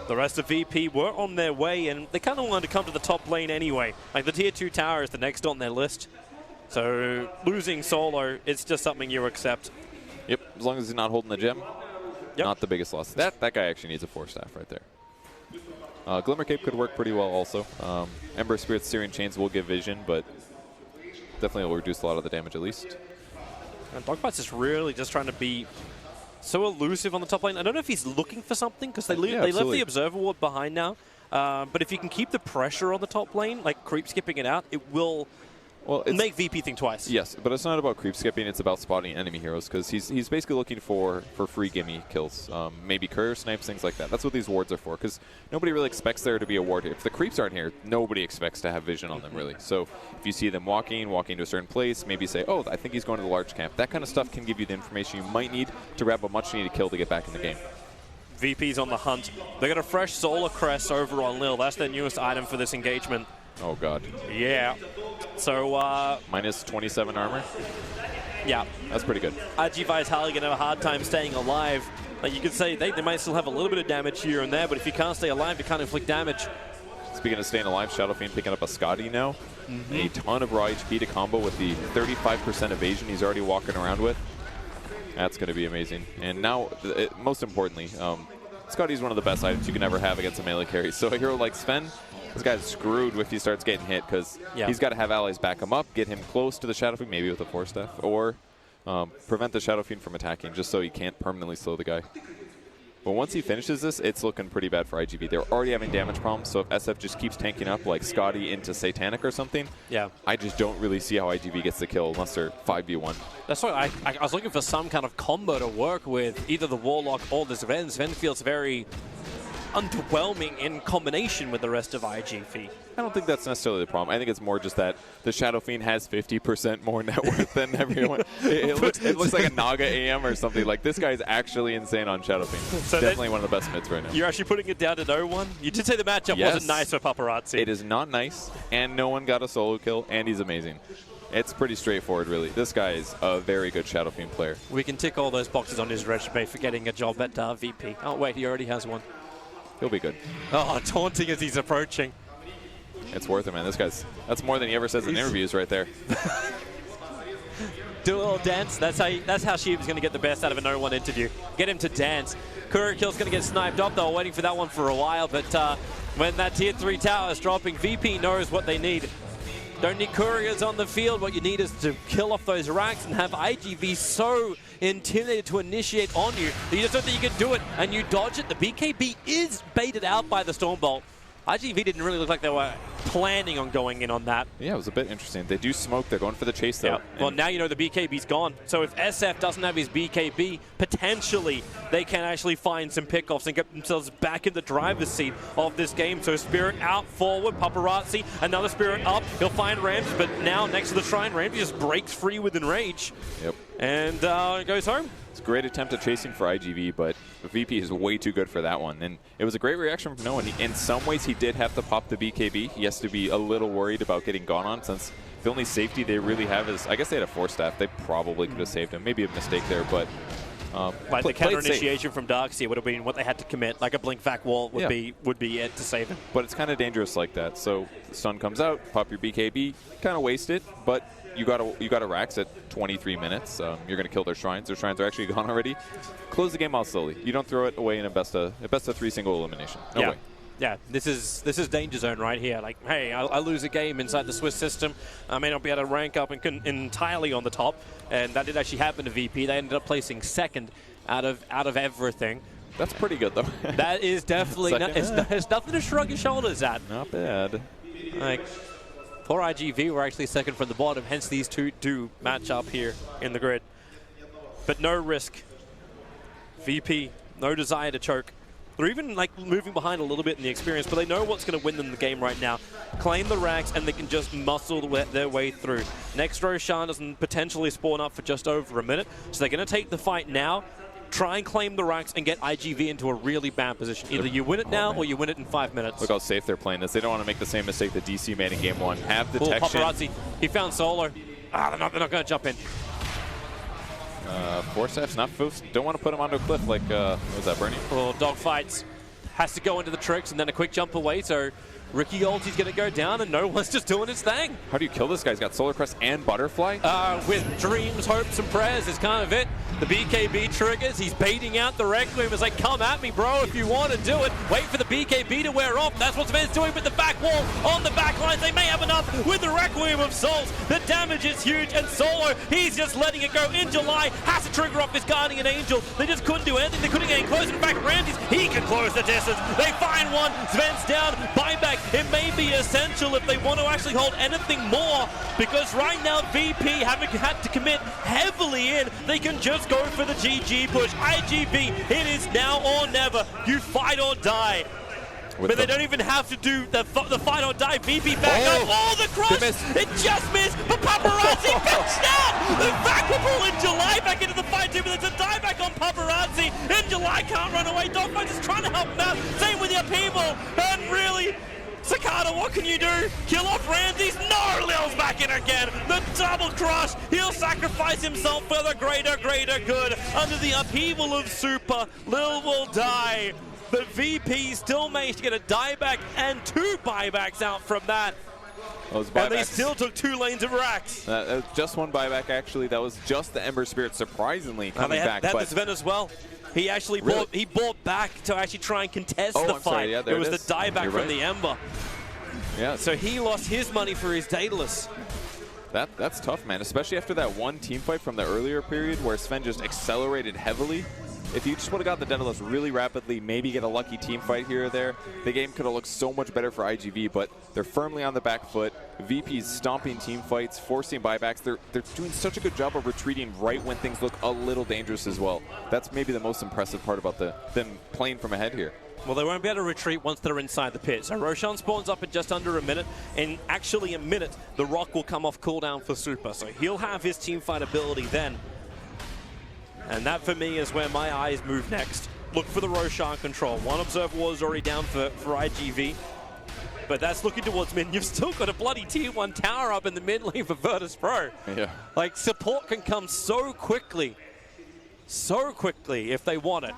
The rest of VP were on their way, and they kind of wanted to come to the top lane anyway. Like, the Tier 2 tower is the next on their list. So losing Solo, it's just something you accept. Yep, as long as he's not holding the gem, not the biggest loss. That guy actually needs a 4-staff right there. Glimmer Cape could work pretty well also. Ember Spirit's Syrian Chains will give vision, but definitely will reduce a lot of the damage at least. And Dogfight's is really just trying to be so elusive on the top lane. I don't know if he's looking for something, because they left the Observer Ward behind now. But if you can keep the pressure on the top lane, like creep skipping it out, it will make VP think twice. Yes, but it's not about creep skipping, it's about spotting enemy heroes, because he's basically looking for free gimme kills. Maybe courier snipes, things like that. That's what these wards are for, because nobody really expects there to be a ward here. If the creeps aren't here, nobody expects to have vision on them, really. So if you see them walking to a certain place, maybe say, oh, I think he's going to the large camp. That kind of stuff can give you the information you might need to grab a much-needed kill to get back in the game. VP's on the hunt. They got a fresh Solar Crest over on Lil. That's their newest item for this engagement. Oh, God. Yeah. So, minus 27 armor? Yeah. That's pretty good. iG.Vitality going to have a hard time staying alive. Like, you could say they might still have a little bit of damage here and there, but if you can't stay alive, you can't inflict damage. Speaking of staying alive, Shadow Fiend picking up a Scotty now. A ton of raw HP to combo with the 35% evasion he's already walking around with. That's going to be amazing. And now, most importantly, Scotty's one of the best items you can ever have against a melee carry. So a hero like Sven, this guy's screwed if he starts getting hit, because he's got to have allies back him up, get him close to the Shadow Fiend, maybe with a Force Staff, or prevent the Shadow Fiend from attacking, just so he can't permanently slow the guy. But once he finishes this, it's looking pretty bad for IGV. They're already having damage problems, so if SF just keeps tanking up like Scotty into Satanic or something, I just don't really see how IGV gets the kill unless they're 5v1. That's why I was looking for some kind of combo to work with either the Warlock or the Sven. Sven feels very underwhelming in combination with the rest of IGV. I don't think that's necessarily the problem. I think it's more just that the Shadow Fiend has 50% more net worth than everyone. it looks like a Naga AM or something. Like, this guy is actually insane on Shadow Fiend. So definitely one of the best mids right now. You're actually putting it down to no one? You did say the matchup wasn't nice for Paparazzi. It is not nice, and no one got a solo kill, and he's amazing. It's pretty straightforward, really. This guy is a very good Shadow Fiend player. We can tick all those boxes on his resume for getting a job at VP. Oh, wait, he already has one. He'll be good. Oh, taunting as he's approaching. It's worth it, man. This guy's, that's more than he ever says in interviews right there. Do a little dance. That's how Sheep's going to get the best out of a no-one interview. Get him to dance. Courier Kill's going to get sniped up. They were waiting for that one for a while, but when that tier 3 tower is dropping, VP knows what they need. Don't need couriers on the field. What you need is to kill off those racks and have IGV so intimidated to initiate on you that you just don't think you can do it, and you dodge it. The BKB is baited out by the Stormbolt. IGV didn't really look like they were planning on going in on that. Yeah, it was a bit interesting. They do smoke. They're going for the chase, though. Yeah. Well, now you know the BKB's gone. So if SF doesn't have his BKB, potentially they can actually find some pickoffs and get themselves back in the driver's seat of this game. So Spirit out forward, Paparazzi, another Spirit up. He'll find Ramsey, but now next to the Shrine, Ramsey just breaks free with Enrage. Yep. And goes home. It's a great attempt at chasing for IGV, but VP is way too good for that one. And it was a great reaction from no one. In some ways, he did have to pop the BKB. He has to be a little worried about getting gone on, since the only safety they really have is, I guess they had a Force Staff. They probably could have saved him. Maybe a mistake there, but like the counter initiation from Darkseer would have been what they had to commit. Like a blink vac wall would be it to save him. But it's kind of dangerous like that. So the stun comes out, pop your BKB, kind of waste it, but you got a Rax at 23 minutes. You're going to kill their Shrines. Their Shrines are actually gone already. Close the game out slowly. You don't throw it away in a best of 3 single elimination. No way. Yeah, this is danger zone right here. Like, hey, I lose a game inside the Swiss system. I may not be able to rank up entirely on the top, and that did actually happen to VP. They ended up placing second out of everything. That's pretty good, though. That is definitely it's nothing to shrug your shoulders at. Not bad. Like, for IGV, we're actually second from the bottom, hence these two do match up here in the grid. But no risk. VP, no desire to choke. They're even like moving behind a little bit in the experience, but they know what's going to win them the game right now. Claim the racks, and they can just muscle their way through. Next Roshan doesn't potentially spawn up for just over a minute, so they're going to take the fight now, try and claim the racks, and get IGV into a really bad position. Either you win it now or you win it in 5 minutes. Look how safe they're playing this. They don't want to make the same mistake that DC made in game 1. Have detection. Paparazzi, he found Solar. They're not going to jump in. Force F's not foofs. Don't want to put him onto a cliff like, what was that, Bernie? Well, dogfights has to go into the tricks and then a quick jump away. So Ricky ulti's going to go down, and no one's just doing his thing. How do you kill this guy? He's got Solar Crest and Butterfly? With dreams, hopes, and prayers is kind of it. The BKB triggers. He's baiting out the Requiem. It's like, come at me, bro, if you want to do it. Wait for the BKB to wear off. That's what Sven's doing with the back wall on the back lines. They may have enough with the Requiem of Souls. The damage is huge, and Solo, he's just letting it go. In July, has to trigger off his Guardian Angel. They just couldn't do anything. They couldn't get in close. In fact, Randy's, he can close the distance. They find one. Sven's down. Buyback. It may be essential if they want to actually hold anything more, because right now VP having had to commit heavily in, they can just go for the GG push. iG.V, it is now or never. You fight or die. But they don't even have to do the fight or die. VP back up. Oh, the cross! It just missed. But Paparazzi pitched out! The back will pull in July back into the fight too, but there's a die back on Paparazzi. In July can't run away. Dogfight is trying to help him out. Same with the upheaval. And really, Sakata, what can you do? Kill off Ramses? No, Lil's back in again. The double crush. He'll sacrifice himself for the greater good. Under the upheaval of Super, Lil will die. But VP still managed to get a dieback and 2 buybacks out from that. Those and they still took 2 lanes of racks. Just 1 buyback, actually. That was just the Ember Spirit, surprisingly, coming back. They had the Sven as well. He actually bought back to actually try and contest the fight. Sorry, yeah, it was the dieback from the Ember. Yeah. So he lost his money for his Daedalus. That's tough, man, especially after that one team fight from the earlier period where Sven just accelerated heavily. If you just would have got the Daedalus really rapidly, maybe get a lucky team fight here or there, the game could have looked so much better for iG.V, but they're firmly on the back foot. VP's stomping team fights, forcing buybacks. They're doing such a good job of retreating right when things look a little dangerous as well. That's maybe the most impressive part about them playing from ahead here. Well, they won't be able to retreat once they're inside the pit. So Roshan spawns up in just under a minute. In actually a minute, the Rock will come off cooldown for Super. So he'll have his team fight ability then. And that, for me, is where my eyes move next. Look for the Roshan control. 1 Observer Ward is already down for iG.V. But that's looking towards mid. You've still got a bloody tier 1 tower up in the mid lane for Virtus Pro. Yeah. Like, support can come so quickly if they want it.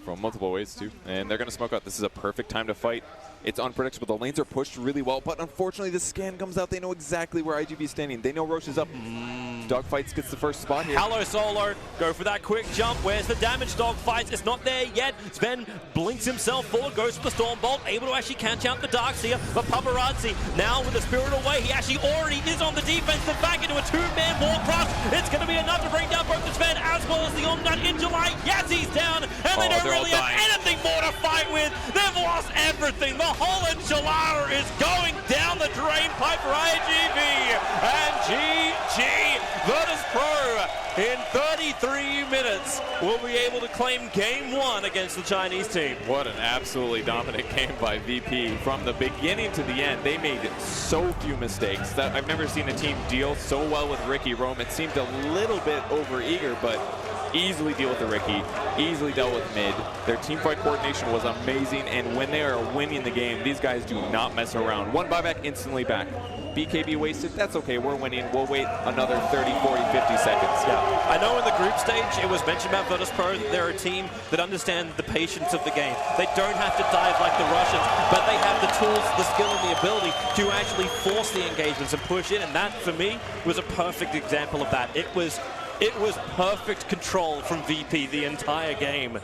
From multiple ways, too. And they're going to smoke out. This is a perfect time to fight. It's unpredictable. The lanes are pushed really well, but unfortunately the scan comes out. They know exactly where iG.V is standing. They know Roche is up. Dogfights gets the first spot here. Hello, Solo. Go for that quick jump. Where's the damage? Dogfights. It's not there yet. Sven blinks himself forward, goes for the Storm Bolt, able to actually catch out the Darkseer. But Paparazzi, now with the Spirit away, he actually already is on the defensive back into a 2-man war crush. It's going to be enough to bring down both the Sven as well as the Omnut in July. Yes, he's down, and they don't really have anything more to fight with. They've lost everything. The whole enchilada is going down the drain pipe for iG.V. And GG. Virtus Pro in 33 minutes will be able to claim game 1 against the Chinese team. What an absolutely dominant game by VP. From the beginning to the end, they made so few mistakes. That I've never seen a team deal so well with Ricky Rome. It seemed a little bit over-eager, but easily deal with the Ricky, easily dealt with mid. Their team fight coordination was amazing, and when they are winning the game, these guys do not mess around. 1 buyback, instantly back. BKB wasted, that's okay, we're winning. We'll wait another 30, 40, 50 seconds. Yeah, I know in the group stage, it was mentioned about Virtus Pro that they're a team that understand the patience of the game. They don't have to dive like the Russians, but they have the tools, the skill, and the ability to actually force the engagements and push in, and that, for me, was a perfect example of that. It was perfect control from VP the entire game.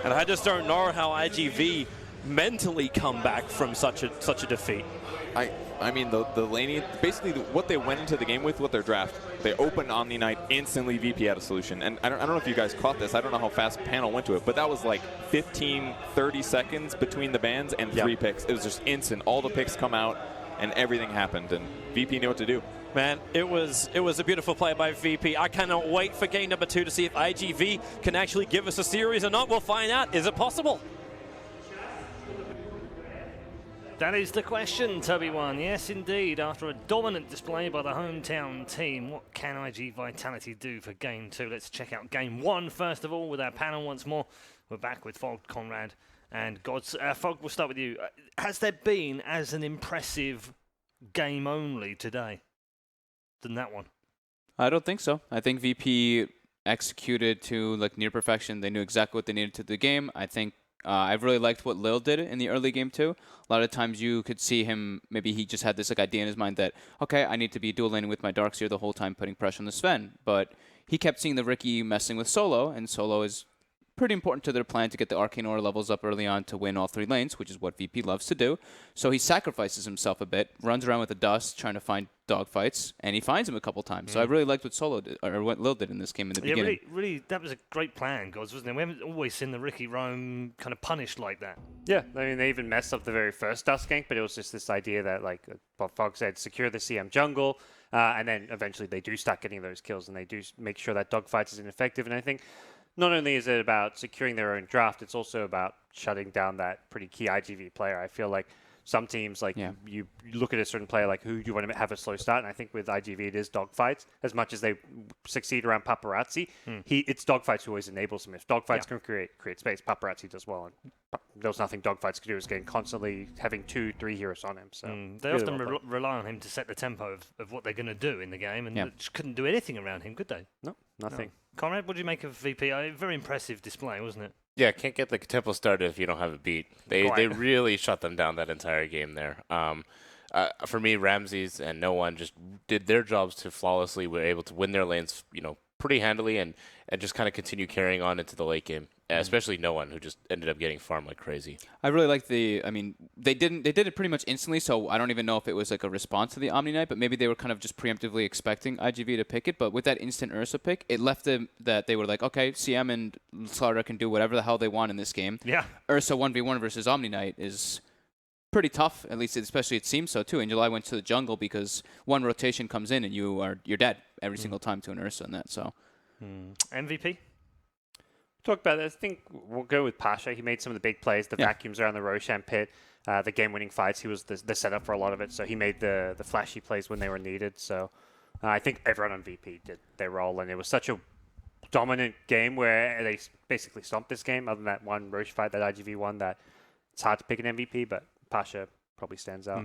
And I just don't know how iG.V mentally come back from such a defeat. I mean, the laning, basically what they went into the game with their draft, they opened Omni Knight, instantly VP had a solution. And I don't know if you guys caught this, I don't know how fast panel went to it, but that was like 15, 30 seconds between the bans and 3 picks. It was just instant. All the picks come out and everything happened, and VP knew what to do. Man, it was a beautiful play by VP. I cannot wait for game number 2 to see if iG.V can actually give us a series or not. We'll find out. Is it possible? That is the question, Toby1. Yes, indeed. After a dominant display by the hometown team, what can iG.Vitality do for Game 2? Let's check out Game 1 first of all with our panel once more. We're back with Fog, Conrad, and Gods. Fog, we'll start with you. Has there been as an impressive game only today than that one? I don't think so. I think VP executed to like near perfection. They knew exactly what they needed to the game. I think I really liked what Lil did in the early game too. A lot of times you could see him, maybe he just had this like idea in his mind that, okay, I need to be dual laning with my Darkseer the whole time, putting pressure on the Sven. But he kept seeing the Riki messing with Solo, and Solo is pretty important to their plan to get the Arcane Aura levels up early on to win all 3 lanes, which is what VP loves to do. So he sacrifices himself a bit, runs around with the dust, trying to find dogfights, and he finds him a couple times. So I really liked what Solo did, or what Lil did in this game in the beginning. Really, that was a great plan, guys, wasn't it? We haven't always seen the Riki roam kind of punished like that. Yeah, I mean, they even messed up the very first dust gank, but it was just this idea that, like what Fog said, secure the CM jungle, and then eventually they do start getting those kills, and they do make sure that dogfights is ineffective. And I think not only is it about securing their own draft, it's also about shutting down that pretty key IGV player. I feel like some teams, like you look at a certain player, like who do you want to have a slow start? And I think with IGV, it is dogfights. As much as they succeed around Paparazzi, it's dogfights who always enables him. If dogfights can create space, Paparazzi does well. And there's nothing dogfights can do is getting constantly having 2-3 heroes on him. So they often rely on him to set the tempo of what they're going to do in the game, and they just couldn't do anything around him, could they? No, nothing. No. Conrad, what do you make of VP? Very impressive display, wasn't it? Yeah, can't get the tempo started if you don't have a beat. They really shut them down that entire game there. For me, Ramses and No One just did their jobs to flawlessly. Were able to win their lanes, pretty handily, and just kind of continue carrying on into the late game. Especially No One, who just ended up getting farmed like crazy. I really like they did it pretty much instantly, so I don't even know if it was like a response to the Omni Knight, but maybe they were kind of just preemptively expecting IGV to pick it. But with that instant Ursa pick, it left them that they were like, okay, CM and Slaughter can do whatever the hell they want in this game. Yeah. Ursa 1v1 versus Omni Knight is pretty tough, at least especially it seems so too. Angel I went to the jungle because one rotation comes in and you're dead every single time to an Ursa in that. So MVP? Talk about it. I think we'll go with Pasha. He made some of the big plays, the vacuums around the Roshan pit, the game-winning fights. He was the setup for a lot of it, so he made the flashy plays when they were needed. So I think everyone on VP did their role, and it was such a dominant game where they basically stomped this game, other than that one Roche fight that IGV won that it's hard to pick an MVP, but Pasha probably stands out.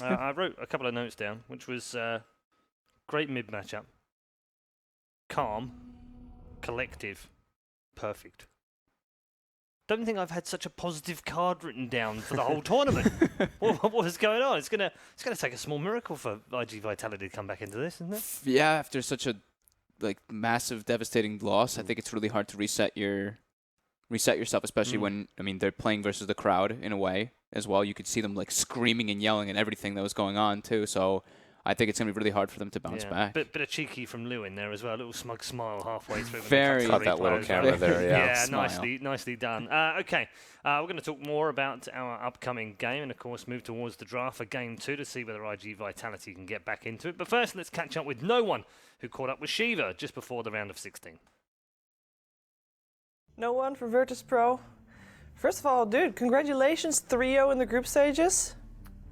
I wrote a couple of notes down, which was great mid matchup, calm, collective, perfect. Don't think I've had such a positive card written down for the whole tournament. What is going on? It's gonna take a small miracle for iG.Vitality to come back into this, isn't it? Yeah, after such a massive, devastating loss, I think it's really hard to reset yourself, especially when they're playing versus the crowd in a way as well. You could see them screaming and yelling and everything that was going on too. So I think it's going to be really hard for them to bounce back. Bit of cheeky from Lou in there as well. A little smug smile halfway through. Very. Got that little camera there, yeah. Nicely done. Okay, we're going to talk more about our upcoming game and, of course, move towards the draft for Game 2 to see whether iG.Vitality can get back into it. But first, let's catch up with No One, who caught up with Shiva just before the round of 16. No One for Virtus Pro. First of all, dude, congratulations, 3-0 in the group stages.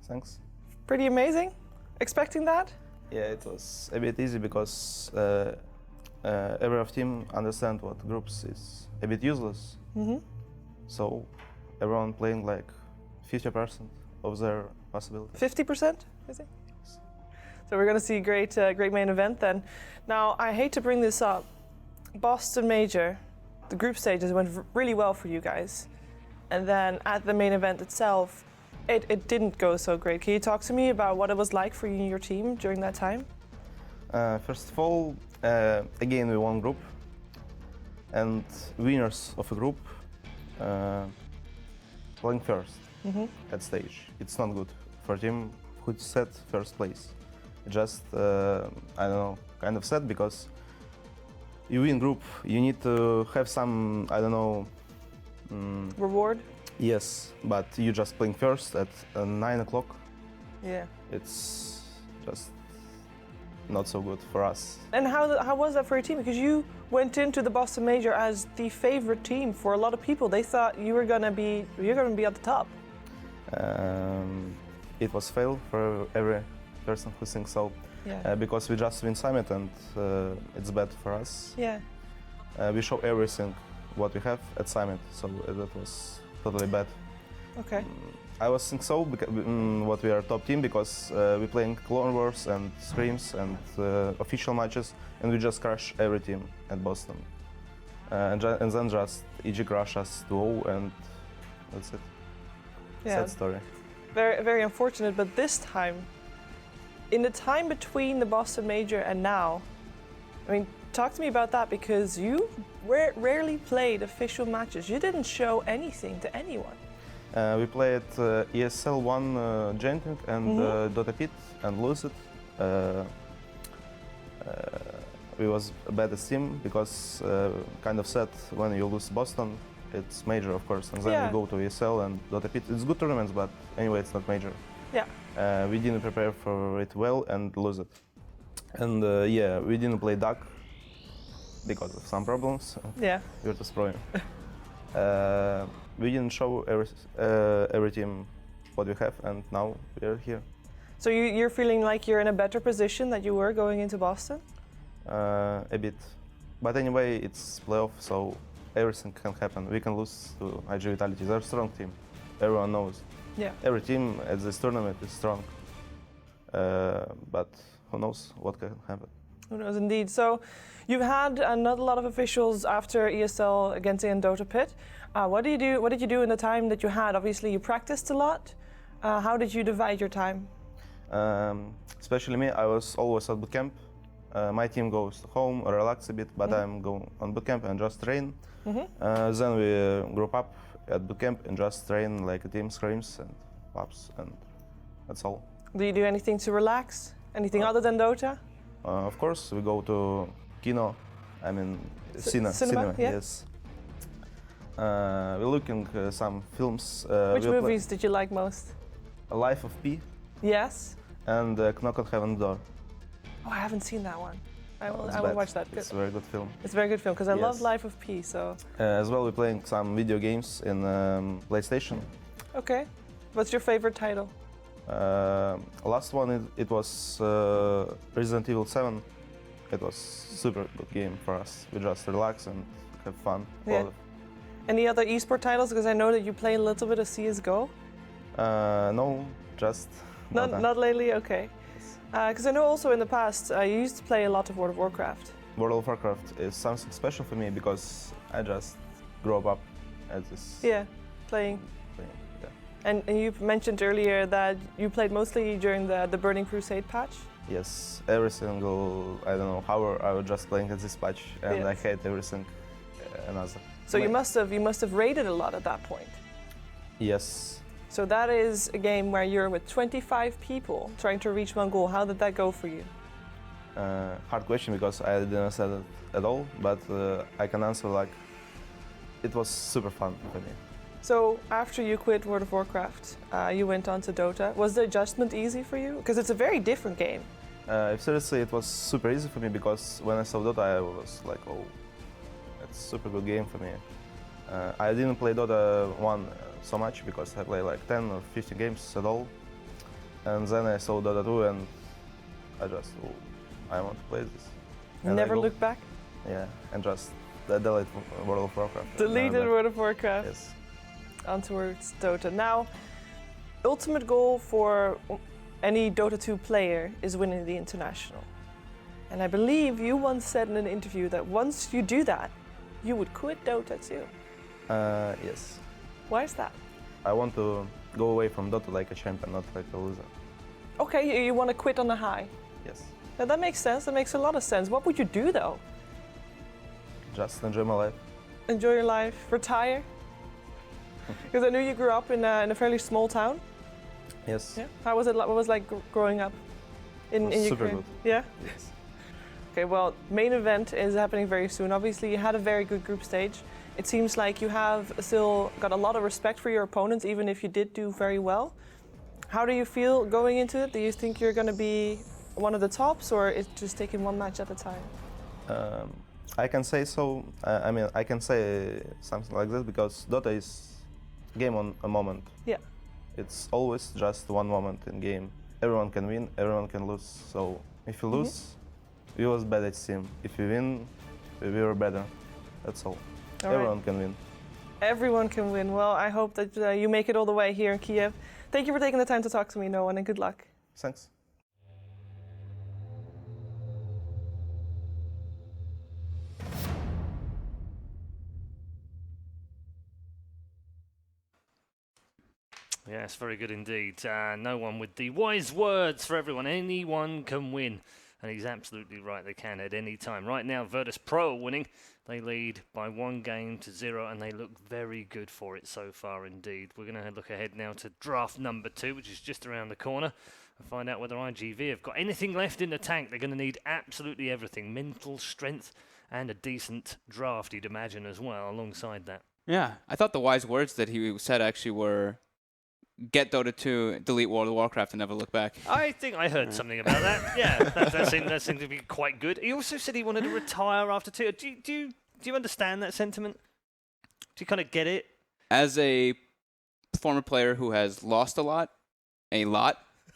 Thanks. Pretty amazing. Expecting that? Yeah, it was a bit easy because every of team understand what groups is a bit useless. So everyone playing 50% of their possibility. 50%, I think. So we're going to see great main event then. Now, I hate to bring this up. Boston Major, the group stages went really well for you guys. And then at the main event itself, it didn't go so great. Can you talk to me about what it was like for you and your team during that time? First of all, again we won group, and winners of a group playing first at stage. It's not good for a team who set first place. Just I don't know, kind of sad because you win group, you need to have some reward. Yes, but you just playing first at 9 o'clock. Yeah. It's just not so good for us. And how was that for your team? Because you went into the Boston Major as the favorite team for a lot of people. They thought you were gonna be at the top. It was fail for every person who thinks so. Yeah. Because we just win summit and it's bad for us. Yeah. We show everything what we have at summit, so that was totally bad. Okay. I was think so because what we are top team because we playing Clone Wars and Screams and official matches, and we just crush every team at Boston. And then just iG crush us 2-0, and That's it. Yeah. Sad story. Very, very unfortunate. But this time, in the time between the Boston Major and now, I mean, talk to me about that because you rarely played official matches. You didn't show anything to anyone. We played ESL 1 Genting and Dota Pit and lose it. We was a better team because kind of sad when you lose Boston. It's major, of course, and then you go to ESL and Dota Pit. It's good tournaments, but anyway, it's not major. Yeah. We didn't prepare for it well and lose it. And yeah, we didn't play Duck because of some problems. Yeah. Virtus Pro. We didn't show every team what we have, and now we're here. So you're feeling like you're in a better position than you were going into Boston? A bit. But anyway, it's playoff, so everything can happen. We can lose to iG.Vitality. They're a strong team. Everyone knows. Yeah. Every team at this tournament is strong. But who knows what can happen. Who knows, indeed. So you've had not a lot of officials after ESL against and Dota Pit. What did you do in the time that you had? Obviously, you practiced a lot. How did you divide your time? Especially me, I was always at bootcamp. My team goes home, relax a bit, but I'm going on bootcamp and just train. Then we group up at bootcamp and just train like a team, scrims and laps, and that's all. Do you do anything to relax? Anything other than Dota? Of course, we go to kino. I mean, cinema. Yeah? Yes. We're looking some films. Which movies did you like most? Life of P. Yes. And Knock on Heaven's Door. Oh, I haven't seen that one. I will watch that. It's a very good film. It's a very good film because I love Life of P. So. As well, we're playing some video games in PlayStation. Okay. What's your favorite title? Last one it was Resident Evil 7. It was super good game for us. We just relax and have fun. Yeah. Any other esport titles? Because I know that you play a little bit of CS:GO. No, just not lately. Okay. Because I know also in the past you used to play a lot of World of Warcraft. World of Warcraft is something special for me because I just grew up at this. Yeah, playing. Yeah. And you mentioned earlier that you played mostly during the Burning Crusade patch. Yes, every single, I don't know, hour I was just playing at this patch, and I hate everything another. So you must have raided a lot at that point. Yes. So that is a game where you're with 25 people trying to reach one goal. How did that go for you? Hard question because I didn't answer that at all, but I can answer like it was super fun for me. So after you quit World of Warcraft, you went on to Dota. Was the adjustment easy for you? Because it's a very different game. Seriously, it was super easy for me because when I saw Dota, I was like, oh, it's a super good game for me. I didn't play Dota 1 so much because I played like 10 or 15 games at all. And then I saw Dota 2 and I just, oh, I want to play this. And never looked back? Yeah, and just delete World of Warcraft. Deleted World of Warcraft? Yes. On towards Dota. Now, ultimate goal for any Dota 2 player is winning the International. And I believe you once said in an interview that once you do that, you would quit Dota 2. Yes. Why is that? I want to go away from Dota like a champion, not like a loser. Okay, you want to quit on the high? Yes. Now that makes sense. That makes a lot of sense. What would you do though? Just enjoy my life. Enjoy your life. Retire? Because I knew you grew up in a fairly small town. Yes. Yeah. How was it? What was it like growing up in Ukraine? Super good. Yeah. Yes. Okay. Well, main event is happening very soon. Obviously, you had a very good group stage. It seems like you have still got a lot of respect for your opponents, even if you did do very well. How do you feel going into it? Do you think you're going to be one of the tops, or is just taking one match at a time? I can say so. I mean, I can say something like this because Dota is game on a moment. Yeah. It's always just one moment in game. Everyone can win, everyone can lose. So if you lose, we was bad at team. If you win, we were better. That's all. Everyone can win. Everyone can win. Well, I hope that you make it all the way here in Kiev. Thank you for taking the time to talk to me, Noah, and good luck. Thanks. Yes, very good indeed. No one with the wise words for everyone. Anyone can win. And he's absolutely right. They can at any time. Right now, Virtus Pro winning. They lead by 1-0, and they look very good for it so far indeed. We're going to look ahead now to draft number 2, which is just around the corner, and find out whether iG.V have got anything left in the tank. They're going to need absolutely everything. Mental strength and a decent draft, you'd imagine, as well, alongside that. Yeah, I thought the wise words that he said actually were get Dota 2, delete World of Warcraft, and never look back. I think I heard something about that. Yeah, that seemed to be quite good. He also said he wanted to retire after 2. Do you understand that sentiment? Do you kind of get it? As a former player who has lost a lot,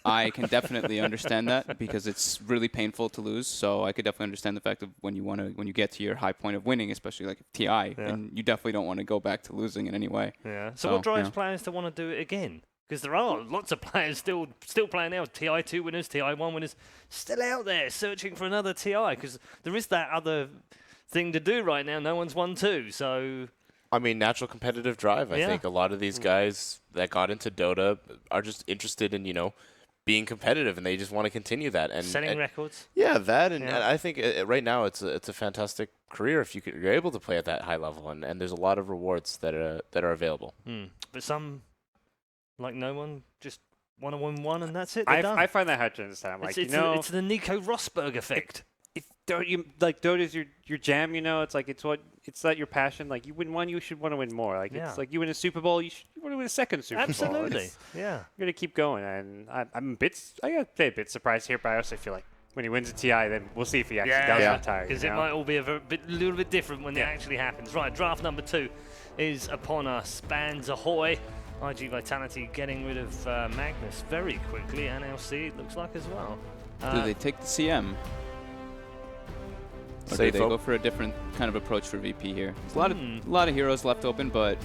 I can definitely understand that because it's really painful to lose. So I could definitely understand the fact of when you get to your high point of winning, especially like TI, then you definitely don't want to go back to losing in any way. Yeah. So what drives players to want to do it again? Because there are lots of players still playing now. TI 2 winners, TI 1 winners, still out there searching for another TI. Because there is that other thing to do right now. No one's won 2, so. I mean, natural competitive drive. I think a lot of these guys that got into Dota are just interested in being competitive, and they just want to continue that and setting records. Yeah, that and I think right now it's a fantastic career if you're able to play at that high level, and there's a lot of rewards that are available. But some, like no one, just want to win one and that's it. I find that hard to understand. Like it's the Nico Rosberg effect. Dota's your jam. It's like it's not your passion. Like you win one, you should want to win more. Like it's like you win a Super Bowl, you want to win a second Super Bowl. Absolutely, yeah. You're gonna keep going, and I'm I gotta say a bit surprised here, but I also feel like when he wins a TI, then we'll see if he actually does retire. Because it might all be a little bit different when it actually happens. Right, draft number 2 is upon us. Bands ahoy! iG.Vitality getting rid of Magnus very quickly, and LC it looks like as well. Do they take the CM? Or do they go for a different kind of approach for VP here? There's a lot of heroes left open, but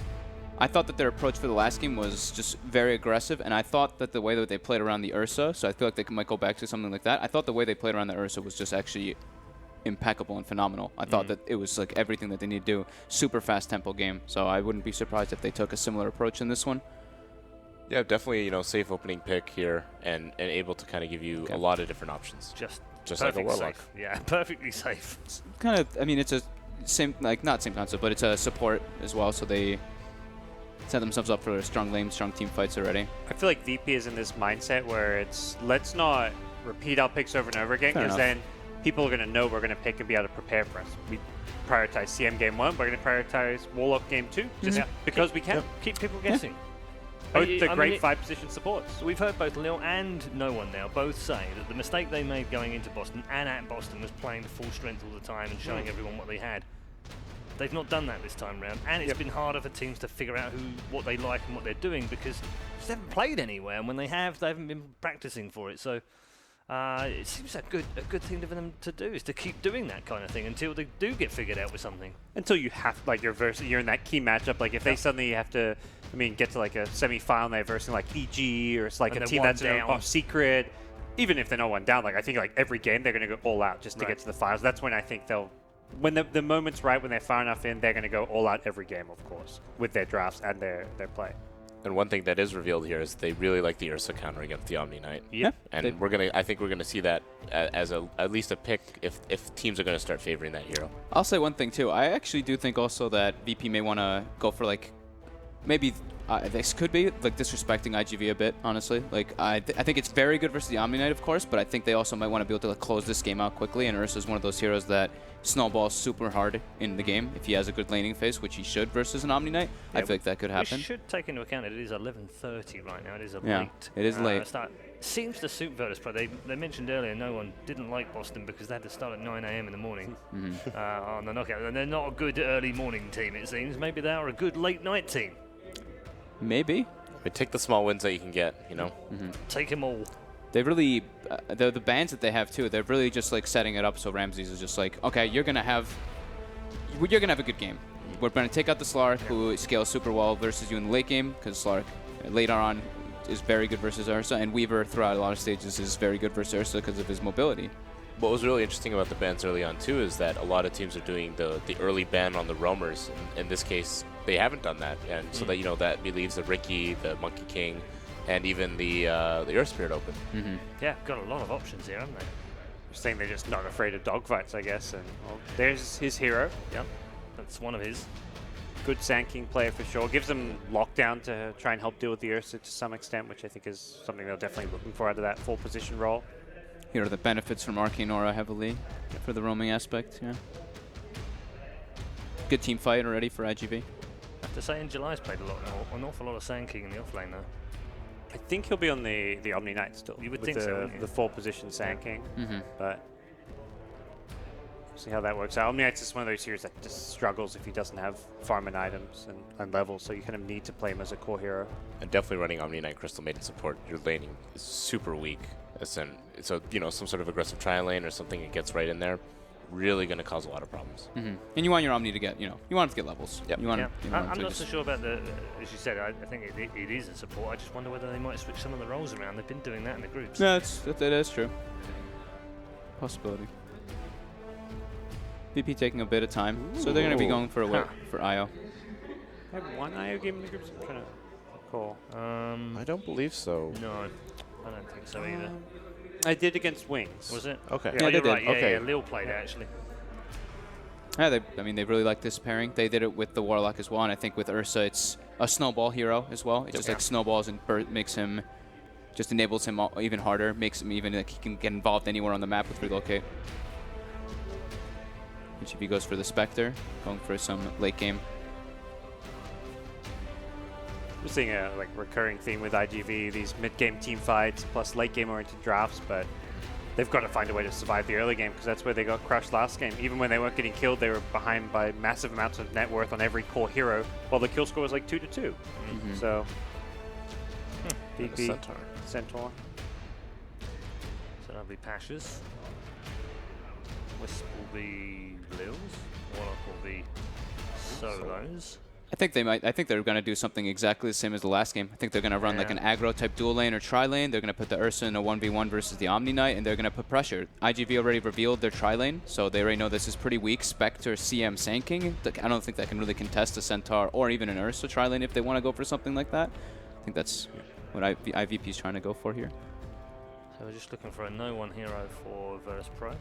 I thought that their approach for the last game was just very aggressive, and I thought that the way that they played around the Ursa, so I feel like they might go back to something like that. I thought the way they played around the Ursa was just actually impeccable and phenomenal. I thought that it was like everything that they need to do. Super fast tempo game, so I wouldn't be surprised if they took a similar approach in this one. Yeah, definitely, safe opening pick here and able to kind of give you a lot of different options. Just like a Warlock. Safe. Yeah, perfectly safe. It's kind of, I mean, it's a same, like not same concept, but it's a support as well, so they set themselves up for strong lanes, strong team fights already. I feel like VP is in this mindset where it's let's not repeat our picks over and over again, because then people are going to know we're going to pick and be able to prepare for us. We prioritize CM game 1, we're going to prioritize Warlock game 2, just because we can. Keep people guessing. Both the great 5-position supports. We've heard both Lil and No One now both say that the mistake they made going into Boston and at Boston was playing the full strength all the time and showing everyone what they had. They've not done that this time round, and it's been harder for teams to figure out what they like and what they're doing because they haven't played anywhere, and when they haven't been practicing for it. So it seems a good thing for them to do is to keep doing that kind of thing until they do get figured out with something. Until you have, like, you're in that key matchup. Like, if they suddenly have to, get to like a semi-final, they're versing like EG, or it's like a team that's off secret. Even if they're not one down, like I think like every game they're going to go all out just to get to the finals. That's when I think when the moment's right, when they're far enough in, they're going to go all out every game, of course, with their drafts and their play. And one thing that is revealed here is they really like the Ursa counter against the Omni Knight. Yeah. And I think we're gonna see that as at least a pick if teams are gonna start favoring that hero. I'll say one thing too. I actually do think also that VP may want to go for like maybe this could be like disrespecting iG.V a bit, honestly. Like I think it's very good versus the Omni Knight, of course, but I think they also might want to be able to like, close this game out quickly. And Ursa is one of those heroes that snowballs super hard in the game if he has a good laning phase, which he should versus an Omni Knight. I feel like that could happen. We should take into account it is 11:30 right now. It is late. It is late. Seems to suit Virtus Pro. They mentioned earlier No One didn't like Boston because they had to start at 9 AM in the morning on the knockout. And they're not a good early morning team, it seems. Maybe they are a good late night team. Maybe. But take the small wins that you can get, Take them all. They really, the bans that they have too, they're really just like setting it up so Ramses is just like, okay, you're gonna have a good game. We're gonna take out the Slark, who scales super well versus you in the late game, because Slark later on is very good versus Ursa, and Weaver throughout a lot of stages is very good versus Ursa because of his mobility. What was really interesting about the bans early on too is that a lot of teams are doing the early ban on the roamers. In this case, they haven't done that, and so that that leaves the Ricky, the Monkey King, and even the Earth Spirit open. Yeah, got a lot of options here, haven't they? You're saying they're just not afraid of dogfights, I guess. And well, there's his hero. Yep, that's one of his. Good Sand King player for sure. Gives them lockdown to try and help deal with the Ursa to some extent, which I think is something they're definitely looking for out of that 4-position role. Here are the benefits from Arcane Aura heavily for the roaming aspect. Yeah. Good team fight already for iG.V. I have to say, in July's played an awful lot of Sand King in the offlane though. I think he'll be on the Omni Knight still. You would with think so, wouldn't you? the 4-position Sand King. But see how that works out. Omni Knight's just one of those heroes that just struggles if he doesn't have farming items and levels, so you kind of need to play him as a core hero. And definitely running Omni Knight Crystal Maiden support, your laning is super weak. So some sort of aggressive tri-lane or something that gets right in there, really going to cause a lot of problems. And you want your Omni to get, you want him to get levels. Yep. You want I'm not so sure about as you said, I think it is a support. I just wonder whether they might switch some of the roles around. They've been doing that in the groups. No, that is true. Possibility. VP taking a bit of time, so they're going to be going for IO. They have one IO game in the groups. I'm trying to recall. I don't believe so. No, I don't think so either. I did against Wings. Was it? Okay. Yeah, they you're did. right. Okay. Yeah, Lil played it actually. Yeah, they really like this pairing. They did it with the Warlock as well, and I think with Ursa, it's a snowball hero as well. It just like snowballs and makes him, just enables him even harder, makes him even like he can get involved anywhere on the map with relocate. iG.V goes for the Spectre, going for some late game. We're seeing a recurring theme with iG.V, these mid-game team fights plus late-game oriented drafts, but they've got to find a way to survive the early game because that's where they got crushed last game. Even when they weren't getting killed, they were behind by massive amounts of net worth on every core hero, while the kill score was like 2-2. So, VP, Centaur. So that'll be Pasha's. Wisp will be Lil's. Warlock will be Solos. I think they're going to do something exactly the same as the last game. I think they're going to run like an aggro type dual lane or tri lane. They're going to put the Ursa in a 1v1 versus the Omni Knight, and they're going to put pressure. iG.V already revealed their tri lane, so they already know this is pretty weak. Spectre, CM, Sand King. I don't think that can really contest a Centaur or even an Ursa tri lane if they want to go for something like that. I think that's what IVP is trying to go for here. So we're just looking for a no-one hero for Virtus Pro.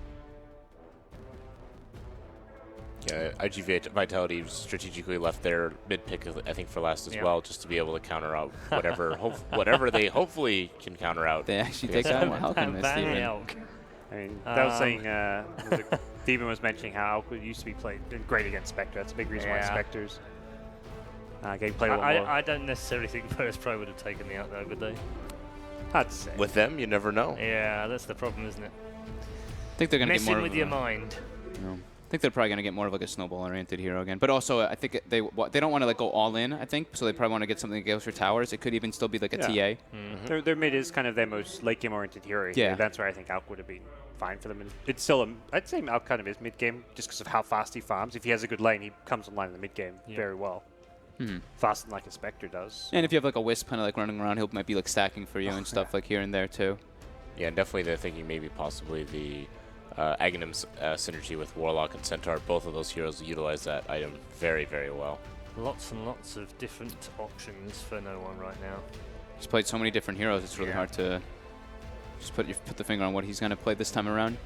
Yeah, iG.Vitality strategically left their mid pick, I think, for last as well, just to be able to counter out whatever whatever they hopefully can counter out. They actually take out Alchemist. I mean, that was saying, Demon was mentioning how Alchemist used to be played great against Spectre. That's a big reason why Spectre's getting played a lot more. I don't necessarily think Virtus Pro would have taken the out though, would they? I'd say. With them, you never know. Yeah, that's the problem, isn't it? I think they're going to get more with your mind. I think they're probably going to get more of like a snowball-oriented hero again. But also, I think they don't want to like go all in, I think, so they probably want to get something that goes for towers. It could even still be like a TA. Their mid is kind of their most late game-oriented hero. Yeah. That's where I think Alk would have been fine for them. And it's still, I'd say Alk kind of is mid-game just because of how fast he farms. If he has a good lane, he comes online in the mid-game very well. Faster than like a Spectre does. And if you have like a Wisp kind of like running around, he might be like stacking for you and stuff like here and there too. Yeah, and definitely they're thinking maybe possibly the Aghanim's synergy with Warlock and Centaur. Both of those heroes utilize that item very, very well. Lots and lots of different options for no one right now. He's played so many different heroes, it's really hard to just put the finger on what he's going to play this time around.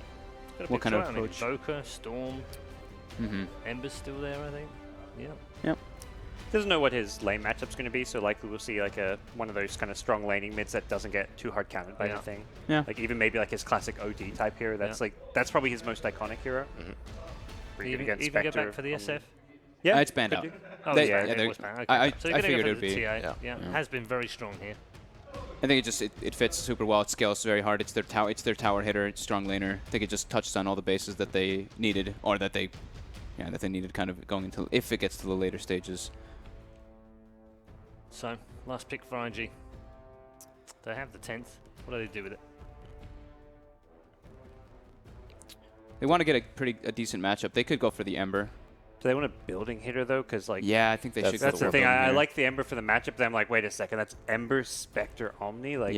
What kind of approach? Boca, Storm, Ember's still there, I think. Yep. Doesn't know what his lane matchup's going to be, so likely we'll see like one of those kind of strong laning mids that doesn't get too hard countered by anything. Yeah. Like even maybe like his classic OD type hero. That's that's probably his most iconic hero. Even go back for the SF. Yeah, it's banned out. Oh it was banned. Okay. So I figured go it would be. TA. Yeah, has been very strong here. I think it fits super well. It scales very hard. It's their tower hitter. It's strong laner. I think it just touched on all the bases that they needed, or that they needed kind of going into if it gets to the later stages. So, last pick for IG. They have the 10th. What do they do with it? They want to get a decent matchup. They could go for the Ember. Do they want a building hitter though? Because like I think they should. That's the thing. I like the Ember for the matchup. Then I'm like, wait a second, that's Ember, Spectre, Omni. Like,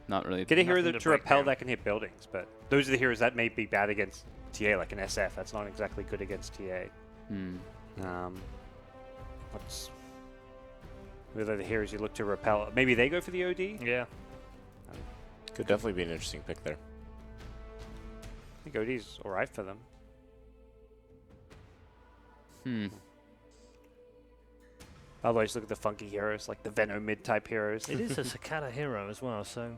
not really. Get a hero to repel that can hit buildings, but those are the heroes that may be bad against TA, like an SF. That's not exactly good against TA. Whether the heroes you look to repel. Maybe they go for the OD? Yeah. Could definitely be an interesting pick there. I think OD's alright for them. Otherwise, look at the funky heroes, like the Venom mid-type heroes. It is a Cicada hero as well, so...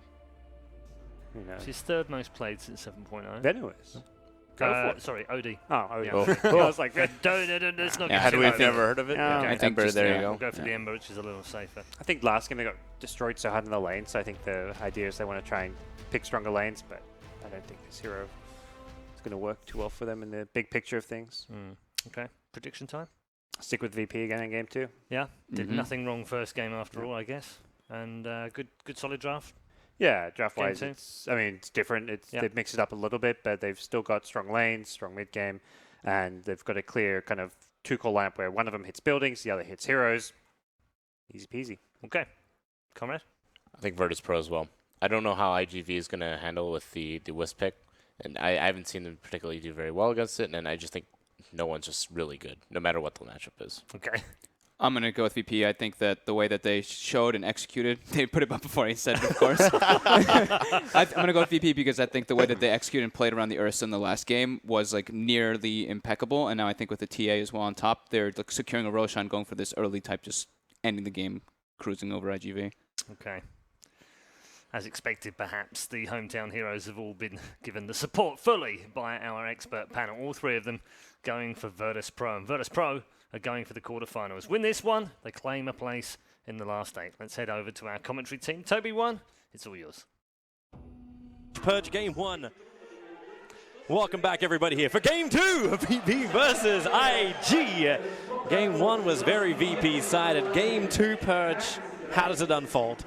You know. She's third most played since 7.0. Venom is. Go for it. Sorry, OD. Oh, OD. Yeah. I was like, it's not had we never heard of it? I think Ember, there you go. We'll go for the Ember, which is a little safer. I think last game they got destroyed so hard in the lane, so I think the idea is they want to try and pick stronger lanes, but I don't think this hero is going to work too well for them in the big picture of things. Okay, prediction time? Stick with VP again in game 2. Yeah, did nothing wrong first game after all, I guess. And good solid draft. Yeah, draft-wise, Game 2. it's different. They've mixed it up a little bit, but they've still got strong lanes, strong mid-game, and they've got a clear kind of two-core lineup where one of them hits buildings, the other hits heroes. Easy peasy. Okay. Comrade? I think Virtus Pro as well. I don't know how iG.V is going to handle with the Wisp pick, and I haven't seen them particularly do very well against it, and I just think no one's just really good, no matter what the matchup is. Okay. I'm going to go with VP. I think that the way that they showed and executed, they put it up before I said it, of course. I'm going to go with VP because I think the way that they executed and played around the Ursa in the last game was like nearly impeccable. And now I think with the TA as well on top, they're like securing a Roshan, going for this early type, just ending the game, cruising over iG.V. Okay. As expected, perhaps, the hometown heroes have all been given the support fully by our expert panel. All three of them going for Virtus Pro. And Virtus Pro are going for the quarterfinals. Win this one, they claim a place in the last 8. Let's head over to our commentary team. Toby 1, it's all yours. Purge game 1. Welcome back, everybody, here for game 2 of VP versus IG. Game 1 was very VP-sided. Game 2, Purge, how does it unfold?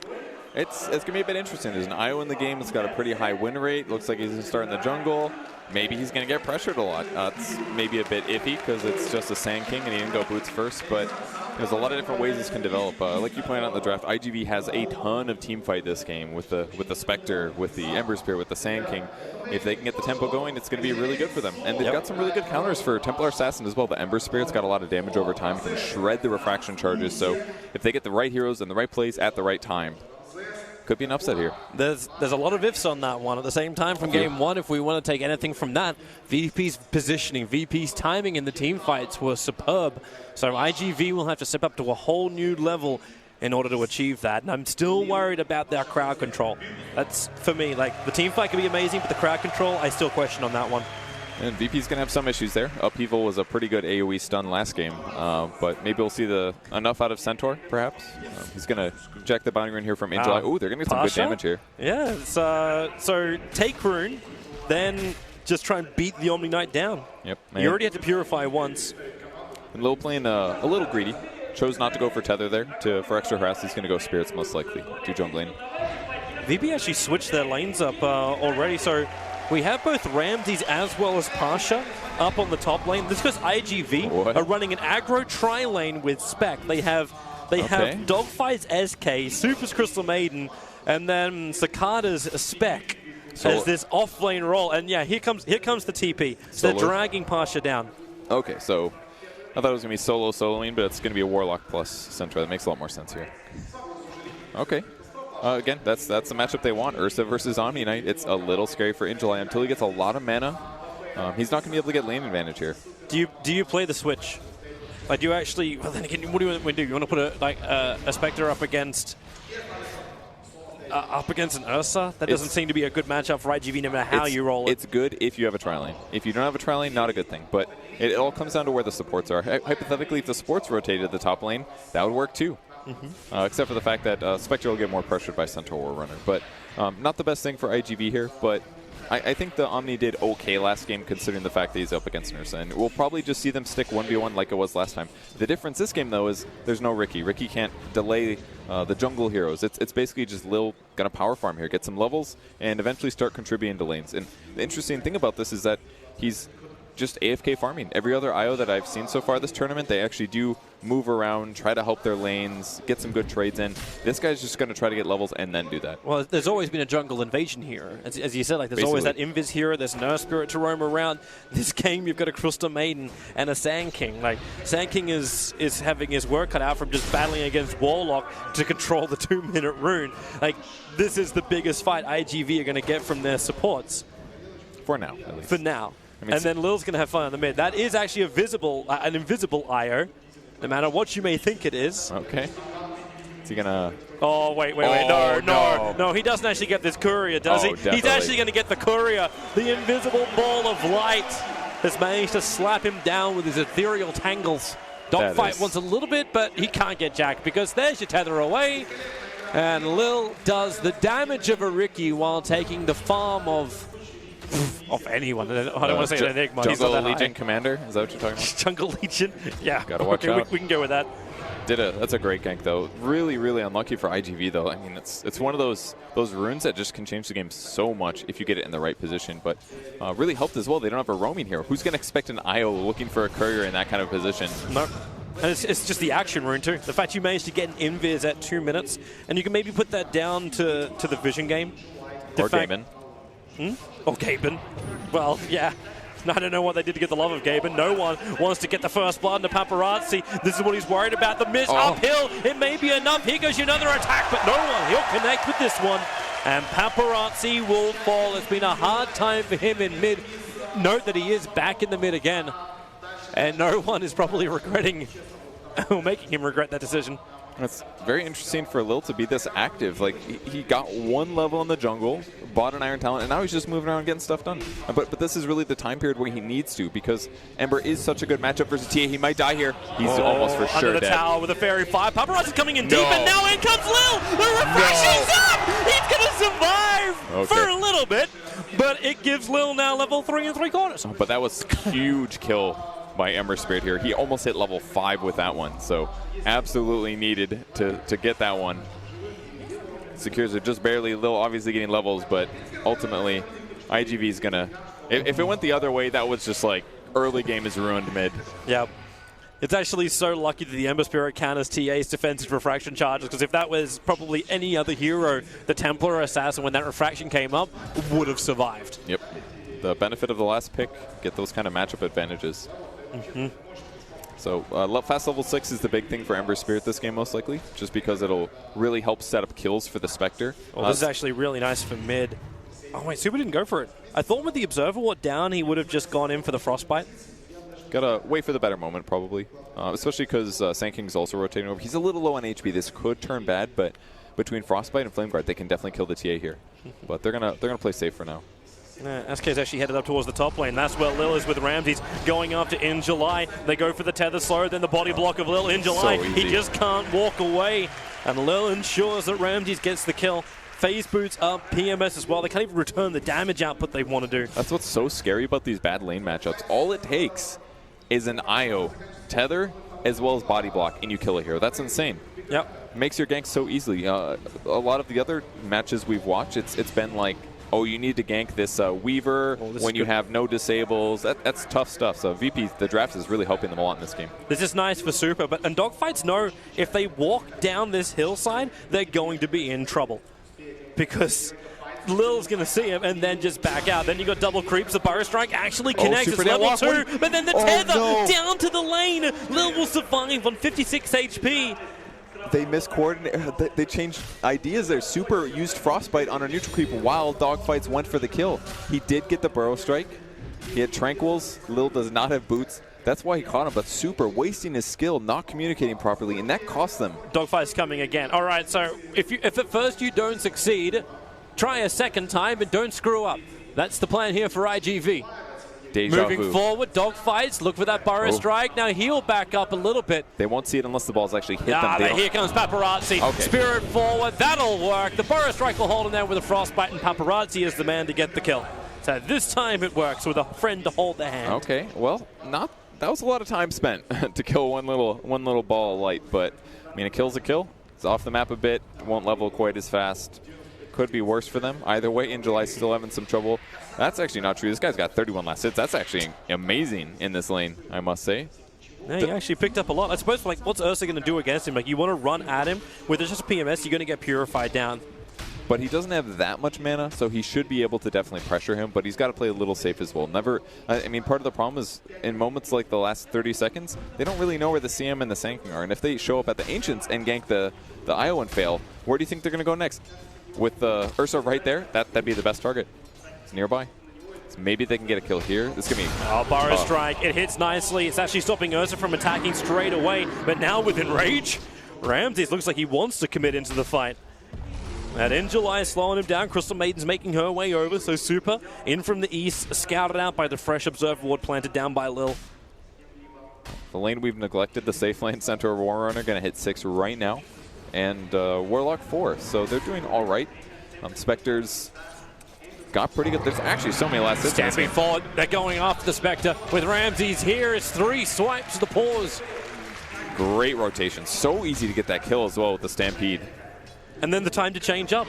It's going to be a bit interesting. There's an IO in the game. It's got a pretty high win rate. Looks like he's going to start in the jungle. Maybe he's going to get pressured a lot. It's maybe a bit iffy because it's just a Sand King and he didn't go boots first. But there's a lot of different ways this can develop. Like you pointed out in the draft, iG.V has a ton of team fight this game with the Spectre, with the Ember Spear, with the Sand King. If they can get the tempo going, it's going to be really good for them. And they've got some really good counters for Templar Assassin as well. The Ember Spirit's got a lot of damage over time. It can shred the refraction charges. So if they get the right heroes in the right place at the right time, could be an upset here. There's a lot of ifs on that one. At the same time, from game 1, if we want to take anything from that, VP's positioning, VP's timing in the team fights were superb. So iG.V will have to step up to a whole new level in order to achieve that. And I'm still worried about their crowd control. That's, for me, like, the team fight can be amazing, but the crowd control, I still question on that one. And VP's going to have some issues there. Upheaval was a pretty good AoE stun last game, but maybe we'll see enough out of Centaur, perhaps. He's going to check the boundary rune here from Angel. Oh, they're going to get some good damage here. Yeah, so take rune, then just try and beat the Omni Knight down. Yep. You already had to purify once. And Lil playing a little greedy. Chose not to go for Tether there for extra harass. He's going to go Spirits most likely to jungle lane. VP actually switched their lanes up already, so we have both Ramses as well as Pasha up on the top lane. This is because iG.V are running an aggro tri-lane with Spec. They have Dogfight's SK, Super's Crystal Maiden, and then Cicada's Spec as this off-lane role. And yeah, here comes the TP. So they're dragging Pasha down. Okay, so I thought it was going to be soloing, but it's going to be a Warlock plus Centaur. That makes a lot more sense here. Okay. Again, that's the matchup they want. Ursa versus Omni Knight. It's a little scary for Injuly until he gets a lot of mana. He's not going to be able to get lane advantage here. Do you play the switch? Like, do you actually? Well, then again, what do you want to do? You want to put a Spectre up against an Ursa? That doesn't seem to be a good matchup for iG.V no matter how you roll it. It's good if you have a tri-lane. If you don't have a tri-lane, not a good thing. But it all comes down to where the supports are. Hypothetically, if the supports rotated at the top lane, that would work too. Except for the fact that Spectre will get more pressured by Centaur War Runner. But not the best thing for iG.V here, but I think the Omni did okay last game considering the fact that he's up against Ursa. And we'll probably just see them stick 1v1 like it was last time. The difference this game, though, is there's no Riki. Riki can't delay the jungle heroes. It's basically just Lil going to power farm here, get some levels, and eventually start contributing to lanes. And the interesting thing about this is that he's just AFK farming. Every other IO that I've seen so far this tournament, they actually do move around, try to help their lanes, get some good trades in. This guy's just going to try to get levels and then do that. Well, there's always been a jungle invasion here. As you said, like there's always that Invis hero, there's an Earth Spirit to roam around. This game, you've got a Crystal Maiden and a Sand King. Like, Sand King is having his work cut out from just battling against Warlock to control the 2-minute rune. Like, this is the biggest fight iG.V are going to get from their supports. For now, at least. For now. I mean, and then Lil's going to have fun on the mid. That is actually an invisible IO, no matter what you may think it is. Okay. Is he going to... Oh, wait. No, he doesn't actually get this courier, does he? Definitely. He's actually going to get the courier. The invisible ball of light has managed to slap him down with his ethereal tangles. Dogfight wants a little bit, but he can't get jacked because there's your tether away. And Lil does the damage of a Ricky while taking the farm of anyone. I don't want to say an Enigma. Jungle Legion Commander? Is that what you're talking about? Jungle Legion? Yeah. Gotta watch out. We can go with that. That's a great gank, though. Really, really unlucky for iG.V, though. I mean, it's one of those runes that just can change the game so much if you get it in the right position. But really helped as well. They don't have a roaming hero. Who's going to expect an IO looking for a courier in that kind of position? No. And it's just the action rune, too. The fact you managed to get an invis at 2 minutes, and you can maybe put that down to the vision game. Or Gaben. Or Gaben. Well, yeah. I don't know what they did to get the love of Gaben. No one wants to get the first blood into Paparazzi. This is what he's worried about. The miss uphill. It may be enough. Here goes another attack, but no one. He'll connect with this one. And Paparazzi will fall. It's been a hard time for him in mid. Note that he is back in the mid again. And no one is probably regretting or making him regret that decision. It's very interesting for Lil to be this active. Like, he got 1 level in the jungle, bought an Iron Talent, and now he's just moving around getting stuff done. But this is really the time period where he needs to, because Ember is such a good matchup versus TA. He might die here. He's almost for sure under the dead. tower with a Fairy 5. Paparazzi's coming in deep, and now in comes Lil! The refreshing's up! He's going to survive for a little bit, but it gives Lil now level 3 3/4. But that was huge kill by Ember Spirit here. He almost hit level 5 with that one, so absolutely needed to get that one. Secures it just barely. Lil obviously getting levels, but ultimately iG.V is gonna, if it went the other way, that was just like early game is ruined mid. Yep. It's actually so lucky that the Ember Spirit counters TA's defensive refraction charges, because if that was probably any other hero, the Templar or Assassin, when that refraction came up, would have survived. Yep. The benefit of the last pick, get those kind of matchup advantages. So fast level 6 is the big thing for Ember Spirit this game, most likely, just because it'll really help set up kills for the Spectre. Well, this is actually really nice for mid. Oh wait, Super didn't go for it. I thought with the Observer Ward down, he would have just gone in for the Frostbite. Gotta wait for the better moment, probably. Especially because Sand King's also rotating over. He's a little low on HP. This could turn bad, but between Frostbite and Flame Guard, they can definitely kill the TA here. But they're gonna play safe for now. SK's actually headed up towards the top lane. That's where Lil is with Ramses going after In July. They go for the tether slow, then the body block of Lil In July. So he just can't walk away. And Lil ensures that Ramses gets the kill. Phase boots up, PMS as well. They can't even return the damage output they want to do. That's what's so scary about these bad lane matchups. All it takes is an IO, tether, as well as body block, and you kill a hero. That's insane. Yep. Makes your gank so easily. A lot of the other matches we've watched, it's been like, oh, you need to gank this Weaver when you have no disables. That's tough stuff. So VP, the draft is really helping them a lot in this game. This is nice for Super, and Dogfights know if they walk down this hillside, they're going to be in trouble. Because Lil's going to see him and then just back out. Then you got double creeps. The Burrow Strike actually connects. It's level 2, but then the tether down to the lane. Lil will survive on 56 HP. They miscoordinated. They changed ideas there. Super used Frostbite on a neutral creep while Dogfights went for the kill. He did get the Burrow Strike. He had Tranquils. Lil does not have boots. That's why he caught him, but Super wasting his skill, not communicating properly, and that cost them. Dogfight's coming again. All right, so if at first you don't succeed, try a second time and don't screw up. That's the plan here for iG.V. Moving forward, Dogfights, look for that Burrow Strike. Now he'll back up a little bit. They won't see it unless the balls actually hit them. Here comes Paparazzi. Okay. Spirit forward, that'll work. The Burrow Strike will hold him there with a Frostbite, and Paparazzi is the man to get the kill. So this time it works with a friend to hold the hand. Okay, well, that was a lot of time spent to kill one little ball of light, but I mean, a kill's a kill. It's off the map a bit, won't level quite as fast. could be worse for them. Either way, In July still having some trouble. That's actually not true. This guy's got 31 last hits. That's actually amazing in this lane, I must say. Yeah, he actually picked up a lot. I suppose, like, what's Ursa going to do against him? Like, you want to run at him with just a PMS, you're going to get purified down. But he doesn't have that much mana, so he should be able to definitely pressure him, but he's got to play a little safe as well. I mean, part of the problem is in moments like the last 30 seconds, they don't really know where the CM and the Sanking are. And if they show up at the Ancients and gank the IO and fail, where do you think they're going to go next? With the Ursa right there, that'd be the best target. It's nearby. So maybe they can get a kill here. This is going to be... Oh, Burrow Strike. It hits nicely. It's actually stopping Ursa from attacking straight away. But now with Enrage, Ramses looks like he wants to commit into the fight. And In July is slowing him down. Crystal Maiden's making her way over. So Super in from the east, scouted out by the fresh Observer Ward, planted down by Lil. The lane we've neglected, the safe lane, Centaur Warrunner, going to hit 6 right now. And Warlock 4. So they're doing all right. Spectres got pretty good. There's actually so many last hits. Stamping forward. They're going after the Spectre with Ramses here. It's 3 swipes to the paws. Great rotation. So easy to get that kill as well with the Stampede. And then the time to change up.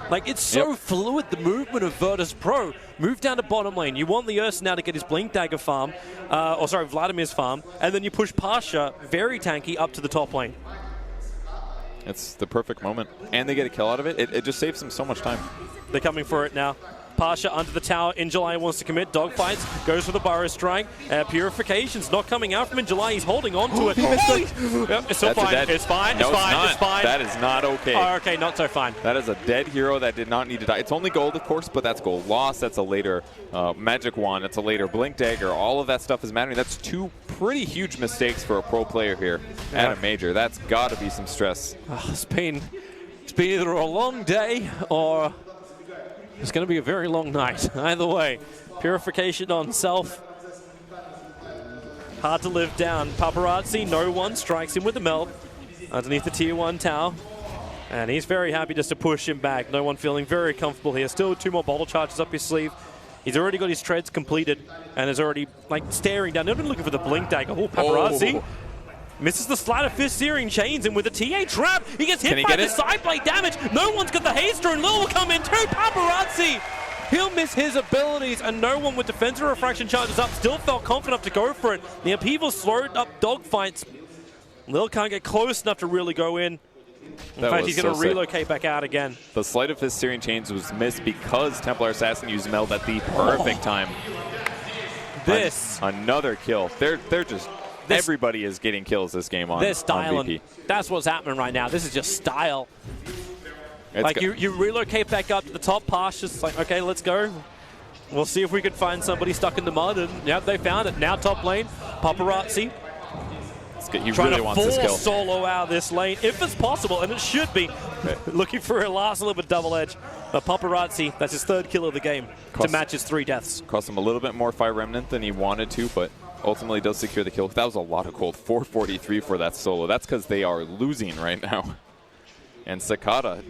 Like, it's so fluid, the movement of Virtus Pro. Move down to bottom lane. You want the Ursa now to get his Blink Dagger farm, Vladimir's farm, and then you push Pasha, very tanky, up to the top lane. It's the perfect moment. And they get a kill out of it. It just saves them so much time. They're coming for it now. Pasha under the tower. In July wants to commit. Dogfights. Goes for the Burrow Strike. Purification's not coming out from In July. He's holding on to it. Yep, it's still fine. It's fine. No, it's fine. It's fine. That is not okay. Oh, okay, not so fine. That is a dead hero that did not need to die. It's only gold, of course, but that's gold loss. That's a later Magic Wand. That's a later Blink Dagger. All of that stuff is mattering. That's 2 pretty huge mistakes for a pro player here at a major. That's got to be some stress. It's been either a long day or it's going to be a very long night. Either way, Purification on self. Hard to live down. Paparazzi, no one, strikes him with the melt underneath the tier 1 tower. And he's very happy just to push him back. No one feeling very comfortable here. Still 2 more bottle charges up his sleeve. He's already got his treads completed and is already like staring down. Not even looking for the Blink Dagger. Oh, Paparazzi. Oh. Misses the Sleight of Fist, Searing chains him with a TA trap. He gets hit by the side blade damage. No one's got the haste and Lil will come in too. Paparazzi. He'll miss his abilities, and no one with defensive refraction charges up still felt confident enough to go for it. The upheaval slowed up dogfights. Lil can't get close enough to really go in. In fact, he's going to relocate back out again. The Sleight of Fist, Searing chains was missed because Templar Assassin used Meld at the perfect time. Another kill. They're just... Everybody is getting kills this game on They're styling. VP. That's what's happening right now. This is just style. Like, you relocate back up to the top. Pasha's like, okay, let's go. We'll see if we can find somebody stuck in the mud. And, yeah, they found it. Now top lane, Paparazzi. He trying really to wants this kill. Solo out of this lane, if it's possible, and it should be. Looking for a last little bit double edge. But Paparazzi, that's his 3rd kill of the game to match his 3 deaths. Cost him a little bit more Fire Remnant than he wanted to, but ultimately does secure the kill. That was a lot of gold. 443 for that solo. That's because they are losing right now. And Cicada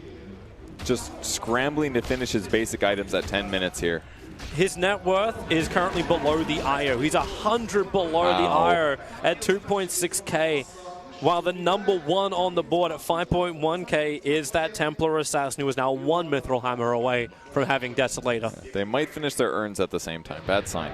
just scrambling to finish his basic items at 10 minutes here. His net worth is currently below the IO. He's 100 below the IO at 2.6k. While the number 1 on the board at 5.1k is that Templar Assassin, who is now 1 Mithril Hammer away from having Desolator. They might finish their urns at the same time. Bad sign.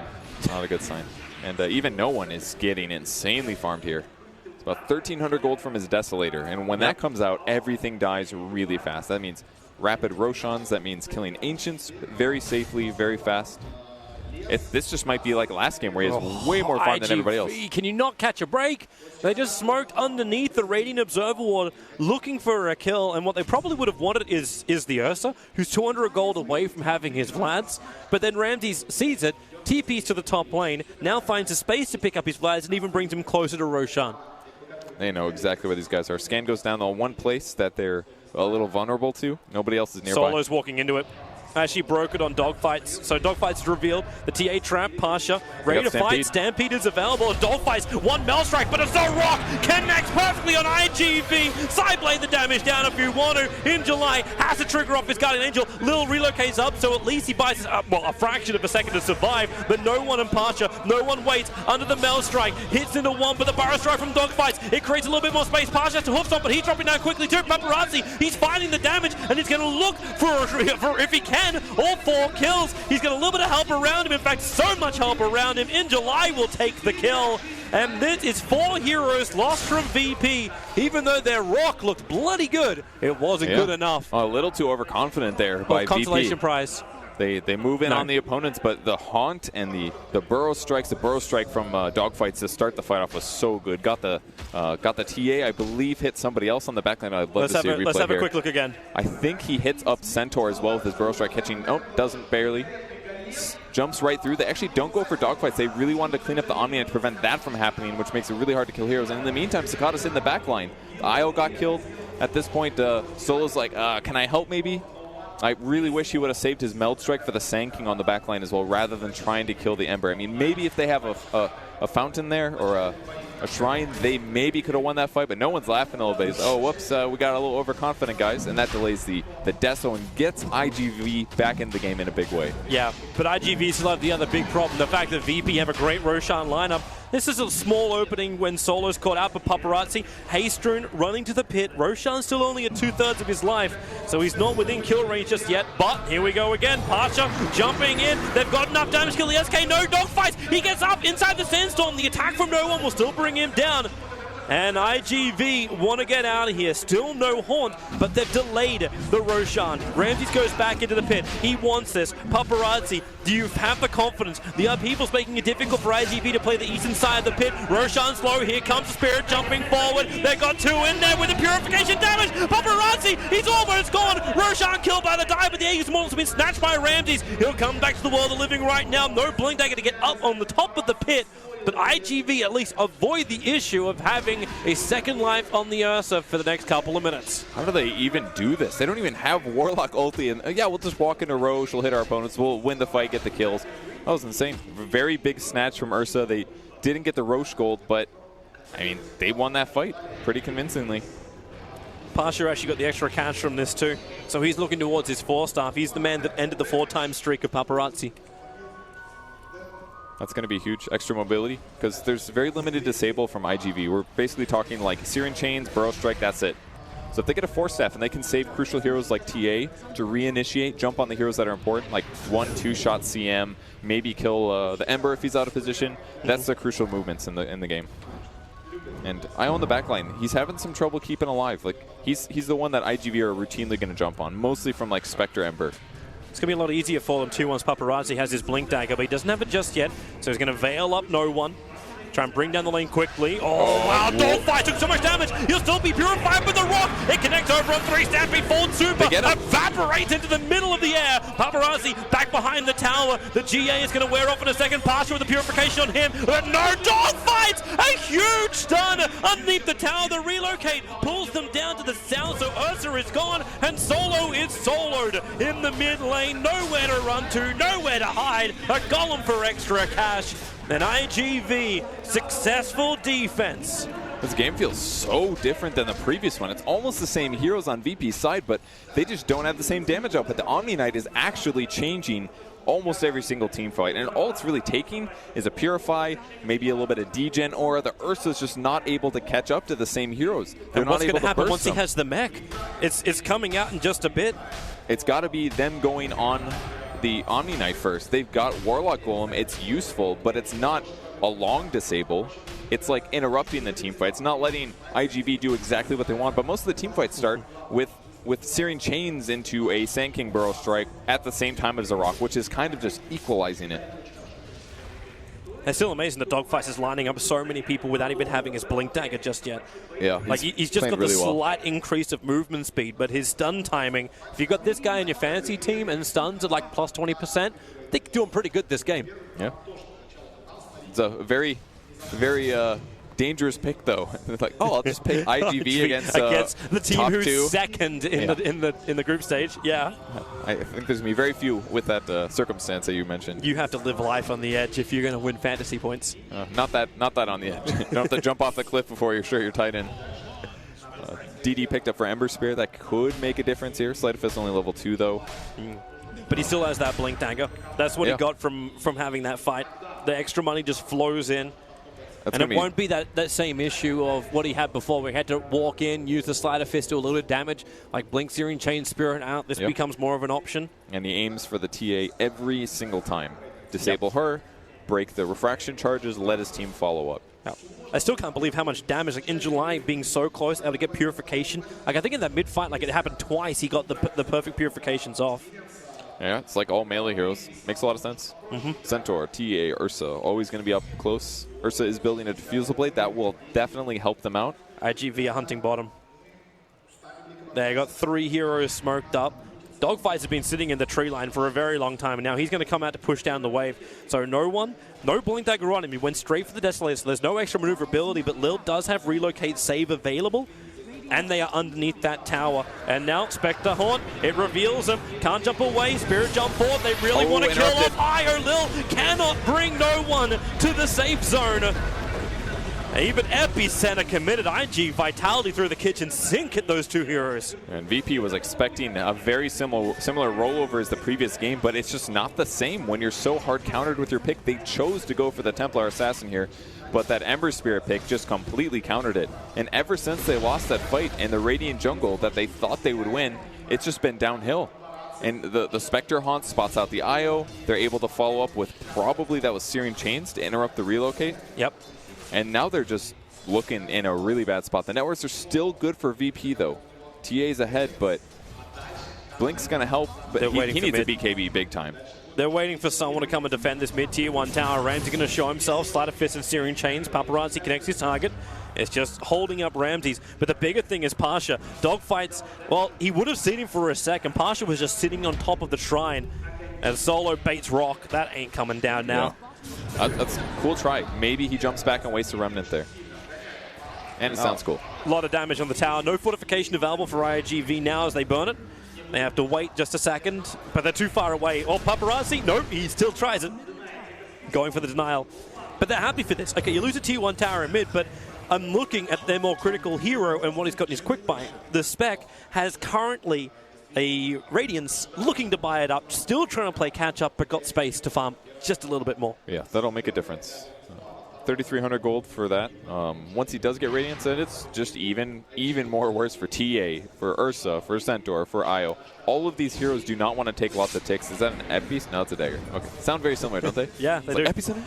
Not a good sign. And even no one is getting insanely farmed here. It's about 1,300 gold from his Desolator. And when that comes out, everything dies really fast. That means rapid Roshans. That means killing Ancients very safely, very fast. This just might be like last game where he has way more farm than everybody else. Can you not catch a break? They just smoked underneath the Radiant Observer Ward looking for a kill, and what they probably would have wanted is the Ursa, who's 200 gold away from having his Vlads. But then Ramses sees it, TPs to the top lane, now finds a space to pick up his Vlads and even brings him closer to Roshan. They know exactly where these guys are. Scan goes down to one place that they're a little vulnerable to. Nobody else is nearby. Solo's walking into it. Actually broke it on Dogfights. So Dogfights is revealed. The TA trap, Pasha, ready to fight. Stampede is available. Dogfights, one Mel Strike, but it's the Rock. Connects perfectly on iG.V. Sideblade the damage down if you want to. In July, has to trigger off his Guardian Angel. Lil relocates up, so at least he buys a fraction of a second to survive. But no one in Pasha, no one waits under the Mel Strike. Hits into one, but the Burrow Strike from Dogfights. It creates a little bit more space. Pasha has to hoof stomp, but he's dropping down quickly too. Paparazzi, he's finding the damage, and he's going to look for if he can, all 4 kills. He's got a little bit of help around him. In fact, so much help around him. In July will take the kill. And this is 4 heroes lost from VP. Even though their Rock looked bloody good, it wasn't good enough. A little too overconfident there by consolation VP. Prize. They move in on the opponents, but the Haunt and the Burrow Strikes, the Burrow Strike from Dogfights to start the fight off was so good. Got the TA, I believe, hit somebody else on the backline. I'd love to see a replay Let's have here. a quick look again. I think he hits up Centaur as well with his Burrow Strike catching. Oh, doesn't barely. Jumps right through. They actually don't go for Dogfights. They really wanted to clean up the Omni to prevent that from happening, which makes it really hard to kill heroes. And in the meantime, Sakata's in the backline. Io got killed. At this point, Solo's like, can I help maybe? I really wish he would have saved his Meld Strike for the Sand King on the backline as well, rather than trying to kill the Ember. I mean, maybe if they have a fountain there or a shrine, they maybe could have won that fight, but no one's laughing a little bit. Oh, whoops, we got a little overconfident, guys, and that delays the Deso and gets iG.V back in the game in a big way. Yeah, but iG.V still have the other big problem, the fact that VP have a great Roshan lineup. This is a small opening when Solo's caught out by Paparazzi. Haystroon running to the pit. Roshan's still only at 2/3 of his life, so he's not within kill range just yet. But here we go again. Pasha jumping in. They've got enough damage to kill the SK. No Dogfights. He gets up inside the Sandstorm. The attack from no one will still bring him down. And iG.V want to get out of here. Still no Haunt, but they've delayed the Roshan. Ramses goes back into the pit. He wants this. Paparazzi, do you have the confidence? The upheaval's making it difficult for iG.V to play the eastern side of the pit. Roshan's low. Here comes the Spirit jumping forward. They got 2 in there with the purification damage. Paparazzi, he's almost gone. Roshan killed by the dive, but the Aegis Immortal's been snatched by Ramses. He'll come back to the world of living right now. No Blink Dagger to get up on the top of the pit. But iG.V at least avoid the issue of having a second life on the Ursa for the next couple of minutes. How do they even do this? They don't even have Warlock ulti, and yeah, we'll just walk into Roche, we'll hit our opponents, we'll win the fight, get the kills. That was insane. Very big snatch from Ursa. They didn't get the Roche gold, but I mean, they won that fight pretty convincingly. Pasha actually got the extra cash from this too, so he's looking towards his 4-star. He's the man that ended the 4-time streak of Paparazzi. That's going to be huge. Extra mobility, because there's very limited disable from iG.V. We're basically talking like Syrian Chains, Burrow Strike, that's it. So if they get a 4-staff and they can save crucial heroes like TA to reinitiate, jump on the heroes that are important, like 1-2 shot CM, maybe kill the Ember if he's out of position, that's the crucial movements in the game. And Io on the backline, he's having some trouble keeping alive. Like he's the one that iG.V are routinely going to jump on, mostly from like Spectre Ember. It's going to be a lot easier for them too once Paparazzi has his Blink Dagger, but he doesn't have it just yet, so he's going to veil up no one. Try and bring down the lane quickly. Oh, wow, Dogfight took so much damage. He'll still be purified with the Rock. It connects over on 3. Stampede forward super. Evaporates into the middle of the air. Paparazzi back behind the tower. The GA is going to wear off in a second. Pasha with the purification on him. But no, Dogfight! A huge stun underneath the tower. The relocate pulls them down to the south, so Ursa is gone, and Solo is soloed in the mid lane. Nowhere to run to, nowhere to hide. A golem for extra cash. And iG.V, successful defense. This game feels so different than the previous one. It's almost the same heroes on VP's side, but they just don't have the same damage output. The Omni Knight is actually changing almost every single team fight, and all it's really taking is a Purify, maybe a little bit of degen aura. The Ursa's just not able to catch up to the same heroes. They're and what's not able going to happen burst once them. he has the mech? It's coming out in just a bit. It's got to be them going on the Omni Knight first. They've got Warlock Golem. It's useful, but it's not a long disable. It's like interrupting the team fight. It's not letting iG.V do exactly what they want, but most of the team fights start with Syrian Chains into a Sand King Burrow Strike at the same time as a Rock, which is kind of just equalizing it. It's still amazing that Dogfights is lining up so many people without even having his Blink Dagger just yet. Yeah, like he's just got the slight increase of movement speed, but his stun timing, if you've got this guy in your fantasy team and stuns at like plus 20%, they're doing pretty good this game. Yeah. It's a very dangerous pick though. Like, oh, I'll just pick iG.V against the team top who's two. second in the group stage. Yeah. I think there's gonna be very few with that circumstance that you mentioned. You have to live life on the edge if you're going to win fantasy points. Not that on the edge. You don't have to jump off the cliff before you're sure you're tight end. DD picked up for Ember Spear. That could make a difference here. Sleight of Fist only level 2 though. But he still has that blink dagger. That's what he got from having that fight. The extra money just flows in. And it won't be that same issue of what he had before, where he had to walk in, use the Sleight of Fist, do a little bit of damage, like Blink, Searing Chain, Spirit out. This becomes more of an option. And he aims for the TA every single time. Disable her, break the refraction charges, let his team follow up. I still can't believe how much damage, like in July, being so close, able to get Purification. Like I think in that mid-fight, like it happened twice, he got the perfect Purifications off. Yeah, it's like all melee heroes. Makes a lot of sense. Centaur, TA, Ursa, always going to be up close. Ursa is building a Diffusal Blade. That will definitely help them out. iG.V hunting bottom. They got 3 heroes smoked up. Dogfights have been sitting in the tree line for a very long time, and now he's going to come out to push down the wave. So no Blink Dagger on him. He went straight for the Desolator, so there's no extra maneuverability, but Lil does have Relocate Save available. And they are underneath that tower. And now Spectre Haunt, it reveals him. Can't jump away, Spirit jump forward. They really want to kill off Io. Lil cannot bring no one to the safe zone. Even Epicenter committed. iG.Vitality through the kitchen sink at those 2 heroes. And VP was expecting a very similar rollover as the previous game, but it's just not the same when you're so hard countered with your pick. They chose to go for the Templar Assassin here, but that Ember Spirit pick just completely countered it. And ever since they lost that fight in the Radiant jungle that they thought they would win, it's just been downhill. And the Spectre Haunt spots out the IO. They're able to follow up with probably that was Searing Chains to interrupt the relocate. Yep. And now they're just looking in a really bad spot. The networks are still good for VP though. TA's ahead, but Blink's going to help. But he needs a BKB big time. They're waiting for someone to come and defend this mid-tier 1 tower. Ramsey going to show himself. Sleight of Fist and Searing Chains. Paparazzi connects his target. It's just holding up Ramses. But the bigger thing is Pasha. Dogfights, well, he would have seen him for a second. Pasha was just sitting on top of the shrine. And Solo baits Rock. That ain't coming down now. Yeah. That's a cool try. Maybe he jumps back and wastes a Remnant there. And it sounds cool. A lot of damage on the tower. No fortification available for iG.V now as they burn it. They have to wait just a second, but they're too far away. Oh, Paparazzi, nope, he still tries it. Going for the denial. But they're happy for this. Okay, you lose a tier 1 tower in mid, but I'm looking at their more critical hero and what he's got in his quick buy. The Spec has currently a Radiance looking to buy it up, still trying to play catch up, but got space to farm just a little bit more. Yeah, that'll make a difference. 3,300 gold for that. Once he does get Radiance, then it's just even more worse for TA, for Ursa, for Centaur, for Io. All of these heroes do not want to take lots of ticks. Is that an Epi? No, it's a dagger. Okay, sound very similar, don't they? Yeah, they do. Like Epicenter?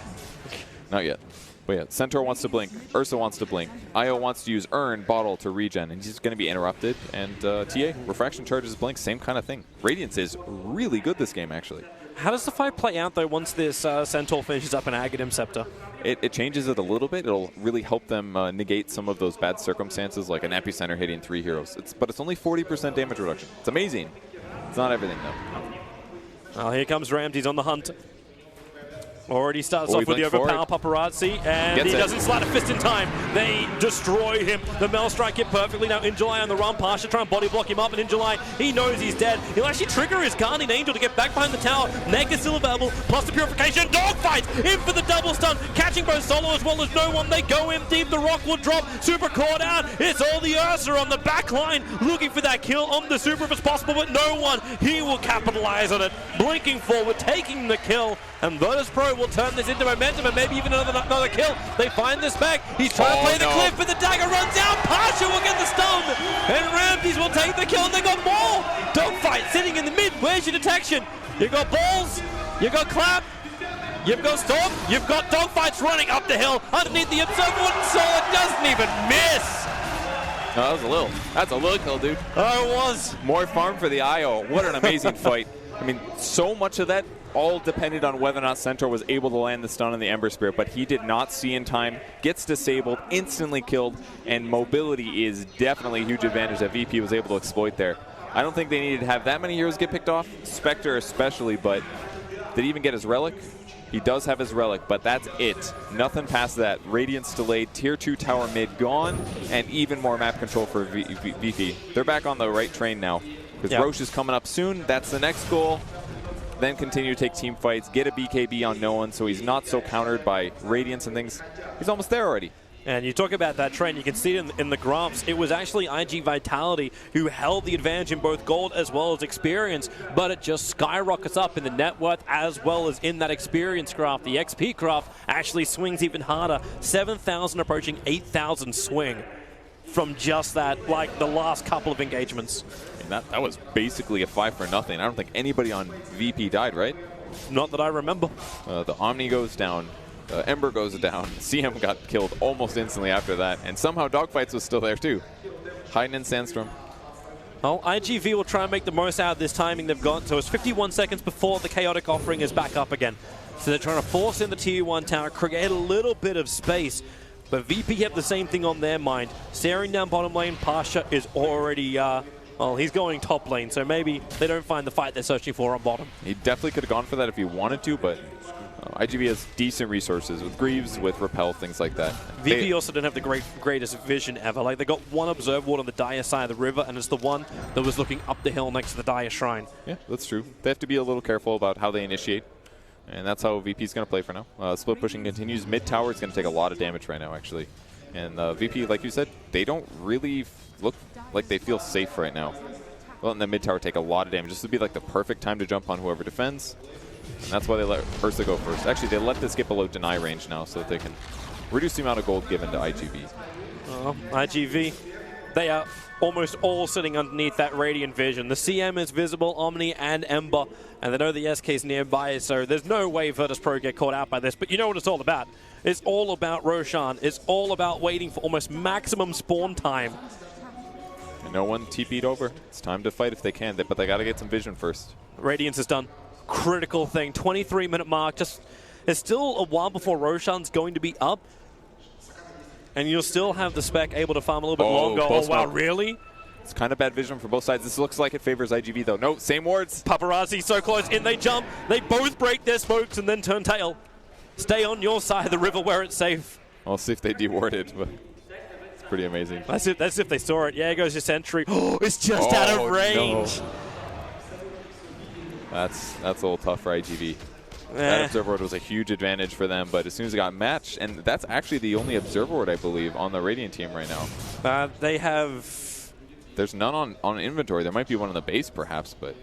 Not yet. But yeah, Centaur wants to blink. Ursa wants to blink. Io wants to use Urn, Bottle to regen, and he's going to be interrupted. And TA, Refraction charges blink, same kind of thing. Radiance is really good this game, actually. How does the fight play out, though, once this Centaur finishes up an Aghanim Scepter? It changes it a little bit. It'll really help them negate some of those bad circumstances, like an Epicenter hitting 3 heroes. But it's only 40% damage reduction. It's amazing. It's not everything, though. Well, here comes Ramses on the hunt. Already starts off with the overpower Paparazzi, and he doesn't Sleight of Fist in time. They destroy him. The Mel Strike hit perfectly. Now Injuly on the run. Pasha trying to body block him up, and Injuly, he knows he's dead. He'll actually trigger his Guardian Angel to get back behind the tower. Mega still available, plus the Purification. Dogfight in for the double stun, catching both Solo as well as no one. They go in deep. The Rock will drop. Super caught out. It's all the Ursa on the back line, looking for that kill on the Super if it's possible, but no one. He will capitalize on it. Blinking forward, taking the kill. And Virtus Pro will turn this into momentum and maybe even another kill. They find this back. He's trying to play the cliff, but the dagger runs out. Pasha will get the stun. And Ramses will take the kill. And they got more. Dogfight sitting in the mid. Where's your detection? You've got Balls. You've got Clap. You've got Storm. You've got Dogfights running up the hill underneath the Observer. And Solid doesn't even miss. No, that was a little. That's a little kill, dude. Oh, it was. More farm for the IO. What an amazing fight. I mean, so much of that all depended on whether or not Centaur was able to land the stun on the Ember Spirit, but he did not see in time, gets disabled, instantly killed, and mobility is definitely a huge advantage that VP was able to exploit there. I don't think they needed to have that many heroes get picked off, Spectre especially, but did he even get his Relic? He does have his relic, but that's it. Nothing past that. Radiance delayed, tier 2 tower mid gone, and even more map control for VP. They're back on the right train now, because Roche is coming up soon. That's the next goal. Then continue to take team fights, get a BKB on no one, so he's not so countered by Radiance and things. He's almost there already. And you talk about that trend, you can see it in the graphs. It was actually iG.Vitality who held the advantage in both gold as well as experience, but it just skyrockets up in the net worth as well as in that experience graph. The XP graph actually swings even harder. 7,000 approaching 8,000 swing from just that, like the last couple of engagements. And that was basically a 5 for nothing. I don't think anybody on VP died, right? Not that I remember. The Omni goes down. Ember goes down. CM got killed almost instantly after that. And somehow Dogfights was still there too. Hiding in Sandstorm. Well, IGV will try and make the most out of this timing they've got. So it's 51 seconds before the Chaotic Offering is back up again. So they're trying to force in the tier 1 tower, create a little bit of space. But VP have the same thing on their mind. Staring down bottom lane, Pasha is already, well, he's going top lane. So maybe they don't find the fight they're searching for on bottom. He definitely could have gone for that if he wanted to, but IGV has decent resources with Greaves, with Repel, things like that. VP also didn't have the greatest vision ever. Like, they got one Observe Ward on the Dire side of the river, and it's the one that was looking up the hill next to the Dire Shrine. Yeah, that's true. They have to be a little careful about how they initiate, and that's how VP's going to play for now. Split pushing continues. Mid tower is going to take a lot of damage right now, actually. And VP, like you said, they don't really look like they feel safe right now. Letting the mid tower take a lot of damage. This would be like the perfect time to jump on whoever defends. And that's why they let Ursa go first. Actually, they let this get below deny range now so that they can reduce the amount of gold given to IGV. IGV, they are almost all sitting underneath that Radiant Vision. The CM is visible, Omni and Ember, and they know the SK's nearby, so there's no way Virtus Pro get caught out by this. But you know what it's all about. It's all about Roshan. It's all about waiting for almost maximum spawn time. And no one TP'd over. It's time to fight if they can, but they got to get some vision first. Radiance is done. Critical thing. 23-minute mark. Just there's still a while before Roshan's going to be up, and you'll still have the spec able to farm a little bit longer. Oh wow, really? It's kind of bad vision for both sides. This looks like it favors IGV though. No, same wards. Paparazzi so close. In they jump. They both break their smokes and then turn tail. Stay on your side of the river where it's safe. I'll see if they dewarded, but it's pretty amazing. That's if they saw it. Yeah, here goes your sentry. Oh, it's just out of range. No. That's a little tough for IGV. That Observer Ward was a huge advantage for them, but as soon as it got matched, and that's actually the only Observer Ward, I believe, on the Radiant team right now. They have... There's none on inventory. There might be one on the base, perhaps, but...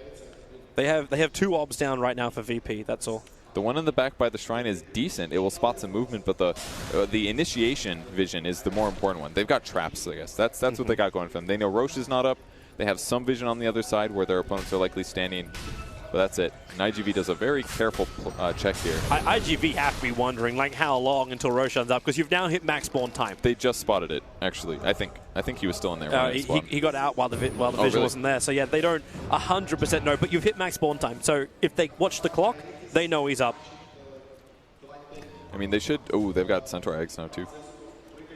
They have 2 obs down right now for VP, that's all. The one in the back by the shrine is decent. It will spot some movement, but the initiation vision is the more important one. They've got traps, I guess. That's what they got going for them. They know Roche is not up. They have some vision on the other side where their opponents are likely standing. But that's it. And IGV does a very careful check here. IGV have to be wondering, like, how long until Roshan's up, because you've now hit max spawn time. They just spotted it, actually. I think he was still in there. He got out while the vision really? wasn't there. So, yeah, they don't 100% know, but you've hit max spawn time. So if they watch the clock, they know he's up. I mean, they should... Oh, they've got Centaur eggs now, too.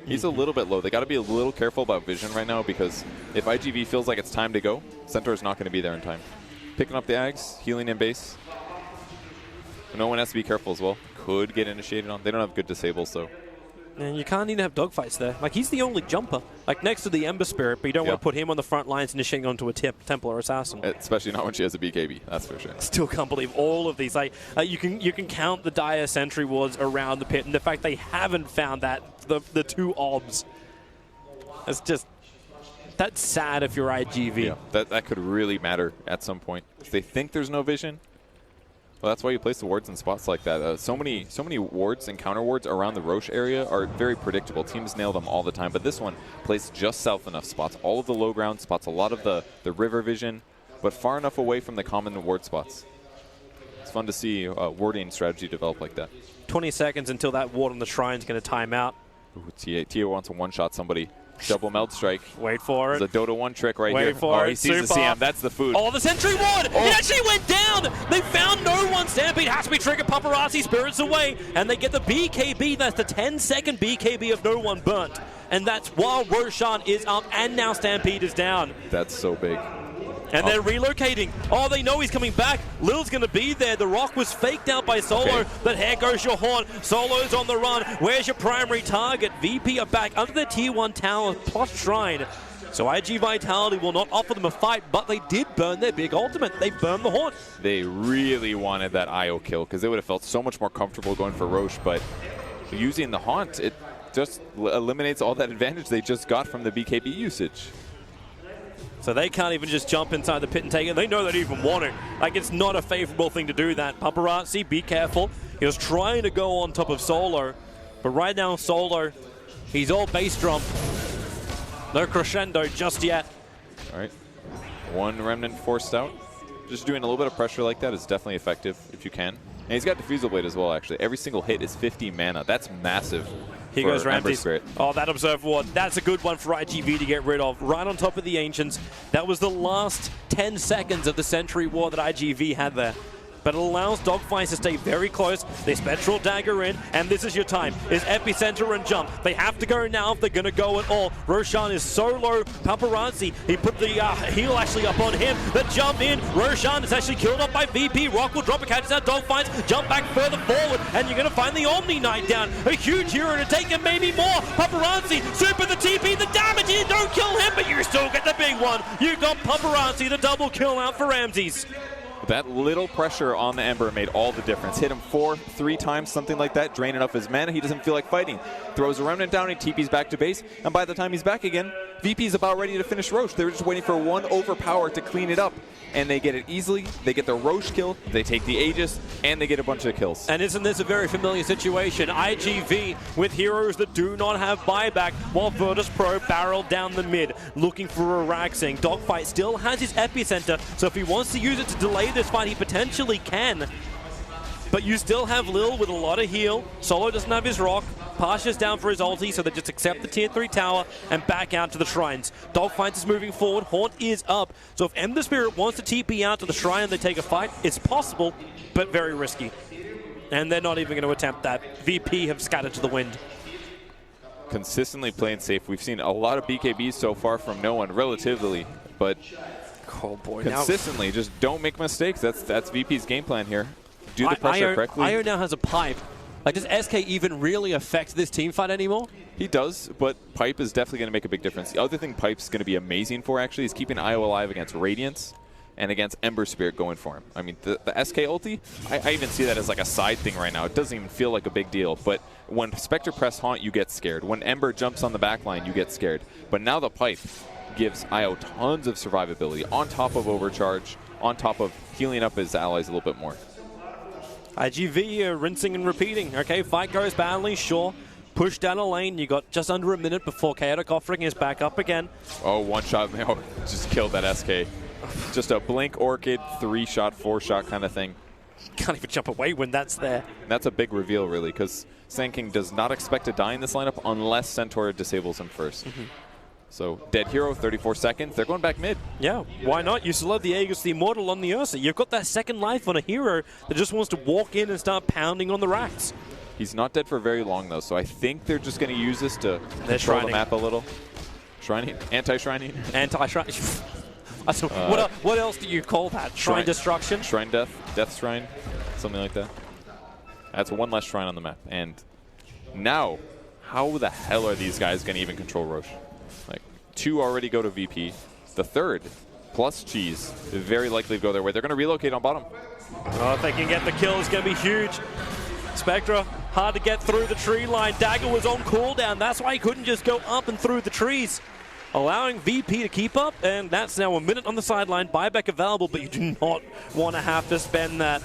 He's a little bit low. They got to be a little careful about vision right now, because if IGV feels like it's time to go, Centaur's not going to be there in time. Picking up the Ags, healing in base. No one has to be careful as well. Could get initiated on. They don't have good disables, so. And you can't even have dogfights there. Like, he's the only jumper. Like, next to the Ember Spirit, but you don't want to put him on the front lines initiating onto a Templar Assassin. Especially not when she has a BKB, that's for sure. Still can't believe all of these. Like, you can count the Dire Sentry wards around the pit, and the fact they haven't found that, the 2 obs. It's just... That's sad if you're IGV. Yeah, that could really matter at some point. If they think there's no vision, well, that's why you place the wards in spots like that. So many wards and counter wards around the Roche area are very predictable. Teams nail them all the time, but this one placed just south enough, spots all of the low ground, spots a lot of the river vision, but far enough away from the common ward spots. It's fun to see warding strategy develop like that. 20 seconds until that ward on the shrine is going to time out. Ooh, TA wants to one-shot somebody. Double meld strike. Wait for it. It's a Dota 1 trick right here. Wait for it. He sees the CM. That's the food. Oh, the sentry ward! It actually went down! They found no one. Stampede has to be triggered. Paparazzi spirits away. And they get the BKB. That's the 10-second BKB of no one burnt. And that's while Roshan is up and now Stampede is down. That's so big. And they're relocating. Oh, they know he's coming back. Lil's going to be there. The rock was faked out by Solo, but here goes your Haunt. Solo's on the run. Where's your primary target? VP are back under the tier 1 tower plus Shrine. So iG.Vitality will not offer them a fight, but they did burn their big ultimate. They burned the Haunt. They really wanted that IO kill because they would have felt so much more comfortable going for Roche, but using the Haunt, it just eliminates all that advantage they just got from the BKB usage. So they can't even just jump inside the pit and take it. They know they don't even want it. Like, it's not a favorable thing to do that. Paparazzi, be careful. He was trying to go on top of Solo, but right now Solo, he's all bass drum. No crescendo just yet. All right. One Remnant forced out. Just doing a little bit of pressure like that is definitely effective if you can. And he's got Diffusal Blade as well, actually. Every single hit is 50 mana. That's massive. Here goes Ramses. Oh, that Observer Ward. That's a good one for iG.V to get rid of. Right on top of the Ancients. That was the last 10 seconds of the Sentry War that iG.V had there. But it allows Dogfights to stay very close. They Spectral Dagger in, and this is your time. Is Epicenter and jump. They have to go now if they're going to go at all. Roshan is so low. Paparazzi, he put the heal actually up on him. The jump in. Roshan is actually killed off by VP. Rock will drop a catch out Dogfights. Jump back further forward, and you're going to find the Omni Knight down. A huge hero to take him, maybe more. Paparazzi, super the TP, the damage. You don't kill him, but you still get the big one. You got Paparazzi, the double kill out for Ramses. That little pressure on the Ember made all the difference. Hit him 3 times, something like that, drain enough his mana. He doesn't feel like fighting. Throws a Remnant down, he TP's back to base, and by the time he's back again, VP's about ready to finish Roche. They were just waiting for one overpower to clean it up, and they get it easily. They get the Roche kill, they take the Aegis, and they get a bunch of kills. And isn't this a very familiar situation? iG.V with heroes that do not have buyback, while Virtus Pro barreled down the mid, looking for a Raxing. Dogfight still has his Epicenter, so if he wants to use it to delay this fight, he potentially can. But you still have Lil with a lot of heal. Solo doesn't have his rock. Pasha's down for his ulti, so they just accept the tier 3 tower and back out to the shrines. Dogfights is moving forward. Haunt is up. So if Ember Spirit wants to TP out to the shrine and they take a fight, it's possible, but very risky. And they're not even going to attempt that. VP have scattered to the wind. Consistently playing safe. We've seen a lot of BKBs so far from no one, relatively, but oh boy, consistently, just don't make mistakes. That's VP's game plan here. Do the pressure correctly. IO now has a pipe. Like, does SK even really affect this team fight anymore? He does, but Pipe is definitely going to make a big difference. The other thing Pipe's going to be amazing for, actually, is keeping IO alive against Radiance and against Ember Spirit going for him. I mean, the SK ulti, I even see that as like a side thing right now. It doesn't even feel like a big deal, but when Spectre press Haunt, you get scared. When Ember jumps on the back line, you get scared. But now the Pipe gives IO tons of survivability on top of overcharge, on top of healing up his allies a little bit more. iG.V rinsing and repeating. Okay, fight goes badly, sure. Push down a lane. You got just under a minute before Chaotic Offering is back up again. Oh, one shot. Oh, just killed that SK. Just a Blink Orchid, 3-shot, 4-shot kind of thing. Can't even jump away when that's there. That's a big reveal, really, because Sand King does not expect to die in this lineup unless Centaur disables him first. So, dead hero, 34 seconds. They're going back mid. Yeah, why not? You still have the Aegis, the Immortal on the Ursa. You've got that second life on a hero that just wants to walk in and start pounding on the racks. He's not dead for very long, though, so I think they're just going to use this to control the map a little. Shrining? Anti-shrining? Anti-shrining. What else do you call that? Shrine destruction? Shrine death? Death shrine? Something like that. That's one less shrine on the map. And now, how the hell are these guys going to even control Roche? Like, 2 already go to VP. The 3rd, plus Cheese, very likely to go their way. They're going to relocate on bottom. Oh, if they can get the kill, it's going to be huge. Spectra, hard to get through the tree line. Dagger was on cooldown. That's why he couldn't just go up and through the trees. Allowing VP to keep up, and that's now a minute on the sideline. Buyback available, but you do not want to have to spend that.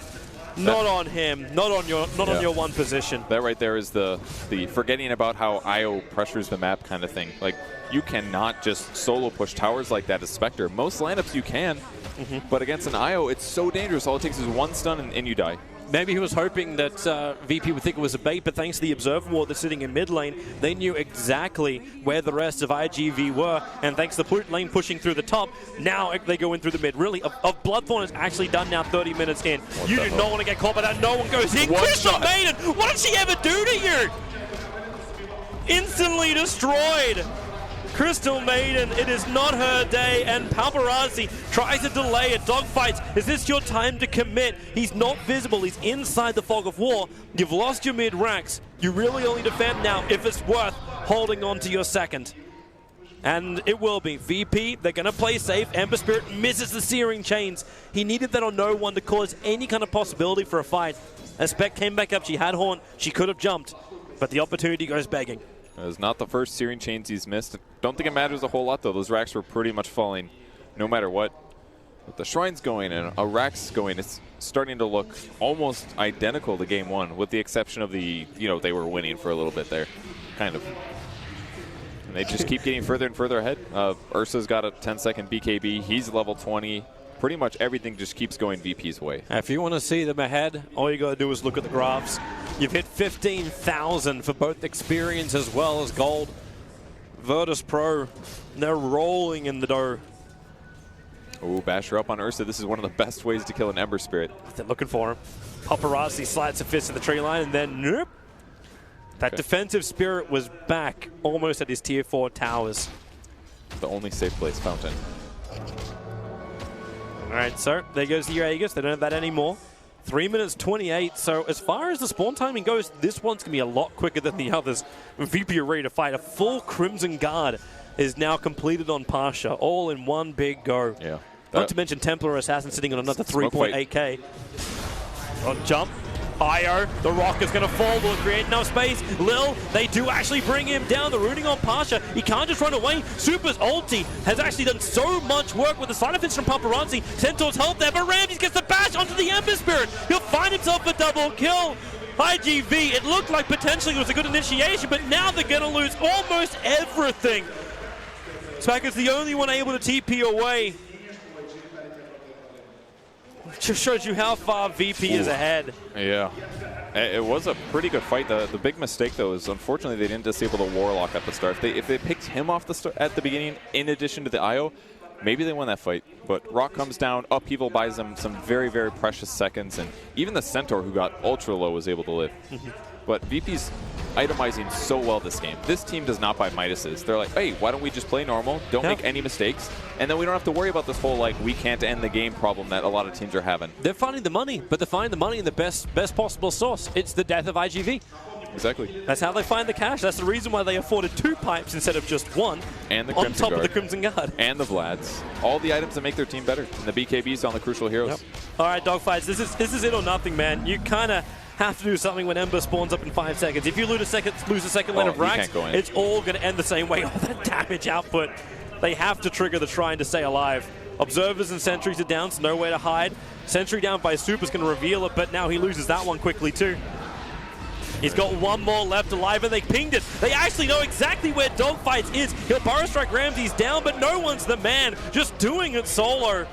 Not on him, not on your one position. That right there is the forgetting about how IO pressures the map kind of thing. Like, you cannot just solo push towers like that as Spectre. Most lineups you can, but against an IO, it's so dangerous. All it takes is one stun and you die. Maybe he was hoping that VP would think it was a bait, but thanks to the Observer Ward that's sitting in mid lane, they knew exactly where the rest of iG.V were, and thanks to the lane pushing through the top, now they go in through the mid. Really, Bloodthorn is actually done now 30 minutes in. You do not want to get caught by that. No one goes in. Crystal Maiden, what did she ever do to you? Instantly destroyed. Crystal Maiden, it is not her day, and Paparazzi tries to delay it. Dogfights, is this your time to commit? He's not visible, he's inside the fog of war. You've lost your mid-racks. You really only defend now if it's worth holding on to your second. And it will be. VP, they're going to play safe. Ember Spirit misses the Searing Chains. He needed that on no one to cause any kind of possibility for a fight. As Spec came back up, she had Horn, she could have jumped, but the opportunity goes begging. It was not the first Searing Chains he's missed. Don't think it matters a whole lot, though. Those racks were pretty much falling no matter what. With the Shrines going and a racks going, it's starting to look almost identical to Game 1, with the exception of the, they were winning for a little bit there, kind of. And they just keep getting further and further ahead. Ursa's got a 10-second BKB. He's level 20. Pretty much everything just keeps going VP's way. If you want to see them ahead, all you got to do is look at the graphs. You've hit 15,000 for both experience as well as gold. Virtus Pro, they're rolling in the dough. Ooh, Basher up on Ursa. This is one of the best ways to kill an Ember Spirit. They're looking for him. Paparazzi slides a fist in the tree line, and then nope. That defensive Spirit was back almost at his tier 4 towers. The only safe place, Fountain. All right, so there goes the Aegis. They don't have that anymore. 3 minutes 28. So as far as the spawn timing goes, this one's going to be a lot quicker than the others. VP are ready to fight. A full Crimson Guard is now completed on Pasha, all in one big go. Yeah. Not to mention Templar Assassin sitting on another 3.8k. On jump. Io, the rock is going to fall, will create enough space. Lil, they do actually bring him down. The rooting on Pasha. He can't just run away. Super's ulti has actually done so much work with the side effects from Paparazzi. Centaur's help there, but Ramses gets the bash onto the Ember Spirit. He'll find himself a double kill. iG.V, it looked like potentially it was a good initiation, but now they're going to lose almost everything. Spec is the only one able to TP away. Just shows you how far VP is ahead. Yeah. It was a pretty good fight. The big mistake, though, is unfortunately they didn't disable the Warlock at the start. If they picked him off at the beginning, in addition to the IO, maybe they won that fight. But Rock comes down, Upheaval buys them some very, very precious seconds, and even the Centaur, who got ultra low, was able to live. But VP's itemizing so well this game. This team does not buy Midases. They're like, hey, why don't we just play normal, don't make any mistakes, and then we don't have to worry about this whole, like, we can't end the game problem that a lot of teams are having. They're finding the money, but they're finding the money in the best possible source. It's the death of iG.V. Exactly. That's how they find the cash. That's the reason why they afforded 2 pipes instead of just 1. And the on Crimson top Guard. of the Crimson Guard. And the Vlads. All the items that make their team better. And the BKBs on the crucial heroes. Yep. All right, Dogfights, this is it or nothing, man. You kind of have to do something when Ember spawns up in 5 seconds. If you lose a second lane of racks, it's all going to end the same way. All that damage output. They have to trigger the Shrine to stay alive. Observers and sentries are down, so nowhere to hide. Sentry down by Super's going to reveal it, but now he loses that one quickly too. He's got one more left alive, and they pinged it. They actually know exactly where Dogfights is. He'll Burrow Strike Ramses down, but no one's the man. Just doing it solo.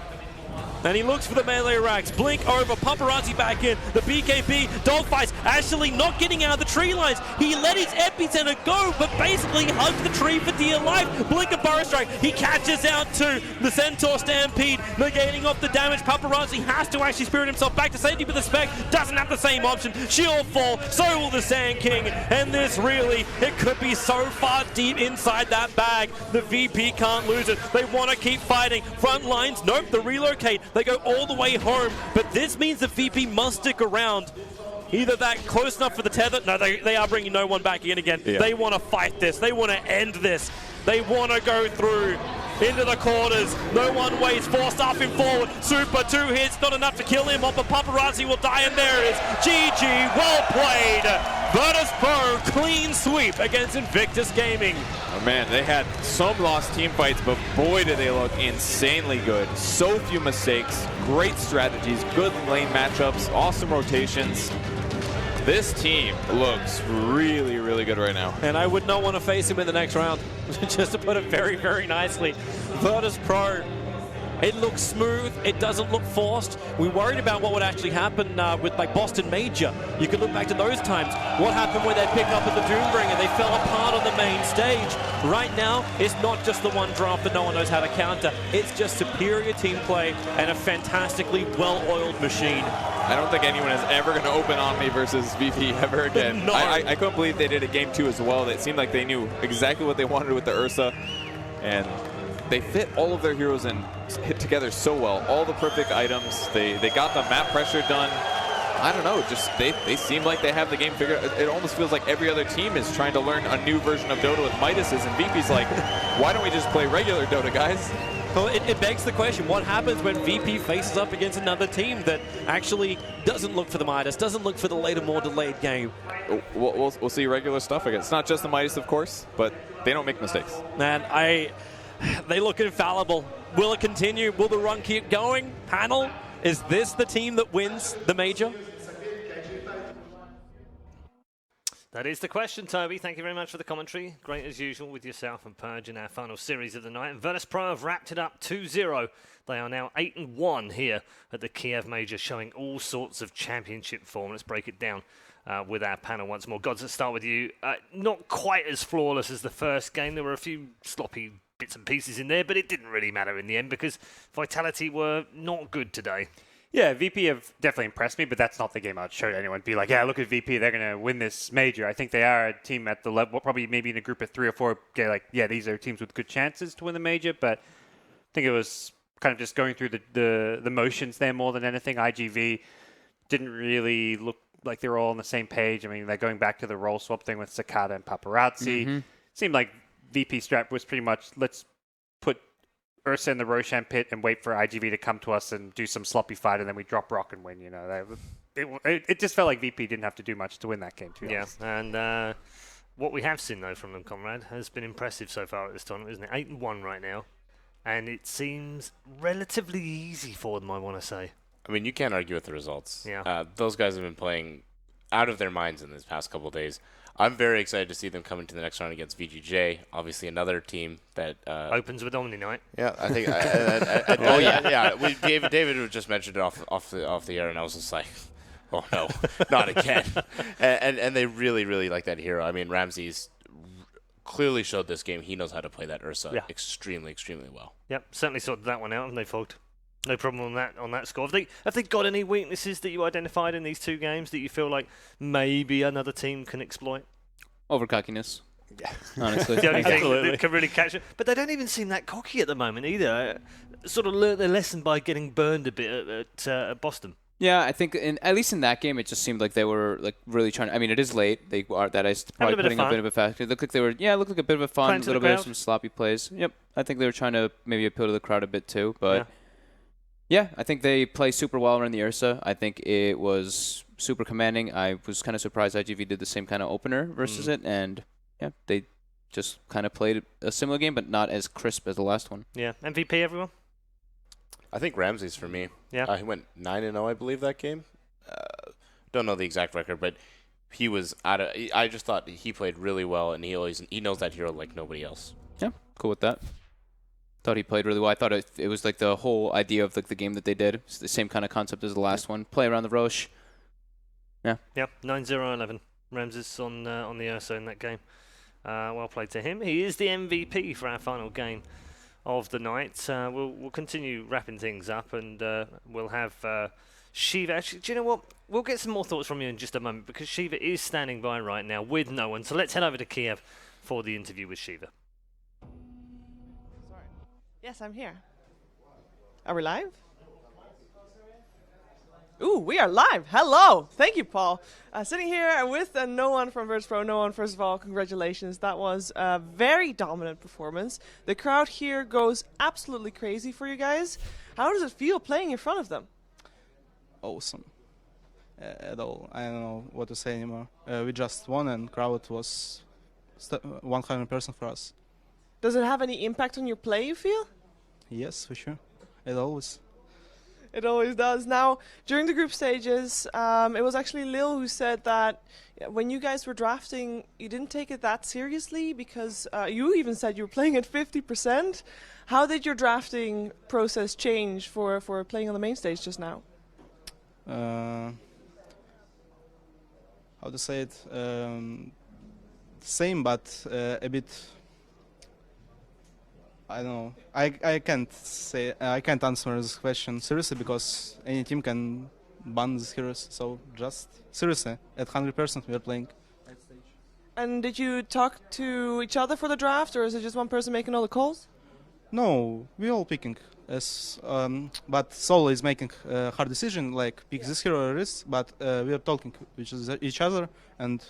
And he looks for the melee racks. Blink over, Paparazzi back in. The BKB, Dogfights actually not getting out of the tree lines. He let his epicenter go, but basically hugs the tree for dear life. Blink and Burrow Strike. He catches out to the Centaur Stampede, negating off the damage. Paparazzi has to actually spirit himself back to safety, but the Spec doesn't have the same option. She'll fall, so will the Sand King. And this really, it could be so far deep inside that bag. The VP can't lose it. They want to keep fighting. Front lines, nope, the relocate. They go all the way home, but this means the VP must stick around. Either that close enough for the tether. No, they are bringing no one back in again. Yeah. They want to fight this. They want to end this. They want to go through into the corners. No one waits. Forced up and forward. Super 2 hits. Not enough to kill him off, but Paparazzi will die, and there it is. GG. Well played. Virtus Pro clean sweep against Invictus Gaming. Oh man, they had some lost team fights, but boy did they look insanely good. So few mistakes, great strategies, good lane matchups, awesome rotations. This team looks really, really good right now. And I would not want to face him in the next round, just to put it very, very nicely. Virtus Pro, it looks smooth, it doesn't look forced. We worried about what would actually happen with like Boston Major. You can look back to those times. What happened when they pick up at the Doombringer? They fell apart on the main stage. Right now, it's not just the one drop that no one knows how to counter. It's just superior team play and a fantastically well-oiled machine. I don't think anyone is ever going to open on me versus VP ever again. No. I couldn't believe they did it game 2 as well. It seemed like they knew exactly what they wanted with the Ursa. And they fit all of their heroes in hit together so well. All the perfect items. They got the map pressure done. I don't know, just they seem like they have the game figured out. It almost feels like every other team is trying to learn a new version of Dota with Midases, and VP's like, why don't we just play regular Dota, guys? Well, it begs the question, what happens when VP faces up against another team that actually doesn't look for the Midas, doesn't look for the later, more delayed game? We'll see regular stuff again. It's not just the Midas, of course, but they don't make mistakes. Man, they look infallible. Will it continue? Will the run keep going? Panel, is this the team that wins the major? That is the question, Toby. Thank you very much for the commentary. Great as usual with yourself and Purge in our final series of the night. And Virtus.pro have wrapped it up 2-0. They are now 8-1 here at the Kiev Major, showing all sorts of championship form. Let's break it down with our panel once more. Gods, let's start with you. Not quite as flawless as the first game. There were a few sloppy bits and pieces in there, but it didn't really matter in the end because Vitality were not good today. Yeah, VP have definitely impressed me, but that's not the game I'd show to anyone. Be like, yeah, look at VP, they're going to win this major. I think they are a team at the level, probably maybe in a group of 3 or 4, get like, yeah, these are teams with good chances to win the major, but I think it was kind of just going through the motions there more than anything. iG.V didn't really look like they were all on the same page. I mean, they're going back to the role swap thing with Sakata and Paparazzi. Mm-hmm. Seemed like VP strat was pretty much, let's put Ursa in the Roshan pit and wait for iG.V to come to us and do some sloppy fight, and then we drop Rock and win. You know, it just felt like VP didn't have to do much to win that game. To be honest. And what we have seen though from them, Conrad, has been impressive so far at this tournament, isn't it? 8-1 right now, and it seems relatively easy for them. I want to say. I mean, you can't argue with the results. Yeah. Those guys have been playing out of their minds in this past couple of days. I'm very excited to see them come into the next round against VGJ. Obviously, another team that opens with Omni Knight. Yeah, I think. David just mentioned it off the air, and I was just like, oh no, not again. and they really like that hero. I mean, Ramsey's clearly showed this game he knows how to play that Ursa extremely well. Yep, certainly sorted that one out, and they fogged. No problem on that score. Have they got any weaknesses that you identified in these 2 games that you feel like maybe another team can exploit? Overcockiness. Yeah. Honestly. The only thing that can really catch it. But they don't even seem that cocky at the moment either. Sort of learnt their lesson by getting burned a bit at Boston. Yeah, I think at least in that game, it just seemed like they were like really trying. I mean, it is late. That is probably putting a bit of a factor. It looked like they were, looked like a bit of a fun, a little bit of some sloppy plays. Yep, I think they were trying to maybe appeal to the crowd a bit too. But yeah, I think they play super well around the Ursa. I think it was super commanding. I was kind of surprised iG.V did the same kind of opener versus it, and yeah, they just kind of played a similar game, but not as crisp as the last one. Yeah, MVP everyone. I think Ramsey's for me. Yeah. He went 9-0, I believe, that game. Don't know the exact record, but he was I just thought he played really well, and he knows that hero like nobody else. Yeah, cool with that. Thought he played really well. I thought it was like the whole idea of like the game that they did. It's the same kind of concept as the last one. Play around the Roche. Yeah. Yep. 9-0-11. Ramses on the Ursa in that game. Well played to him. He is the MVP for our final game of the night. We'll continue wrapping things up, and we'll have Shiva. Actually, do you know what? We'll get some more thoughts from you in just a moment, because Shiva is standing by right now with no one. So let's head over to Kiev for the interview with Shiva. Yes, I'm here. Are we live? Ooh, we are live. Hello. Thank you, Paul. Sitting here with no one from Virtus.pro. No one, first of all, congratulations. That was a very dominant performance. The crowd here goes absolutely crazy for you guys. How does it feel playing in front of them? Awesome. At all. I don't know what to say anymore. We just won, and crowd was 100% for us. Does it have any impact on your play, you feel? Yes, for sure. It always. It always does. Now, during the group stages, it was actually Lil who said that when you guys were drafting, you didn't take it that seriously because you even said you were playing at 50%. How did your drafting process change for playing on the main stage just now? How to say it? Same, but a bit. I don't know. I can't answer this question seriously because any team can ban these heroes. So just seriously, at 100% we are playing. And did you talk to each other for the draft, or is it just one person making all the calls? No, we all picking. But Solo is making a hard decision, like pick this hero or this. But we are talking with each other, and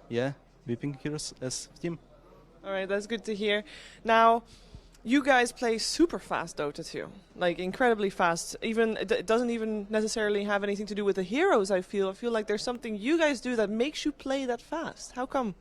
yeah, we pick heroes as team. All right, that's good to hear. Now, you guys play super fast Dota 2, like incredibly fast. Even it doesn't even necessarily have anything to do with the heroes. I feel like there's something you guys do that makes you play that fast. How come?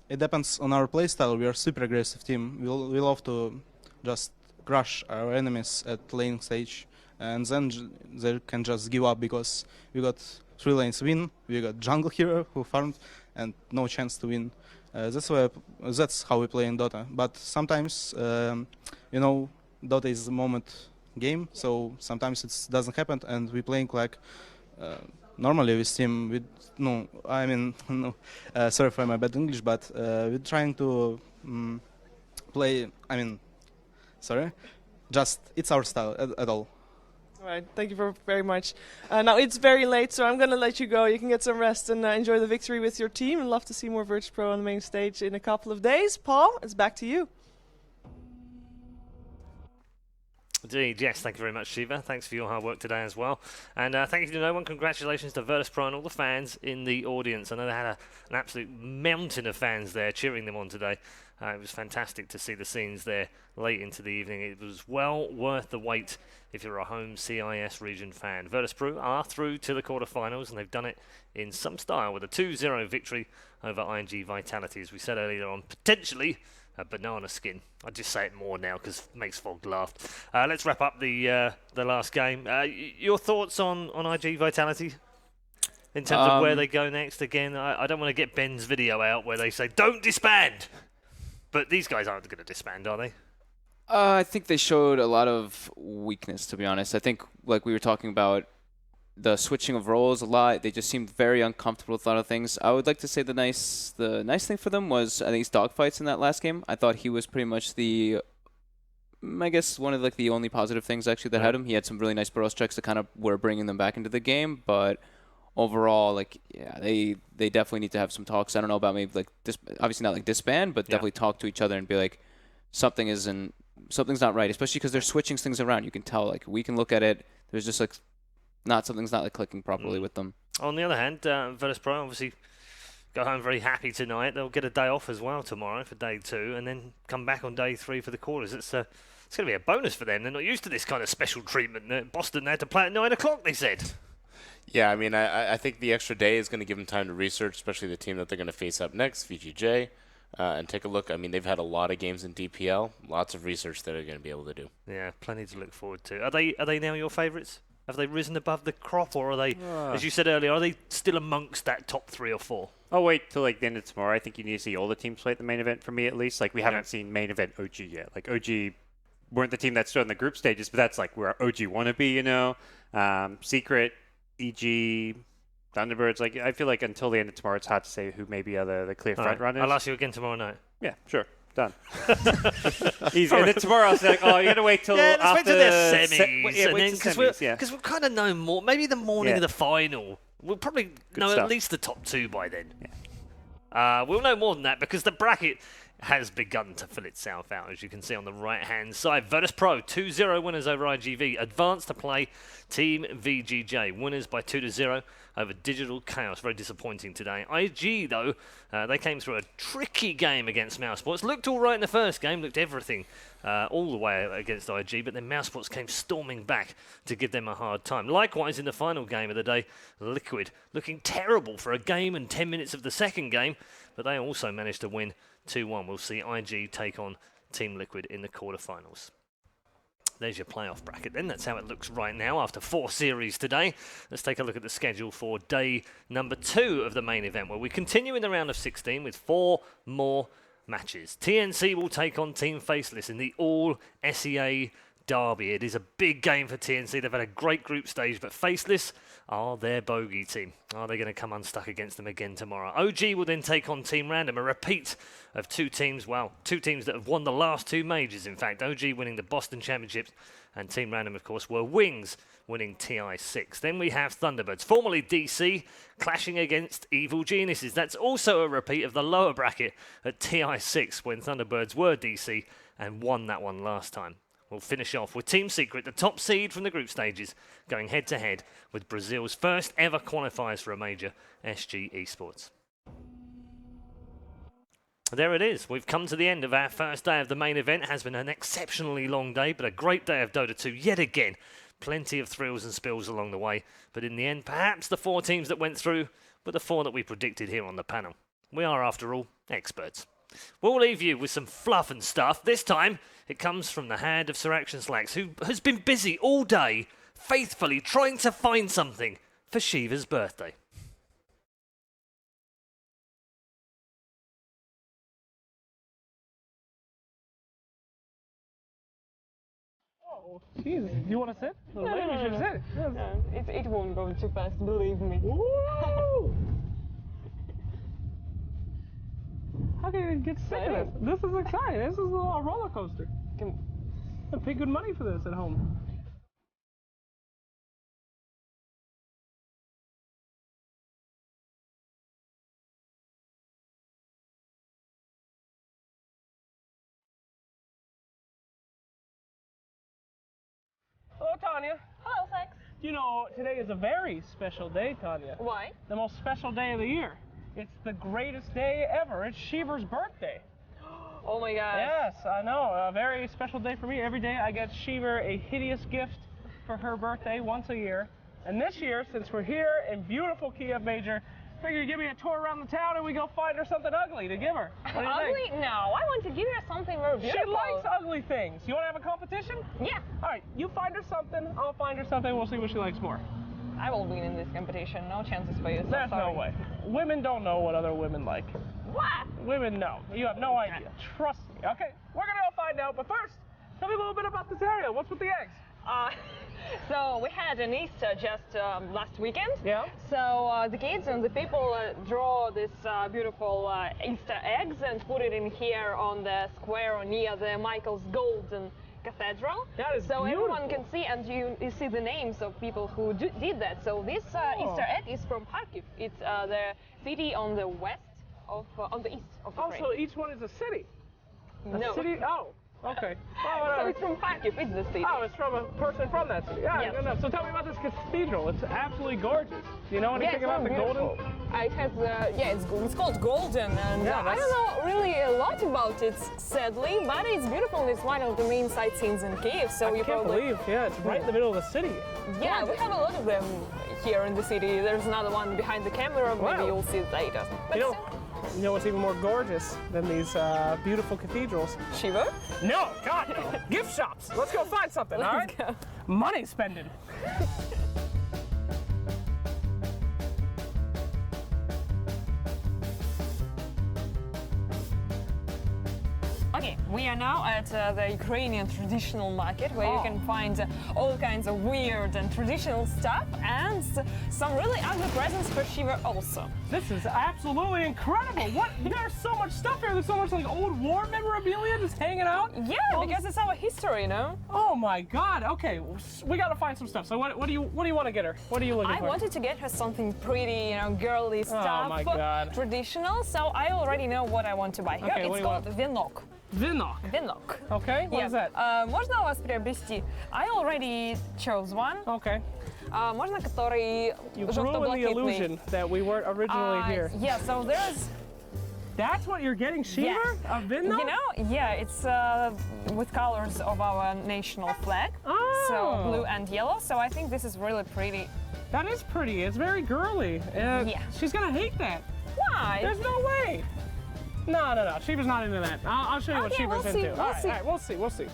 It depends on our playstyle. We are super aggressive team. We love to just crush our enemies at lane stage, and then they can just give up because we got 3 lanes win. We got jungle hero who farmed and no chance to win. That's how we play in Dota. But sometimes, Dota is a moment game, so sometimes it doesn't happen, and we playing like normally with team. Sorry for my bad English, but we're trying to play. Just it's our style at all. All right, thank you very much. Now it's very late, so I'm going to let you go. You can get some rest and enjoy the victory with your team. And love to see more Virtus Pro on the main stage in a couple of days. Paul, it's back to you. Indeed, yes, thank you very much, Shiva. Thanks for your hard work today as well. And thank you to no one. Congratulations to Virtus Pro and all the fans in the audience. I know they had an absolute mountain of fans there cheering them on today. It was fantastic to see the scenes there late into the evening. It was well worth the wait if you're a home CIS region fan. Virtus Pro are through to the quarterfinals, and they've done it in some style with a 2-0 victory over iG.Vitality, as we said earlier on, potentially a banana skin. I just say it more now because it makes Fog laugh. Let's wrap up the last game. Your thoughts on iG.Vitality in terms of where they go next? Again, I don't want to get Ben's video out where they say, don't disband! But these guys aren't going to disband, are they? I think they showed a lot of weakness, to be honest. I think, like we were talking about, the switching of roles a lot. They just seemed very uncomfortable with a lot of things. I would like to say the nice thing for them was, I think, dogfights in that last game. I thought he was pretty much I guess one of the only positive things actually that had him. He had some really nice burst checks that kind of were bringing them back into the game, but overall, they definitely need to have some talks. I don't know about maybe obviously not disband, but definitely talk to each other and be like, something's not right, especially because they're switching things around. You can tell, we can look at it. There's just something's not clicking properly with them. On the other hand, Virtus Pro obviously go home very happy tonight. They'll get a day off as well tomorrow for day 2, and then come back on day 3 for the quarters. It's going to be a bonus for them. They're not used to this kind of special treatment. Boston had to play at 9 o'clock, they said. Yeah, I mean, I think the extra day is going to give them time to research, especially the team that they're going to face up next, VGJ, and take a look. I mean, they've had a lot of games in DPL, lots of research that they're going to be able to do. Yeah, plenty to look forward to. Are they now your favourites? Have they risen above the crop, or are they, as you said earlier, are they still amongst that top 3 or 4? I'll wait till the end of tomorrow. I think you need to see all the teams play at the main event for me, at least. We haven't seen main event OG yet. OG weren't the team that stood in the group stages, but that's where OG wanna be, Secret, EG, Thunderbirds. I feel like until the end of tomorrow, it's hard to say who maybe are the clear front runners. I'll ask you again tomorrow night. Yeah, sure. Done. Easy. And then tomorrow I'll say, you got to wait till after let's wait till their semis. Yeah, because we'll kind of know more. Maybe the morning of the final. We'll probably know at least the top 2 by then. Yeah. We'll know more than that because the bracket has begun to fill itself out, as you can see on the right-hand side. Virtus Pro, 2-0 winners over IGV. Advanced to play Team VGJ. Winners by 2-0 over Digital Chaos. Very disappointing today. IG, though, they came through a tricky game against Mousesports. Looked all right in the first game, looked everything all the way against IG, but then Mousesports came storming back to give them a hard time. Likewise, in the final game of the day, Liquid looking terrible for a game and 10 minutes of the second game, but they also managed to win 2-1. We'll see IG take on Team Liquid in the quarterfinals. There's your playoff bracket then. That's how it looks right now after 4 series today. Let's take a look at the schedule for day number 2 of the main event, where we continue in the round of 16 with 4 more matches. TNC will take on Team Faceless in the all-SEA derby. It is a big game for TNC. They've had a great group stage, but Faceless are their bogey team. Are they going to come unstuck against them again tomorrow? OG will then take on Team Random, a repeat of 2 teams that have won the last 2 majors, in fact. OG winning the Boston Championships, and Team Random, of course, were Wings winning TI6. Then we have Thunderbirds, formerly DC, clashing against Evil Geniuses. That's also a repeat of the lower bracket at TI6 when Thunderbirds were DC and won that one last time. We'll finish off with Team Secret, the top seed from the group stages, going head-to-head with Brazil's first ever qualifiers for a major, SG Esports. There it is. We've come to the end of our first day of the main event. It has been an exceptionally long day, but a great day of Dota 2 yet again. Plenty of thrills and spills along the way, but in the end, perhaps the 4 teams that went through were the 4 that we predicted here on the panel. We are, after all, experts. We'll leave you with some fluff and stuff. This time, it comes from the hand of Sir Action Slacks, who has been busy all day, faithfully trying to find something for Shiva's birthday. Oh, Jesus. Do you want to sit? No, Maybe you should sit. No, it won't go too fast, believe me. Woo! How can you get sick of this? This is exciting. This is a roller coaster. I pay good money for this at home. Hello, Tanya. Hello, Sex. You know, today is a very special day, Tanya. Why? The most special day of the year. It's the greatest day ever. It's Shiva's birthday. Oh my gosh. Yes, I know. A very special day for me. Every day I get Shiva a hideous gift for her birthday once a year. And this year, since we're here in beautiful Kiev Major, I figure you give me a tour around the town and we go find her something ugly to give her. What do you Ugly? think? No, I want to give her something very beautiful. She likes ugly things. You want to have a competition? Yeah. All right, you find her something, I'll find her something, we'll see what she likes more. I will win in this competition. No chances for you. So There's sorry. no way. Women don't know what other women like. What? Women know. You have no idea. Trust me. Okay, we're gonna go find out. But first, tell me a little bit about this area. What's with the eggs? So we had an Easter just last weekend. Yeah. So the kids and the people draw this beautiful Easter eggs and put it in here on the square near the Michael's Golden Cathedral. That is so beautiful. everyone can see, and you see the names of people who did that. So this Easter egg is from Kharkiv. It's the city on the west of on the east of Ukraine. Also, each one is a city. No. A city? Oh, okay. So it's from Kharkiv. It's the city. Oh, it's from a person from that city. Yeah, Yes. good enough. So tell me about this cathedral. It's absolutely gorgeous. Do you know anything about the golden? It has, it's called Golden, and Yeah, I don't know really a lot about it, sadly, but it's beautiful. It's one of the main sightseeings in Kiev, so I you can't probably... believe, yeah, it's right in the middle of the city. Yeah, we have a lot of them here in the city. There's another one behind the camera, maybe Wow. you'll see it later. But You know what's even more gorgeous than these beautiful cathedrals? Shiva? No, God, no. Gift shops. Let's go find something, all right? Go. Money spending. Okay, we are now at the Ukrainian traditional market where you can find all kinds of weird and traditional stuff and some really ugly presents for Shiva also. This is absolutely incredible. What? There's so much stuff here. There's so much like old war memorabilia just hanging out. Yeah, because it's our history, you know? Oh my God. Okay, we gotta find some stuff. So what do you want to get her? What are you looking for? I wanted to get her something pretty, you know, girly stuff. Oh my God. Traditional, so I already know what I want to buy here. Okay, what It's do you called Venok. Venok. Venok. Okay, what is that? Можно у вас приобрести? I already chose one. Okay. Можно который You ruined the illusion that we weren't originally here. Yeah, so there's... That's what you're getting, Shiva? Yeah. A Venok? You know, yeah, it's with colors of our national flag. So blue and yellow, so I think this is really pretty. That is pretty. It's very girly. Yeah. She's gonna hate that. Why? There's no way. No. Shiva's not into that. I'll show you what Okay, Shiva's we'll see, into. we'll see. All right, we'll see.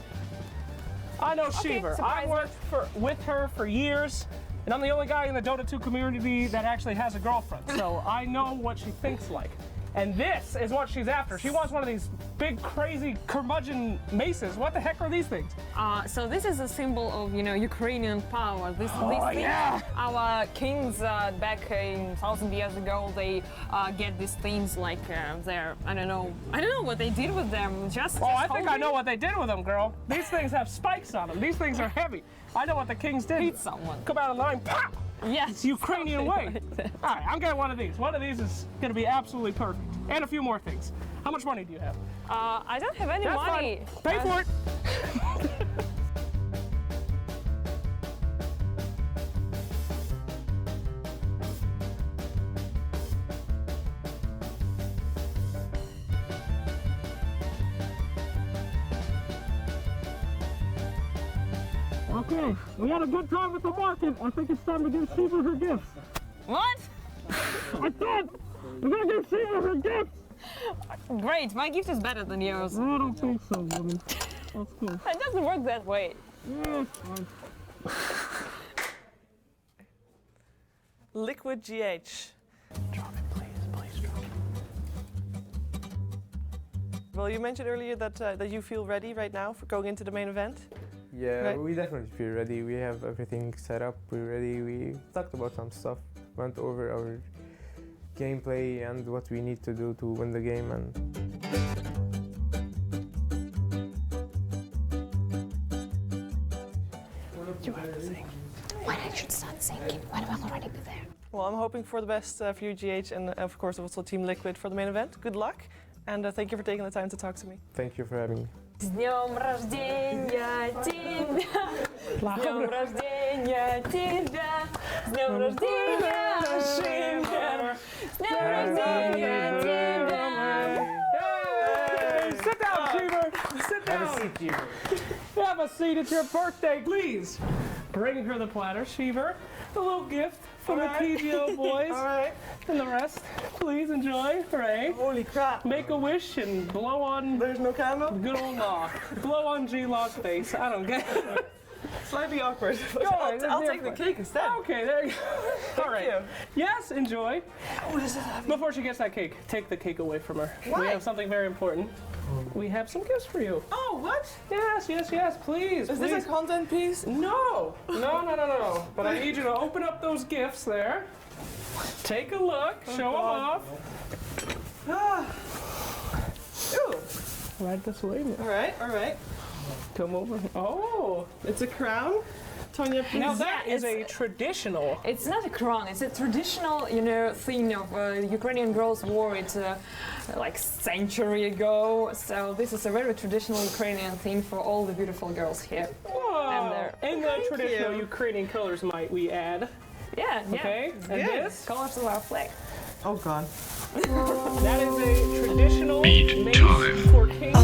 I know Shiva. surprise I've worked with her for years, and I'm the only guy in the Dota 2 community that actually has a girlfriend. So I know what she thinks like. And this is what she's after. She wants one of these big, crazy curmudgeon maces. What the heck are these things? So this is a symbol of, Ukrainian power. These yeah. Our kings back in 1,000 years ago, they get these things like they're, I don't know what they did with them. I think I know what they did with them, girl. These things have spikes on them. These things are heavy. I know what the kings did. Hit someone. Come out of line, pop! Yes. It's Ukrainian way. All right, I'm getting one of these. One of these is going to be absolutely perfect. And a few more things. How much money do you have? I don't have any That's money. Fine. Pay for it. Okay, we had a good time at the market. I think it's time to give Shiva her gifts. What? I said we're gonna give Shiva her gifts. Great, my gift is better than yours. I don't think so, woman. That's cool. It doesn't work that way. Yeah, it's fine. Liquid GH. Drop it, please, drop it. Well, you mentioned earlier that you feel ready right now for going into the main event. Yeah, right? we definitely feel ready. We have everything set up. We're ready. We talked about some stuff, went over our gameplay and what we need to do to win the game. And You have to sing. When I should start singing, when I will already be there. Well, I'm hoping for the best for you, GH, and of course also Team Liquid for the main event. Good luck, and thank you for taking the time to talk to me. thank you for having me. С днем рождения тебя! С днем рождения тебя! С днем рождения, Шиммер! С днем рождения тебя! Hey, sit down, Cheever! Sit down! Have a seat, Cheever. Have a seat. It's your birthday, please. Bring her the platter, Cheever. A little gift from the PGO boys. All right. And the rest, please enjoy. Hooray. Holy crap. Make a wish and blow on... There's no candle? Good old Law. Blow on G-Law's face. I don't get it. Slightly awkward. I'll take the cake instead. Okay, there you go. All right. you. Yes, enjoy. What is it? Before she gets that cake, take the cake away from her. Why? We have something very important. We have some gifts for you. Oh, what? Yes, please. Is this a content piece? No. But I need you to open up those gifts there. Take a look. Show them off. Ooh. Right this way. All right. Come over. Oh, it's a crown. Tonya, please. Now that is a traditional. It's not a crown. It's a traditional, thing of Ukrainian girls wore it like century ago. So this is a very traditional Ukrainian thing for all the beautiful girls here. Whoa. In the traditional Ukrainian colors, might we add? Yeah. Okay. And this colors of our flag. Oh God. That is a traditional mace for kings.